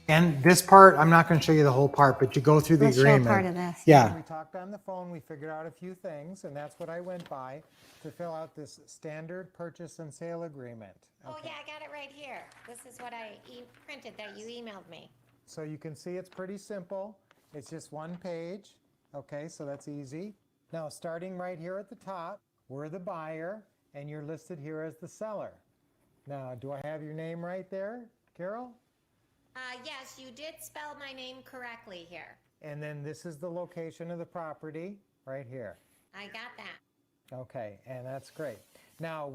Speaker 1: And this part, I'm not going to show you the whole part, but you go through the
Speaker 2: Let's show
Speaker 1: agreement.
Speaker 2: part of this.
Speaker 1: Yeah.
Speaker 11: We talked on the phone, we figured out a few things, and that's what I went by to fill out this standard purchase and sale agreement.
Speaker 2: Oh, yeah, I got it right here. This is what I printed that you emailed me.
Speaker 11: So you can see it's pretty simple. It's just one page. Okay, so that's easy. Now, starting right here at the top, we're the buyer, and you're listed here as the seller. Now, do I have your name right there, Carol?
Speaker 2: Yes, you did spell my name correctly here.
Speaker 11: And then this is the location of the property right here.
Speaker 2: I got that.
Speaker 11: Okay, and that's great. Now,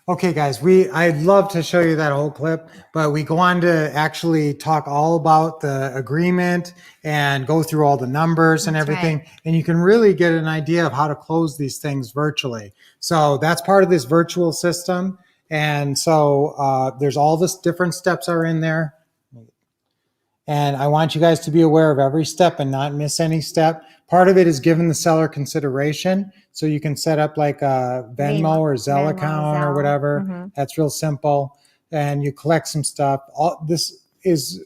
Speaker 1: Okay, guys, I'd love to show you that whole clip, but we go on to actually talk all about the agreement and go through all the numbers and
Speaker 2: That's
Speaker 1: everything.
Speaker 2: right.
Speaker 1: And you can really get an idea of how to close these things virtually. So that's part of this virtual system. And so there's all this different steps are in there. And I want you guys to be aware of every step and not miss any step. Part of it is giving the seller consideration. So you can set up like a Venmo or Zelle account or whatever. That's real simple. And you collect some stuff.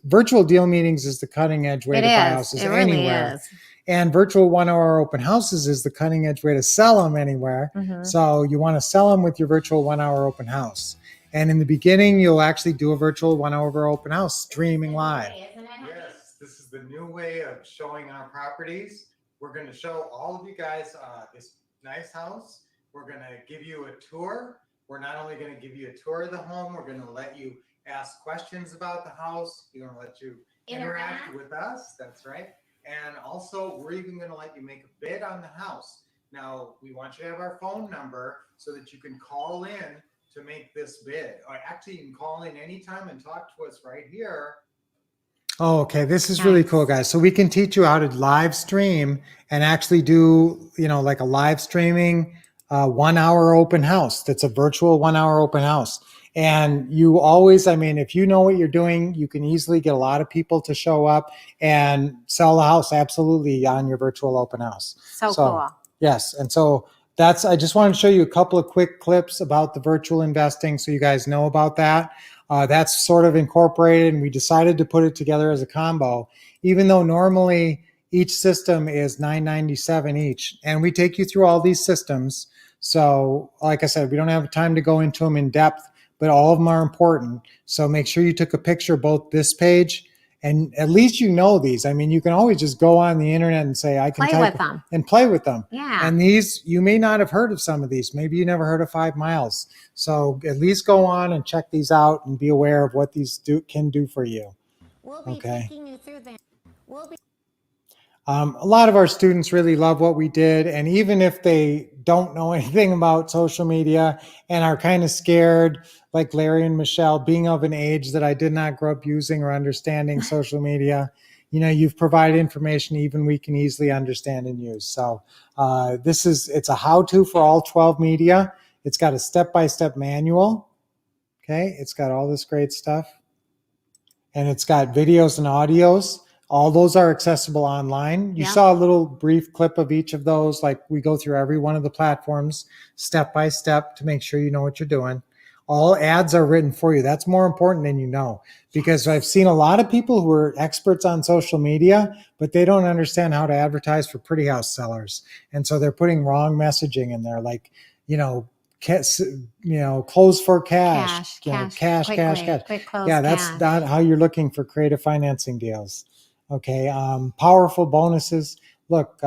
Speaker 1: Virtual deal meetings is the cutting edge way
Speaker 2: It
Speaker 1: to buy
Speaker 2: is.
Speaker 1: houses
Speaker 2: It really
Speaker 1: anywhere.
Speaker 2: is.
Speaker 1: And virtual 1 hour open houses is the cutting edge way to sell them anywhere. So you want to sell them with your virtual 1 hour open house. And in the beginning, you'll actually do a virtual 1 hour open house streaming live. Yes, this is the new way of showing our properties. We're going to show all of you guys this nice house. We're going to give you a tour. We're not only going to give you a tour of the home, we're going to let you ask questions about the house. We're going to let you interact with us. That's right. And also, we're even going to let you make a bid on the house. Now, we want you to have our phone number so that you can call in to make this bid. Or actually, you can call in anytime and talk to us right here. Oh, okay. This is really cool, guys. So we can teach you how to live stream and actually do, like a live streaming 1 hour open house. That's a virtual 1 hour open house. And you always, I mean, if you know what you're doing, you can easily get a lot of people to show up and sell the house absolutely on your virtual open house.
Speaker 2: So cool.
Speaker 1: Yes. And so I just wanted to show you a couple of quick clips about the virtual investing so you guys know about that. That's sort of incorporated, and we decided to put it together as a combo, even though normally each system is $9.97 each. And we take you through all these systems. So like I said, we don't have time to go into them in depth, but all of them are important. So make sure you took a picture of both this page, and at least you know these. I mean, you can always just go on the internet and say, I can
Speaker 2: Play
Speaker 1: type
Speaker 2: with them.
Speaker 1: and play with them.
Speaker 2: Yeah.
Speaker 1: And these, you may not have heard of some of these. Maybe you never heard of 5 miles. So at least go on and check these out and be aware of what these can do for you.
Speaker 2: We'll be taking you through them.
Speaker 1: A lot of our students really love what we did, and even if they don't know anything about social media and are kind of scared, like Larry and Michelle, being of an age that I did not grow up using or understanding social media, you've provided information even we can easily understand and use. So it's a how-to for all 12 media. It's got a step-by-step manual. Okay, it's got all this great stuff, and it's got videos and audios. All those are accessible online. You saw a little brief clip of each of those. Like, we go through every one of the platforms step by step to make sure you know what you're doing. All ads are written for you. That's more important than you know, because I've seen a lot of people who are experts on social media, but they don't understand how to advertise for pretty house sellers. And so they're putting wrong messaging in there, like, close for cash, cash.
Speaker 2: Quick close
Speaker 1: Yeah, that's
Speaker 2: cash.
Speaker 1: not how you're looking for creative financing deals. Okay, powerful bonuses. Look,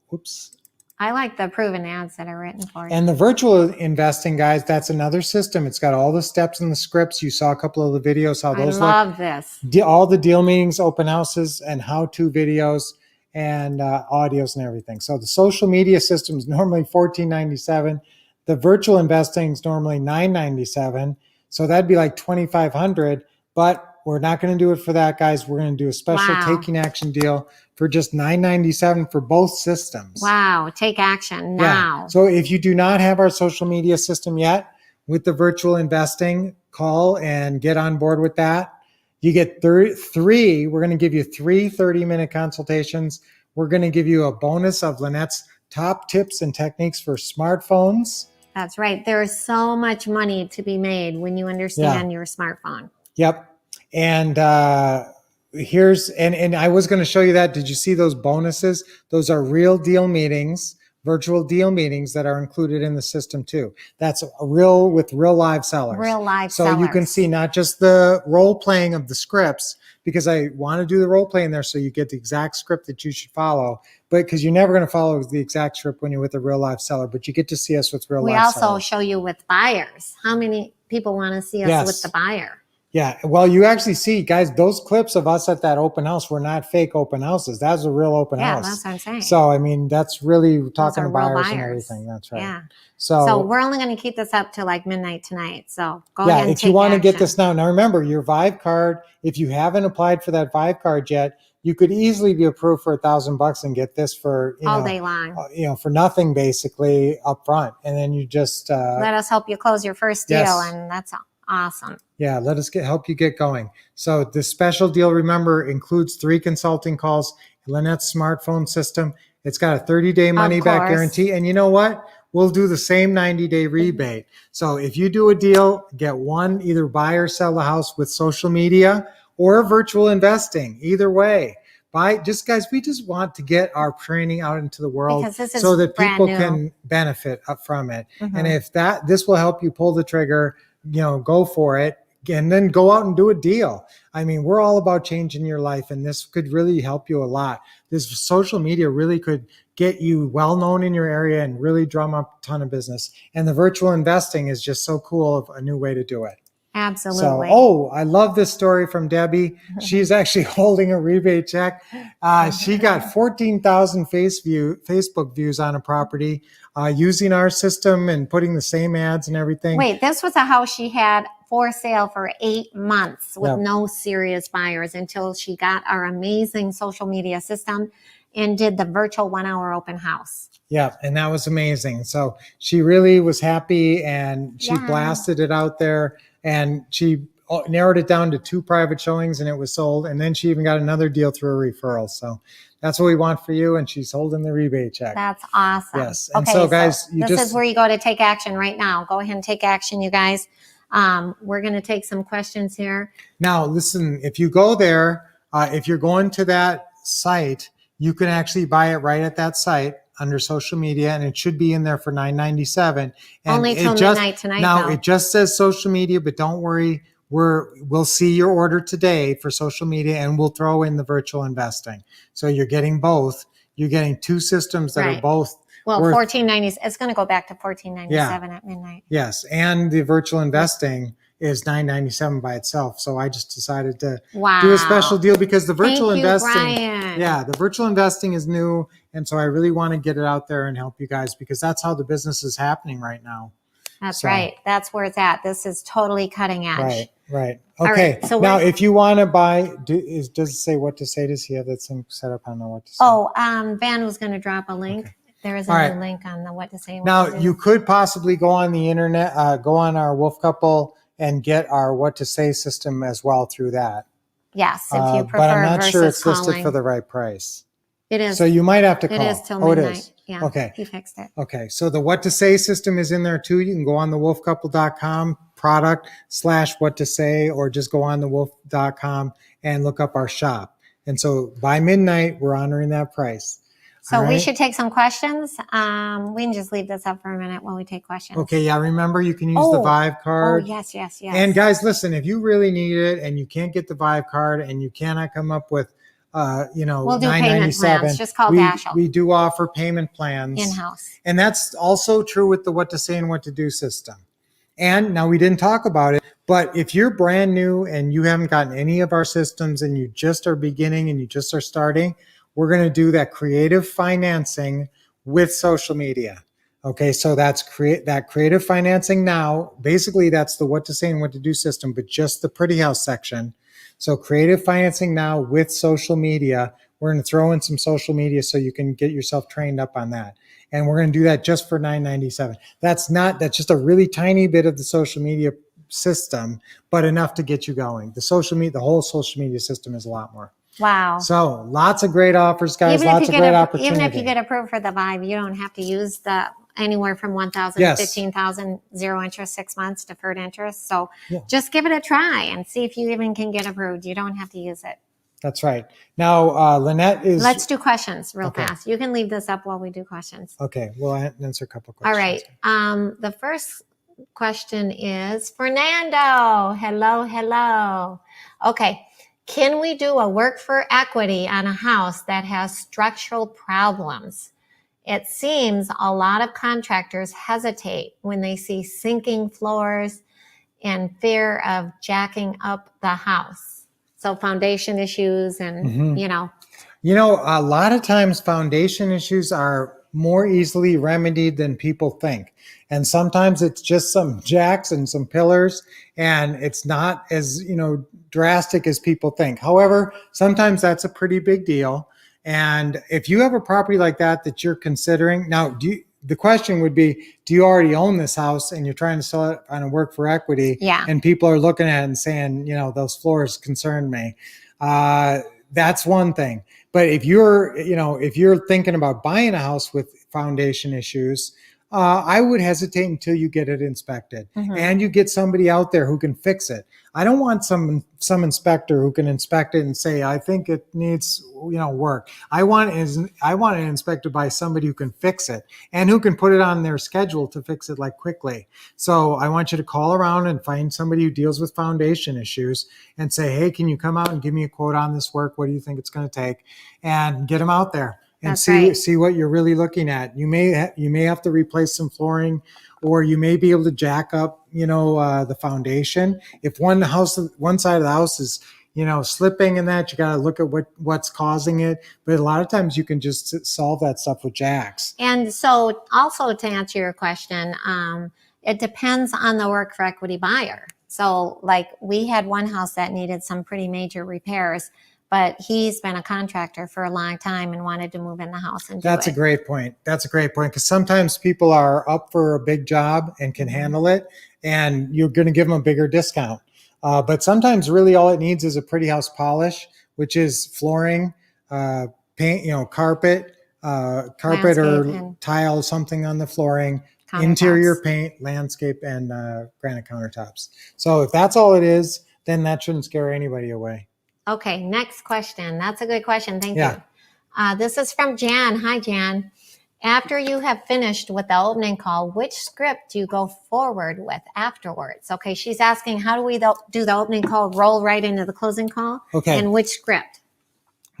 Speaker 1: whoops.
Speaker 2: I like the proven ads that are written for you.
Speaker 1: And the virtual investing, guys, that's another system. It's got all the steps and the scripts. You saw a couple of the videos, how those look.
Speaker 2: I love this.
Speaker 1: All the deal meetings, open houses, and how-to videos and audios and everything. So the social media system is normally $14.97. The virtual investing is normally $9.97. So that'd be like $2,500, but we're not going to do it for that, guys. We're going to do a special Taking Action deal for just $9.97 for both systems.
Speaker 2: Wow, take action now.
Speaker 1: Yeah. So if you do not have our social media system yet, with the virtual investing, call and get on board with that. You get we're going to give you 3 30-minute consultations. We're going to give you a bonus of Lynette's top tips and techniques for smartphones.
Speaker 2: That's right. There is so much money to be made when you understand your smartphone.
Speaker 1: Yep. And and I was going to show you that. Did you see those bonuses? Those are real deal meetings, virtual deal meetings that are included in the system too. That's with real live sellers.
Speaker 2: Real live sellers.
Speaker 1: So you can see not just the role playing of the scripts, because I want to do the role play in there so you get the exact script that you should follow. But because you're never going to follow the exact script when you're with a real live seller, but you get to see us with real live sellers.
Speaker 2: We also show you with buyers. How many people want to see us with the buyer?
Speaker 1: Yeah, well, you actually see, guys, those clips of us at that open house were not fake open houses. That was a real open house.
Speaker 2: Yeah, that's what I'm saying.
Speaker 1: So, I mean, that's really talking to buyers,
Speaker 2: buyers
Speaker 1: and everything. That's right.
Speaker 2: Yeah.
Speaker 1: So
Speaker 2: we're only going to keep this up till like midnight tonight. So go ahead and
Speaker 1: if you want to get
Speaker 2: action.
Speaker 1: this now. Now, remember, your Vive card, if you haven't applied for that Vive card yet, you could easily be approved for $1,000 and get this for,
Speaker 2: all day long.
Speaker 1: For nothing basically up front. And then you just
Speaker 2: let us help you close your first deal.
Speaker 1: Yes.
Speaker 2: And that's awesome.
Speaker 1: Yeah, let us help you get going. So the special deal, remember, includes 3 consulting calls, Lynette's smartphone system. It's got a 30-day money-back guarantee. And you know what? We'll do the same 90-day rebate. So if you do a deal, get one, either buy or sell the house with social media or virtual investing. Either way. Guys, we just want to get our training out into the world so that people can benefit from it.
Speaker 2: Mm-hmm.
Speaker 1: And if this will help you pull the trigger, go for it, and then go out and do a deal. I mean, we're all about changing your life, and this could really help you a lot. This social media really could get you well known in your area and really drum up a ton of business. And the virtual investing is just so cool of a new way to do it.
Speaker 2: Absolutely.
Speaker 1: So, I love this story from Debbie. She's actually holding a rebate check. She got 14,000 Facebook views on a property using our system and putting the same ads and everything.
Speaker 2: Wait, this was a house she had for sale for 8 months with no serious buyers until she got our amazing social media system. and did the virtual 1 hour open house.
Speaker 1: Yeah, and that was amazing. So she really was happy, and she
Speaker 2: Yeah.
Speaker 1: blasted it out there, and she narrowed it down to 2 private showings, and it was sold. And then she even got another deal through a referral. So that's what we want for you, and she's holding the rebate check.
Speaker 2: That's awesome.
Speaker 1: Yes, and so, guys, you
Speaker 2: this
Speaker 1: just-
Speaker 2: is where you go to take action right now. Go ahead and take action, you guys. We're going to take some questions here.
Speaker 1: Now, listen, if you go there, if you're going to that site, you can actually buy it right at that site under social media, and it should be in there for $9.97. And
Speaker 2: Only
Speaker 1: it
Speaker 2: till
Speaker 1: just-
Speaker 2: midnight tonight,
Speaker 1: Now,
Speaker 2: though.
Speaker 1: it just says social media, but don't worry. We'll see your order today for social media, and we'll throw in the virtual investing. So you're getting both. You're getting 2 systems that are
Speaker 2: Right.
Speaker 1: both
Speaker 2: Well,
Speaker 1: worth-
Speaker 2: $14.90. It's going to go back to $14.97 at midnight.
Speaker 1: Yes, and the virtual investing is $9.97 by itself. So I just decided to do a special
Speaker 2: Wow.
Speaker 1: deal because the virtual
Speaker 2: Thank you,
Speaker 1: investing,
Speaker 2: Brian.
Speaker 1: yeah, the virtual investing is new, and so I really want to get it out there and help you guys because that's how the business is happening right now.
Speaker 2: That's
Speaker 1: So-
Speaker 2: right. That's where it's at. This is totally cutting edge.
Speaker 1: Right, right.
Speaker 2: All
Speaker 1: Okay.
Speaker 2: right, so
Speaker 1: now,
Speaker 2: we're-
Speaker 1: if you want to buy, does it say what to say? Does he have that thing set up on the what to say?
Speaker 2: Oh, Van was going to drop a link. There is a
Speaker 1: All
Speaker 2: new
Speaker 1: right.
Speaker 2: link on the what to say. and what
Speaker 1: Now,
Speaker 2: to do.
Speaker 1: you could possibly go on the internet, go on our Wolf Couple and get our what to say system as well through that.
Speaker 2: Yes, if you prefer
Speaker 1: but I'm not sure
Speaker 2: versus
Speaker 1: it's listed
Speaker 2: calling.
Speaker 1: for the right price.
Speaker 2: It is.
Speaker 1: So you might have to call.
Speaker 2: It is till
Speaker 1: Oh, it
Speaker 2: midnight.
Speaker 1: is.
Speaker 2: Yeah.
Speaker 1: Okay.
Speaker 2: He fixed it.
Speaker 1: Okay. So the what to say system is in there too. You can go on the wolfcouple.com product/what to say, or just go on the wolf.com and look up our shop. And so by midnight, we're honoring that price.
Speaker 2: So
Speaker 1: All
Speaker 2: we
Speaker 1: right?
Speaker 2: should take some questions. We can just leave this up for a minute while we take questions.
Speaker 1: Okay. Yeah. Remember, you can use the Vive card.
Speaker 2: Oh, yes, yes, yes.
Speaker 1: And guys, listen, if you really need it and you can't get the Vive card and you cannot come up with,
Speaker 2: We'll do payment
Speaker 1: $9.97,
Speaker 2: plans. Just call
Speaker 1: we,
Speaker 2: Dash Help.
Speaker 1: we do offer payment plans.
Speaker 2: In-house.
Speaker 1: And that's also true with the what to say and what to do system. And now we didn't talk about it, but if you're brand new and you haven't gotten any of our systems and you just are beginning and you just are starting, we're going to do that creative financing with social media. Okay, so that's that creative financing now. Basically, that's the what to say and what to do system, but just the pretty house section. So creative financing now with social media. We're going to throw in some social media so you can get yourself trained up on that. And we're going to do that just for $9.97. That's just a really tiny bit of the social media system, but enough to get you going. The whole social media system is a lot more.
Speaker 2: Wow.
Speaker 1: So lots of great offers, guys.
Speaker 2: Even if
Speaker 1: Lots
Speaker 2: you
Speaker 1: of great
Speaker 2: get
Speaker 1: opportunity.
Speaker 2: even if you get approved for the Vive, you don't have to use the anywhere from 1,000
Speaker 1: Yes.
Speaker 2: to 15,000, 0 interest, 6 months deferred interest. So
Speaker 1: Yeah.
Speaker 2: just give it a try and see if you even can get approved. You don't have to use it.
Speaker 1: That's right. Now, Lynette is.
Speaker 2: Let's do questions real
Speaker 1: Okay.
Speaker 2: fast. You can leave this up while we do questions.
Speaker 1: Okay, we'll answer a couple
Speaker 2: All
Speaker 1: questions.
Speaker 2: right. The first question is Fernando. Hello, hello. Okay. Can we do a work for equity on a house that has structural problems? It seems a lot of contractors hesitate when they see sinking floors and fear of jacking up the house. So foundation issues and,
Speaker 1: Mhm.
Speaker 2: you know.
Speaker 1: You know, a lot of times foundation issues are more easily remedied than people think. And sometimes it's just some jacks and some pillars, and it's not as, drastic as people think. However, sometimes that's a pretty big deal. And if you have a property like that you're considering, now, the question would be, do you already own this house and you're trying to sell it on a work for equity?
Speaker 2: Yeah.
Speaker 1: And people are looking at it and saying, those floors concern me. That's one thing. But if you're thinking about buying a house with foundation issues, I would hesitate until you get it inspected and you get somebody out there who can fix it. I don't want some inspector who can inspect it and say, I think it needs, work. I want it inspected by somebody who can fix it and who can put it on their schedule to fix it like quickly. So I want you to call around and find somebody who deals with foundation issues and say, hey, can you come out and give me a quote on this work? What do you think it's going to take? And get them out there. And
Speaker 2: That's right.
Speaker 1: see what you're really looking at. You may have to replace some flooring, or you may be able to jack up, the foundation. If one side of the house is, slipping in that, you got to look at what's causing it. But a lot of times you can just solve that stuff with jacks.
Speaker 2: And so also to answer your question, it depends on the work for equity buyer. So like we had one house that needed some pretty major repairs, but he's been a contractor for a long time and wanted to move in the house and do
Speaker 1: That's
Speaker 2: it.
Speaker 1: a great point. That's a great point, because sometimes people are up for a big job and can handle it, and you're going to give them a bigger discount. But sometimes really all it needs is a pretty house polish, which is flooring, paint, carpet or
Speaker 2: Landscape
Speaker 1: tile, something on the flooring,
Speaker 2: Countertops.
Speaker 1: interior paint, landscape, and granite countertops. So if that's all it is, then that shouldn't scare anybody away.
Speaker 2: Okay, next question. That's a good question. Thank
Speaker 1: Yeah.
Speaker 2: you. This is from Jan. Hi, Jan. After you have finished with the opening call, which script do you go forward with afterwards? Okay, she's asking, how do we do the opening call, roll right into the closing call?
Speaker 1: Okay.
Speaker 2: And which script?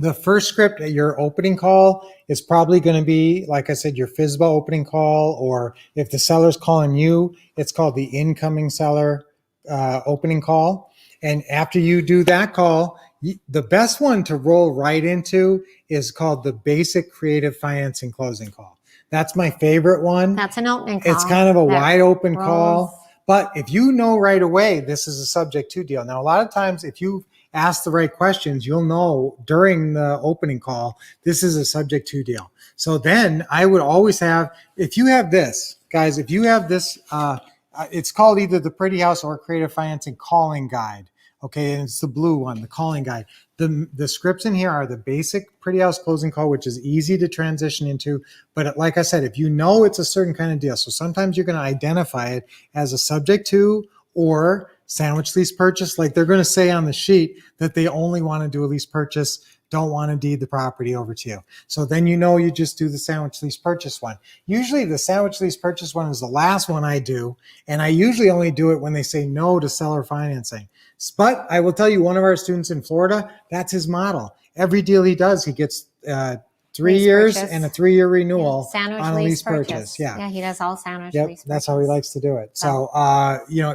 Speaker 1: The first script at your opening call is probably going to be, like I said, your FSBA opening call, or if the seller's calling you, it's called the incoming seller opening call. And after you do that call, the best one to roll right into is called the basic creative financing closing call. That's my favorite one.
Speaker 2: That's an opening call.
Speaker 1: It's kind of a
Speaker 2: that
Speaker 1: wide open
Speaker 2: rolls.
Speaker 1: call. But if you know right away, this is a subject to deal. Now, a lot of times, if you ask the right questions, you'll know during the opening call, this is a subject to deal. So then I would always have, if you have this, guys, if you have this, it's called either the Pretty House or Creative Financing Calling Guide. Okay, and it's the blue one, the calling guide. The scripts in here are the basic Pretty House closing call, which is easy to transition into. But like I said, if you know it's a certain kind of deal, so sometimes you're going to identify it as a subject to or sandwich lease purchase. Like they're going to say on the sheet that they only want to do a lease purchase, don't want to deed the property over to you. So then you just do the sandwich lease purchase one. Usually the sandwich lease purchase one is the last one I do, and I usually only do it when they say no to seller financing. But I will tell you, one of our students in Florida, that's his model. Every deal he does, he gets 3
Speaker 2: Lease
Speaker 1: years
Speaker 2: purchase.
Speaker 1: and a 3-year renewal
Speaker 2: Sandwich
Speaker 1: on a
Speaker 2: lease
Speaker 1: lease
Speaker 2: purchase.
Speaker 1: purchase. Yeah.
Speaker 2: Yeah, he does all sandwich
Speaker 1: Yep,
Speaker 2: lease purchase.
Speaker 1: that's how he likes to do it. So,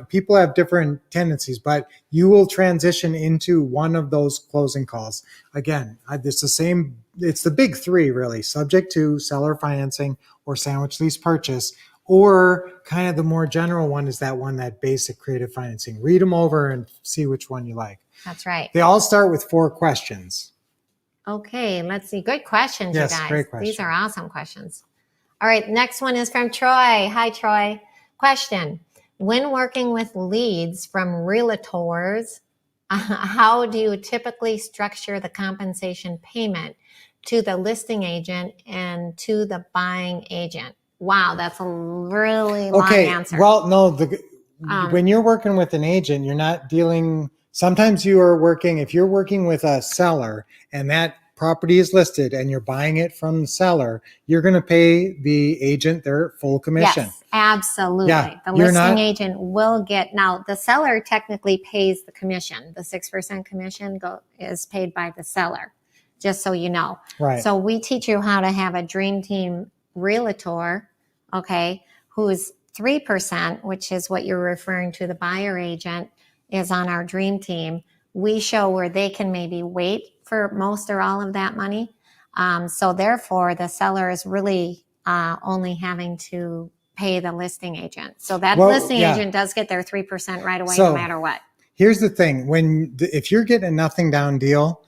Speaker 1: people have different tendencies, but you will transition into one of those closing calls. Again, it's the same. It's the big three, really: subject to, seller financing, or sandwich lease purchase. Or kind of the more general one is that basic creative financing. Read them over and see which one you like.
Speaker 2: That's right.
Speaker 1: They all start with 4 questions.
Speaker 2: Okay, let's see. Good questions,
Speaker 1: Yes,
Speaker 2: you guys.
Speaker 1: great question.
Speaker 2: These are awesome questions. All right, next one is from Troy. Hi, Troy. Question. When working with leads from realtors, how do you typically structure the compensation payment to the listing agent and to the buying agent? Wow, that's a really long answer.
Speaker 1: Well, no, when you're working with an agent, you're not dealing, sometimes if you're working with a seller and that property is listed and you're buying it from the seller, you're going to pay the agent their full commission.
Speaker 2: Yes, absolutely.
Speaker 1: Yeah,
Speaker 2: the
Speaker 1: you're
Speaker 2: listing
Speaker 1: not-
Speaker 2: agent will get, now the seller technically pays the commission. The 6% commission is paid by the seller, just so you know.
Speaker 1: Right.
Speaker 2: So we teach you how to have a dream team realtor, okay, who's 3%, which is what you're referring to, the buyer agent is on our dream team. We show where they can maybe wait for most or all of that money. So therefore, the seller is really only having to pay the listing agent. So that listing agent does get their 3% right away, no matter what.
Speaker 1: Here's the thing. If you're getting a nothing down deal,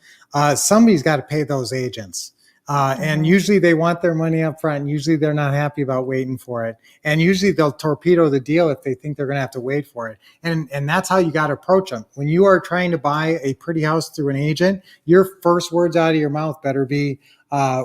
Speaker 1: somebody's got to pay those agents. And usually they want their money up front. Usually they're not happy about waiting for it. And usually they'll torpedo the deal if they think they're going to have to wait for it. And that's how you got to approach them. When you are trying to buy a pretty house through an agent, your first words out of your mouth better be,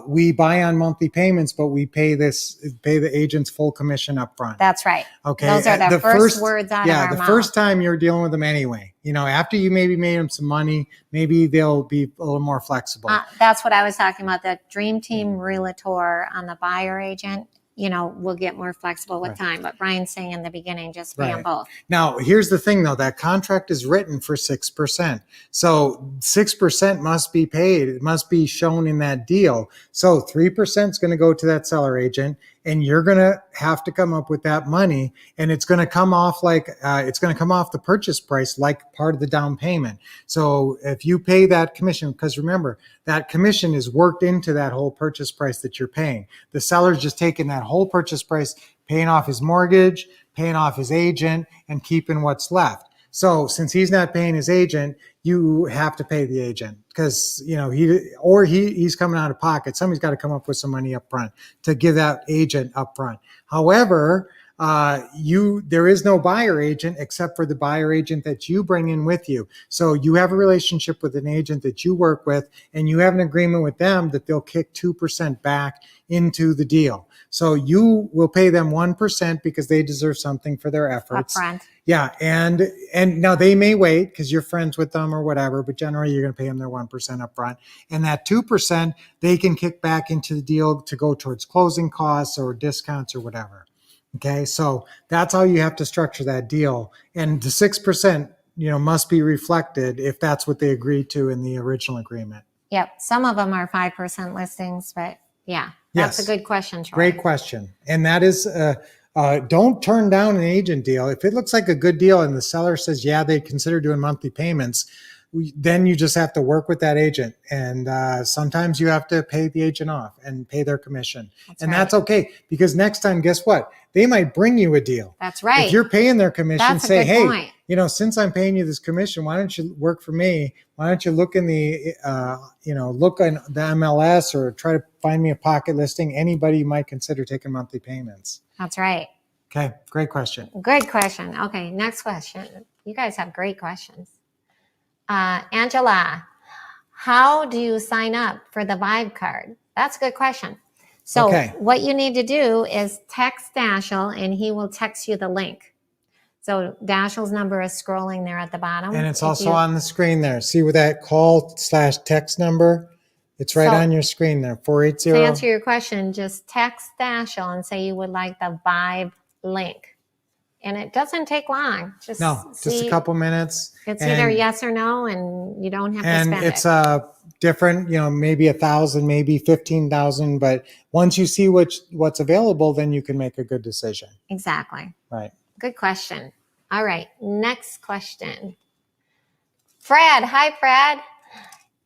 Speaker 1: we buy on monthly payments, but we pay the agent's full commission up front.
Speaker 2: That's right.
Speaker 1: Okay.
Speaker 2: Those are the first words out of our mouth.
Speaker 1: Yeah, the first time you're dealing with them anyway. After you maybe made them some money, maybe they'll be a little more flexible.
Speaker 2: That's what I was talking about. The dream team realtor on the buyer agent, will get more flexible with time. But Brian's saying in the beginning, just be on both. Now,
Speaker 1: here's the thing, though. That contract is written for 6%. So 6% must be paid. It must be shown in that deal. So 3% is going to go to that seller agent, and you're going to have to come up with that money. And it's going to come off the purchase price like part of the down payment. So if you pay that commission, because remember, that commission is worked into that whole purchase price that you're paying. The seller's just taking that whole purchase price, paying off his mortgage, paying off his agent, and keeping what's left. So since he's not paying his agent, you have to pay the agent because, he's coming out of pocket. Somebody's got to come up with some money up front to give that agent up front. However, there is no buyer agent except for the buyer agent that you bring in with you. So you have a relationship with an agent that you work with, and you have an agreement with them that they'll kick 2% back into the deal. So you will pay them 1% because they deserve something for their efforts.
Speaker 2: Upfront.
Speaker 1: Yeah, and now they may wait because you're friends with them or whatever, but generally you're going to pay them their 1% up front. And that 2% they can kick back into the deal to go towards closing costs or discounts or whatever. Okay, so that's how you have to structure that deal. And the 6%, must be reflected if that's what they agreed to in the original agreement.
Speaker 2: Yep. Some of them are 5% listings, but yeah, that's
Speaker 1: Yes.
Speaker 2: a good question, Troy.
Speaker 1: Great question. And that is, don't turn down an agent deal. If it looks like a good deal and the seller says, yeah, they consider doing monthly payments, then you just have to work with that agent. And sometimes you have to pay the agent off and pay their commission. That's okay. Because next time, guess what? They might bring you a deal.
Speaker 2: That's right.
Speaker 1: If you're paying their commission,
Speaker 2: That's a
Speaker 1: say,
Speaker 2: good
Speaker 1: hey,
Speaker 2: point.
Speaker 1: since I'm paying you this commission, why don't you work for me? Why don't you look in the, look on the MLS or try to find me a pocket listing, anybody you might consider taking monthly payments.
Speaker 2: That's right.
Speaker 1: Okay, great question.
Speaker 2: Good question. Okay, next question. You guys have great questions. Angela, how do you sign up for the Vibe card? That's a good question. So what you need to do is text Dashiell and he will text you the link. So Dashiell's number is scrolling there at the bottom.
Speaker 1: And it's also on the screen there. See where that call/text number? It's right on your screen there, 480.
Speaker 2: To answer your question, just text Dashiell and say you would like the Vibe link. And it doesn't take long. Just
Speaker 1: a couple minutes.
Speaker 2: It's either yes or no, and you don't have to spend it.
Speaker 1: And it's different, maybe 1,000, maybe 15,000. But once you see what's available, then you can make a good decision.
Speaker 2: Exactly.
Speaker 1: Right.
Speaker 2: Good question. All right, next question. Fred, hi Fred.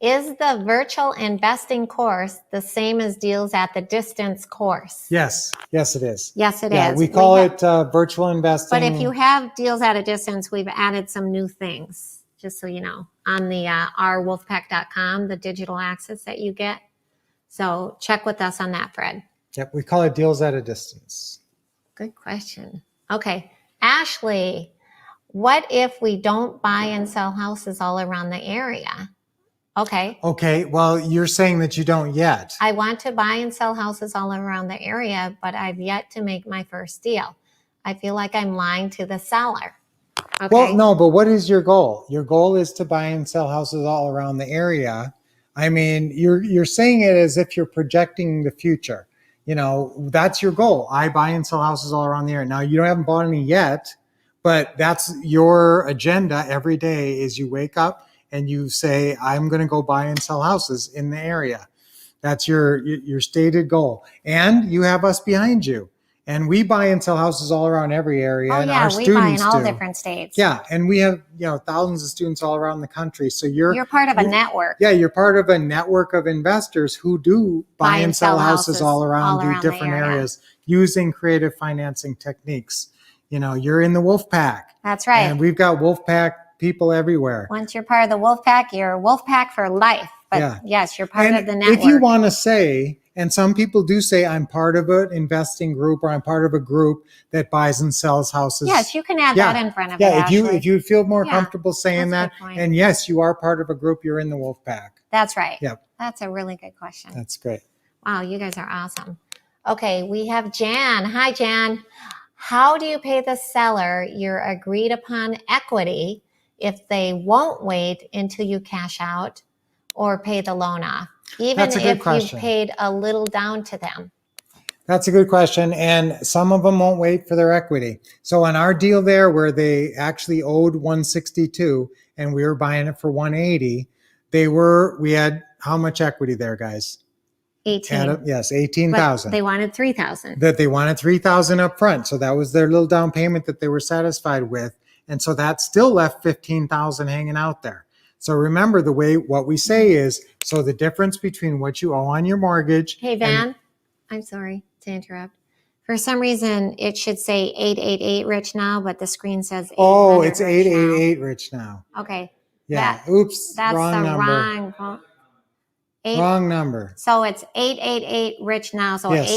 Speaker 2: Is the virtual investing course the same as Deals at the Distance course?
Speaker 1: Yes, it is.
Speaker 2: Yes, it
Speaker 1: Yeah,
Speaker 2: is.
Speaker 1: we call it virtual investing.
Speaker 2: But if you have Deals at a Distance, we've added some new things, just so you know, on the ourwolfpack.com, the digital access that you get. So check with us on that, Fred.
Speaker 1: Yep, we call it Deals at a Distance.
Speaker 2: Good question. Okay, Ashley, what if we don't buy and sell houses all around the area? Okay,
Speaker 1: well, you're saying that you don't yet.
Speaker 2: I want to buy and sell houses all around the area, but I've yet to make my first deal. I feel like I'm lying to the seller. Okay.
Speaker 1: Well, no, but what is your goal? Your goal is to buy and sell houses all around the area. I mean, you're saying it as if you're projecting the future. That's your goal. I buy and sell houses all around the area. Now, you haven't bought any yet, but that's your agenda every day is you wake up and you say, I'm going to go buy and sell houses in the area. That's your stated goal. And you have us behind you. And we buy and sell houses all around every area.
Speaker 2: Oh,
Speaker 1: and
Speaker 2: yeah,
Speaker 1: our
Speaker 2: we
Speaker 1: students
Speaker 2: buy in all
Speaker 1: do.
Speaker 2: different states.
Speaker 1: Yeah, and we have thousands of students all around the country. So you're
Speaker 2: part of a network.
Speaker 1: Yeah, you're part of a network of investors who do buy and sell houses all around the different areas using creative financing techniques. You're in the Wolf Pack.
Speaker 2: That's right.
Speaker 1: And we've got Wolf Pack people everywhere.
Speaker 2: Once you're part of the Wolf Pack, you're Wolf Pack for life. But yes, you're part of the network.
Speaker 1: If you want to say, and some people do say, I'm part of an investing group or I'm part of a group that buys and sells houses.
Speaker 2: Yes, you can add that in front of it.
Speaker 1: Yeah,
Speaker 2: Ashley.
Speaker 1: if you feel more comfortable saying that,
Speaker 2: that's a good point.
Speaker 1: and yes, you are part of a group, you're in the Wolf Pack.
Speaker 2: That's right.
Speaker 1: Yep.
Speaker 2: That's a really good question.
Speaker 1: That's great.
Speaker 2: Wow, you guys are awesome. Okay, we have Jan. Hi, Jan. How do you pay the seller your agreed upon equity if they won't wait until you cash out or pay the loan off, even
Speaker 1: That's a good
Speaker 2: if
Speaker 1: question.
Speaker 2: you've paid a little down to them?
Speaker 1: That's a good question. And some of them won't wait for their equity. So on our deal there where they actually owed 162 and we were buying it for 180, we had how much equity there, guys?
Speaker 2: 18.
Speaker 1: Yes, 18,000.
Speaker 2: They wanted 3,000.
Speaker 1: That they wanted 3,000 up front. So that was their little down payment that they were satisfied with. And so that still left 15,000 hanging out there. So remember what we say is, so the difference between what you owe on your mortgage.
Speaker 2: Hey, Van, I'm sorry to interrupt. For some reason, it should say 888 Rich now, but the screen says 800
Speaker 1: Oh, it's
Speaker 2: Rich now.
Speaker 1: 888 Rich now.
Speaker 2: Okay.
Speaker 1: Yeah. Oops.
Speaker 2: That's
Speaker 1: Wrong
Speaker 2: the
Speaker 1: number.
Speaker 2: wrong phone.
Speaker 1: Wrong number.
Speaker 2: So it's 888 Rich now. So
Speaker 1: Yes.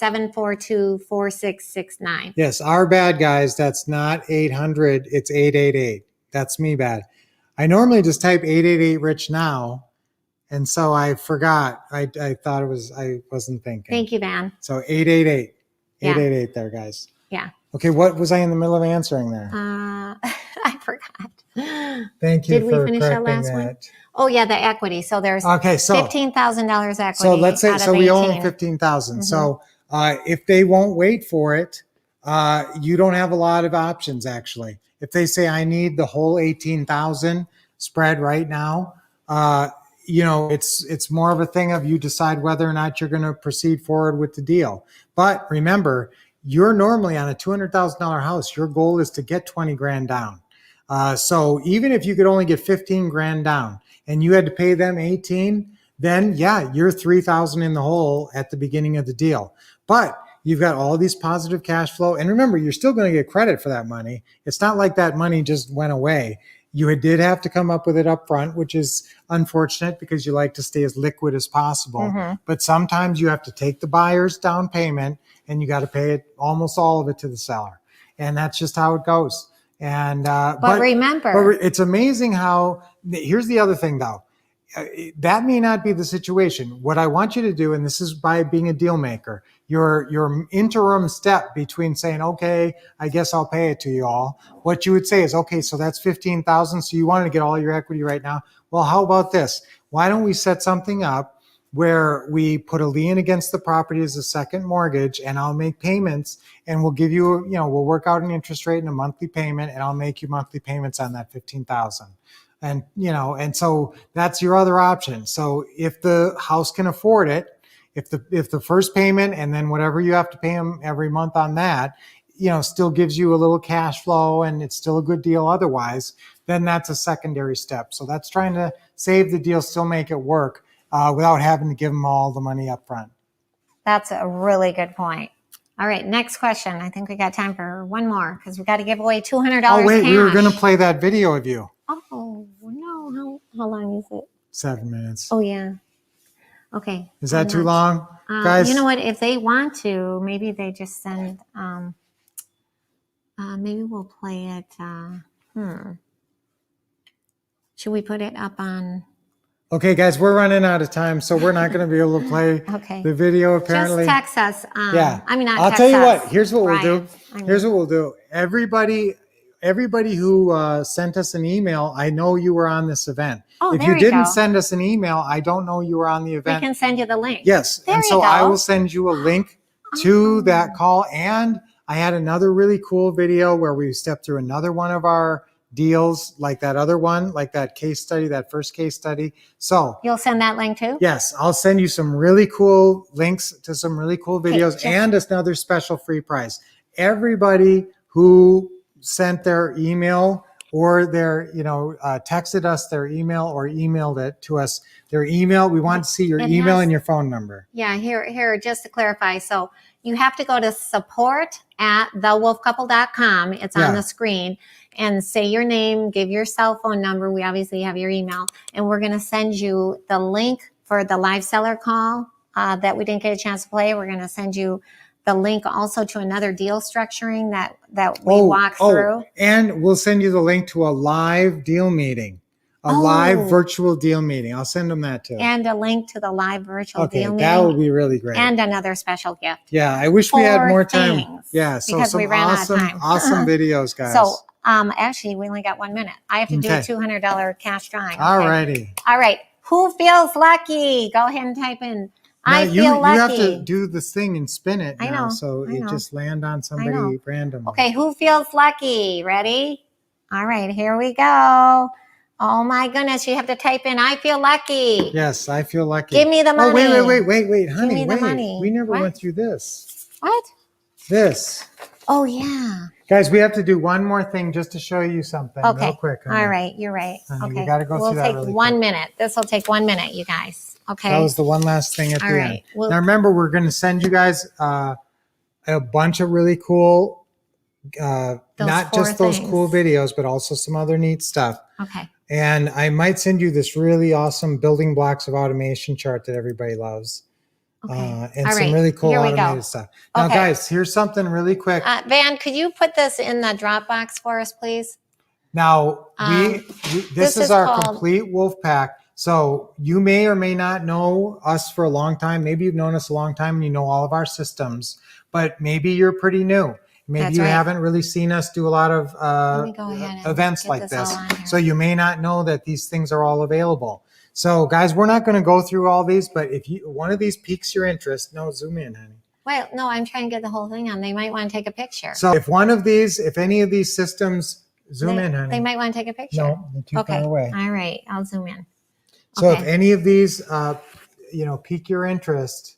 Speaker 2: 888-742-4669.
Speaker 1: Yes, our bad, guys. That's not 800. It's 888. That's me bad. I normally just type 888 Rich now. And so I forgot. I thought it was, I wasn't thinking.
Speaker 2: Thank you, Van.
Speaker 1: So 888.
Speaker 2: Yeah.
Speaker 1: 888 there, guys.
Speaker 2: Yeah.
Speaker 1: Okay, what was I in the middle of answering there?
Speaker 2: I forgot.
Speaker 1: Thank you
Speaker 2: Did
Speaker 1: for
Speaker 2: we finish that
Speaker 1: correcting
Speaker 2: last one?
Speaker 1: that.
Speaker 2: Oh, yeah, the equity. So there's
Speaker 1: Okay, so
Speaker 2: $15,000 equity.
Speaker 1: So let's say,
Speaker 2: out
Speaker 1: so
Speaker 2: of
Speaker 1: we
Speaker 2: 18.
Speaker 1: own 15,000. So if they won't wait for it, you don't have a lot of options actually. If they say, I need the whole 18,000 spread right now, you know, it's more of a thing of you decide whether or not you're going to proceed forward with the deal. But remember, you're normally on a $200,000 house. Your goal is to get 20 grand down. So even if you could only get 15 grand down and you had to pay them 18, then yeah, you're 3,000 in the hole at the beginning of the deal. But you've got all these positive cash flow. And remember, you're still going to get credit for that money. It's not like that money just went away. You did have to come up with it up front, which is unfortunate because you like to stay as liquid as possible. But sometimes you have to take the buyer's down payment and you got to pay it, almost all of it, to the seller. And that's just how it goes. And
Speaker 2: but remember,
Speaker 1: but it's amazing how, here's the other thing though. That may not be the situation. What I want you to do, and this is by being a deal maker, your interim step between saying, okay, I guess I'll pay it to you all. What you would say is, okay, so that's 15,000. So you wanted to get all your equity right now. Well, how about this? Why don't we set something up where we put a lien against the property as a second mortgage, and I'll make payments, and we'll give you, you know, we'll work out an interest rate and a monthly payment, and I'll make you monthly payments on that 15,000. And, you know, and so that's your other option. So if the house can afford it, if the first payment and then whatever you have to pay them every month on that, you know, still gives you a little cash flow and it's still a good deal otherwise, then that's a secondary step. So that's trying to save the deal, still make it work without having to give them all the money up front.
Speaker 2: That's a really good point. All right, next question. I think we got time for one more because we got to give away $200
Speaker 1: Oh, wait,
Speaker 2: cash.
Speaker 1: we were going to play that video of you.
Speaker 2: Oh, no. How long is it?
Speaker 1: 7 minutes.
Speaker 2: Oh, yeah. Okay.
Speaker 1: Is that too long? Guys?
Speaker 2: You know what? If they want to, maybe they just send, maybe we'll play it. Should we put it up on?
Speaker 1: Okay, guys, we're running out of time, so we're not going to be able to play the video apparently.
Speaker 2: Just text us.
Speaker 1: Yeah.
Speaker 2: I mean, not
Speaker 1: I'll
Speaker 2: text
Speaker 1: tell you
Speaker 2: us,
Speaker 1: what, here's what
Speaker 2: Brian.
Speaker 1: we'll do. Here's what we'll do. Everybody who sent us an email, I know you were on this event.
Speaker 2: Oh,
Speaker 1: if
Speaker 2: there
Speaker 1: you
Speaker 2: you
Speaker 1: didn't
Speaker 2: go.
Speaker 1: send us an email, I don't know you were on the
Speaker 2: We
Speaker 1: event.
Speaker 2: can send you the link.
Speaker 1: Yes.
Speaker 2: There
Speaker 1: And
Speaker 2: you
Speaker 1: so
Speaker 2: go.
Speaker 1: I will send you a link to that call. And I had another really cool video where we stepped through another one of our deals, like that other one, like that case study, that first case study. So
Speaker 2: You'll send that link too?
Speaker 1: yes, I'll send you some really cool links to some really cool videos
Speaker 2: just-
Speaker 1: and another special free prize. Everybody who sent their email or their, texted us their email or emailed it to us, their email, we want to see your
Speaker 2: It
Speaker 1: email
Speaker 2: has-
Speaker 1: and your phone number.
Speaker 2: Yeah, here, just to clarify. So you have to go to support@thewolfcouple.com. It's
Speaker 1: Yeah.
Speaker 2: on the screen, and say your name, give your cell phone number. We obviously have your email, and we're going to send you the link for the live seller call that we didn't get a chance to play. We're going to send you the link also to another deal structuring that we walk through.
Speaker 1: And we'll send you the link to a live deal meeting, a live virtual deal meeting. I'll send them that too.
Speaker 2: And a link to the live virtual
Speaker 1: Okay,
Speaker 2: deal
Speaker 1: that
Speaker 2: meeting.
Speaker 1: would be really great.
Speaker 2: And another special gift.
Speaker 1: Yeah, I wish we had
Speaker 2: 4
Speaker 1: more time.
Speaker 2: things,
Speaker 1: Yeah, so
Speaker 2: because
Speaker 1: some
Speaker 2: we ran out of
Speaker 1: awesome,
Speaker 2: time.
Speaker 1: awesome videos, guys.
Speaker 2: So actually, we only got 1 minute. I have to do a
Speaker 1: Okay.
Speaker 2: $200 cash drawing.
Speaker 1: All
Speaker 2: okay?
Speaker 1: righty.
Speaker 2: All right. Who feels lucky? Go ahead and type in,
Speaker 1: Now,
Speaker 2: I
Speaker 1: you
Speaker 2: feel lucky.
Speaker 1: have to do this thing and spin it
Speaker 2: I
Speaker 1: now,
Speaker 2: know,
Speaker 1: so
Speaker 2: I
Speaker 1: it
Speaker 2: know.
Speaker 1: just land on somebody
Speaker 2: know.
Speaker 1: random.
Speaker 2: Okay, who feels lucky? Ready? All right, here we go. Oh my goodness, you have to type in, I feel lucky.
Speaker 1: Yes, I feel lucky.
Speaker 2: Give me the
Speaker 1: Oh,
Speaker 2: money.
Speaker 1: wait, honey,
Speaker 2: me the
Speaker 1: wait.
Speaker 2: money.
Speaker 1: We never
Speaker 2: What?
Speaker 1: went through this.
Speaker 2: What?
Speaker 1: This.
Speaker 2: Oh, yeah.
Speaker 1: Guys, we have to do one more thing just to show you something
Speaker 2: Okay.
Speaker 1: real quick. honey.
Speaker 2: All right, you're right.
Speaker 1: Honey, we
Speaker 2: Okay.
Speaker 1: gotta go
Speaker 2: we'll
Speaker 1: through that
Speaker 2: take
Speaker 1: really
Speaker 2: 1 minute. This will take 1 minute, you guys. Okay.
Speaker 1: That was the one last thing at
Speaker 2: All
Speaker 1: the
Speaker 2: right.
Speaker 1: end.
Speaker 2: Well-
Speaker 1: Now remember, we're going to send you guys a bunch of really cool,
Speaker 2: Those
Speaker 1: not
Speaker 2: four
Speaker 1: just those
Speaker 2: things.
Speaker 1: cool videos, but also some other neat stuff.
Speaker 2: Okay.
Speaker 1: And I might send you this really awesome building blocks of automation chart that everybody loves.
Speaker 2: Okay.
Speaker 1: And
Speaker 2: All
Speaker 1: some
Speaker 2: right.
Speaker 1: really cool
Speaker 2: Here we go.
Speaker 1: automated stuff. Now,
Speaker 2: Okay.
Speaker 1: guys, here's something really quick.
Speaker 2: Van, could you put this in the Dropbox for us, please?
Speaker 1: Now, this
Speaker 2: this
Speaker 1: is
Speaker 2: is
Speaker 1: our
Speaker 2: called-
Speaker 1: complete wolf pack. So you may or may not know us for a long time. Maybe you've known us a long time and you know all of our systems, but maybe you're pretty new. Maybe
Speaker 2: That's
Speaker 1: you
Speaker 2: right.
Speaker 1: haven't really seen us do a lot of
Speaker 2: Let me go ahead and
Speaker 1: events
Speaker 2: get
Speaker 1: like
Speaker 2: this
Speaker 1: this.
Speaker 2: all on here.
Speaker 1: So you may not know that these things are all available. So guys, we're not going to go through all these, but if one of these piques your interest, no, zoom in, honey.
Speaker 2: Well, no, I'm trying to get the whole thing on. They might want to take a picture.
Speaker 1: So if any of these systems, zoom in, honey.
Speaker 2: They might want to take a picture.
Speaker 1: No, they're too
Speaker 2: Okay.
Speaker 1: far away.
Speaker 2: All right. I'll zoom in.
Speaker 1: So if
Speaker 2: Okay.
Speaker 1: any of these, pique your interest,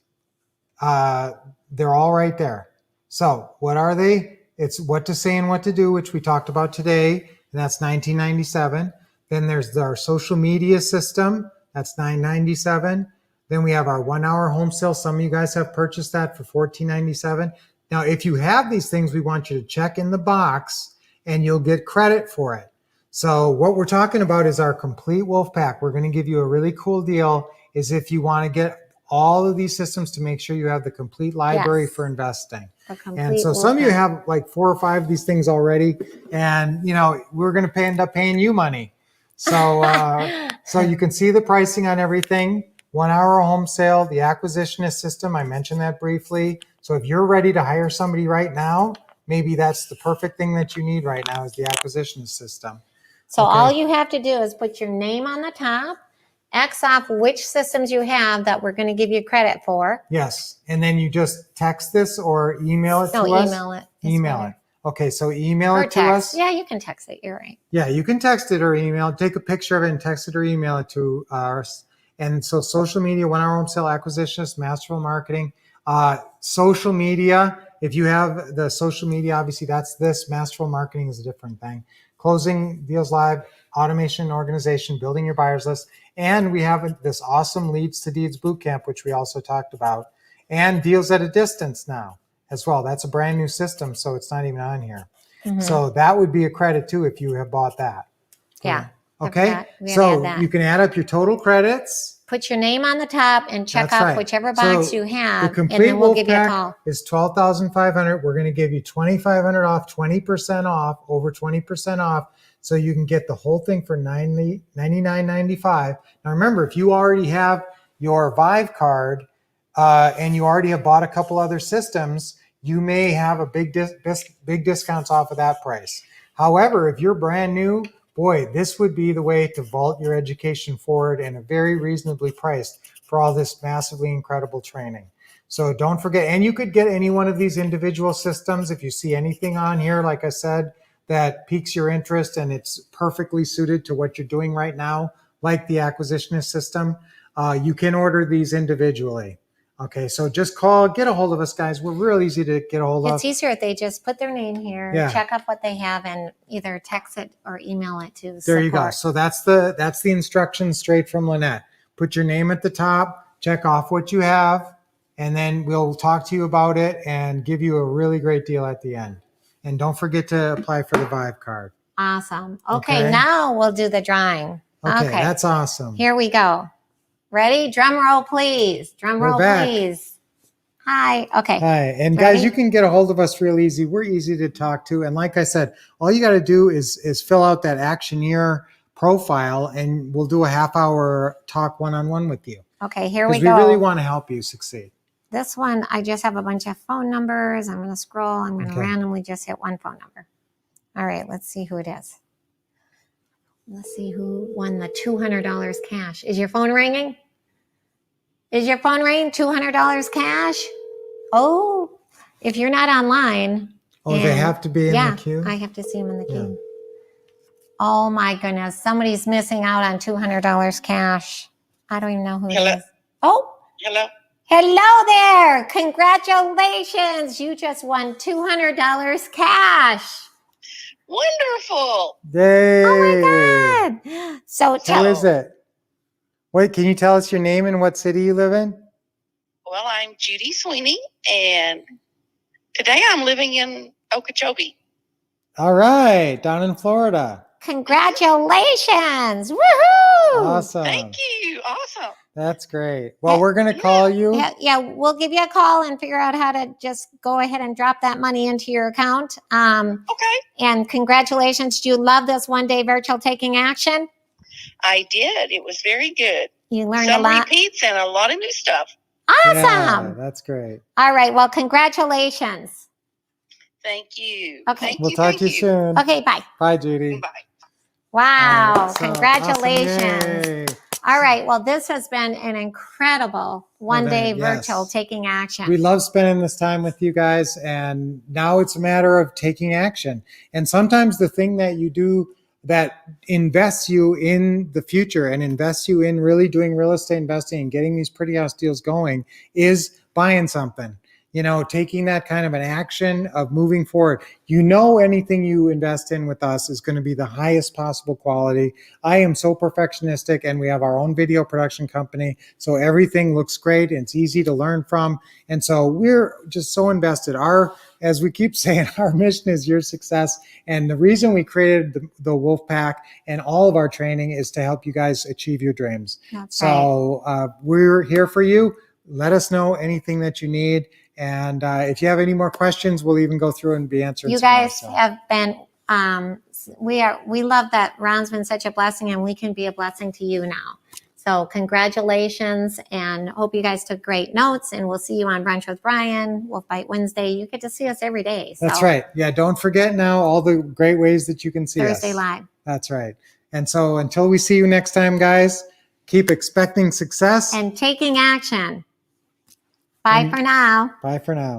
Speaker 1: they're all right there. So what are they? It's what to say and what to do, which we talked about today, and that's $19.97. Then there's our social media system. That's $9.97. Then we have our 1 hour home sale. Some of you guys have purchased that for $14.97. Now, if you have these things, we want you to check in the box and you'll get credit for it. So what we're talking about is our complete wolf pack. We're going to give you a really cool deal is if you want to get all of these systems to make sure you have the complete library
Speaker 2: Yes.
Speaker 1: for investing.
Speaker 2: The complete
Speaker 1: And so
Speaker 2: wolf
Speaker 1: some of you
Speaker 2: pack.
Speaker 1: have like 4 or 5 of these things already, and we're going to end up paying you money. So so you can see the pricing on everything. 1 hour home sale, the acquisitionist system. I mentioned that briefly. So if you're ready to hire somebody right now, maybe that's the perfect thing that you need right now is the acquisitionist system.
Speaker 2: So
Speaker 1: Okay.
Speaker 2: all you have to do is put your name on the top, X off which systems you have that we're going to give you credit for.
Speaker 1: Yes. And then you just text this or email it
Speaker 2: No,
Speaker 1: to us.
Speaker 2: email it. It's
Speaker 1: Email
Speaker 2: better.
Speaker 1: it. Okay. So email
Speaker 2: Or
Speaker 1: it to
Speaker 2: text.
Speaker 1: us.
Speaker 2: Yeah, you can text it. You're right.
Speaker 1: Yeah, you can text it or email. Take a picture of it and text it or email it to us. And so social media, 1 hour home sale acquisitionist, masterful marketing, social media. If you have the social media, obviously that's this. Masterful marketing is a different thing. Closing deals live, automation, organization, building your buyers list. And we have this awesome Leads to Deeds bootcamp, which we also talked about, and deals at a distance now as well. That's a brand new system, so it's not even on here.
Speaker 2: Mhm.
Speaker 1: So that would be a credit too if you have bought that.
Speaker 2: Yeah.
Speaker 1: Okay.
Speaker 2: We gotta add
Speaker 1: So
Speaker 2: that.
Speaker 1: you can add up your total credits.
Speaker 2: Put your name on the top and check
Speaker 1: That's
Speaker 2: off
Speaker 1: right.
Speaker 2: whichever box
Speaker 1: So
Speaker 2: you
Speaker 1: the
Speaker 2: have, and
Speaker 1: complete
Speaker 2: then we'll
Speaker 1: wolf
Speaker 2: give you a
Speaker 1: pack
Speaker 2: call.
Speaker 1: is $12,500. We're going to give you $2,500 off, 20% off, over 20% off. So you can get the whole thing for $99.95. Now remember, if you already have your Vive card and you already have bought a couple other systems, you may have a big discounts off of that price. However, if you're brand new, boy, this would be the way to vault your education forward and a very reasonably priced for all this massively incredible training. So don't forget, and you could get any one of these individual systems. If you see anything on here, like I said, that piques your interest and it's perfectly suited to what you're doing right now, like the acquisitionist system, you can order these individually. Okay, so just get a hold of us, guys. We're real easy to get a hold of.
Speaker 2: It's easier if they just put their name here,
Speaker 1: Yeah.
Speaker 2: check up what they have, and either text it or email it to
Speaker 1: There you go.
Speaker 2: support.
Speaker 1: So that's the instructions straight from Lynette. Put your name at the top, check off what you have, and then we'll talk to you about it and give you a really great deal at the end. And don't forget to apply for the Vive card.
Speaker 2: Awesome. Okay,
Speaker 1: Okay.
Speaker 2: now we'll do the drawing.
Speaker 1: Okay, that's awesome.
Speaker 2: Here we go. Ready? Drum roll, please. Drum
Speaker 1: We're
Speaker 2: roll,
Speaker 1: back.
Speaker 2: please. Hi. Okay.
Speaker 1: Hi, and guys,
Speaker 2: Ready?
Speaker 1: you can get a hold of us real easy. We're easy to talk to, and like I said, all you got to do is fill out that Actioneer profile, and we'll do a half-hour talk one-on-one with you
Speaker 2: Okay, here we
Speaker 1: because we
Speaker 2: go.
Speaker 1: really want to help you succeed.
Speaker 2: This one, I just have a bunch of phone numbers. I'm going to scroll. I'm going to
Speaker 1: Okay.
Speaker 2: randomly just hit one phone number. All right, let's see who it is. Let's see who won the $200 cash. Is your phone ringing? Is your phone ringing? $200 cash? Oh, if you're not online.
Speaker 1: Oh, they
Speaker 2: and-
Speaker 1: have to be in
Speaker 2: yeah,
Speaker 1: the queue?
Speaker 2: I have to see them in the
Speaker 1: Yeah.
Speaker 2: queue. Oh my goodness, somebody's missing out on $200 cash. I don't even know who it is. Oh,
Speaker 7: Hello.
Speaker 2: hello there. Congratulations. You just won $200 cash.
Speaker 7: Wonderful.
Speaker 1: Yay!
Speaker 2: Oh my God. So
Speaker 1: Who
Speaker 2: tell
Speaker 1: is it? Wait, can you tell us your name and what city you live in?
Speaker 7: Well, I'm Judy Sweeney, and Today I'm living in Okeechobee.
Speaker 1: All right, down in Florida.
Speaker 2: Congratulations! Woohoo!
Speaker 1: Awesome.
Speaker 7: Thank you. Awesome.
Speaker 1: That's great. Well, we're going to call you.
Speaker 2: Yeah, we'll give you a call and figure out how to just go ahead and drop that money into your account.
Speaker 7: Okay.
Speaker 2: And congratulations. Do you love this one-day virtual taking action?
Speaker 7: I did. It was very good.
Speaker 2: You learned
Speaker 7: Some
Speaker 2: a lot.
Speaker 7: repeats and a lot of new stuff.
Speaker 2: Awesome.
Speaker 1: Yeah, that's great.
Speaker 2: All right. Well, congratulations.
Speaker 7: Thank you.
Speaker 2: Okay.
Speaker 7: Thank
Speaker 1: We'll
Speaker 7: you,
Speaker 1: talk
Speaker 7: thank
Speaker 1: to you
Speaker 7: you.
Speaker 1: soon.
Speaker 2: Okay, bye.
Speaker 1: Bye, Judy.
Speaker 7: Bye.
Speaker 2: Wow.
Speaker 1: All right, so
Speaker 2: Congratulations.
Speaker 1: awesome. Yay.
Speaker 2: All right. Well, this has been an incredible one-day
Speaker 1: Event, yes.
Speaker 2: virtual taking action.
Speaker 1: We love spending this time with you guys, and now it's a matter of taking action. And sometimes the thing that you do that invests you in the future and invests you in really doing real estate investing and getting these pretty house deals going is buying something. You know, taking that kind of an action of moving forward. You know, anything you invest in with us is going to be the highest possible quality. I am so perfectionistic, and we have our own video production company. So everything looks great. And it's easy to learn from. And so we're just so invested. As we keep saying, our mission is your success. And the reason we created the Wolf Pack and all of our training is to help you guys achieve your dreams.
Speaker 2: That's
Speaker 1: So we're here for you. Let us know anything that you need. And if you have any more questions, we'll even go through and be answering.
Speaker 2: You guys have been, we love that Ron's been such a blessing, and we can be a blessing to you now. So congratulations, and hope you guys took great notes, and we'll see you on Brunch with Brian, Wolf Bite Wednesday. You get to see us every day. So
Speaker 1: That's right. Yeah, don't forget now all the great ways that you can see
Speaker 2: Thursday
Speaker 1: us.
Speaker 2: Live.
Speaker 1: That's right. And so until we see you next time, guys, keep expecting success.
Speaker 2: And taking action. Bye for now.
Speaker 1: Bye for now.